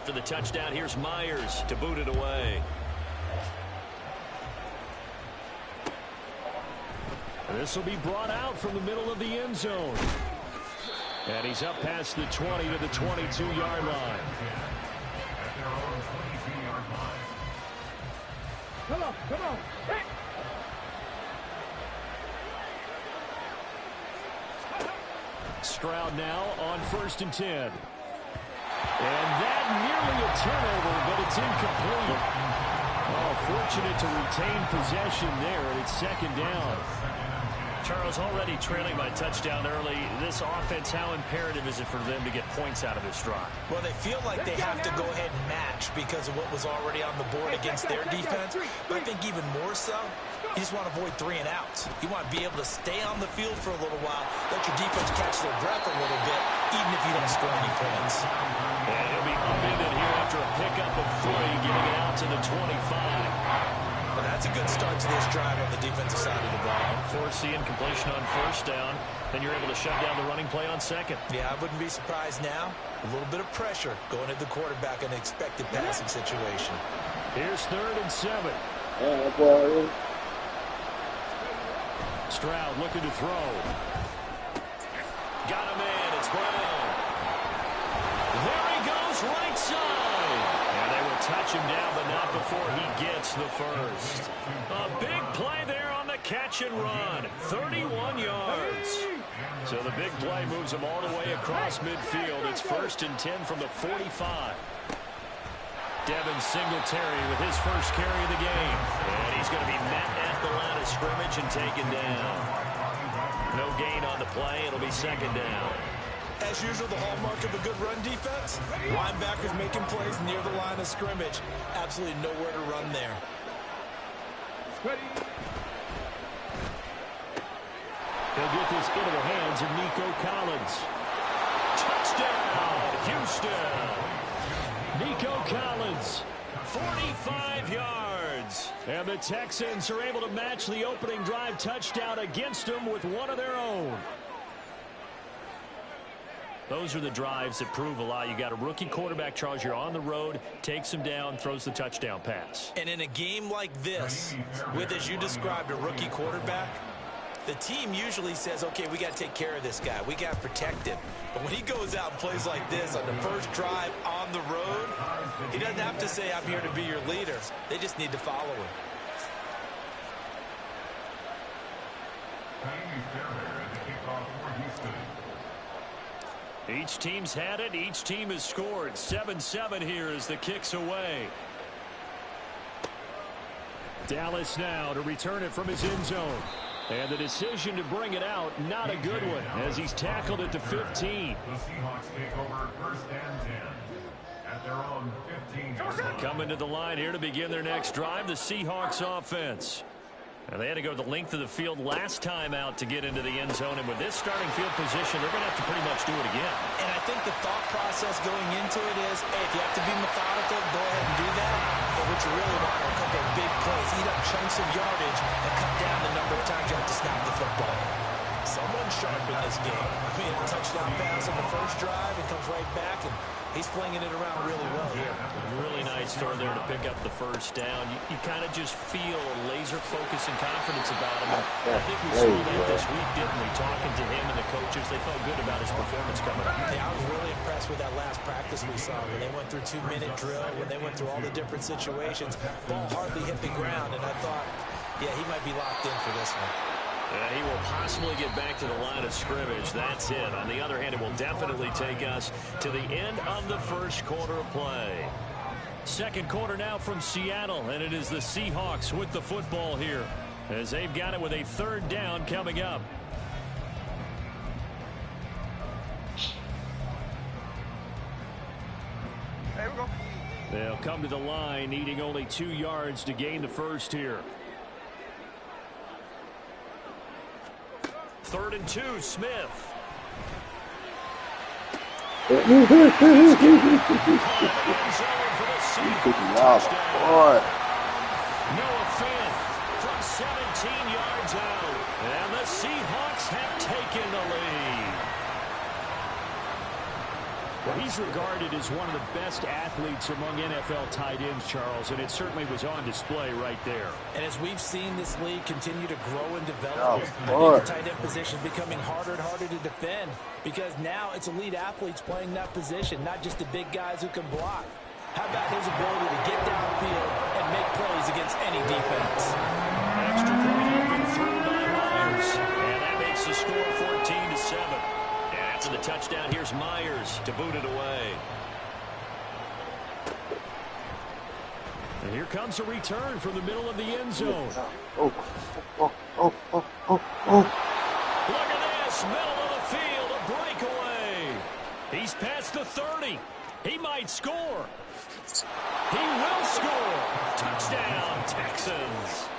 After the touchdown, here's Myers to boot it away. This will be brought out from the middle of the end zone. And he's up past the 20 to the 22-yard line. Come on, come on. Hey. Stroud now on 1st and 10. And that nearly a turnover, but it's incomplete. Oh, fortunate to retain possession there, and it's 2nd down. Charles, already trailing by touchdown early. This offense, how imperative is it for them to get points out of this drive? Well, they feel like they have to go ahead and match because of what was already on the board against their defense. But I think even more so, you just want to avoid 3 and outs. You want to be able to stay on the field for a little while, let your defense catch their breath a little bit, even if you don't score any points. And he'll be upended here after a pickup of 3, getting it out to the 25. Well, that's a good start to this drive on the defensive side of the ball. Force incompletion on 1st down. Then you're able to shut down the running play on 2nd. Yeah, I wouldn't be surprised now. A little bit of pressure going at the quarterback in an expected passing situation. Here's 3rd and 7. Boy. Stroud looking to throw. Got him in. It's Brown. There he goes, right side. And they will touch him down, but not before he gets the first. A big play there on the catch and run. 31 yards. So the big play moves him all the way across midfield. It's 1st and 10 from the 45. Devin Singletary with his first carry of the game. And he's going to be met at the line of scrimmage and taken down. No gain on the play. It'll be 2nd down. As usual, the hallmark of a good run defense, linebackers making plays near the line of scrimmage. Absolutely nowhere to run there. He'll get this into the hands of Nico Collins. Touchdown, Houston. Nico Collins. 45 yards. And the Texans are able to match the opening drive touchdown against them with one of their own. Those are the drives that prove a lot. You got a rookie quarterback, Charles. You're on the road, takes him down, throws the touchdown pass. And in a game like this, with, as you described, a rookie quarterback, the team usually says, okay, we got to take care of this guy. We got to protect him. But when he goes out and plays like this on the first drive on the road, he doesn't have to say, I'm here to be your leader. They just need to follow him. Each team's had it. Each team has scored. 7-7 here as the kick's away. Dallas now to return it from his end zone. And the decision to bring it out, not a good one, as he's tackled at the 15. The Seahawks take over 1st and 10 at their own 15. Coming to the line here to begin their next drive, the Seahawks offense. And they had to go the length of the field last time out to get into the end zone. And with this starting field position, they're going to have to pretty much do it again. And I think the thought process going into it is, hey, if you have to be methodical, go ahead and do that. But what you really want are a couple of big plays, eat up chunks of yardage, and cut down the number of times you have to snap the football. Someone sharp in this game. I mean, a touchdown pass on the first drive, it comes right back, and he's flinging it around really well here. Really nice throw there to pick up the first down. You kind of just feel a laser focus and confidence about him. And I think we saw that this week, didn't we? Talking to him and the coaches, they felt good about his performance coming up. Yeah, I was really impressed with that last practice we saw when they went through 2-minute drill, when they went through all the different situations. Ball hardly hit the ground, and I thought, yeah, he might be locked in for this one. He will possibly get back to the line of scrimmage. That's it. On the other hand, it will definitely take us to the end of the first quarter of play. Second quarter now from Seattle, and it is the Seahawks with the football here as they've got it with a 3rd down coming up. There we go. They'll come to the line, needing only 2 yards to gain the first here. 3rd and 2, Smith. Noah Fant from 17 yards out. And the Seahawks have taken the lead. Well, he's regarded as one of the best athletes among NFL tight ends, Charles, and it certainly was on display right there. And as we've seen this league continue to grow and develop, the tight end position is becoming harder and harder to defend because now it's elite athletes playing that position, not just the big guys who can block. How about his ability to get downfield and make plays against any defense? Extra point open through by Myers, and that makes the score 14-7. After the touchdown, here's Myers to boot it away. And here comes a return from the middle of the end zone. Oh. Look at this, middle of the field, a breakaway. He's past the 30. He might score. He will score. Touchdown, Texans.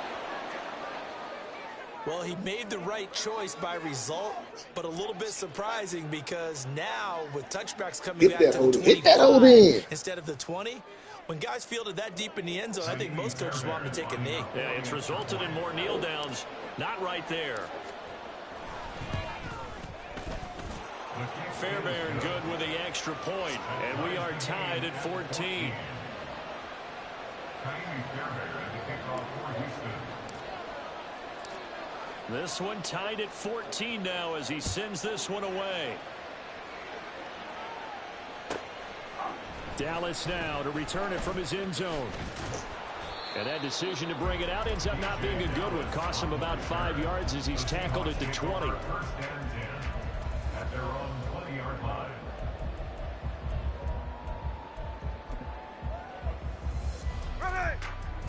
Well, he made the right choice by result, but a little bit surprising because now with touchbacks coming back to the 25 instead of the 20, when guys fielded that deep in the end zone, I think most coaches want them to take a knee. Yeah, it's resulted in more kneel downs. Not right there. Fairbairn good with the extra point, and we are tied at 14. This one tied at 14 now as he sends this one away. Dallas now to return it from his end zone. And that decision to bring it out ends up not being a good one. Costs him about 5 yards as he's tackled at the 20.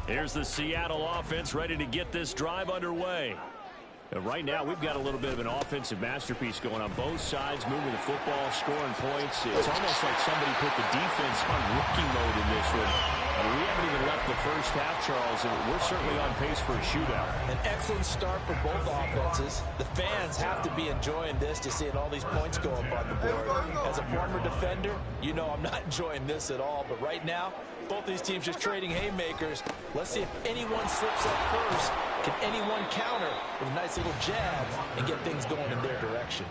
Here's the Seattle offense ready to get this drive underway. And right now, we've got a little bit of an offensive masterpiece going on both sides, moving the football, scoring points. It's almost like somebody put the defense on rookie mode in this one. We haven't even left the first half, Charles, and we're certainly on pace for a shootout. An excellent start for both offenses. The fans have to be enjoying this to seeing all these points go up on the board. As a former defender, you know I'm not enjoying this at all. But right now, both these teams just trading haymakers. Let's see if anyone slips up first. Can anyone counter with a nice little jab and get things going in their direction?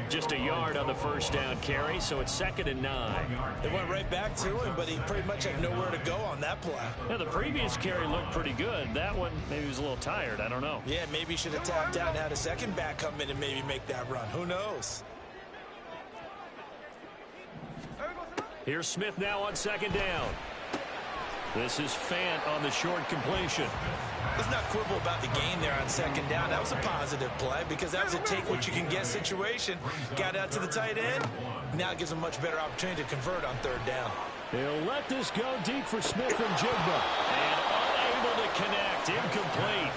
Just a yard on the first down carry, so it's 2nd and 9. It went right back to him, but he pretty much had nowhere to go on that play. Yeah, the previous carry looked pretty good. That one, maybe he was a little tired. I don't know. Yeah, maybe he should have tapped out and had a second back come in and maybe make that run. Who knows? Here's Smith now on 2nd down. This is Fant on the short completion. Let's not quibble about the gain there on 2nd down. That was a positive play because that was a take-what-you-can-get situation. Got out to the tight end. Now it gives him a much better opportunity to convert on 3rd down. He'll let this go deep for Smith and Jigba. And unable to connect. Incomplete.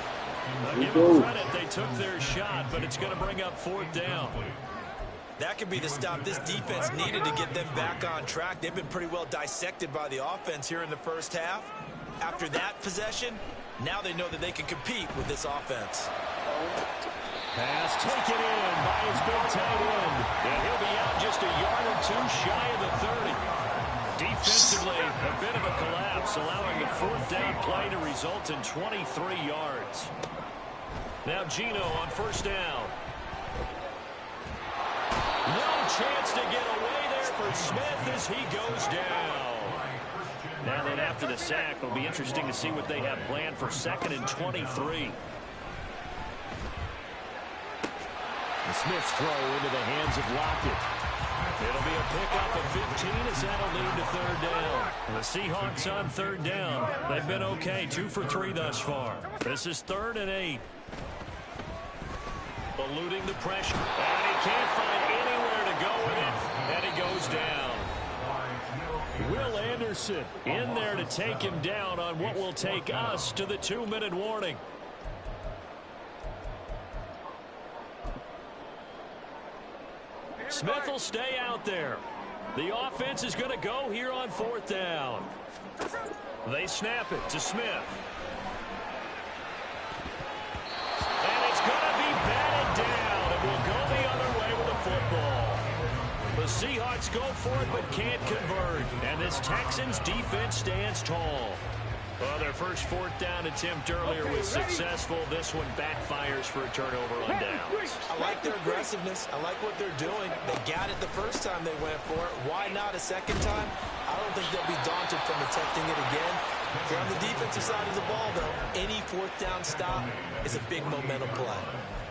Give them credit. They took their shot, but it's going to bring up 4th down. That could be the stop this defense needed to get them back on track. They've been pretty well dissected by the offense here in the first half. After that possession, now they know that they can compete with this offense. Pass taken in by his big tight end. And he'll be out just a yard or two shy of the 30. Defensively, a bit of a collapse, allowing the 4th down play to result in 23 yards. Now Gino on 1st down. No chance to get away there for Smith as he goes down. Now then, after the sack, it'll be interesting to see what they have planned for 2nd and 23. The Smith's throw into the hands of Lockett. It'll be a pickup of 15 as that'll lead to 3rd down. The Seahawks on 3rd down. They've been okay, 2 for 3 thus far. This is 3rd and 8. Eluding the pressure. And he can't find anywhere to go with it. And he goes down. Will Anderson in there to take him down on what will take us to the 2-minute warning. Smith will stay out there. The offense is going to go here on 4th down. They snap it to Smith. And it's going to be batted down, and we'll go the other way with the football. The Seahawks go for it but can't convert, and this Texans defense stands tall. Well, their first fourth down attempt earlier was successful. This one backfires for a turnover on downs. I like their aggressiveness. I like what they're doing. They got it the first time they went for it. Why not a second time? I don't think they'll be daunted from attempting it again. They're on the defensive side of the ball, though. Any fourth down stop is a big momentum play.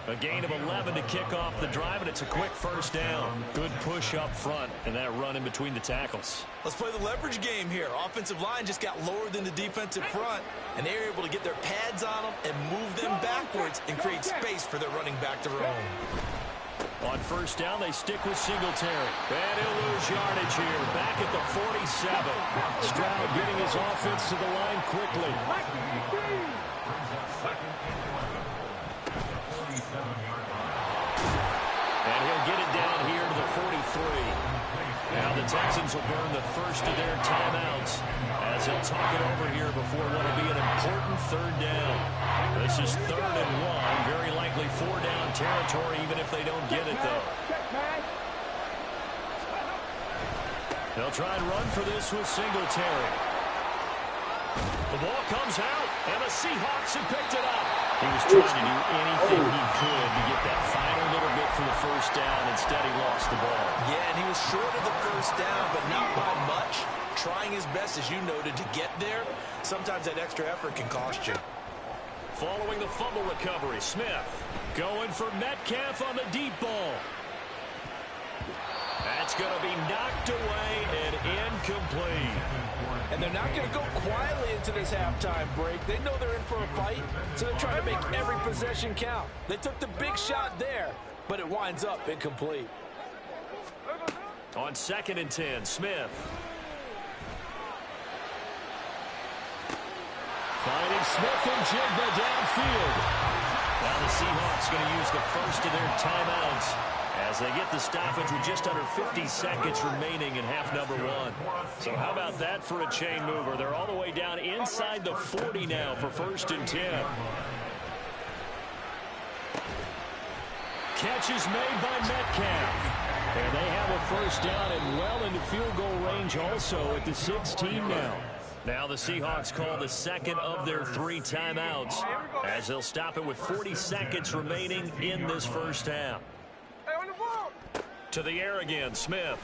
A gain of 11 to kick off the drive, and it's a quick first down. Good push up front, and that run in between the tackles. Let's play the leverage game here. Offensive line just got lower than the defensive front, and they were able to get their pads on them and move them backwards and create space for their running back to roam. On first down, they stick with Singletary. And he'll lose yardage here. Back at the 47. Stroud getting his offense to the line quickly. And he'll get it down here to the 43. Now the Texans will burn the first of their timeouts as they'll talk it over here before what will be an important third down. This is 3rd and 1. Very likely 4-down territory, even if they don't get it, though. They'll try and run for this with Singletary. The ball comes out, and the Seahawks have picked it up. He was trying to do anything he could to get that final little bit for the first down. Instead, he lost the ball. Yeah, and he was short of the first down, but not by much. Trying his best, as you noted, to get there. Sometimes that extra effort can cost you. Following the fumble recovery, Smith going for Metcalf on the deep ball. That's going to be knocked away and incomplete. And they're not going to go quietly into this halftime break. They know they're in for a fight, so they're trying to make every possession count. They took the big shot there, but it winds up incomplete. On 2nd and 10, Smith. Finding Smith and Jigba downfield. Now the Seahawks going to use the first of their timeouts as they get the stoppage with just under 50 seconds remaining in half number 1. So how about that for a chain mover? They're all the way down inside the 40 now for 1st and 10. Catch is made by Metcalf. And they have a first down and well into field goal range also at the 16 now. Now the Seahawks call the second of their 3 timeouts as they'll stop it with 40 seconds remaining in this first half. To the air again, Smith.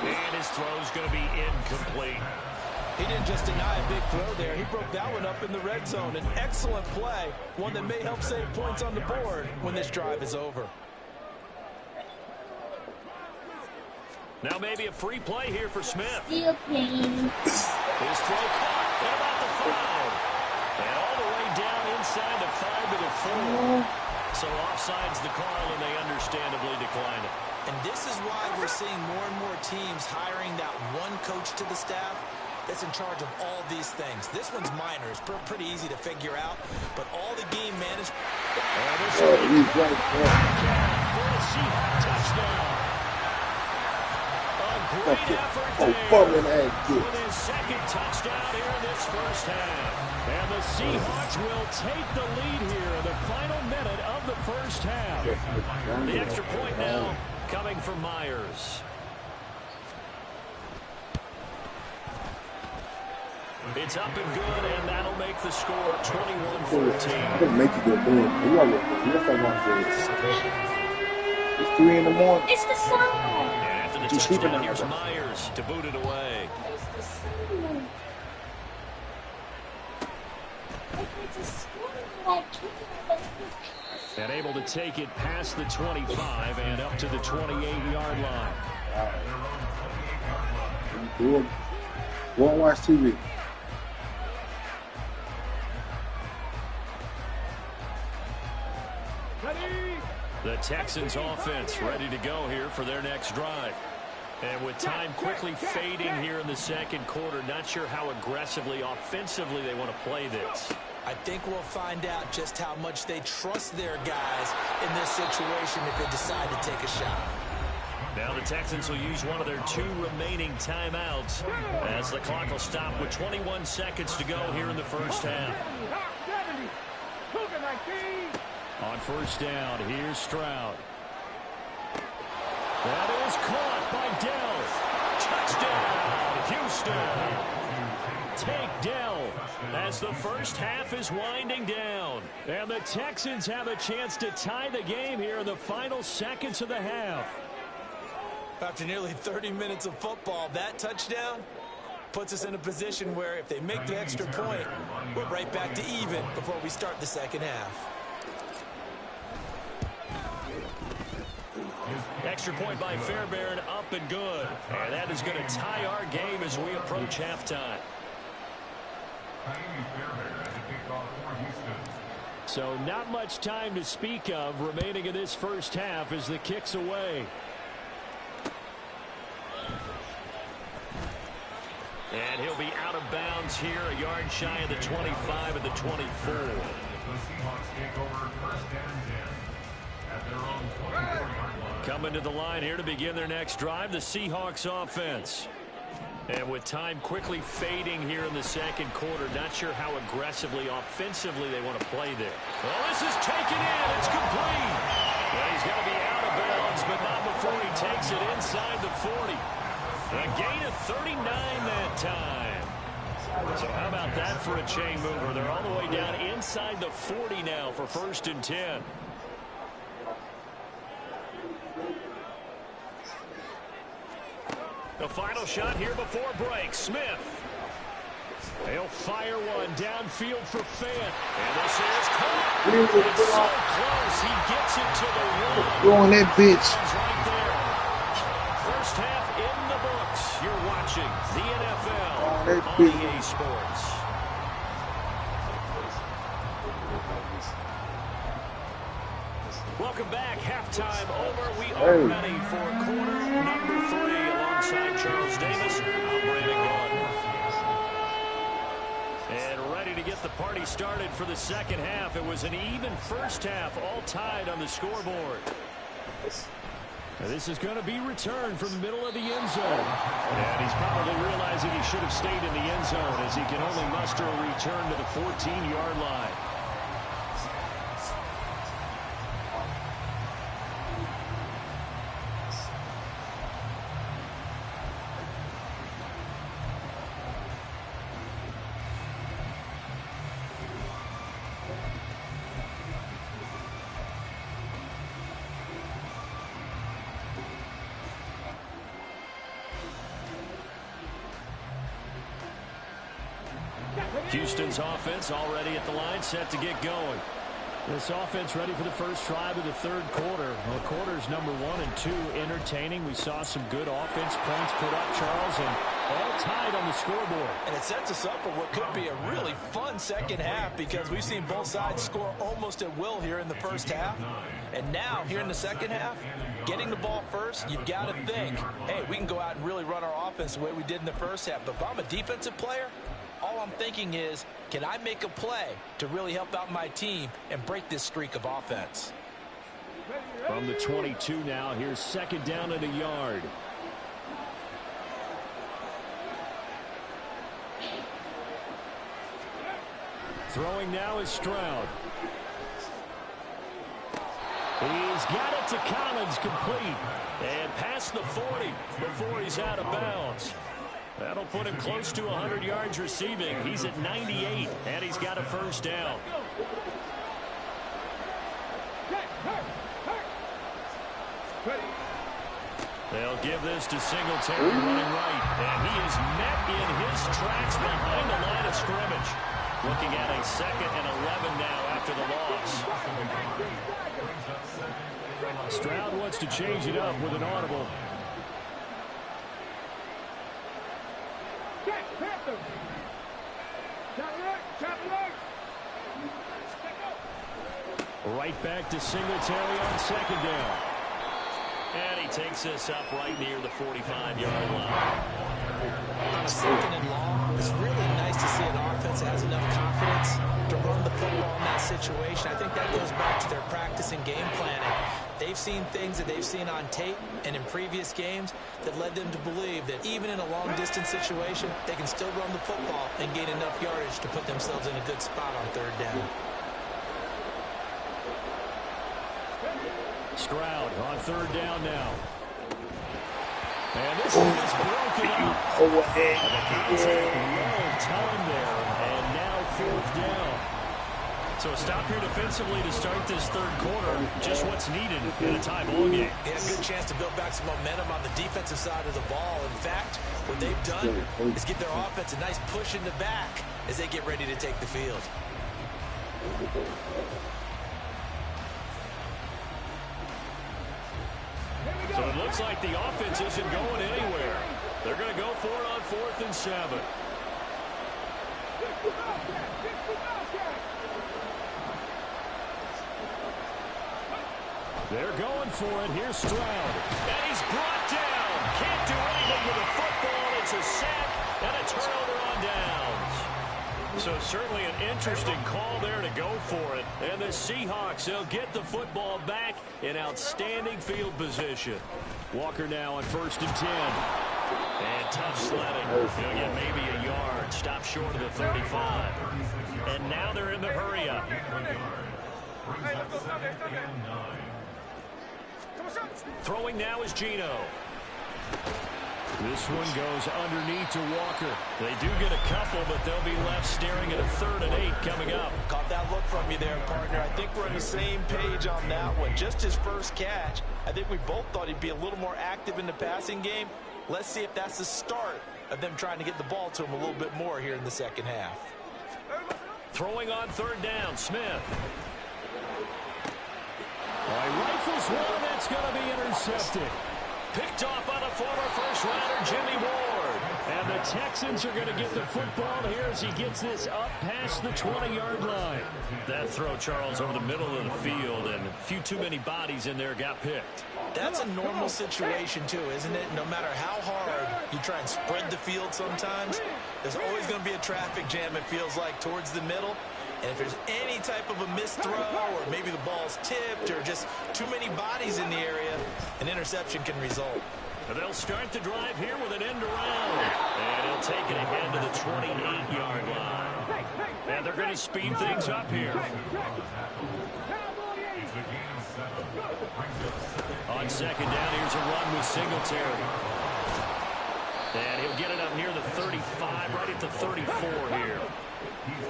And his throw's going to be incomplete. He didn't just deny a big throw there. He broke that one up in the red zone. An excellent play, one that may help save points on the board when this drive is over. Now maybe a free play here for Smith. His throw caught and about the 5. And all the way down inside the 5 to the 4. So offsides the call, and they understandably decline it. And this is why we're seeing more and more teams hiring that one coach to the staff that's in charge of all these things. This one's minor. It's pretty easy to figure out, but all the game management. He's right there. For a Seahawks touchdown. Great effort there with his second touchdown here in this first half. And the Seahawks will take the lead here in the final minute of the first half. The extra point now coming from Myers. It's up and good, and that'll make the score 21-14. It'll make you go boom. It's 3 in the morning. It's the sun. And after the touchdown, here's Myers to boot it away. It's the sun. It's a sun. And able to take it past the 25 and up to the 28-yard line. Go and watch TV. The Texans offense ready to go here for their next drive. And with time quickly fading here in the second quarter, not sure how aggressively, offensively they want to play this. I think we'll find out just how much they trust their guys in this situation if they decide to take a shot. Now the Texans will use one of their 2 remaining timeouts as the clock will stop with 21 seconds to go here in the first half. On first down, here's Stroud. That is caught by Dell. Touchdown, Houston. Take Dell as the first half is winding down. And the Texans have a chance to tie the game here in the final seconds of the half. After nearly 30 minutes of football, that touchdown puts us in a position where if they make the extra point, we're right back to even before we start the second half. Extra point by Fairbairn, up and good. And that is going to tie our game as we approach halftime. So not much time to speak of remaining in this first half as the kick's away. And he'll be out of bounds here, a yard shy of the 25 and the 24. The Seahawks take over first and 10 at their own 24-yard line. Coming to the line here to begin their next drive, the Seahawks offense. And with time quickly fading here in the second quarter, not sure how aggressively, offensively they want to play there. Well, this is taken in. It's complete. Well, he's going to be out of bounds, but not before he takes it inside the 40. A gain of 39 that time. So how about that for a chain mover? They're all the way down inside the 40 now for first and 10. The final shot here before break. Smith. He'll fire one downfield for Fant. And this is caught. It's so close. He gets it to the wall. Go on that bitch. Right there. First half in the books. You're watching the NFL on EA Sports. Welcome back. Halftime over. We are ready for quarter number 3 alongside Charles Davis. I'm Brandon Gordon. And ready to get the party started for the second half. It was an even first half, all tied on the scoreboard. This is going to be returned from the middle of the end zone. And he's probably realizing he should have stayed in the end zone as he can only muster a return to the 14-yard line. Houston's offense already at the line, set to get going. This offense ready for the first drive of the third quarter. Well, quarters number 1 and 2 entertaining. We saw some good offense points put up, Charles, and all tied on the scoreboard. And it sets us up for what could be a really fun second half because we've seen both sides score almost at will here in the first half. And now, here in the second half, getting the ball first, you've got to think, hey, we can go out and really run our offense the way we did in the first half. But if I'm a defensive player, all I'm thinking is, can I make a play to really help out my team and break this streak of offense? From the 22 now, here's second down and a yard. Throwing now is Stroud. He's got it to Collins, complete. And past the 40 before he's out of bounds. That'll put him close to 100 yards receiving. He's at 98, and he's got a first down. They'll give this to Singletary running right. And he is met in his tracks behind the line of scrimmage. Looking at a 2nd and 11 now after the loss. Stroud wants to change it up with an audible. Right back to Singletary on second down. And he takes this up right near the 45-yard line. On a second and long, it's really nice to see an offense that has enough confidence to run the football in that situation. I think that goes back to their practice and game planning. They've seen things that they've seen on tape and in previous games that led them to believe that even in a long-distance situation, they can still run the football and gain enough yardage to put themselves in a good spot on third down. Stroud on third down now. And this one is broken up. And the contact well timed there. And now fourth down. So a stop here defensively to start this third quarter. Just what's needed in a tie ball game. Yeah, good chance to build back some momentum on the defensive side of the ball. In fact, what they've done is give their offense a nice push in the back as they get ready to take the field. So it looks like the offense isn't going anywhere. They're going to go for it on 4th and 7. They're going for it. Here's Stroud. And he's brought down. Can't do anything with the football. It's a sack and a turnover on downs. So certainly an interesting call there to go for it. And the Seahawks, they'll get the football back in outstanding field position. Walker now on 1st and 10. And tough sledding. He'll get maybe a yard. Stop short of the 35. And now they're in the hurry-up. Throwing now is Geno. This one goes underneath to Walker. They do get a couple, but they'll be left staring at a 3rd and 8 coming up. Caught that look from you there, partner. I think we're on the same page on that one. Just his first catch. I think we both thought he'd be a little more active in the passing game. Let's see if that's the start of them trying to get the ball to him a little bit more here in the second half. Throwing on 3rd down, Smith. Rifles one, that's going to be intercepted. Picked off by the former first-rounder, Jimmy Ward. And the Texans are going to get the football here as he gets this up past the 20-yard line. That throw, Charles, over the middle of the field, and a few too many bodies in there got picked. That's a normal situation, too, isn't it? No matter how hard you try and spread the field sometimes, there's always going to be a traffic jam, it feels like, towards the middle. And if there's any type of a missed throw or maybe the ball's tipped or just too many bodies in the area, an interception can result. And they'll start the drive here with an end around. And he'll take it ahead to the 28-yard line. And they're going to speed things up here. On 2nd down, here's a run with Singletary. And he'll get it up near the 35, right at the 34 here.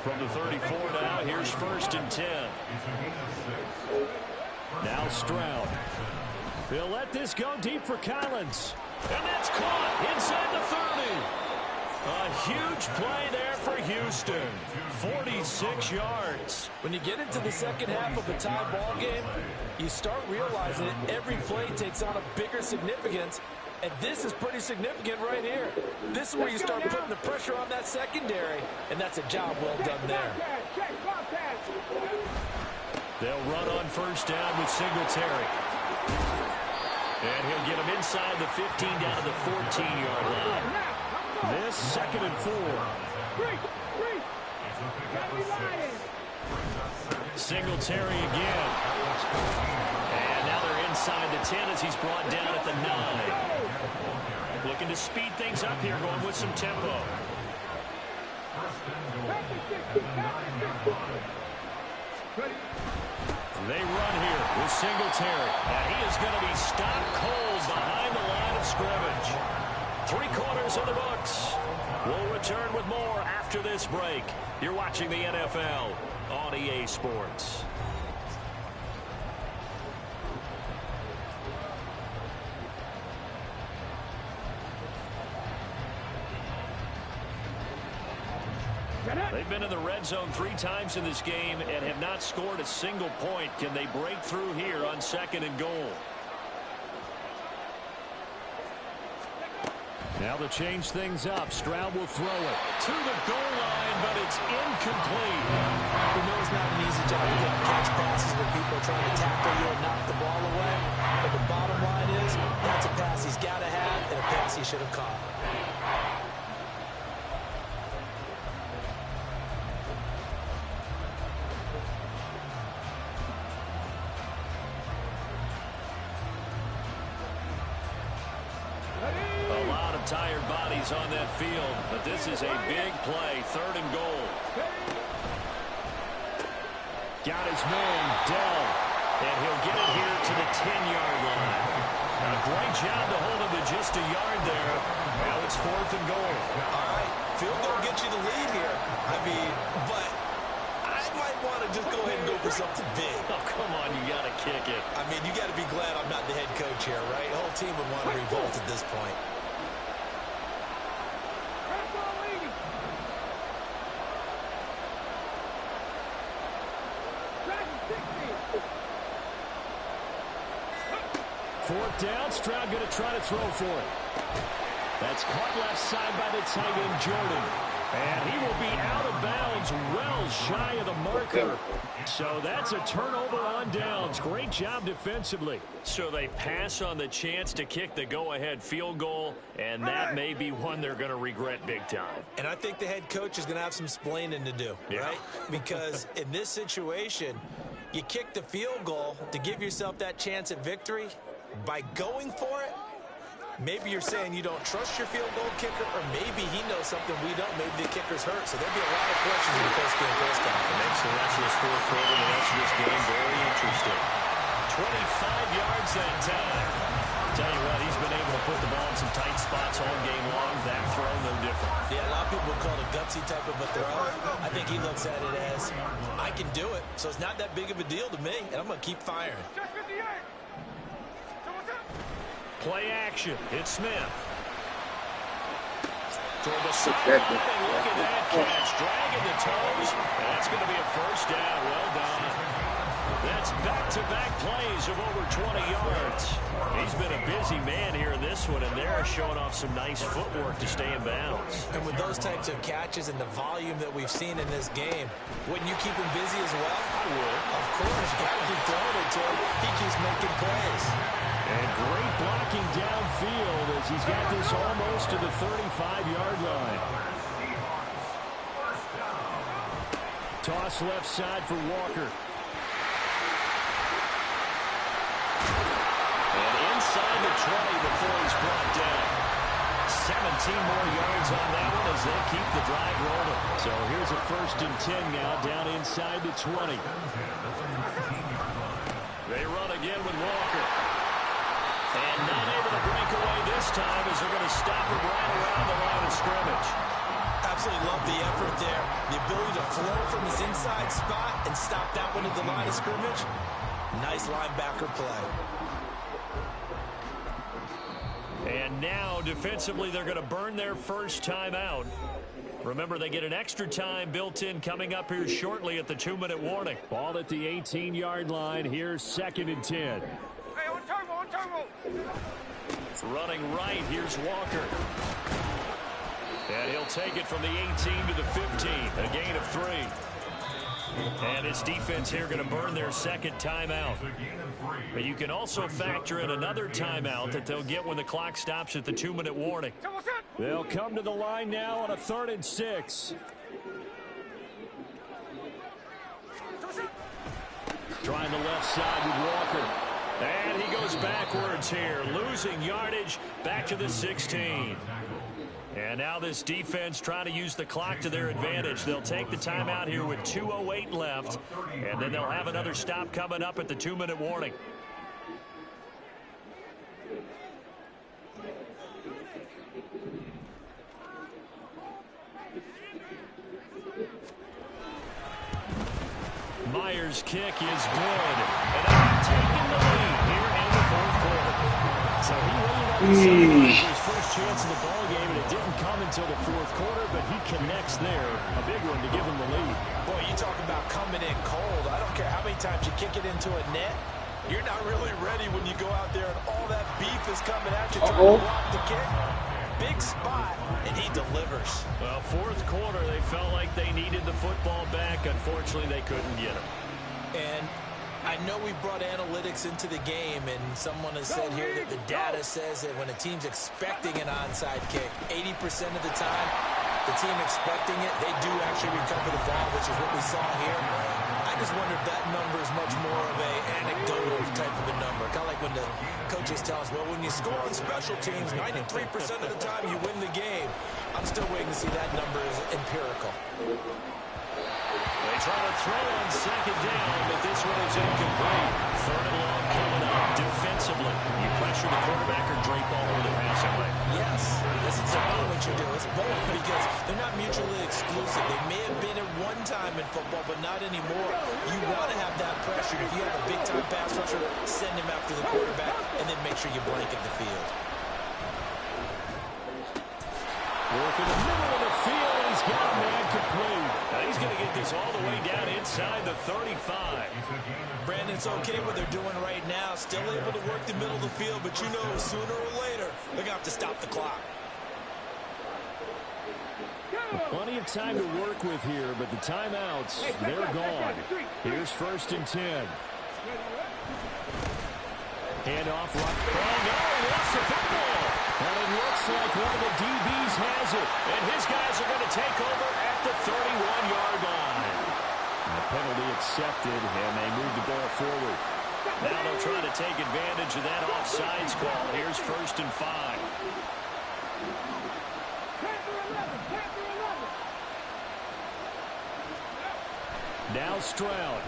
From the 34 now, here's 1st and 10. Now Stroud. He'll let this go deep for Collins. And that's caught inside the 30. A huge play there for Houston. 46 yards. When you get into the second half of a tie ball game, you start realizing that every play takes on a bigger significance. And this is pretty significant right here. This is where you start putting the pressure on that secondary, and that's a job well done there. They'll run on 1st down with Singletary. And he'll get him inside the 15 down to the 14-yard line. This 2nd and 4. Singletary again. And now they're inside the 10 as he's brought down at the 9. Looking to speed things up here, going with some tempo. They run here with Singletary. And he is going to be stopped cold behind the line of scrimmage. 3 quarters in the books. We'll return with more after this break. You're watching the NFL on EA Sports. They've been in the red zone 3 times in this game and have not scored a single point. Can they break through here on 2nd and goal? Now to change things up, Stroud will throw it to the goal line, but it's incomplete. We know it's not an easy job to get catch passes where people are trying to tackle you and knock the ball away. But the bottom line is, that's a pass he's got to have and a pass he should have caught. Tired bodies on that field, but this is a big play. 3rd and goal. Got his man, Dell, and he'll get it here to the 10-yard line. A great job to hold him to just lost a yard there. Now it's 4th and goal. All right, field goal gets you the lead here. I mean, but I might want to just go ahead and go for something big. Oh, come on, you got to kick it. I mean, you got to be glad I'm not the head coach here, right? The whole team would want to revolt at this point. Fourth down, Stroud going to try to throw for it. That's caught left side by the tight end, Jordan. And he will be out of bounds, well shy of the marker. So that's a turnover on downs. Great job defensively. So they pass on the chance to kick the go-ahead field goal, and that may be one they're going to regret big time. And I think the head coach is going to have some splaining to do, right? Because in this situation, you kick the field goal to give yourself that chance at victory. By going for it, maybe you're saying you don't trust your field goal kicker, or maybe he knows something we don't. Maybe the kicker's hurt. So there'll be a lot of questions in the post-game press conference. It makes the rest of this fourth quarter, the rest of this game very interesting. 25 yards that time. Tell you what, he's been able to put the ball in some tight spots all game long. That throw, no different. Yeah, a lot of people would call it a gutsy type of a throw. I think he looks at it as, I can do it, so it's not that big of a deal to me, and I'm going to keep firing. Play action. It's Smith. Toward the side. That's And look at that catch. Dragging the toes. And that's going to be a first down. Well done. That's back-to-back plays of over 20 yards. He's been a busy man here in this one, and they're showing off some nice footwork to stay in bounds. And with those types of catches and the volume that we've seen in this game, wouldn't you keep him busy as well? I would. Of course. You got to keep throwing it to him. He keeps making plays. And great blocking downfield as he's got this almost to the 35-yard line. Toss left side for Walker. And inside the 20 before he's brought down. 17 more yards on that one as they keep the drive rolling. So here's a 1st and 10 now down inside the 20. They run again with Walker. And not able to break away this time as they're going to stop him right around the line of scrimmage. Absolutely love the effort there. The ability to flow from his inside spot and stop that one at the line of scrimmage. Nice linebacker play. And now, defensively, they're going to burn their first timeout. Remember, they get an extra time built in coming up here shortly at the 2-minute warning. Ball at the 18-yard line. Here's 2nd and 10. Running right, here's Walker. And he'll take it from the 18 to the 15, a gain of 3. And his defense here going to burn their 2nd timeout. But you can also factor in another timeout that they'll get when the clock stops at the 2-minute warning. They'll come to the line now on a 3rd and 6. Trying the left side with Walker. And he goes backwards here, losing yardage back to the 16. And now this defense trying to use the clock to their advantage. They'll take the timeout here with 2:08 left, and then they'll have another stop coming up at the 2-minute warning. Myers' kick is good. And they're taking the lead here in the 4th quarter. So he waited on his first chance in the ball game, and it didn't come until the 4th quarter, but he connects there. A big one to give him the lead. Boy, you talk about coming in cold. I don't care how many times you kick it into a net. You're not really ready when you go out there and all that beef is coming at you trying to block the kick. Big spot, and he delivers. Well, 4th quarter, they felt like they needed the football back. Unfortunately, they couldn't get him. And I know we brought analytics into the game, and someone has said here that the data says that when a team's expecting an onside kick, 80% of the time, the team expecting it, they do actually recover the ball, which is what we saw here. I just wonder if that number is much more of a anecdotal type of a number. Kind of like when the coaches tell us, well, when you score on special teams, 93% of the time you win the game. I'm still waiting to see that number is empirical. They try to throw on 2nd down, but this one is incomplete. 3rd and long coming up defensively. You pressure the quarterback or drape all over the passing lane. pressure do. It's both because they're not mutually exclusive. They may have been at one time in football, but not anymore. You want to have that pressure. If you have a big-time pass rusher, send him after the quarterback, and then make sure you blanket the field. Work in the middle of the field, and he's got a man complete. Now he's going to get this all the way down inside the 35. Brandon, it's okay what they're doing right now. Still able to work the middle of the field, but you know sooner or later they're going to have to stop the clock. Plenty of time to work with here, but the timeouts, they're gone. Here's 1st and 10. Hand off. Oh, no, lost the football. And it looks like one of the DBs has it. And his guys are going to take over at the 31-yard line. And the penalty accepted, and they move the ball forward. Now they'll try to take advantage of that offsides call. Here's 1st and 5. Now Stroud.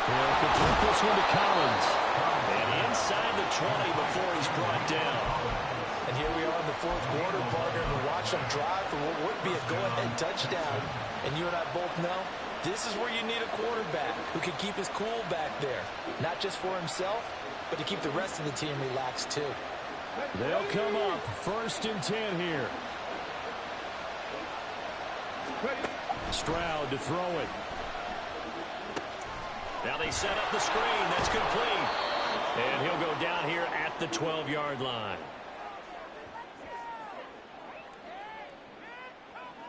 He'll complete this one to Collins. And inside the 20 before he's brought down. And here we are in the 4th quarter, partner, and watch them drive for what would be a go-ahead touchdown. And you and I both know this is where you need a quarterback who can keep his cool back there. Not just for himself, but to keep the rest of the team relaxed too. They'll come up 1st and 10 here. Stroud to throw it. Now they set up the screen. That's complete. And he'll go down here at the 12-yard line.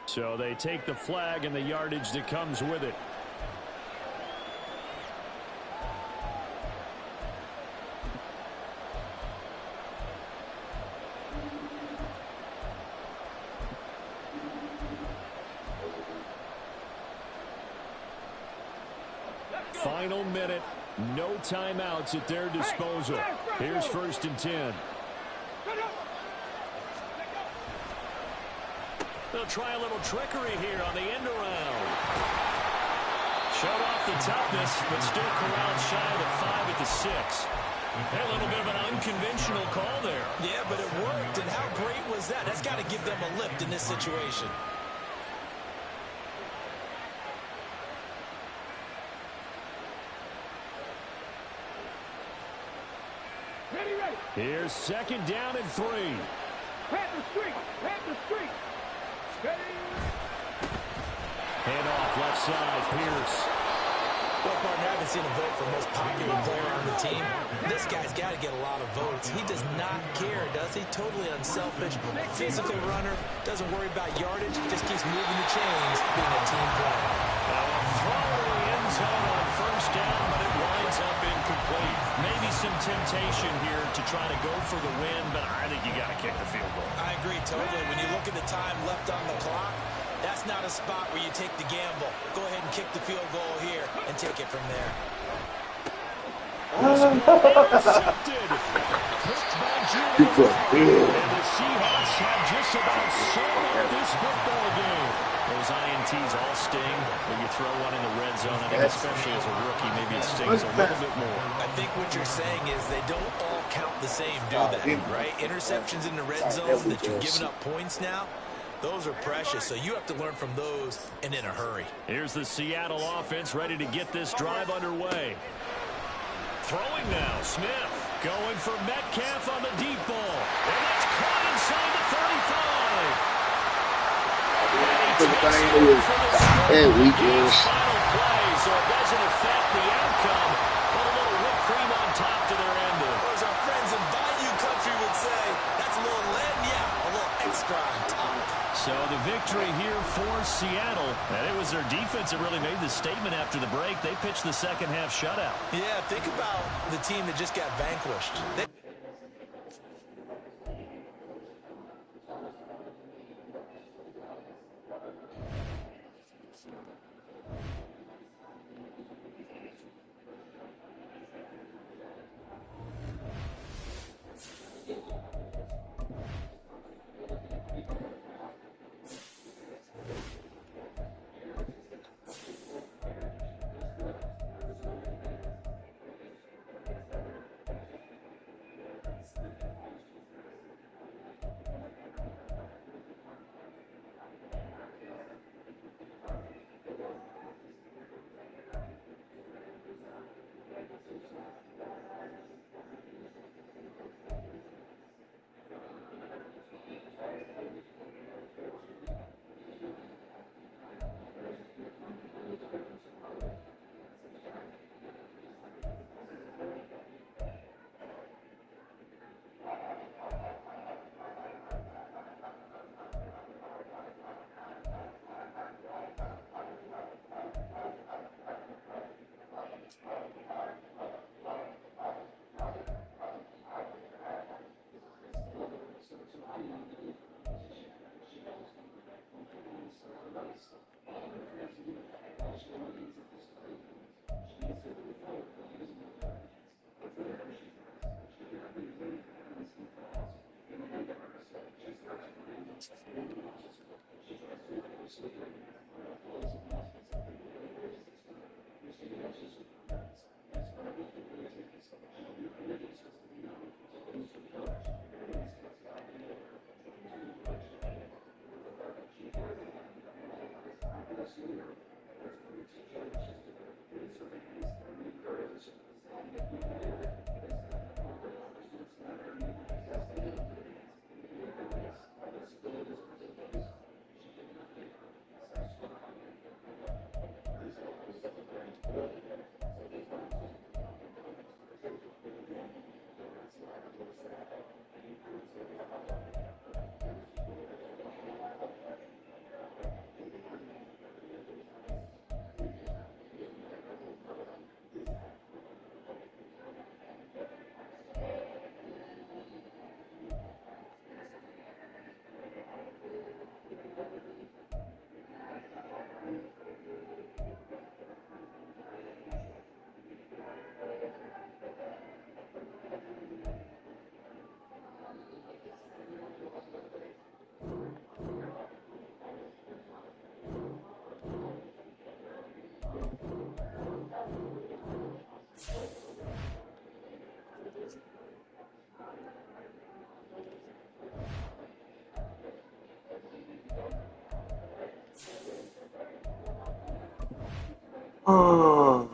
So they take the flag and the yardage that comes with it. Final minute, no timeouts at their disposal. Here's 1st and 10. They'll try a little trickery here on the end around. Showed off the toughness, but still corralled shy of the 5 at the 6. A little bit of an unconventional call there. Yeah, but it worked, and how great was that? That's got to give them a lift in this situation. Here's 2nd down and 3. Pat the street. Pat the street. Hand off left side, Pierce. Well, partner, I haven't seen a vote for most popular player on the team. This guy's got to get a lot of votes. He does not care, does he? Totally unselfish, physical runner, doesn't worry about yardage, just keeps moving the chains, being a team player. Now a throw to the end zone on 1st down, but it winds up incomplete. Maybe some temptation here to try to go for the win, but I think you got to kick the field goal. I agree totally. When you look at the time left on the clock, that's not a spot where you take the gamble. Go ahead and kick the field goal here and take it from there. Intercepted. Picked by Julian. And the Seahawks have just about sewn up this football game. Those INTs all sting when you throw one in the red zone. I think especially as a rookie, maybe it stings a little bit more. I think what you're saying is they don't all count the same, do they? Right? Interceptions in the red zone that you've given up points now, those are precious, so you have to learn from those and in a hurry. Here's the Seattle offense ready to get this drive underway. Throwing now, Smith going for Metcalf on the deep ball. And that's caught inside the 35. And we just Final play, so it doesn't affect the outcome, but a little whipped cream on top to their ending. Or as our friends in Bayou Country would say, that's a little a little extra on top. So the victory here for Seattle, and it was their defense that really made the statement after the break. They pitched the second half shutout. Yeah, think about the team that just got vanquished. Oh.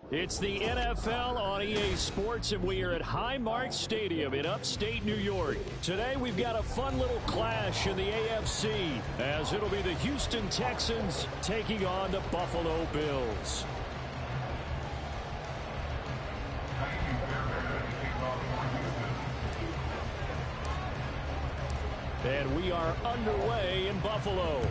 It's the NFL on EA Sports, and we are at Highmark Stadium in upstate New York. Today, we've got a fun little clash in the AFC, as it'll be the Houston Texans taking on the Buffalo Bills. And we are underway in Buffalo.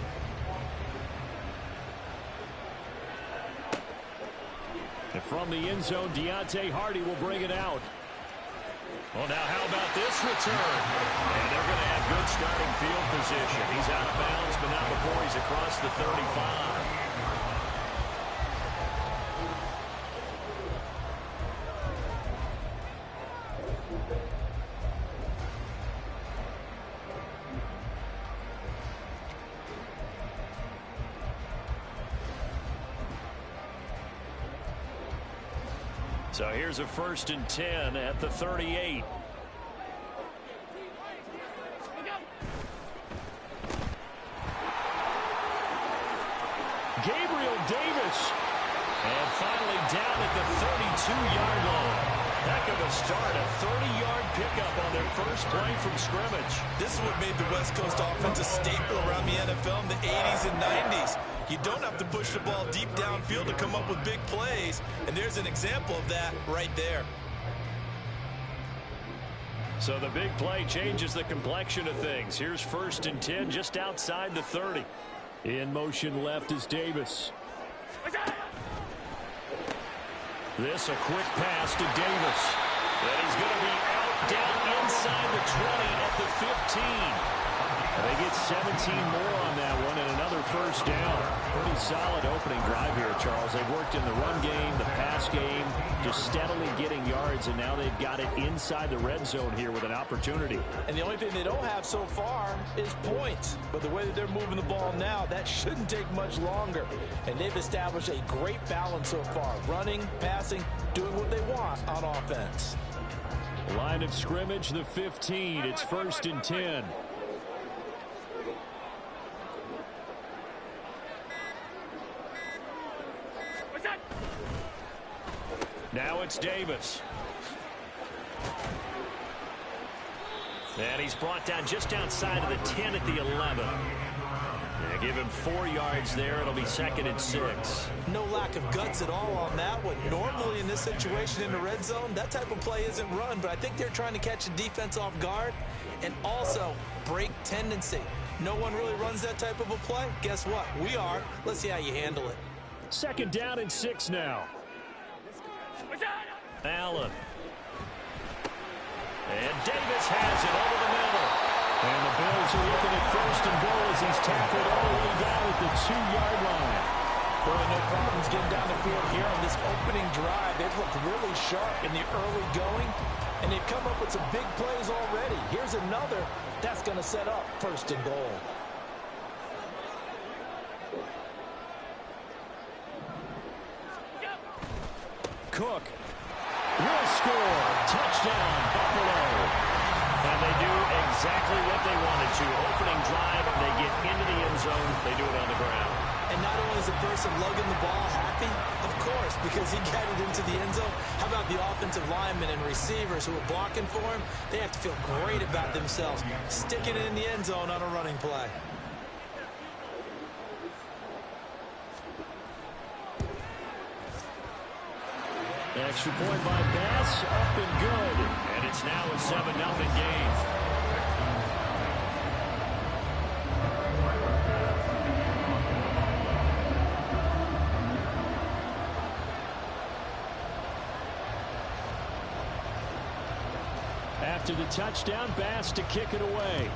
And from the end zone, Deontay Hardy will bring it out. Well, now how about this return? And they're going to have good starting field position. He's out of bounds, but not before he's across the 35. So here's a 1st and 10 at the 38. Gabriel Davis. And finally down at the 32-yard line. Heck of a start, a 30-yard pickup on their first play from scrimmage. This is what made the West Coast offense a staple around the NFL in the 80s and 90s. You don't have to push the ball deep downfield to come up with big plays, and there's an example of that right there. So the big play changes the complexion of things. Here's 1st and 10 just outside the 30. In motion left is Davis. This a quick pass to Davis. And he's going to be out down inside the 20 at the 15. They get 17 more on that one and another 1st down. Pretty solid opening drive here, Charles. They've worked in the run game, the pass game, just steadily getting yards, and now they've got it inside the red zone here with an opportunity. And the only thing they don't have so far is points. But the way that they're moving the ball now, that shouldn't take much longer. And they've established a great balance so far. Running, passing, doing what they want on offense. Line of scrimmage, the 15. It's 1st and 10. Now it's Davis. And he's brought down just outside of the 10 at the 11. They give him 4 yards there. It'll be 2nd and 6. No lack of guts at all on that one. Normally in this situation in the red zone, that type of play isn't run, but I think they're trying to catch the defense off guard and also break tendency. No one really runs that type of a play. Guess what? We are. Let's see how you handle it. 2nd down and 6 now. Allen. And Davis has it over the middle. And the Bills are looking at 1st and goal as he's tackled all the way down at the 2-yard line. Boy, no problems getting down the field here on this opening drive. They've looked really sharp in the early going, and they've come up with some big plays already. Here's another that's going to set up 1st and goal. Cook will score. Touchdown, Buffalo. And they do exactly what they wanted to. Opening drive, they get into the end zone. They do it on the ground. And not only is the person lugging the ball happy, of course, because he got it into the end zone. How about the offensive linemen and receivers who are blocking for him? They have to feel great about themselves, sticking it in the end zone on a running play. Extra point by Bass, up and good. And it's now a 7-0 game. After the touchdown, Bass to kick it away.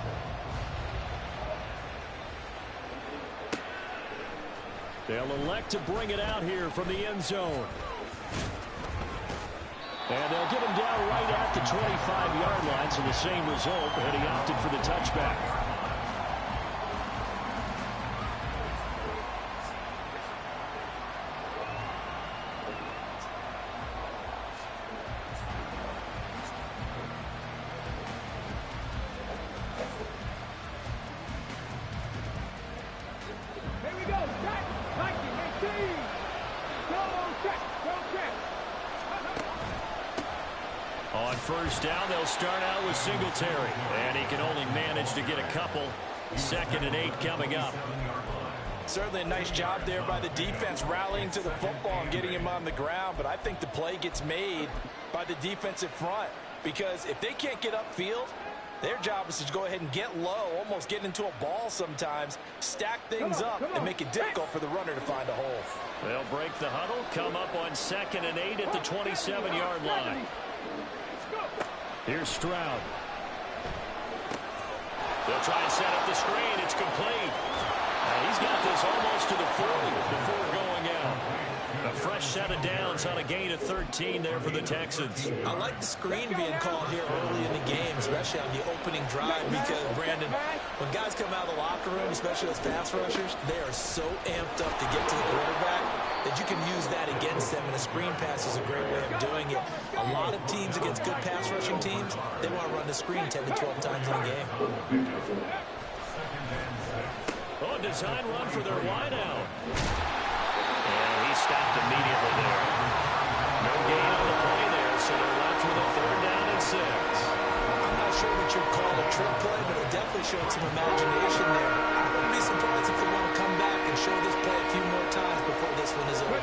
They'll elect to bring it out here from the end zone. And they'll get him down right at the 25-yard line, so the same result, and he opted for the touchback. Here we go. Check. 1918. Go check. Go check. On 1st down, they'll start out with Singletary. And he can only manage to get a couple. 2nd and 8 coming up. Certainly a nice job there by the defense rallying to the football and getting him on the ground, but I think the play gets made by the defensive front because if they can't get upfield, their job is to go ahead and get low, almost get into a ball sometimes, stack things up, and make it difficult for the runner to find a hole. They'll break the huddle, come up on 2nd and 8 at the 27-yard line. Here's Stroud. They'll try and set up the screen. It's complete. And he's got this almost to the 40 before going out. A fresh set of downs on a gain of 13 there for the Texans. I like the screen being called here early in the game, especially on the opening drive, because, Brandon, when guys come out of the locker room, especially those pass rushers, they are so amped up to get to the quarterback that you can use that against them, and a screen pass is a great way of doing it. A lot of teams against good pass rushing teams, they want to run the screen 10 to 12 times in a game. Oh, design run for their wideout. And he stopped immediately there. No gain on the play there, so they're left with a 3rd down and 6. I'm not sure what you'd call a trick play, but it definitely showed some imagination there. I wouldn't be surprised if they want to come back and show this play a few more times before this one is over.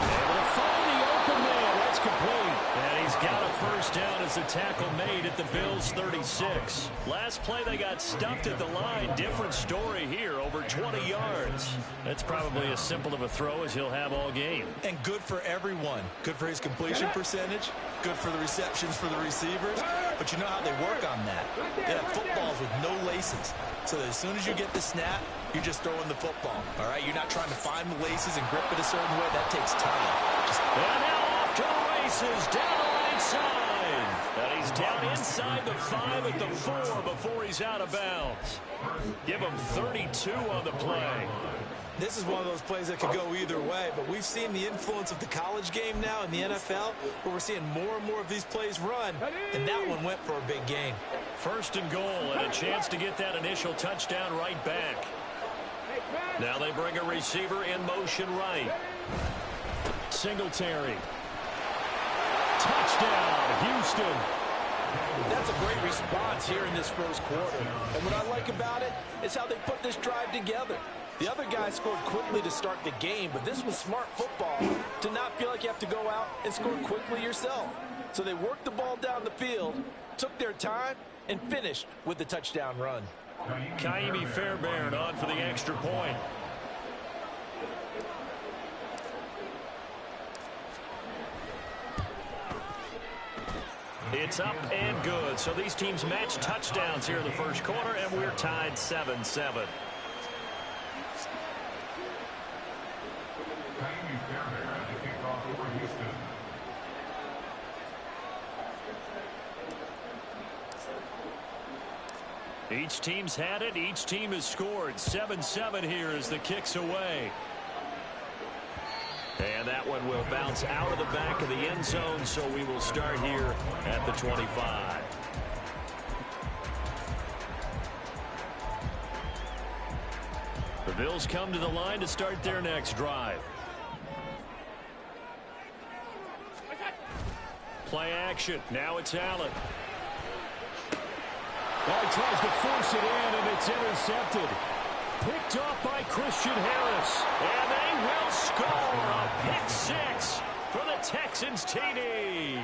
Able to find the open man. That's complete. And he's got a 1st down as the tackle made at the Bills' 36. Last play they got stuffed at the line. Different story here, over 20 yards. That's probably as simple of a throw as he'll have all game. And good for everyone. Good for his completion percentage. Good for the receptions for the receivers. But you know how they work on that. They have footballs with no laces. So that as soon as you get the snap, you're just throwing the football. All right? You're not trying to find the laces and grip it a certain way. That takes time. And now off to the races, down the right side. And he's down inside the 5 at the 4 before he's out of bounds. Give him 32 on the play. This is one of those plays that could go either way, but we've seen the influence of the college game now in the NFL, where we're seeing more and more of these plays run, and that one went for a big gain. 1st and goal, and a chance to get that initial touchdown right back. Now they bring a receiver in motion right. Singletary. Touchdown, Houston. That's a great response here in this first quarter. And what I like about it is how they put this drive together. The other guy scored quickly to start the game, but this was smart football to not feel like you have to go out and score quickly yourself. So they worked the ball down the field, took their time, and finished with the touchdown run. Kaimi Fairbairn on for the extra point. It's up and good. So these teams match touchdowns here in the first quarter, and we're tied 7-7. Each team's had it. Each team has scored. 7-7 here as the kick's away. And that one will bounce out of the back of the end zone, so we will start here at the 25. The Bills come to the line to start their next drive. Play action. Now it's Allen. Well, he tries to force it in, and it's intercepted. Picked off by Christian Harris. And they will score a pick six for the Texans TD.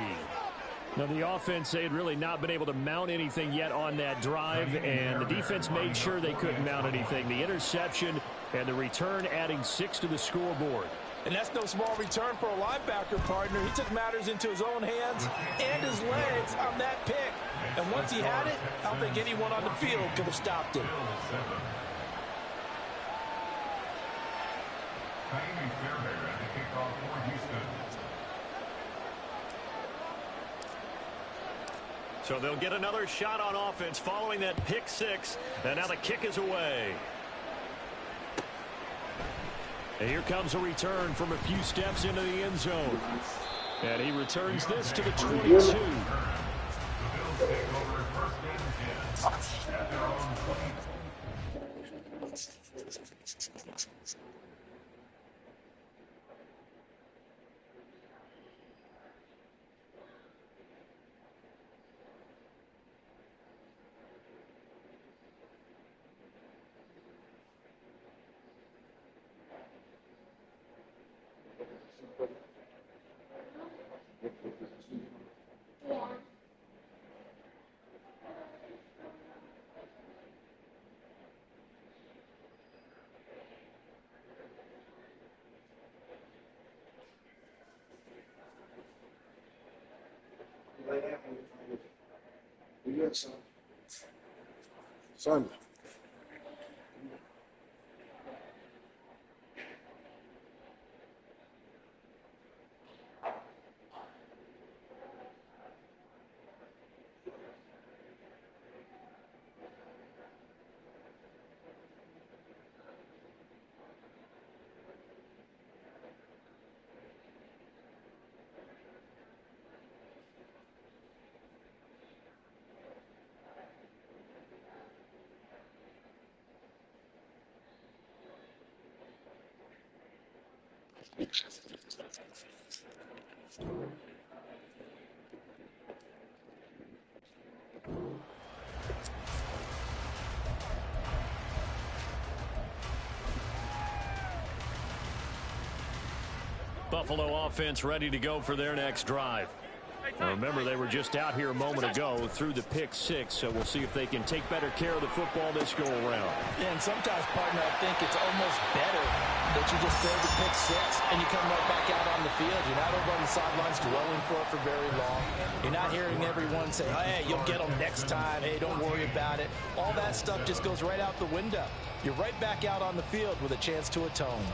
Now, the offense, they had really not been able to mount anything yet on that drive, and the defense made sure they couldn't mount anything. The interception and the return adding 6 to the scoreboard. And that's no small return for a linebacker partner. He took matters into his own hands and his legs on that pick. And once he had it, I don't think anyone on the field could have stopped it. So they'll get another shot on offense following that pick six. And now the kick is away. And here comes a return from a few steps into the end zone. And he returns this to the 22. Yes, son. Buffalo offense ready to go for their next drive. Now remember, they were just out here a moment ago through the pick six, so we'll see if they can take better care of the football this go around. Yeah, and sometimes, partner, I think it's almost better that you just throw the pick six and you come right back out on the field. You're not over on the sidelines dwelling for it for very long. You're not hearing everyone say, hey, you'll get them next time. Hey, don't worry about it. All that stuff just goes right out the window. You're right back out on the field with a chance to atone.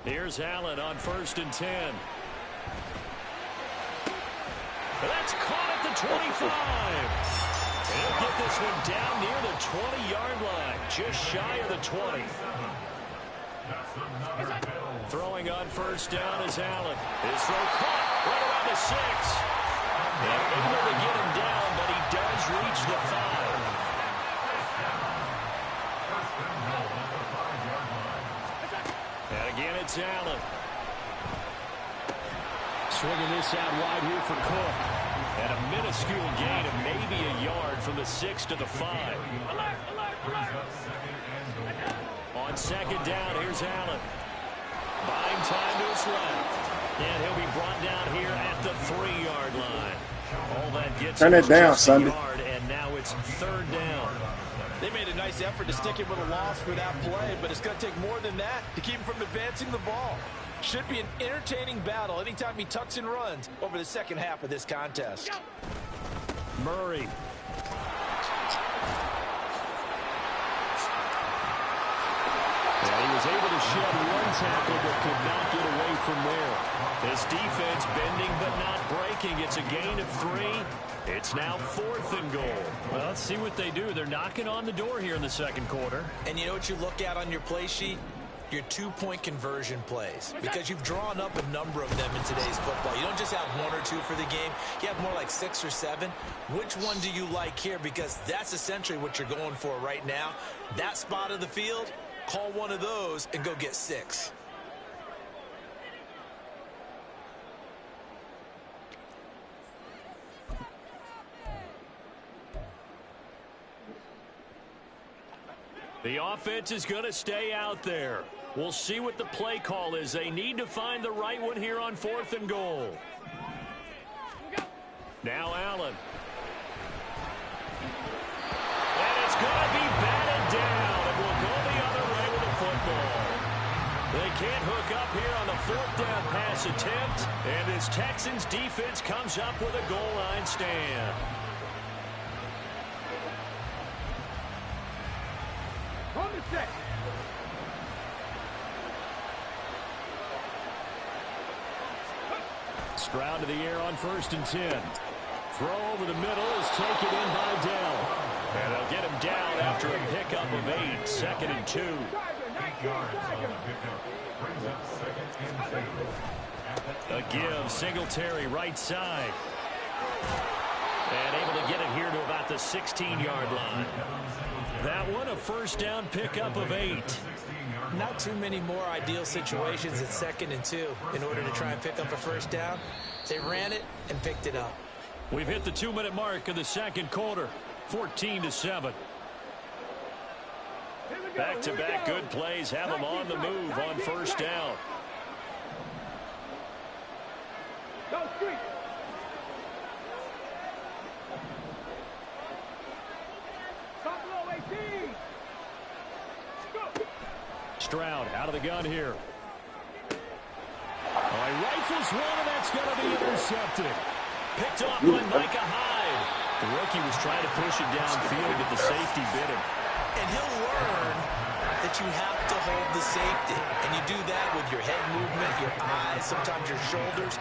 Here's Allen on 1st and 10. That's caught at the 25. He'll get this one down near the 20-yard line, just shy of the 20. Throwing on 1st down is Allen. His throw caught right around the 6. And able to get him down, but he does reach the 5. And again, it's Allen. Swinging this out wide here for Cook. And a minuscule gain of maybe a yard from the 6 to the 5. On second down, here's Allen. Buying time to his left. And he'll be brought down here at the 3-yard line. All that gets Turn it down, Sunday. Yard, and now it's 3rd down. They made a nice effort to stick him with a loss for that play, but it's going to take more than that to keep him from advancing the ball. Should be an entertaining battle anytime he tucks and runs over the second half of this contest. Murray. And he was able to shed one tackle but could not get away from there. This defense bending but not breaking. It's a gain of 3. It's now 4th and goal. Well, let's see what they do. They're knocking on the door here in the second quarter. And you know what you look at on your play sheet? Your 2-point conversion plays, because you've drawn up a number of them in today's football. You don't just have 1 or 2 for the game. You have more like 6 or 7. Which one do you like here? Because that's essentially what you're going for right now. That spot of the field, call one of those and go get 6. The offense is going to stay out there. We'll see what the play call is. They need to find the right one here on 4th and goal. Now Allen. And it's going to be batted down. It will go the other way with the football. They can't hook up here on the 4th down pass attempt. And this Texans defense comes up with a goal line stand. On the set. Stroud to the air on 1st and 10. Throw over the middle is taken in by Dell. And they'll get him down after a pickup of 8. 2nd and 2. 8 yards on the pickup. Brings up 2nd and 2. A give, Singletary right side. And able to get it here to about the 16-yard line. That one, a 1st down pickup of 8. Not too many more ideal situations at 2nd and 2 in order to try and pick up a 1st down. They ran it and picked it up. We've hit the 2-minute mark of the second quarter. 14-7. Back-to-back good plays have them on the move on 1st down. Go street. Stop below 18. Go. Stroud out of the gun here. Oh, he rifles one, and that's going to be intercepted. Picked off by Micah Hyde. The rookie was trying to push it downfield, but the safety bit him. And he'll learn that you have to hold the safety. And you do that with your head movement, your eyes, sometimes your shoulders.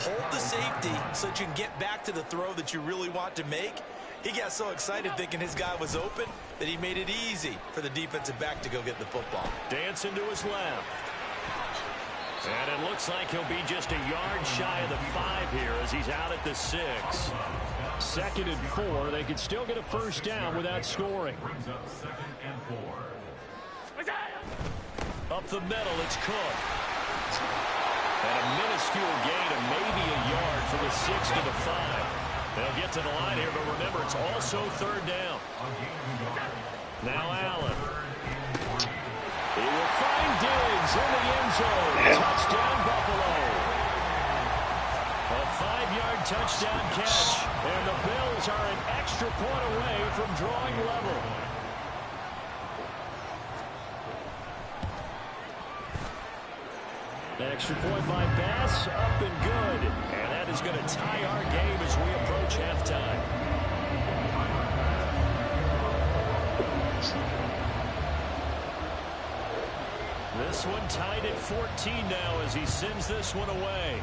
Hold the safety so that you can get back to the throw that you really want to make. He got so excited thinking his guy was open that he made it easy for the defensive back to go get the football. Dancing to his left. And it looks like he'll be just a yard shy of the 5 here as he's out at the 6. 2nd and 4. They could still get a 1st down without scoring. Brings up 2nd and 4. Up the middle, it's Cook. And a minuscule gain of maybe a yard from the 6 to the 5. They'll get to the line here, but remember, it's also 3rd down. Now Allen. He will find Diggs in the end zone. Touchdown, Buffalo. A 5-yard touchdown catch. And the Bills are an extra point away from drawing level. Extra point by Bass, up and good. And that is going to tie our game as we approach halftime. This one tied at 14 now as he sends this one away.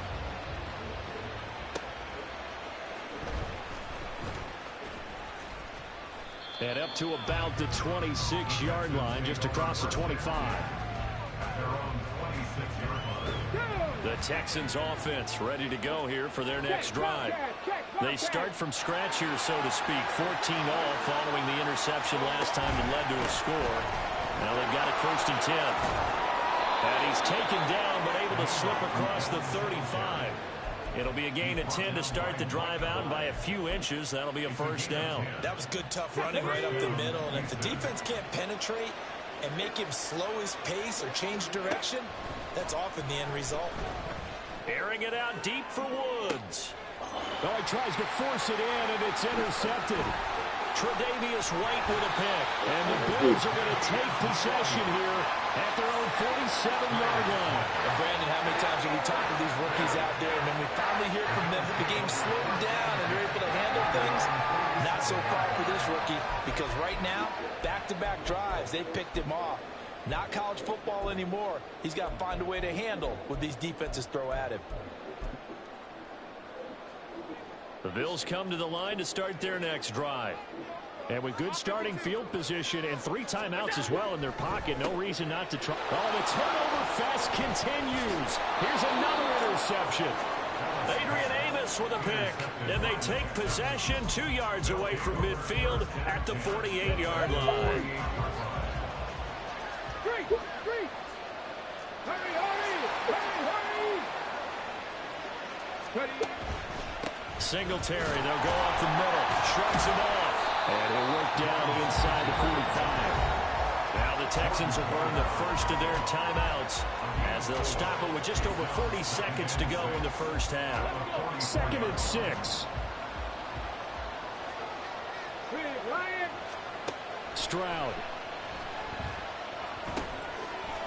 And up to about the 26-yard line, just across the 25. The Texans offense ready to go here for their next drive. They start from scratch here, so to speak. 14-all following the interception last time that led to a score. Now they've got it 1st and 10. And he's taken down, but able to slip across the 35. It'll be a gain of 10 to start the drive out. By a few inches, that'll be a 1st down. That was good, tough running right up the middle. And if the defense can't penetrate and make him slow his pace or change direction, that's often the end result. Airing it out deep for Woods. Oh, he tries to force it in, and it's intercepted. Tre'Davious White with a pick. And the Bills are going to take possession here at their own 47-yard line. And Brandon, how many times have we talked to these rookies out there, and when we finally hear from them that the game slowed down and they're able to handle things? Not so far for this rookie, because right now, back-to-back drives, they picked him off. Not college football anymore. He's got to find a way to handle what these defenses throw at him. The Bills come to the line to start their next drive. And with good starting field position and 3 timeouts as well in their pocket, no reason not to try. Oh, the turnover fest continues. Here's another interception. Adrian Amos with a pick. And they take possession 2 yards away from midfield at the 48-yard line. Singletary, they'll go up the middle, shrugs him off, and he'll work down inside the 45. Now the Texans will burn the first of their timeouts as they'll stop it with just over 40 seconds to go in the first half. 2nd and 6. Stroud.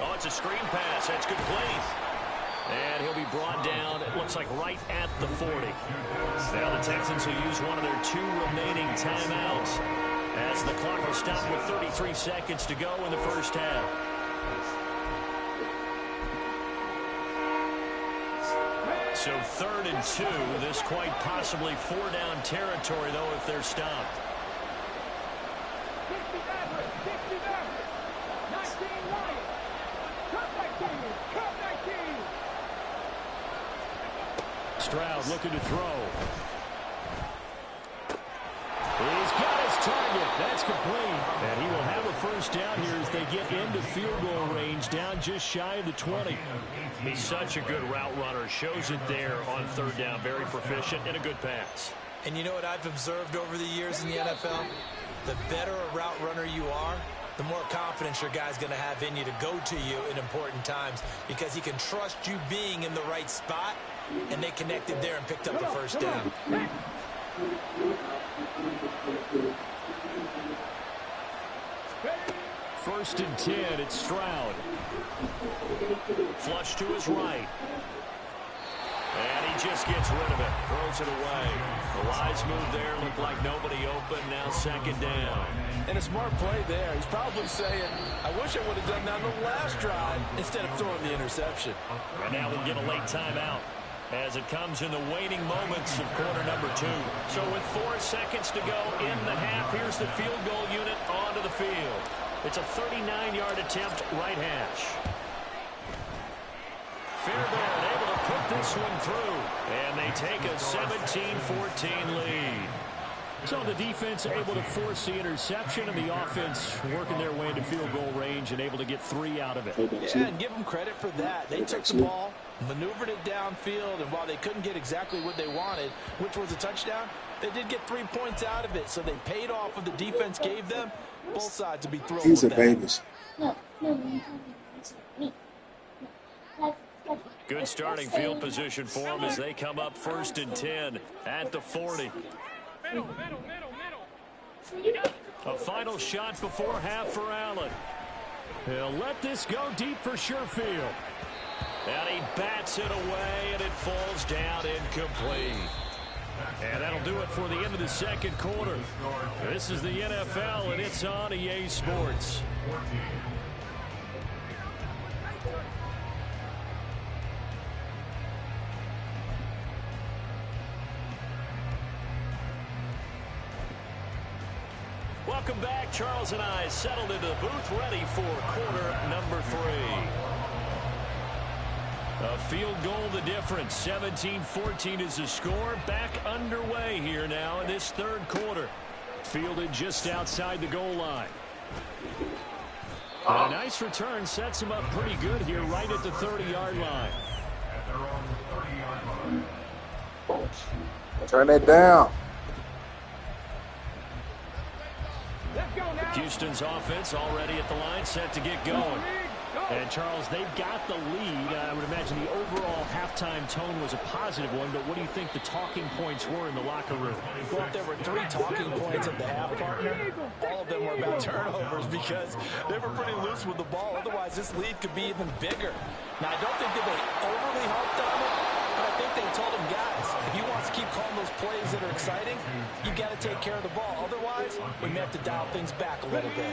Oh, it's a screen pass. That's complete. And he'll be brought down, it looks like right at the 40. Now the Texans will use one of their 2 remaining timeouts as the clock will stop with 33 seconds to go in the first half. So 3rd and 2, this quite possibly 4-down territory, though, if they're stopped. Stroud looking to throw. He's got his target. That's complete. And he will have a 1st down here as they get into field goal range, down just shy of the 20. He's such a good route runner. Shows it there on 3rd down. Very proficient and a good pass. And you know what I've observed over the years in the NFL? The better a route runner you are, the more confidence your guy's going to have in you to go to you in important times, because he can trust you being in the right spot, and they connected there and picked up the 1st down. First and 10, it's Stroud. Flush to his right. And he just gets rid of it. Throws it away. The wise move there. Looked like nobody open. Now 2nd down. And a smart play there. He's probably saying, I wish I would have done that on the last drive instead of throwing the interception. And now we'll get a late timeout as it comes in the waning moments of quarter number 2. So with 4 seconds to go in the half, here's the field goal unit onto the field. It's a 39-yard attempt, right hash. Fairbairn able to put this one through, and they take a 17-14 lead. So the defense able to force the interception, and the offense working their way into field goal range and able to get 3 out of it. Yeah, and give them credit for that. They took the ball, maneuvered it downfield, and while they couldn't get exactly what they wanted, which was a touchdown, they did get 3 points out of it, so they paid off what the defense gave them. Both sides to be thrilled with that. Babies. Good starting field position for them as they come up 1st and 10 at the 40. A final shot before half for Allen. He'll let this go deep for Sherfield. And he bats it away, and it falls down incomplete. And that'll do it for the end of the 2nd quarter. This is the NFL, and it's on EA Sports. Welcome back. Charles and I settled into the booth, ready for quarter number 3. A field goal the difference. 17-14 is the score. Back underway here now in this third quarter. Fielded just outside the goal line. And a nice return sets him up pretty good here right at the 30-yard line. At their own 30-yard line. Turn that down. Let's go now. Houston's offense already at the line, set to get going. And, Charles, they've got the lead. I would imagine the overall halftime tone was a positive one, but what do you think the talking points were in the locker room? Well, if there were 3 talking points at the half, partner, all of them were about turnovers because they were pretty loose with the ball. Otherwise, this lead could be even bigger. Now, I don't think that they overly harped on it, but I think they told him, guys, if he wants to keep calling those plays that are exciting, you got to take care of the ball. Otherwise, we may have to dial things back a little bit.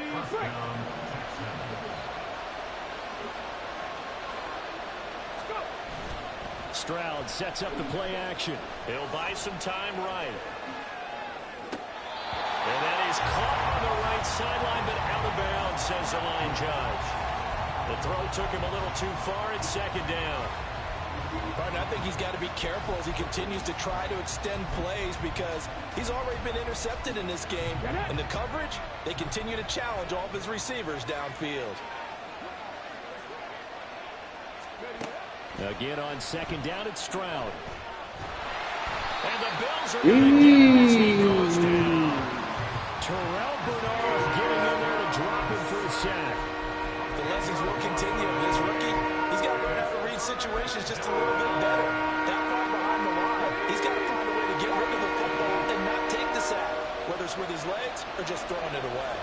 Stroud sets up the play action. He'll buy some time right. And that is caught on the right sideline, but out of bounds, says the line judge. The throw took him a little too far. It's second down. Partner, I think he's got to be careful as he continues to try to extend plays because he's already been intercepted in this game. And the coverage, they continue to challenge all of his receivers downfield. Again on second down, it's Stroud. And the Bills are going to get him as he goes down. Terrell Bernard getting in there to drop him for a sack. The lessons will continue. This rookie, he's got to learn how to read situations just a little bit better. That far behind the line, he's got to find a way to get rid of the football and not take the sack, whether it's with his legs or just throwing it away.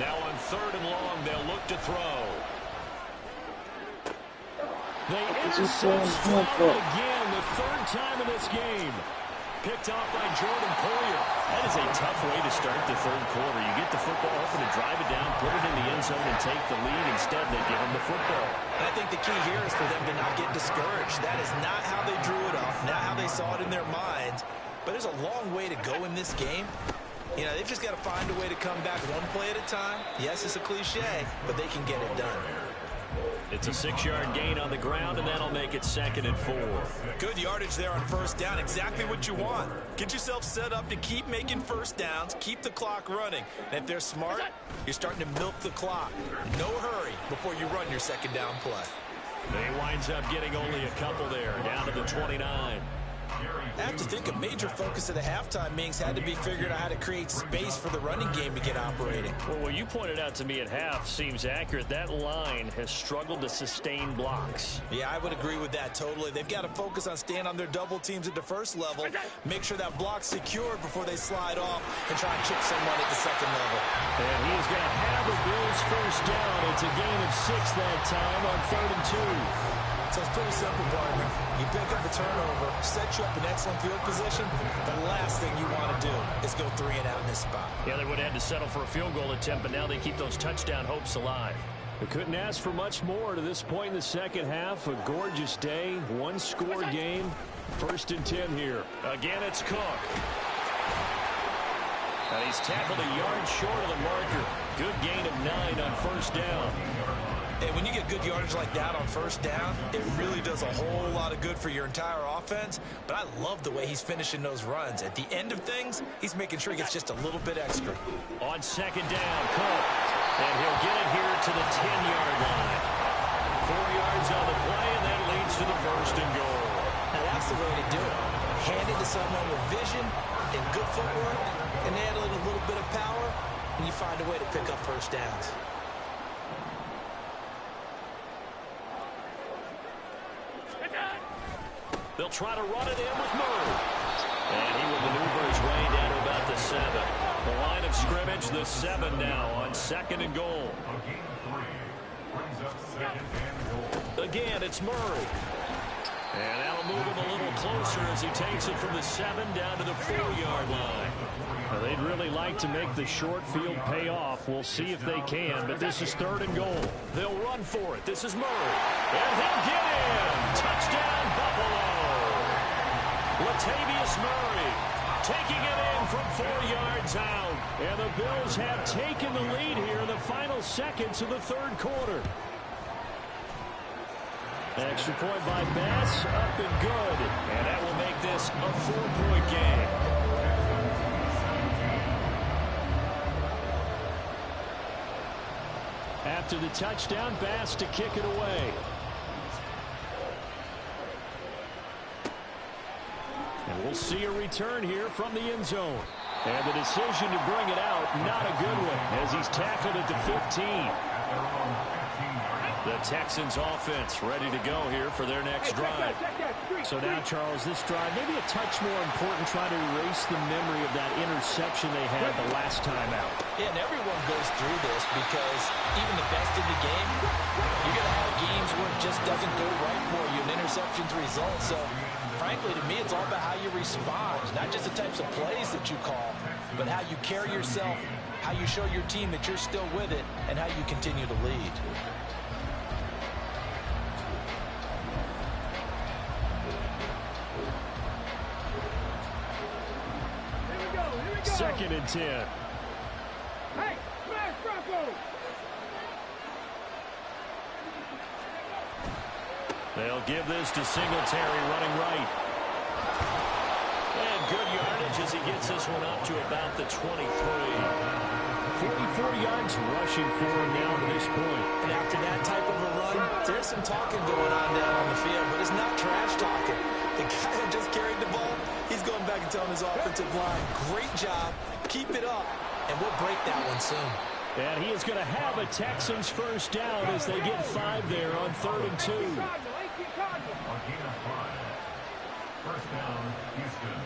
Now on third and long, they'll look to throw. They intercept Stroud again, the third time in this game. Picked off by Jordan Poyer. That is a tough way to start the third quarter. You get the football open and drive it down, put it in the end zone, and take the lead. Instead, they give them the football. And I think the key here is for them to not get discouraged. That is not how they drew it up, not how they saw it in their minds. But there's a long way to go in this game. You know, they've just got to find a way to come back one play at a time. Yes, it's a cliche, but they can get it done. It's a 6-yard gain on the ground, and that'll make it 2nd and 4. Good yardage there on first down. Exactly what you want. Get yourself set up to keep making first downs, keep the clock running. And if they're smart, you're starting to milk the clock. No hurry before you run your second down play. They winds up getting only a couple there, down to the 29. I have to think a major focus of the halftime meetings had to be figuring out how to create space for the running game to get operating. Well, what you pointed out to me at half seems accurate. That line has struggled to sustain blocks. Yeah, I would agree with that totally. They've got to focus on staying on their double teams at the first level, make sure that block's secured before they slide off and try and chip someone at the second level. And he's going to have the Bills first down. It's a gain of 6 that time on 3rd and 2. So it's pretty simple, partner. You pick up a turnover, set you up in excellent field position. The last thing you want to do is go 3 and out in this spot. Yeah, they would have had to settle for a field goal attempt, but now they keep those touchdown hopes alive. They couldn't ask for much more to this point in the second half. A gorgeous day, one-score game. 1st and 10 here. Again, it's Cook. And he's tackled a yard short of the marker. Good gain of 9 on first down. And when you get good yardage like that on first down, it really does a whole lot of good for your entire offense. But I love the way he's finishing those runs. At the end of things, he's making sure he gets just a little bit extra. On second down, Cook. And he'll get it here to the 10-yard line. 4 yards on the play, and that leads to the 1st and goal. Now that's the way to do it. Hand it to someone with vision and good footwork, and add a little bit of power, and you find a way to pick up first downs. They'll try to run it in with Murray. And he will maneuver his way down to about the 7. The line of scrimmage, the 7 now on 2nd and goal. Again, it's Murray. And that'll move him a little closer as he takes it from the 7 down to the 4-yard line. Now, they'd really like to make the short field pay off. We'll see if they can, but this is 3rd and goal. They'll run for it. This is Murray. And he'll get in. Touchdown, Buffalo. Latavius Murray taking it in from 4 yards out. And the Bills have taken the lead here in the final seconds of the third quarter. Extra point by Bass, up and good. And that will make this a 4-point game. After the touchdown, Bass to kick it away. And we'll see a return here from the end zone. And the decision to bring it out, not a good one, as he's tackled at the 15. The Texans offense ready to go here for their next drive. So now, Charles, this drive maybe a touch more important, trying to erase the memory of that interception they had the last time out. Yeah, and everyone goes through this because even the best in the game, you're going to have games where it just doesn't go right for you, and interceptions result. So, frankly, to me, it's all about how you respond, not just the types of plays that you call, but how you carry yourself, how you show your team that you're still with it, and how you continue to lead. Second and 10. Hey, smash Bronco! They'll give this to Singletary running right. And good yardage as he gets this one up to about the 23. 44 yards rushing for him now to this point. And after that type of a run, there's some talking going on down on the field, but it's not trash talking. The guy who just carried the ball, he's going back and telling his offensive line, great job, keep it up, and we'll break that one soon. And he is going to have a Texans first down as they get 5 there on 3rd and 2. A gain of 5. First down, Houston.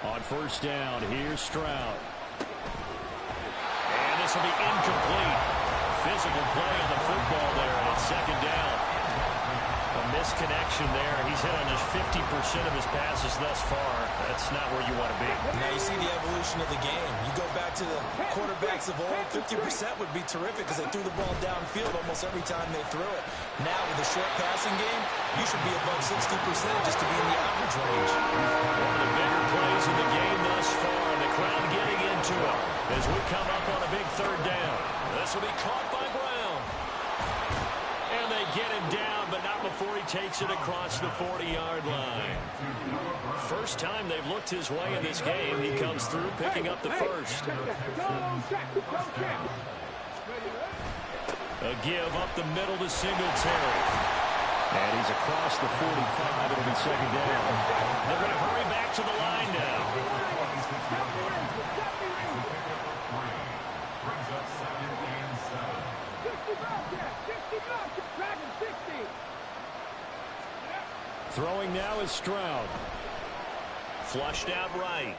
On first down, here's Stroud. And this will be incomplete. Physical play on the football there, and it's second down. A misconnection there. He's hit on just 50% of his passes thus far. That's not where you want to be. Now you see the evolution of the game. You go back to the quarterbacks of old, 50% would be terrific because they threw the ball downfield almost every time they threw it. Now with the short passing game, you should be above 60% just to be in the average range. One of the bigger plays in the game thus far, and the crowd getting into it as we come up on a big third down. This will be caught by Brown. And they get him down, but not before he takes it across the 40-yard line. First time they've looked his way in this game. He comes through picking up the first. A give up the middle to Singletary. And he's across the 45. It'll be second down. They're going to hurry back to the line now. Brings up 2nd and 7. Throwing now is Stroud. Flushed out right.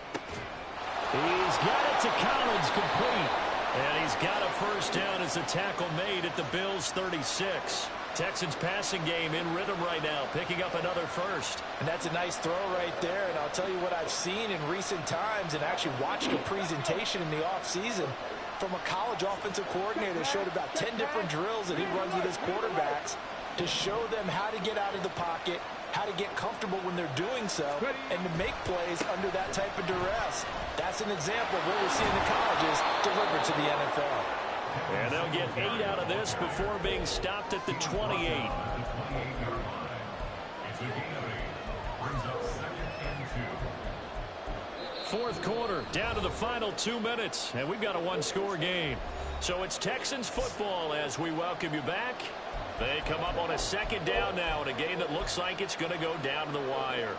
He's got it to Collins, complete. And he's got a first down as the tackle made at the Bills' 36. Texans passing game in rhythm right now, picking up another first. And that's a nice throw right there. And I'll tell you what I've seen in recent times and actually watched a presentation in the offseason from a college offensive coordinator that showed about 10 different drills that he runs with his quarterbacks to show them how to get out of the pocket, how to get comfortable when they're doing so, and to make plays under that type of duress. That's an example of what we're seeing in colleges delivered to the NFL. And they'll get 8 out of this before being stopped at the 28. It's a gain of 8. Brings up 2nd and 2. Fourth quarter, down to the final 2 minutes, and we've got a one-score game. So it's Texans football as we welcome you back. They come up on a second down now in a game that looks like it's going to go down to the wire.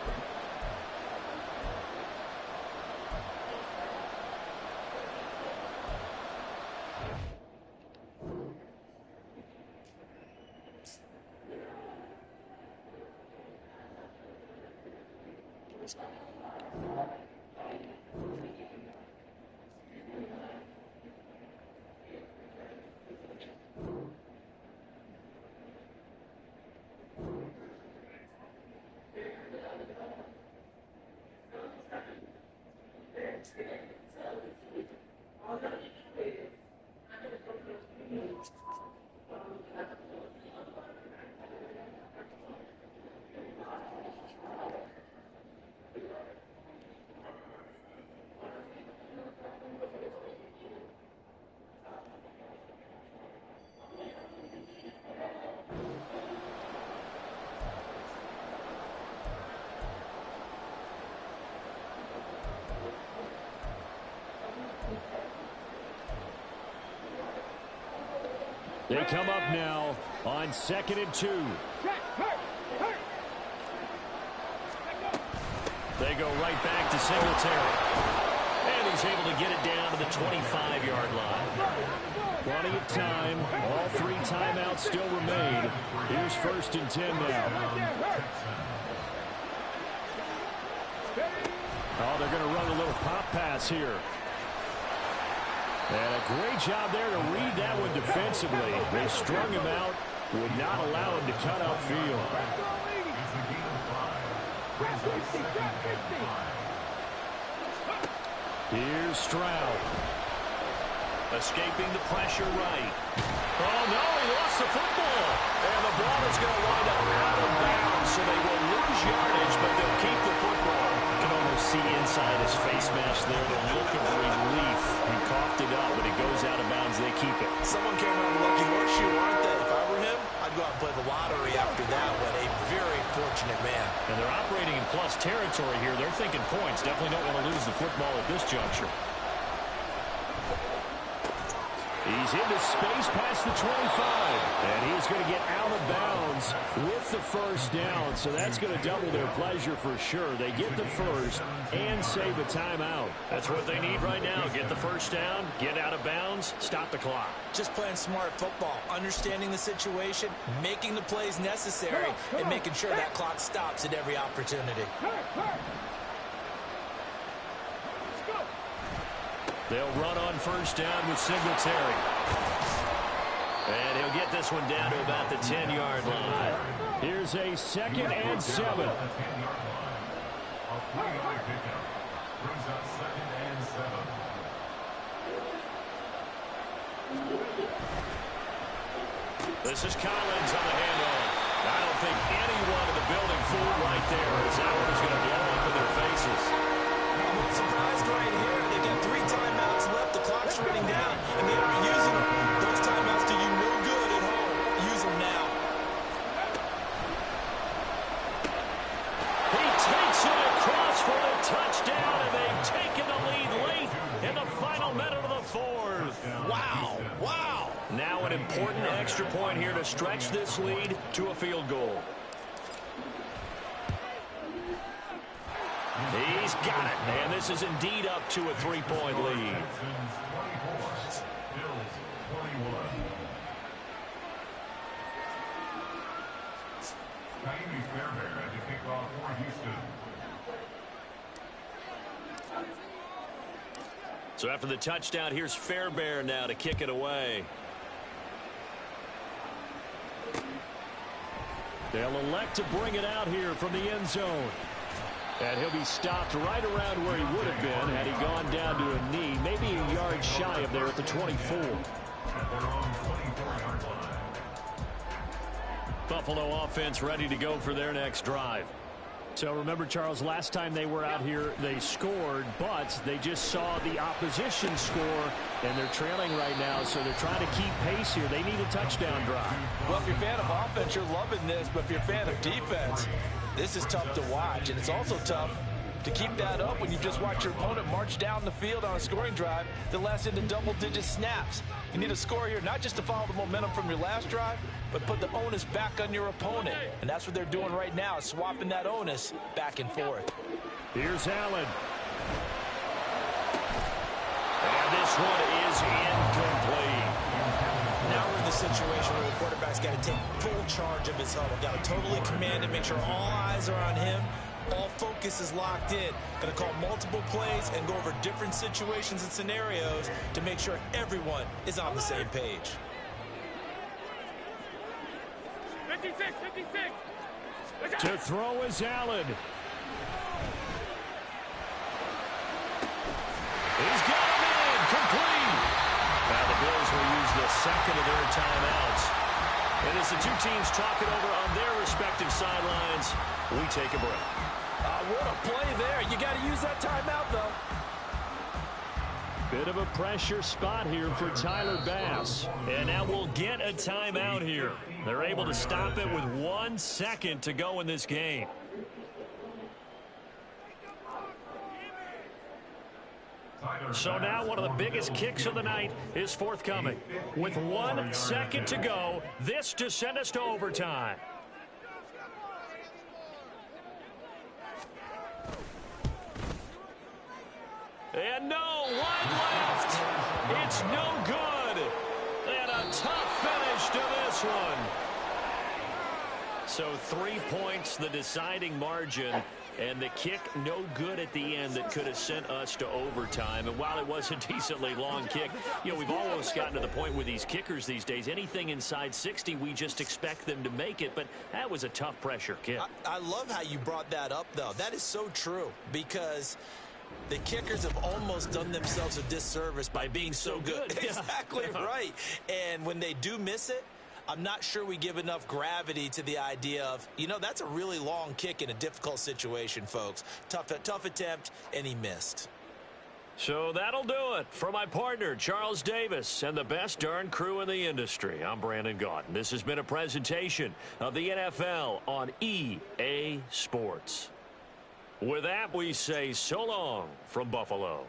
They come up now on 2nd and 2. They go right back to Singletary. And he's able to get it down to the 25-yard line. Plenty of time. All 3 timeouts still remain. Here's 1st and 10 now. Oh, they're going to run a little pop pass here. And a great job there to read that one defensively. They strung him out, would not allow him to cut upfield. Here's Stroud. Escaping the pressure right. Oh, no, he lost the football. And the ball is going to wind up out of bounds, so they will lose yardage, but they'll keep the football. You can almost see inside his face mask there the look of relief. He coughed it up, but it goes out of bounds. They keep it. Someone came out of lucky horseshoe, aren't they? If I were him, I'd go out and play the lottery after that one. A very fortunate man. And they're operating in plus territory here. They're thinking points. Definitely don't want to lose the football at this juncture. He's into space past the 25. And he's going to get out of bounds with the first down. So that's going to double their pleasure for sure. They get the first and save a timeout. That's what they need right now. Get the first down, get out of bounds, stop the clock. Just playing smart football, understanding the situation, making the plays necessary, and making sure that clock stops at every opportunity. They'll run on first down with Singletary. And he'll get this one down to about the 10-yard line. Here's a 2nd and 7. This is Collins on the handoff. I don't think anyone in the building fooled right there as that one is going to blow up in their faces. I'm surprised right here. They've got 3 timeouts left. The clock's running down, and they aren't using them. Those timeouts do you no good at home. Use them now. He takes it across for the touchdown, and they've taken the lead late in the final minute of the 4th. Wow. Wow. Now an important extra point here to stretch this lead to a field goal. He's got it, and this is indeed up to a 3-point lead. So after the touchdown, here's Fairbairn now to kick it away. They'll elect to bring it out here from the end zone. And he'll be stopped right around where he would have been had he gone down to a knee, maybe a yard shy of there at the 24. Buffalo offense ready to go for their next drive. So remember, Charles, last time they were out here, they scored, but they just saw the opposition score, and they're trailing right now, so they're trying to keep pace here. They need a touchdown drive. Well, if you're a fan of offense, you're loving this, but if you're a fan of defense, this is tough to watch, and it's also tough to keep that up when you just watch your opponent march down the field on a scoring drive that lasts into double-digit snaps. You need a score here, not just to follow the momentum from your last drive, but put the onus back on your opponent. And that's what they're doing right now, swapping that onus back and forth. Here's Allen. And this one is incomplete. Now we're in the situation where the quarterback's got to take full charge of his huddle. Got to totally command it, make sure all eyes are on him. All focus is locked in. Going to call multiple plays and go over different situations and scenarios to make sure everyone is on the same page. 56, 56. To throw is Allen. He's got him in, complete. Now the Bills will use the second of their timeouts. And as the two teams talk it over on their respective sidelines, we take a break. What a play there. You got to use that timeout, though. Bit of a pressure spot here for Tyler Bass. And now we'll get a timeout here. They're able to stop it with 1 second to go in this game. So now one of the biggest kicks of the night is forthcoming. With 1 second to go, this to send us to overtime. And no, one left. It's no good. And a tough finish to this one. So 3 points, the deciding margin. And the kick no good at the end that could have sent us to overtime. And while it was a decently long kick, you know, we've almost gotten to the point with these kickers these days. Anything inside 60, we just expect them to make it. But that was a tough pressure kick. I love how you brought that up, though. That is so true because the kickers have almost done themselves a disservice by being so good. Exactly right. And when they do miss it, I'm not sure we give enough gravity to the idea of, you know, that's a really long kick in a difficult situation, folks. Tough attempt, and he missed. So that'll do it for my partner, Charles Davis, and the best darn crew in the industry. I'm Brandon Gaudin. This has been a presentation of the NFL on EA Sports. With that, we say so long from Buffalo.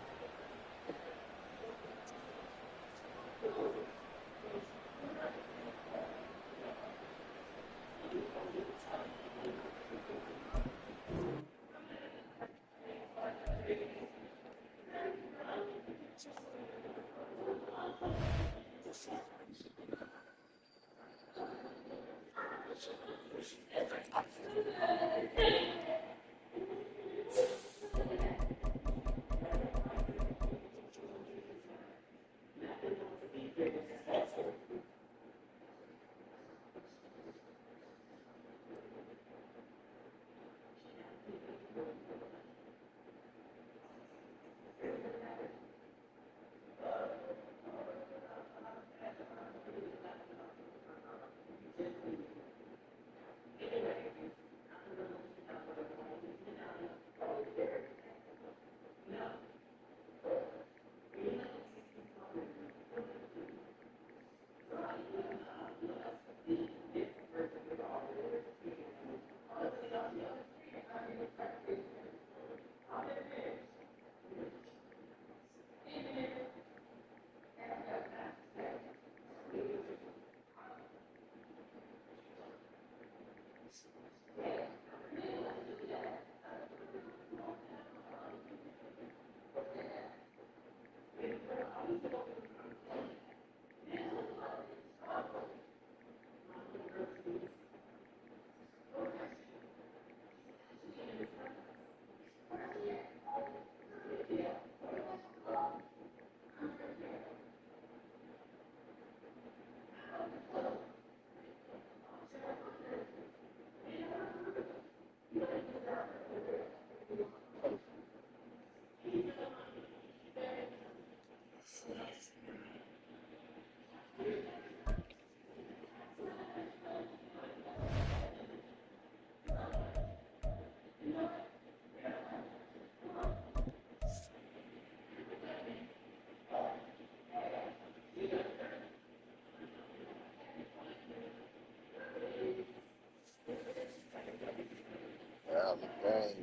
Dang,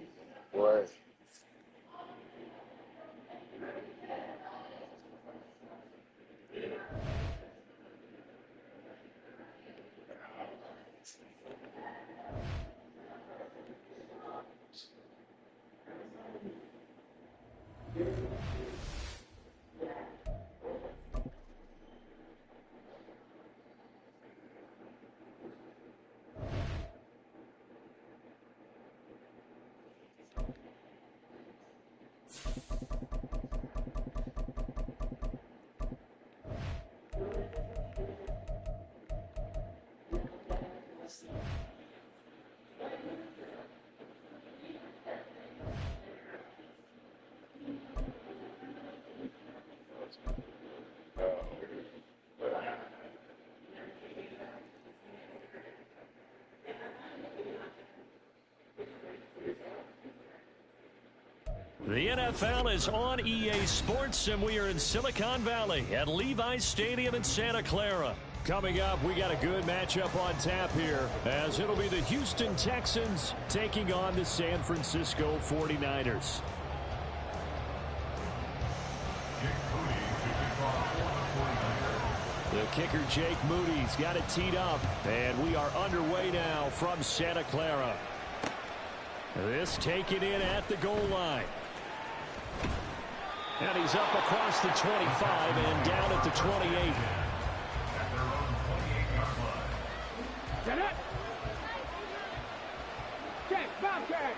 boy. The NFL is on EA Sports, and we are in Silicon Valley at Levi's Stadium in Santa Clara. Coming up, we got a good matchup on tap here, as it'll be the Houston Texans taking on the San Francisco 49ers. The kicker, Jake Moody's got it teed up, and we are underway now from Santa Clara. This taken in at the goal line. And he's up across the 25 and down at the 28. Get it. Check, Bobcat.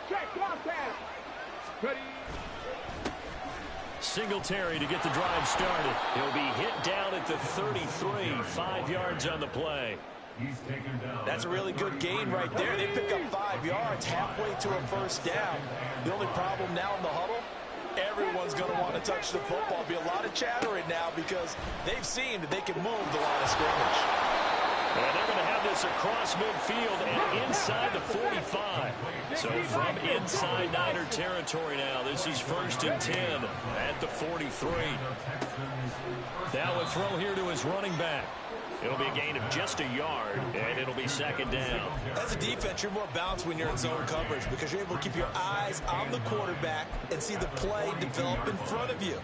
Ready. Singletary to get the drive started. He'll be hit down at the 33, 5 yards on the play. He's taken down. That's a really good gain right there. They pick up 5 yards halfway to a first down. The only problem now in the huddle, everyone's going to want to touch the football. Be a lot of chatter right now because they've seen that they can move the line of scrimmage. And they're going to have this across midfield and inside the 45. So from inside Niner territory now, this is 1st and 10 at the 43. Now a throw here to his running back. It'll be a gain of just a yard, and it'll be 2nd down. As a defense, you're more balanced when you're in zone coverage because you're able to keep your eyes on the quarterback and see the play develop in front of you.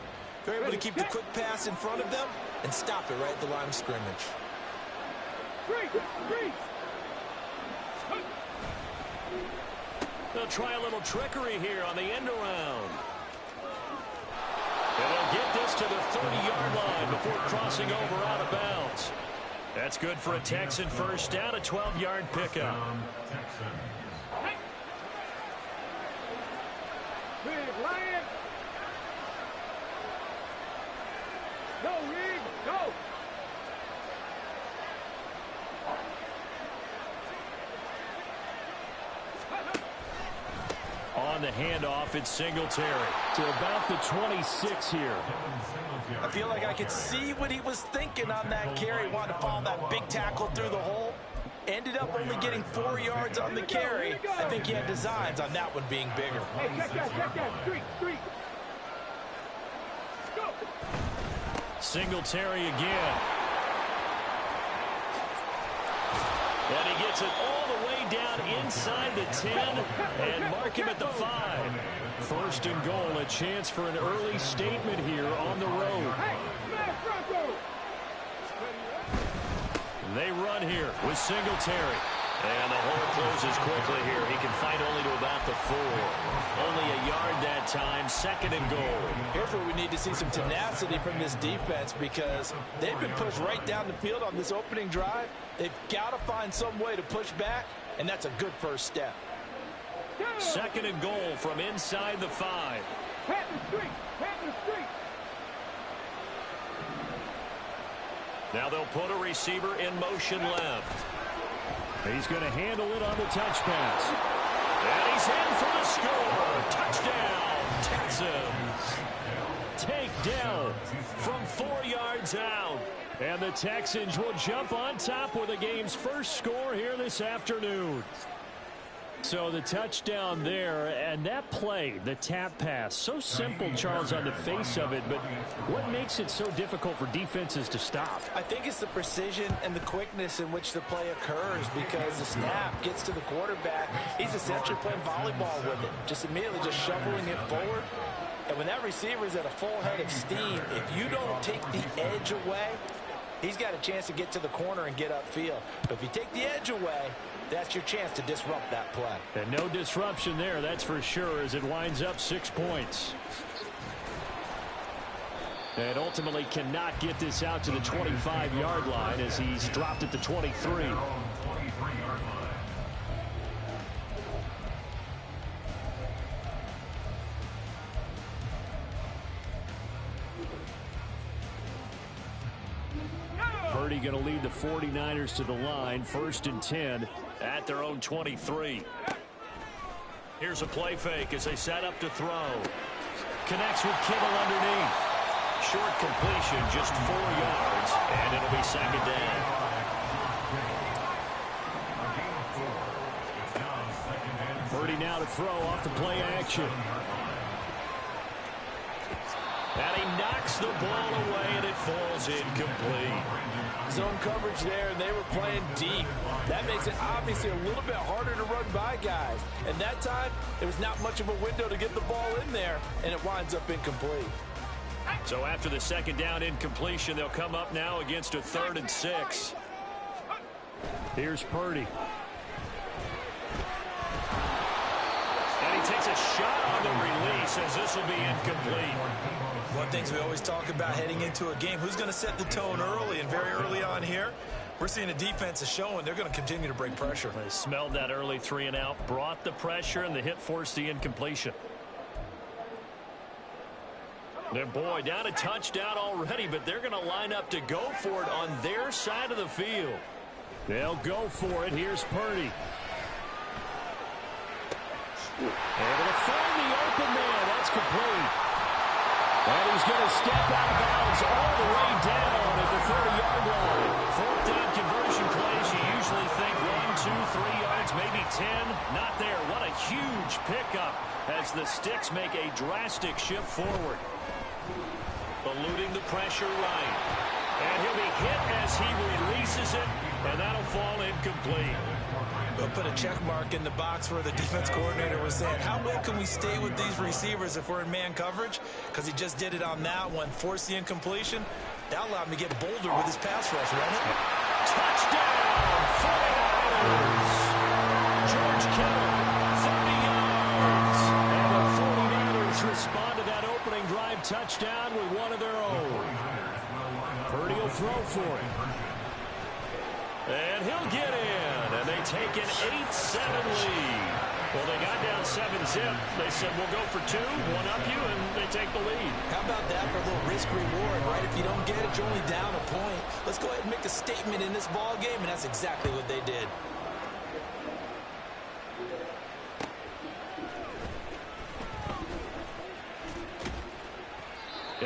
You're able to keep the quick pass in front of them and stop it right at the line of scrimmage. They'll try a little trickery here on the end around. And they'll get this to the 30-yard line before crossing over out of bounds. That's good for a Texan first down, a 12-yard pickup. Big Lion. Go, Reed, go. On the handoff, it's Singletary to about the 26 here. I feel like I could see what he was thinking on that carry. Wanted to follow that big tackle through the hole. Ended up only getting 4 yards on the carry. I think he had designs on that one being bigger. Hey, check that. Street. Go. Singletary again. And he gets it all the way down inside the 10 and mark him at the 5. 1st and goal, a chance for an early statement here on the road. They run here with Singletary. And the hole closes quickly here. He can fight only to about the 4. Only a yard that time, 2nd and goal. Here's where we need to see some tenacity from this defense because they've been pushed right down the field on this opening drive. They've got to find some way to push back, and that's a good first step. 2nd and goal from inside the 5. Pat the street. Now they'll put a receiver in motion left. He's going to handle it on the touch pass. And he's in for the score. Touchdown, Texans. Takedown from 4 yards out. And the Texans will jump on top with the game's first score here this afternoon. So the touchdown there, and that play, the tap pass, so simple, Charles, on the face of it, but what makes it so difficult for defenses to stop? I think it's the precision and the quickness in which the play occurs because the snap gets to the quarterback. He's essentially playing volleyball with it, just immediately just shoveling it forward. And when that receiver is at a full head of steam, if you don't take the edge away, he's got a chance to get to the corner and get upfield. But if you take the edge away, that's your chance to disrupt that play. And no disruption there, that's for sure, as it winds up 6 points. And ultimately cannot get this out to the 25-yard line as he's dropped at the 23. Purdy going to lead the 49ers to the line, 1st and 10 at their own 23. Here's a play fake as they set up to throw. Connects with Kittle underneath. Short completion, just 4 yards, and it'll be 2nd down. Purdy now to throw off the play action. And he knocks the ball away, and it falls incomplete. Zone coverage there, and they were playing deep. That makes it obviously a little bit harder to run by guys. And that time, there was not much of a window to get the ball in there, and it winds up incomplete. So after the second down incompletion, they'll come up now against a 3rd and 6. Here's Purdy. And he takes a shot on the release as this will be incomplete. One thing we always talk about heading into a game, who's going to set the tone early, and very early on here, we're seeing a defense is showing they're going to continue to break pressure. They smelled that early 3 and out, brought the pressure, and the hit forced the incompletion. Their boy down a touchdown already, but they're going to line up to go for it on their side of the field. They'll go for it. Here's Purdy. Able to find the open man. That's complete. And he's going to step out of bounds all the way down at the 30-yard line. 4th down conversion plays, you usually think 1, 2, 3 yards, maybe 10. Not there. What a huge pickup as the Sticks make a drastic shift forward. Eluding the pressure right. And he'll be hit as he releases it, and that'll fall incomplete. We'll put a check mark in the box where the defense coordinator was saying, how well can we stay with these receivers if we're in man coverage? Because he just did it on that one, forced the incompletion. That allowed him to get bolder with his pass rush, right? Touchdown, 49ers. George Kittle, 30 yards. And the 49ers respond to that opening drive touchdown with one of their own. Purdy will throw for it. And he'll get in, and they take an 8-7 lead. Well, they got down 7-zip. They said, we'll go for 2, one up you, and they take the lead. How about that for a little risk-reward, right? If you don't get it, you're only down a point. Let's go ahead and make a statement in this ball game, and that's exactly what they did.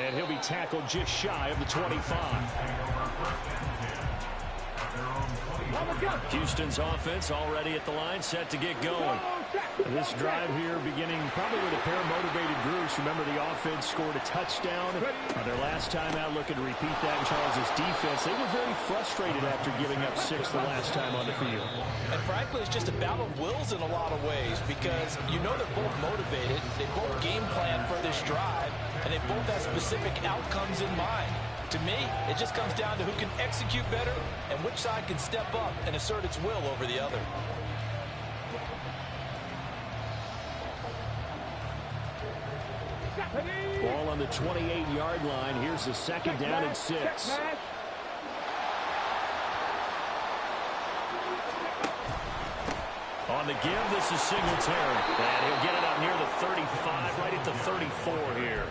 And he'll be tackled just shy of the 25. Houston's offense already at the line, set to get going. This drive here beginning probably with a pair of motivated groups. Remember, the offense scored a touchdown. Their last time out, looking to repeat that in Charles' defense. They were very frustrated after giving up 6 the last time on the field. And frankly, it's just a battle of wills in a lot of ways because you know they're both motivated. They both game plan for this drive, and they both have specific outcomes in mind. To me, it just comes down to who can execute better and which side can step up and assert its will over the other. Ball on the 28-yard line. Here's the 2nd down and 6. On the give, this is Singletary. And he'll get it up near the 35, right at the 34 here.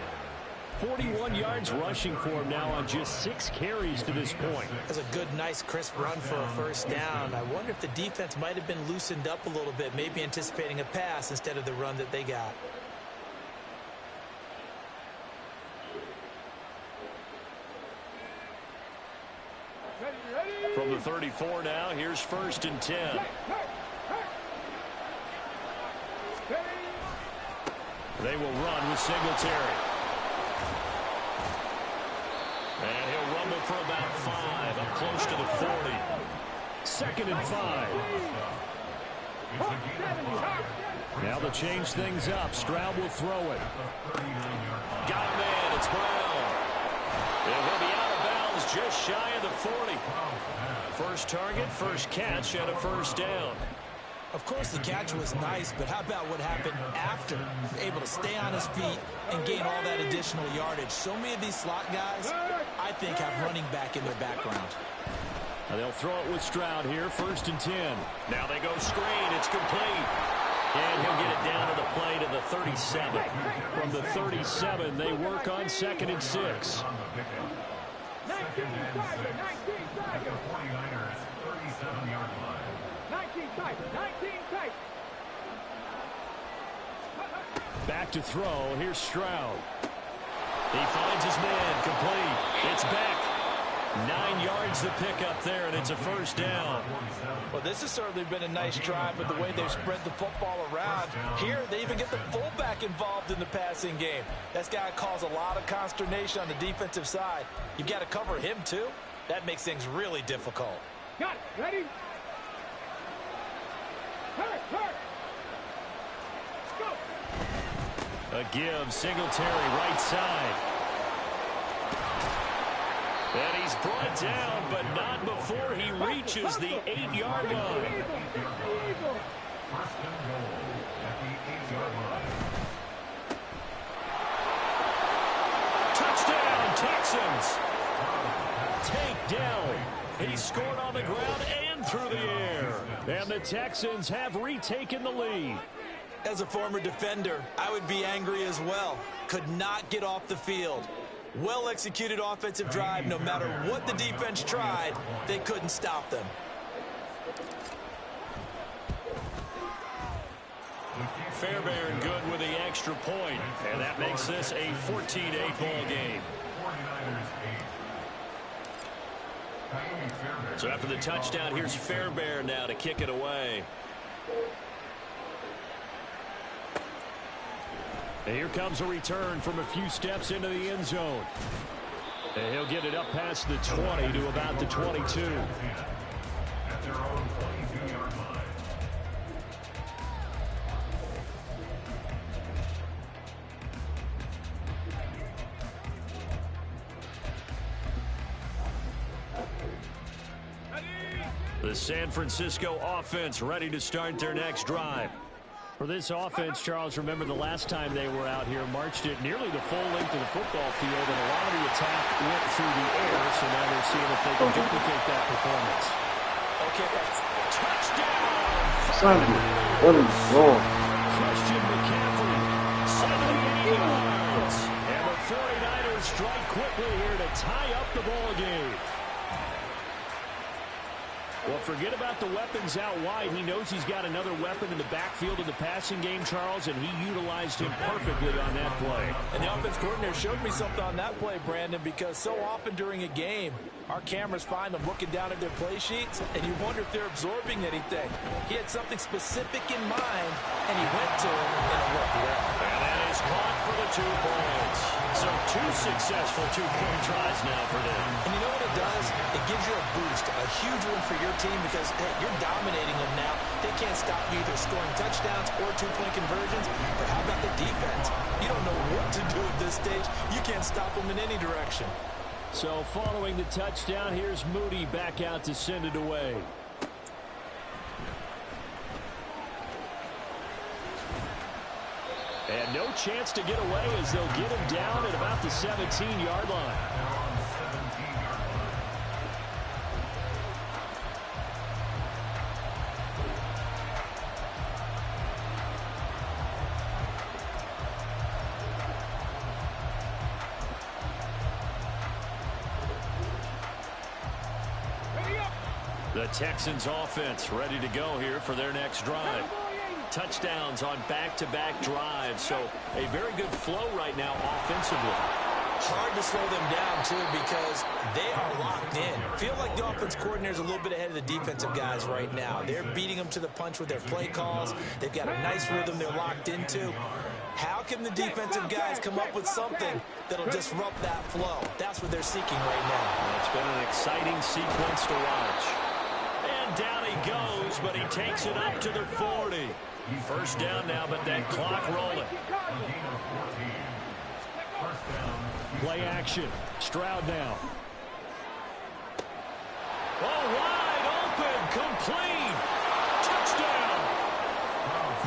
41 yards rushing for him now on just 6 carries to this point. That's a good, nice, crisp run for a first down. I wonder if the defense might have been loosened up a little bit, maybe anticipating a pass instead of the run that they got. From the 34 now, here's 1st and 10. They will run with Singletary. And he'll rumble for about 5, up close to the 40. 2nd and 5. Now to change things up, Stroud will throw it. Got a man, it's Brown. And he'll be out of bounds just shy of the 40. First target, first catch, and a first down. Of course, the catch was nice, but how about what happened after? Able to stay on his feet and gain all that additional yardage. So many of these slot guys, I think, have running back in their background. Now they'll throw it with Stroud here, 1st and 10. Now they go screen, it's complete. And he'll get it down to the play to the 37. From the 37, they work on 2nd and 6. 2nd and 6 at the 49ers 37-yard line. 19 tight. Back to throw. Here's Stroud. He finds his man, complete. It's back. 9 yards to pick up there, and it's a first down. Well, this has certainly been a nice drive with the way they've spread the football around. Here, they even get the fullback involved in the passing game. That's got to cause a lot of consternation on the defensive side. You've got to cover him, too. That makes things really difficult. Got it. Ready? Hurry. A give, Singletary right side. And he's brought down, but not before he reaches the 8-yard line. First and goal at the 8-yard line. Touchdown, Texans. Takedown. He scored on the ground and through the air. And the Texans have retaken the lead. As a former defender, I would be angry as well. Could not get off the field. Well-executed offensive drive. No matter what the defense tried, they couldn't stop them. Fairbairn good with the extra point, and that makes this a 14-8 ball game. 49ers 8. So after the touchdown, here's Fairbairn now to kick it away. And here comes a return from a few steps into the end zone. And he'll get it up past the 20 to about the 22. At their own 22-yard line. The San Francisco offense ready to start their next drive. For this offense, Charles, remember the last time they were out here, marched it nearly the full length of the football field, and a lot of the attack went through the air, so now they're seeing if they can duplicate that performance. Okay, touchdown! Sunday, what is wrong? Christian McCaffrey, 78 yards. And the 49ers strike quickly here to tie up the ball game. Well, forget about the weapons out wide. He knows he's got another weapon in the backfield of the passing game, Charles, and he utilized him perfectly on that play. And the offense coordinator showed me something on that play, Brandon, because so often during a game, our cameras find them looking down at their play sheets, and you wonder if they're absorbing anything. He had something specific in mind, and he went to it, and it worked well. And that is caught for the 2 points. So 2 successful 2-point tries now for them. And you know what it does? It gives you a boost, a huge one for your team because, hey, you're dominating them now. They can't stop you either scoring touchdowns or 2-point conversions. But how about the defense? You don't know what to do at this stage. You can't stop them in any direction. So following the touchdown, here's Moody back out to send it away. And no chance to get away as they'll get him down at about the 17-yard line. The Texans offense ready to go here for their next drive. Touchdowns on back-to-back drives, so a very good flow right now offensively. Hard to slow them down, too, because they are locked in. Feel like the offense coordinator is a little bit ahead of the defensive guys right now. They're beating them to the punch with their play calls. They've got a nice rhythm they're locked into. How can the defensive guys come up with something that'll disrupt that flow? That's what they're seeking right now. Well, it's been an exciting sequence to watch. And down he goes, but he takes it up to the 40. First down now, but that clock rolling. Play action. Stroud now. Oh, wide open, complete. Touchdown.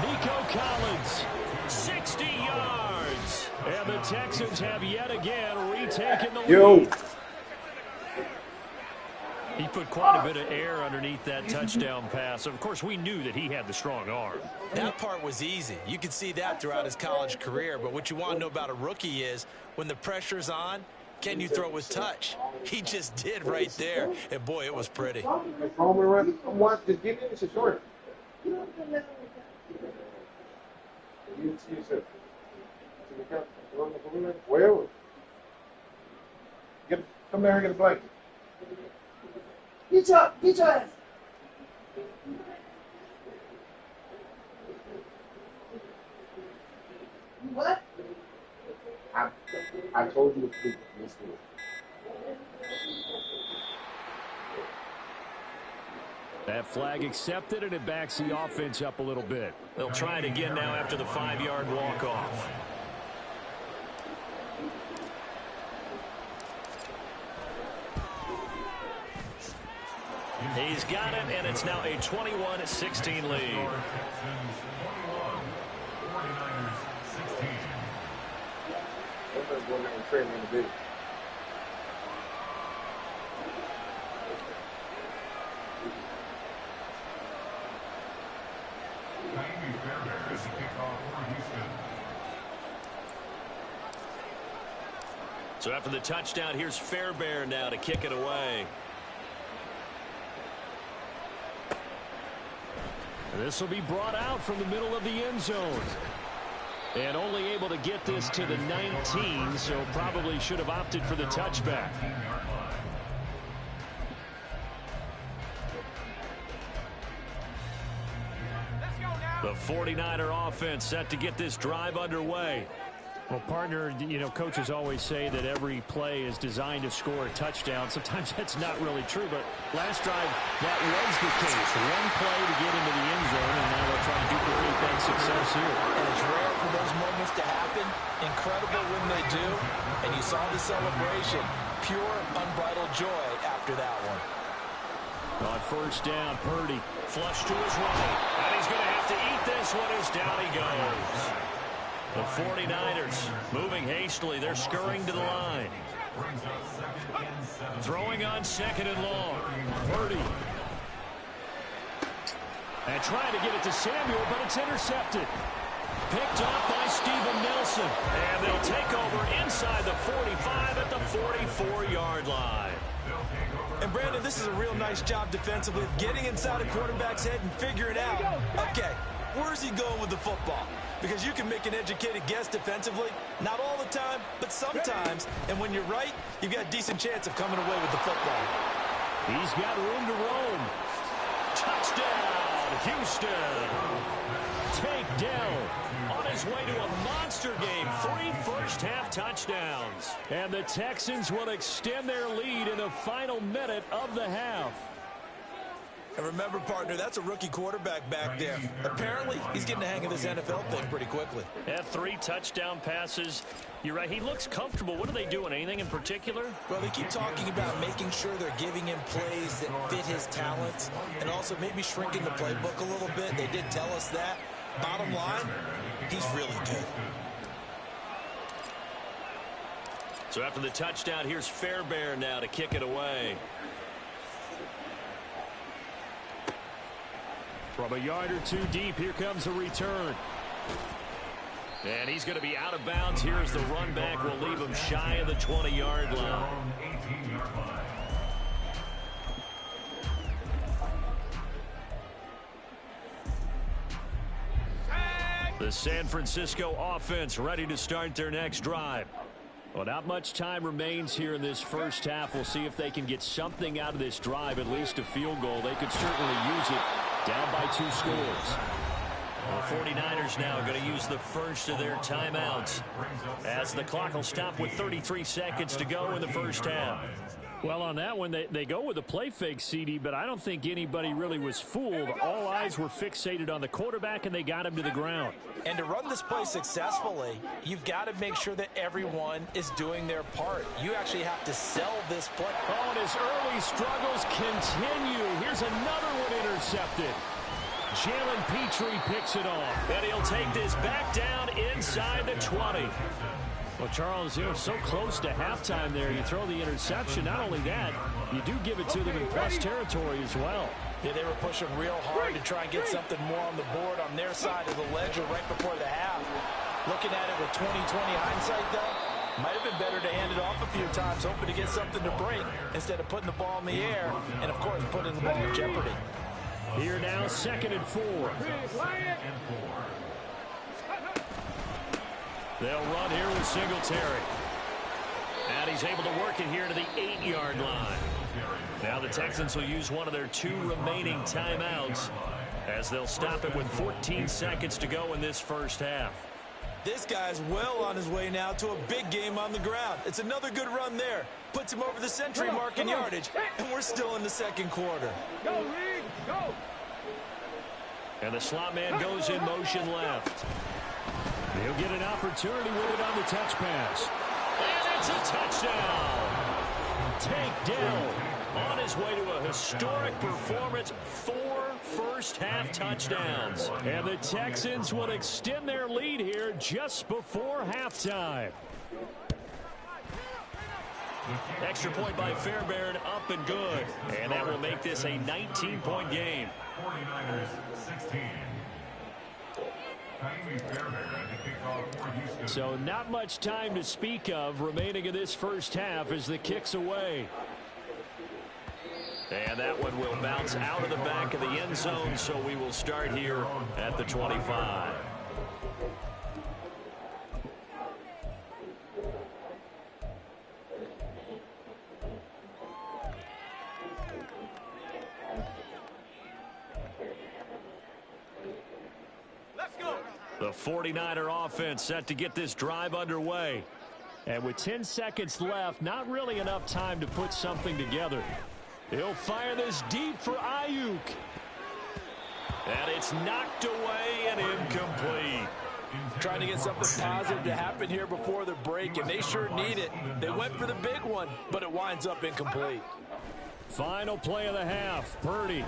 Nico Collins. 60 yards. And the Texans have yet again retaken the lead. Yo. He put quite a bit of air underneath that touchdown pass. Of course, we knew that he had the strong arm. That part was easy. You could see that throughout his college career. But what you want to know about a rookie is when the pressure's on, can you throw with touch? He just did right there. And, boy, it was pretty. Come there and get a blanket. Get your ass. What? I told you to do this. That flag accepted, and it backs the offense up a little bit. They'll try it again now after the 5-yard walk-off. He's got it, and it's now a 21-16 lead. So after the touchdown, here's Fairbairn now to kick it away. This will be brought out from the middle of the end zone. And only able to get this to the 19, so probably should have opted for the touchback. The 49er offense set to get this drive underway. Well, partner, you know, coaches always say that every play is designed to score a touchdown. Sometimes that's not really true, but last drive, that was the case. One play to get into the end zone, and now they'll try to duplicate that success here. And it's rare for those moments to happen. Incredible when they do. And you saw the celebration. Pure, unbridled joy after that one. On first down, Purdy. Flush to his right. And he's going to have to eat this one as down he goes. The 49ers moving hastily. They're scurrying to the line. Throwing on second and long. Purdy. And trying to get it to Samuel, but it's intercepted. Picked off by Steven Nelson. And they'll take over inside the 45 at the 44-yard line. And Brandon, this is a real nice job defensively of getting inside a quarterback's head and figuring out, okay, where's he going with the football? Because you can make an educated guess defensively. Not all the time, but sometimes. And when you're right, you've got a decent chance of coming away with the football. He's got room to roam. Touchdown, Houston. Takedown. On his way to a monster game. 3 first-half touchdowns. And the Texans will extend their lead in the final minute of the half. And remember, partner, that's a rookie quarterback back there. Apparently, he's getting the hang of this NFL thing pretty quickly. Had 3 touchdown passes. You're right, he looks comfortable. What are they doing? Anything in particular? Well, they keep talking about making sure they're giving him plays that fit his talents and also maybe shrinking the playbook a little bit. They did tell us that. Bottom line, he's really good. So after the touchdown, here's Fairbairn now to kick it away. From a yard or two deep, here comes a return. And he's going to be out of bounds. Here's the run back. Will leave him shy of the 20-yard line. The San Francisco offense ready to start their next drive. Well, not much time remains here in this first half. We'll see if they can get something out of this drive, at least a field goal. They could certainly use it. Down by 2 scores. The 49ers now going to use the first of their timeouts as the clock will stop with 33 seconds to go in the first half. Well, on that one, they go with a play fake, CD, but I don't think anybody really was fooled. All eyes were fixated on the quarterback, and they got him to the ground. And to run this play successfully, you've got to make sure that everyone is doing their part. You actually have to sell this play. Oh, and his early struggles continue. Here's another one intercepted. Jalen Petrie picks it off. And he'll take this back down inside the 20. Well, Charles, you know, so close to halftime there. You throw the interception. Not only that, you do give it to them in plus territory as well. Yeah, they were pushing real hard to try and get something more on the board on their side of the ledger right before the half. Looking at it with 20/20 hindsight, though, might have been better to hand it off a few times, hoping to get something to break instead of putting the ball in the air and, of course, putting the ball in jeopardy. Here now, 2nd and 4. They'll run here with Singletary. And he's able to work it here to the 8-yard line. Now the Texans will use one of their 2 remaining timeouts as they'll stop it with 14 seconds to go in this first half. This guy's well on his way now to a big game on the ground. It's another good run there. Puts him over the century mark in yardage, and we're still in the second quarter. Go, Reed, go! And the slot man goes in motion left. He'll get an opportunity with it on the touch pass. And it's a touchdown. Takedown. on his way to a historic performance, 4 first-half touchdowns. And the Texans will extend their lead here just before halftime. Extra point by Fairbairn, up and good. And that will make this a 19-point game. 49ers 16. So not much time to speak of remaining in this first half as the kick's away. And that one will bounce out of the back of the end zone, so we will start here at the 25. The 49er offense set to get this drive underway. And with 10 seconds left, not really enough time to put something together. He'll fire this deep for Ayuk. And it's knocked away and incomplete. Trying to get something positive to happen here before the break, and they sure need it. They went for the big one, but it winds up incomplete. Final play of the half, Purdy.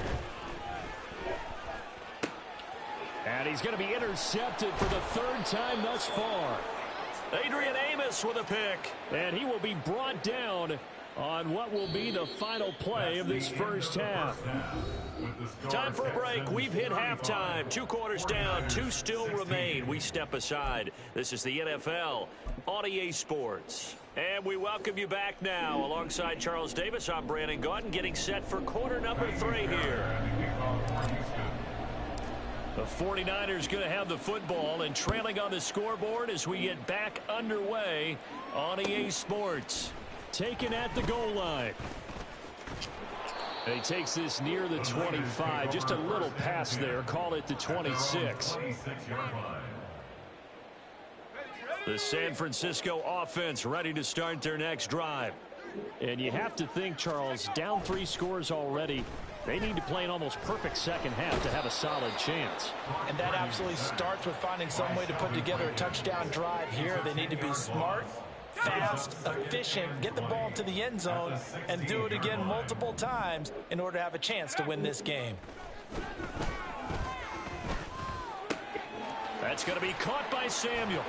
And he's going to be intercepted for the 3rd time thus far. Adrian Amos with a pick. And he will be brought down on what will be the final play of this first half. Time for a break. We've hit halftime. 2 quarters down, 2 still remain. We step aside. This is the NFL on EA Sports. And we welcome you back now. Alongside Charles Davis, I'm Brandon Gaudin, getting set for quarter number 3 here. The 49ers going to have the football and trailing on the scoreboard as we get back underway on EA Sports. Taken at the goal line. And he takes this near the 25. Just a little pass there. Call it the 26. The San Francisco offense ready to start their next drive. And you have to think, Charles, down 3 scores already. They need to play an almost perfect second half to have a solid chance. And that absolutely starts with finding some way to put together a touchdown drive here. They need to be smart, fast, efficient, get the ball to the end zone, and do it again multiple times in order to have a chance to win this game. That's going to be caught by Samuel.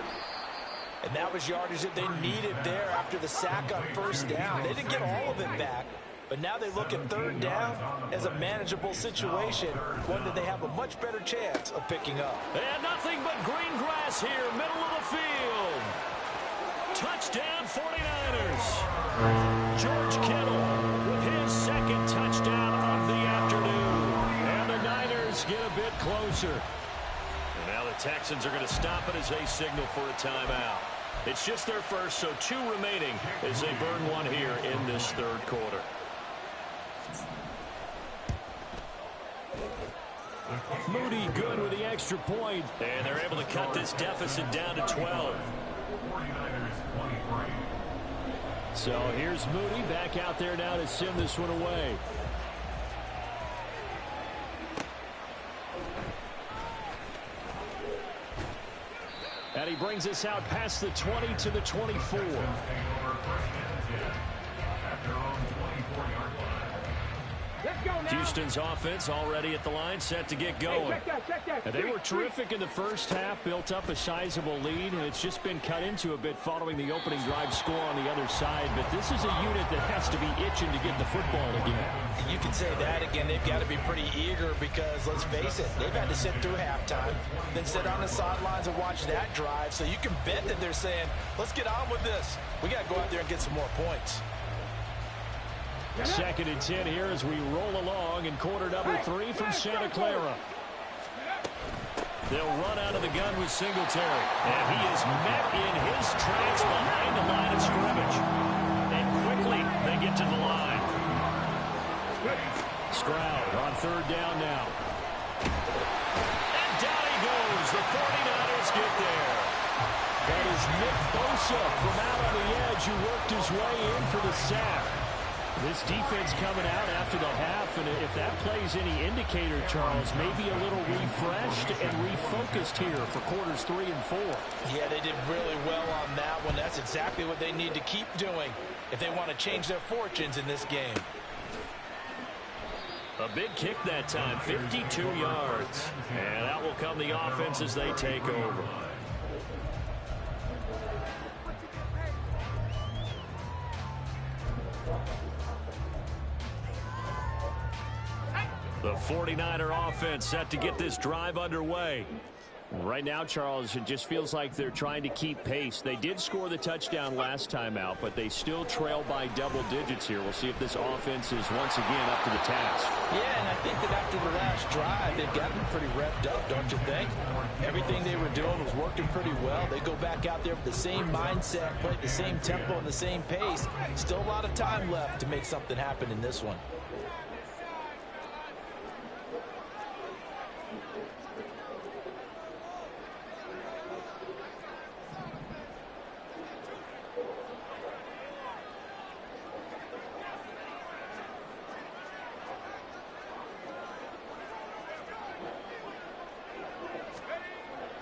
And that was yardage that they needed there after the sack on 1st down. They didn't get all of it back. But now they look at 3rd down as a manageable situation, one that they have a much better chance of picking up. And nothing but green grass here, middle of the field. Touchdown 49ers. George Kittle with his 2nd touchdown of the afternoon. And the Niners get a bit closer. And now the Texans are going to stop it as they signal for a timeout. It's just their first, so 2 remaining as they burn one here in this 3rd quarter. Moody good with the extra point. And they're able to cut this deficit down to 12. So here's Moody back out there now to send this one away. And he brings us out past the 20 to the 24. Houston's offense already at the line, set to get going. And they were terrific in the first half, built up a sizable lead, and it's just been cut into a bit following the opening drive score on the other side. But this is a unit that has to be itching to get the football again. You can say that again. They've got to be pretty eager because, let's face it, they've had to sit through halftime, then sit on the sidelines and watch that drive. So you can bet that they're saying, let's get on with this. We got to go out there and get some more points. 2nd and 10 here as we roll along in quarter number 3 from Santa Clara. They'll run out of the gun with Singletary. And he is met in his tracks behind the line of scrimmage. And quickly they get to the line. Stroud on 3rd down now. And down he goes. The 49ers get there. That is Nick Bosa from out on the edge who worked his way in for the sack. This defense coming out after the half, and if that plays any indicator, Charles, maybe a little refreshed and refocused here for quarters 3 and 4. Yeah, they did really well on that one. That's exactly what they need to keep doing if they want to change their fortunes in this game. A big kick that time, 52 yards. And out will come the offense as they take over. The 49er offense set to get this drive underway. Right now, Charles, it just feels like they're trying to keep pace. They did score the touchdown last time out, but they still trail by double digits here. We'll see if this offense is once again up to the task. Yeah, and I think that after the last drive, they've got to be pretty revved up, don't you think? Everything they were doing was working pretty well. They go back out there with the same mindset, play at the same tempo and the same pace. Still a lot of time left to make something happen in this one.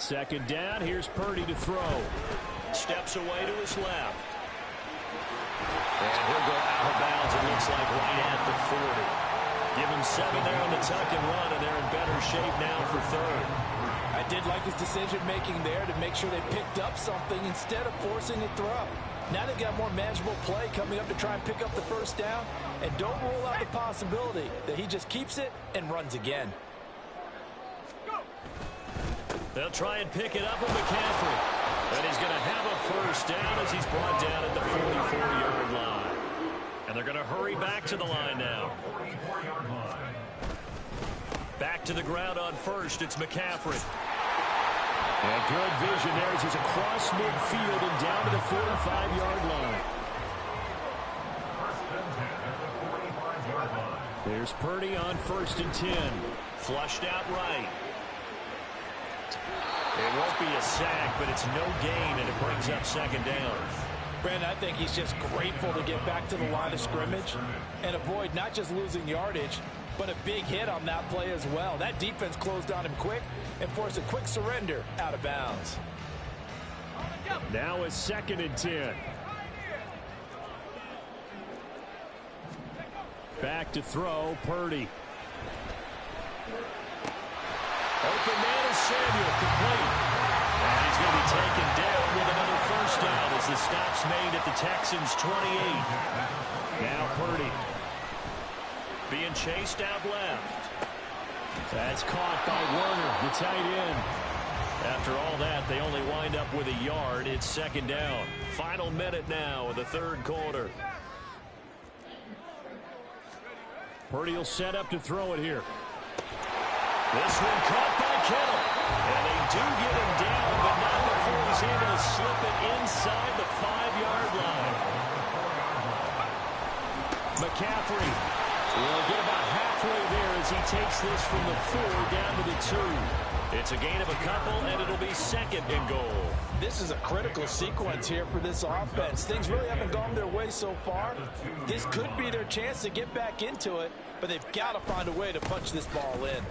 Second down, here's Purdy to throw. Steps away to his left. And he'll go out of bounds, it looks like, right at the 40. Give him 7 there on the tuck and run, and they're in better shape now for third. I did like his decision-making there to make sure they picked up something instead of forcing a throw. Now they've got more manageable play coming up to try and pick up the first down. And don't rule out the possibility that he just keeps it and runs again. They'll try and pick it up with McCaffrey. And he's going to have a first down as he's brought down at the 44-yard line. And they're going to hurry back to the line now. Back to the ground on first. It's McCaffrey. And good vision there as he's across midfield and down to the 45-yard line. There's Purdy on 1st and 10. Flushed out right. It won't be a sack, but it's no gain, and it brings up 2nd down. Brandon, I think he's just grateful to get back to the line of scrimmage and avoid not just losing yardage, but a big hit on that play as well. That defense closed on him quick and forced a quick surrender out of bounds. Now it's 2nd and 10. Back to throw, Purdy. Open man is Samuel, complete. And he's going to be taken down with another first down as the stop's made at the Texans' 28. Now Purdy. Being chased out left. That's caught by Werner, the tight end. After all that, they only wind up with a yard. It's 2nd down. Final minute now of the 3rd quarter. Purdy will set up to throw it here. This one caught by Kittle. And they do get him down, but not before he's able to slip it inside the 5-yard line. McCaffrey will get about halfway there as he takes this from the 4 down to the 2. It's a gain of a couple, and it'll be 2nd and goal. This is a critical sequence here for this offense. Things really haven't gone their way so far. This could be their chance to get back into it, but they've got to find a way to punch this ball in.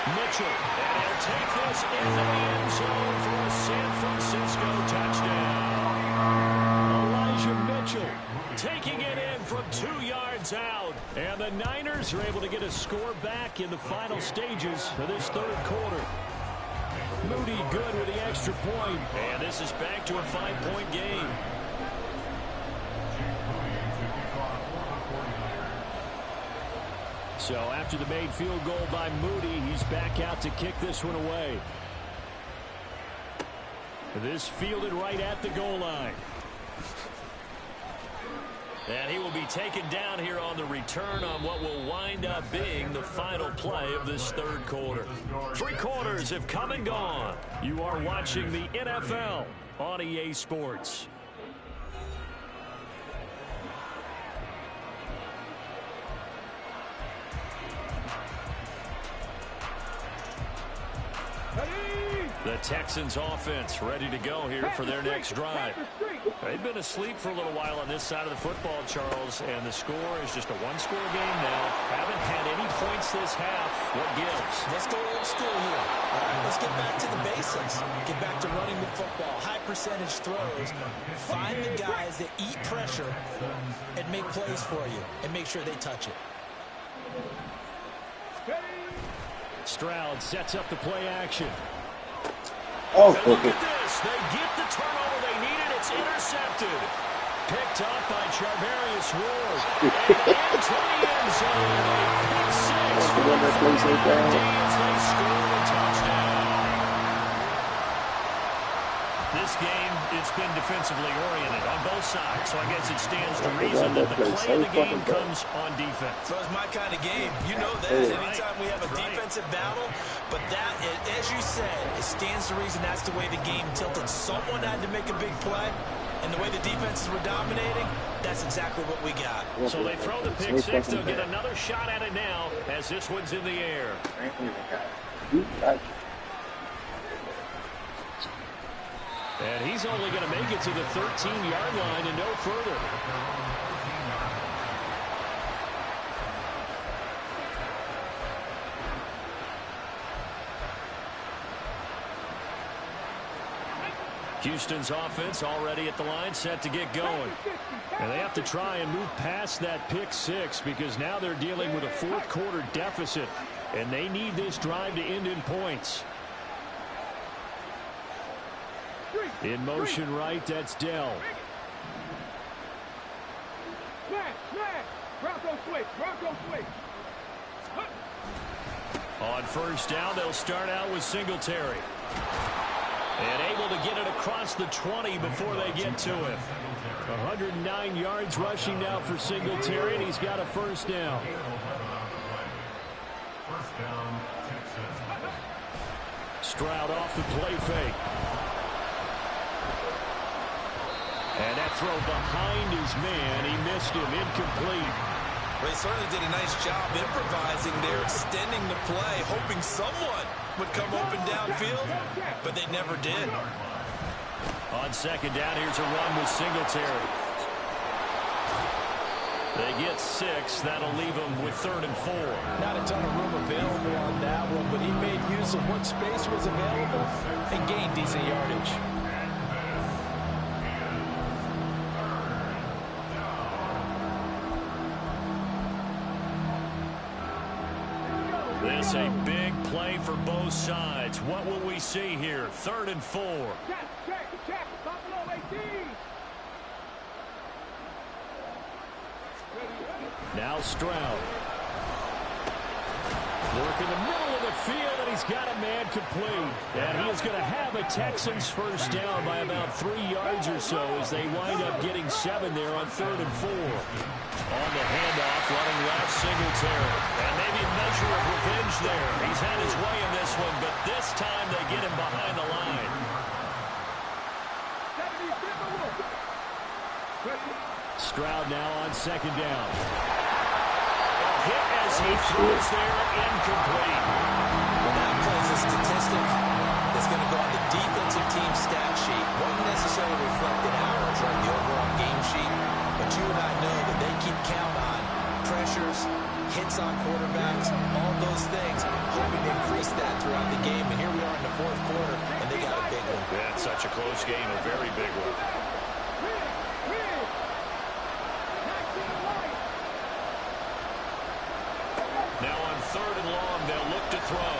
Mitchell, and he'll take this into the end zone for a San Francisco touchdown. Elijah Mitchell taking it in from 2 yards out. And the Niners are able to get a score back in the final stages of this 3rd quarter. Moody good with the extra point. And this is back to a 5-point game. So after the made field goal by Moody, he's back out to kick this one away. This fielded right at the goal line. And he will be taken down here on the return on what will wind up being the final play of this 3rd quarter. 3 quarters have come and gone. You are watching the NFL on EA Sports. The Texans offense ready to go here for their next drive. They've been asleep for a little while on this side of the football, Charles, and the score is just a 1-score game now. Haven't had any points this half. What gives? Let's go old school here. All right, let's get back to the basics. Get back to running the football, high percentage throws. Find the guys that eat pressure and make plays for you and make sure they touch it. Stroud sets up the play action. Oh, And look at this. They get the turnover they needed. It's intercepted. Picked up by Charvarius Ward. And into the end zone. Pick six. As they score a touchdown. This game, it's been defensively oriented on both sides, so I guess it stands to reason that the play of the game comes on defense. So it's my kind of game. You know that. Anytime we have a defensive battle, but that, as you said, it stands to reason that's the way the game tilted. Someone had to make a big play, and the way the defenses were dominating, that's exactly what we got. So they throw the pick six. They'll get another shot at it now as this one's in the air. And he's only going to make it to the 13-yard line and no further. Houston's offense already at the line, set to get going. And they have to try and move past that pick six because now they're dealing with a fourth-quarter deficit, and they need this drive to end in points. In motion right, that's Dell. On first down, they'll start out with Singletary. And able to get it across the 20 before they get to it. 109 yards rushing now for Singletary, and he's got a first down. Stroud off the play fake. And that throw behind his man. He missed him. Incomplete. Well, they certainly did a nice job improvising there, extending the play, hoping someone would come open downfield, but they never did. On second down, here's a run with Singletary. They get 6. That'll leave them with 3rd and 4. Not a ton of room available on that one, but he made use of what space was available and gained decent yardage. This a big play for both sides. What will we see here? 3rd and 4. Now Stroud. Work in the middle of the field, and he's got a man complete. And he is going to have a Texans first down by about 3 yards or so as they wind up getting 7 there on 3rd and 4. On the handoff, running left, Singletary. And maybe a measure of revenge there. He's had his way in this one, but this time they get him behind the line. Stroud now on second down. A hit as he throws there, incomplete. Well, that plays a statistic that's going to go on the defensive team stat sheet. Won't necessarily reflect in ours, right, the overall game sheet, but you and I know that they keep count on pressures, hits on quarterbacks, all those things, hoping to increase that throughout the game. And here we are in the 4th quarter, and they got a big one. Yeah, it's such a close game, a very big one. Now on 3rd and long, they'll look to throw.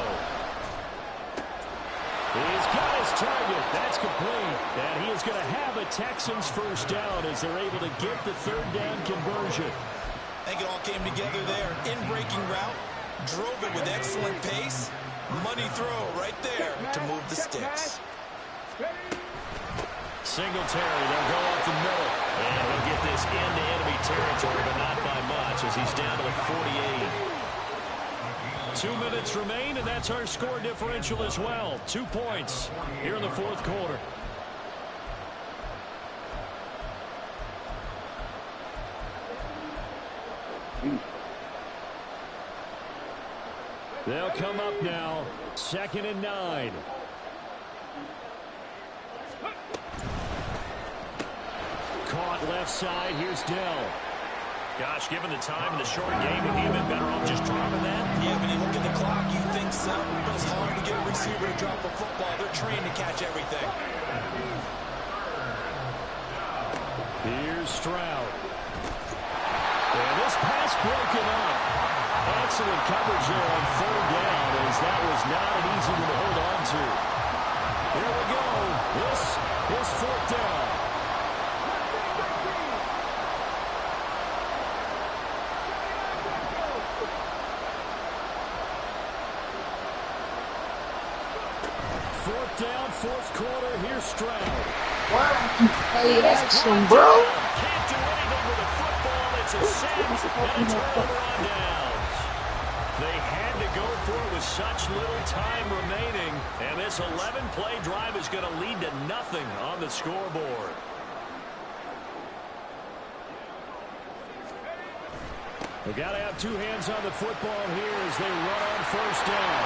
He's got his target. That's complete. And he is going to have a Texans first down as they're able to get the 3rd down conversion. I think it all came together there. In-breaking route, drove it with excellent pace. Money throw right there to move the sticks. Singletary, they'll go up the middle. And he'll get this into enemy territory, but not by much as he's down to the 48. 2 minutes remain, and that's our score differential as well. 2 points here in the 4th quarter. They'll come up now, 2nd and 9. Caught left side, here's Dell. Gosh, given the time and the short game, would he have been better off just dropping that? Yeah, when you look at the clock, you think so. But it's hard to get a receiver to drop a football. They're trained to catch everything. Here's Stroud. And this pass broken up. Excellent coverage there on third down, as that was not an easy one to hold on to. Here we go. This is fourth down. Fourth down, fourth quarter. Here's Stroud. Why don't you play action, bro? Can't do anything with a football. It's a sack and a turnover on downs. They had to go for it with such little time remaining, and this 11-play drive is going to lead to nothing on the scoreboard. They got to have two hands on the football here as they run on first down.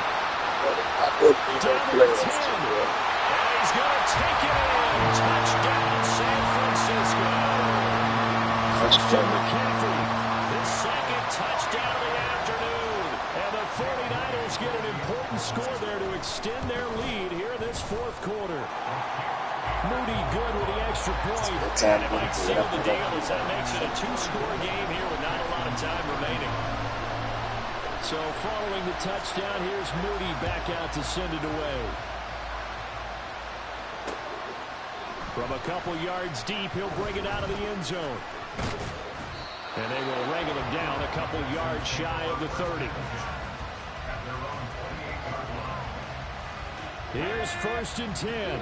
Down to the 10. And he's going to take it in. Touchdown, San Francisco. Christian McCaffrey, his second touchdown of the afternoon. And the 49ers get an important score there to extend their lead here in this fourth quarter. Moody good with the extra point. And it might seal the deal as that makes it a two-score game here with not a lot of time remaining. So following the touchdown, here's Moody back out to send it away. From a couple yards deep, he'll bring it out of the end zone. And they will wrangle him down a couple yards shy of the 30. Here's first and 10.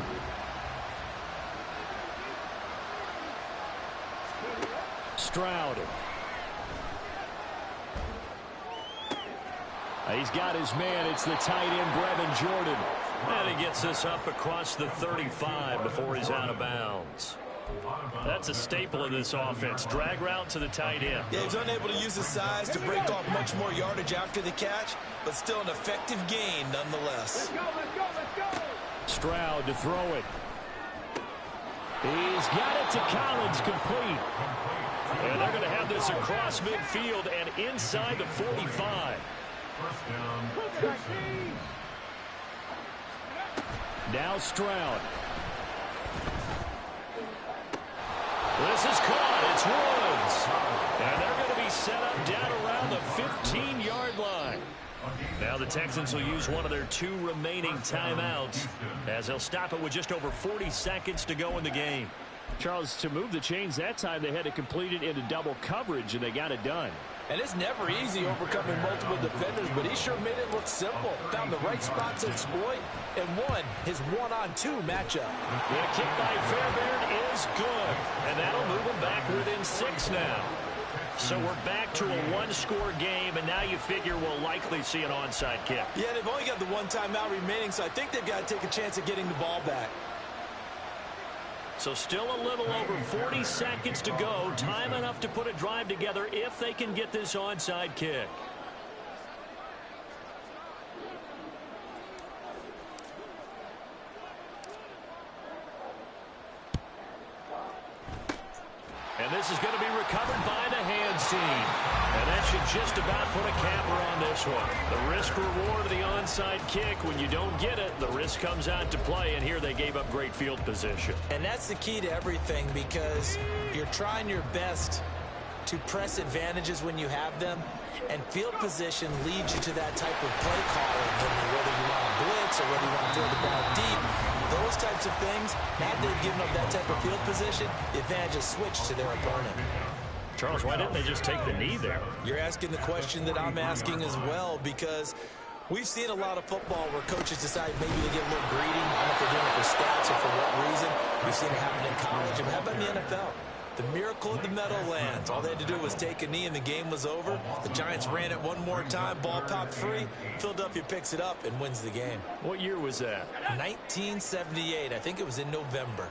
Stroud. He's got his man. It's the tight end, Brevin Jordan. And he gets this up across the 35 before he's out of bounds. That's a staple of this offense. Drag route to the tight end. Yeah, he's unable to use his size to break off much more yardage after the catch, but still an effective gain nonetheless. Let's go. Stroud to throw it. He's got it to Collins, complete. And they're going to have this across midfield and inside the 45. Now Stroud. This is caught. It's Woods. And they're going to be set up down around the 15-yard line. Now the Texans will use one of their two remaining timeouts as they'll stop it with just over 40 seconds to go in the game. Charles, to move the chains that time, they had to complete it into double coverage, and they got it done. And it's never easy overcoming multiple defenders, but he sure made it look simple. Found the right spot to exploit and won his one-on-two matchup. The kick by Fairbairn is good, and that'll move him back within 6 now. So we're back to a one-score game, and now you figure we'll likely see an onside kick. Yeah, they've only got the one timeout remaining, so I think they've got to take a chance at getting the ball back. So still a little over 40 seconds to go. Time enough to put a drive together if they can get this onside kick. And this is going to be recovered by the hands team. And that should just about put a capper on this one. The risk-reward of the onside kick, when you don't get it, the risk comes out to play, and here they gave up great field position. And that's the key to everything, because you're trying your best to press advantages when you have them, and field position leads you to that type of play calling, whether you want to blitz or whether you want to throw the ball deep. Those types of things, now they've given up that type of field position, the advantage is switched to their opponent. Charles, why didn't they just take the knee there? You're asking the question that I'm asking as well, because we've seen a lot of football where coaches decide maybe to get a little greedy. I don't know if they're doing it for stats or for what reason. We've seen it happen in college. And how about in the NFL? The miracle of the Meadowlands. All they had to do was take a knee and the game was over. The Giants ran it one more time. Ball popped free. Philadelphia picks it up and wins the game. What year was that? 1978. I think it was in November.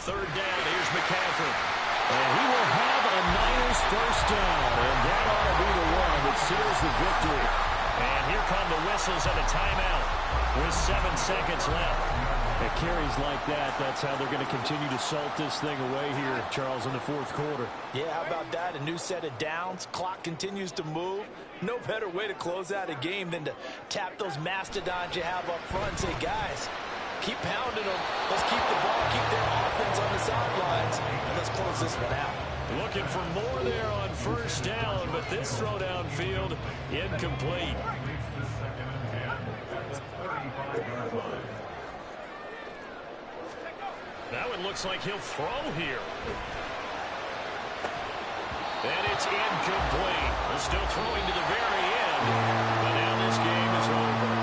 Third down, here's McCaffrey. And he will have a Niners first down. And that ought to be the one that seals the victory. And here come the whistles and a timeout with 7 seconds left. At carries like that, that's how they're going to continue to salt this thing away here, Charles, in the fourth quarter. Yeah, how about that? A new set of downs. Clock continues to move. No better way to close out a game than to tap those mastodons you have up front and say, guys, keep pounding them. Let's keep the ball, keep their offense on the sidelines, and let's close this one out. Looking for more there on first down, but this throw downfield incomplete. Now it looks like he'll throw here. And it's incomplete. They're still throwing to the very end, but now this game is over.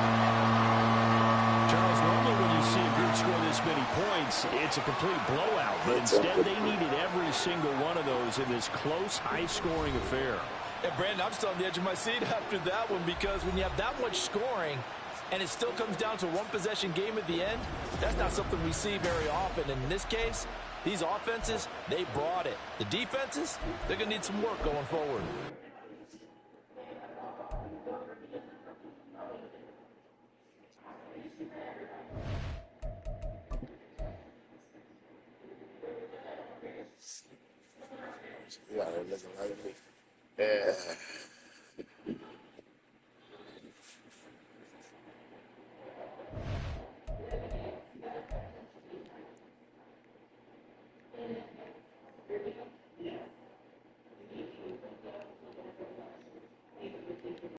Charles, normally when you see a group score this many points, it's a complete blowout. But instead, they needed every single one of those in this close, high-scoring affair. And, Brandon, I'm still on the edge of my seat after that one because when you have that much scoring and it still comes down to a one-possession game at the end, that's not something we see very often. And in this case, these offenses, they brought it. The defenses, they're going to need some work going forward. Yeah, they're looking like me. Yeah.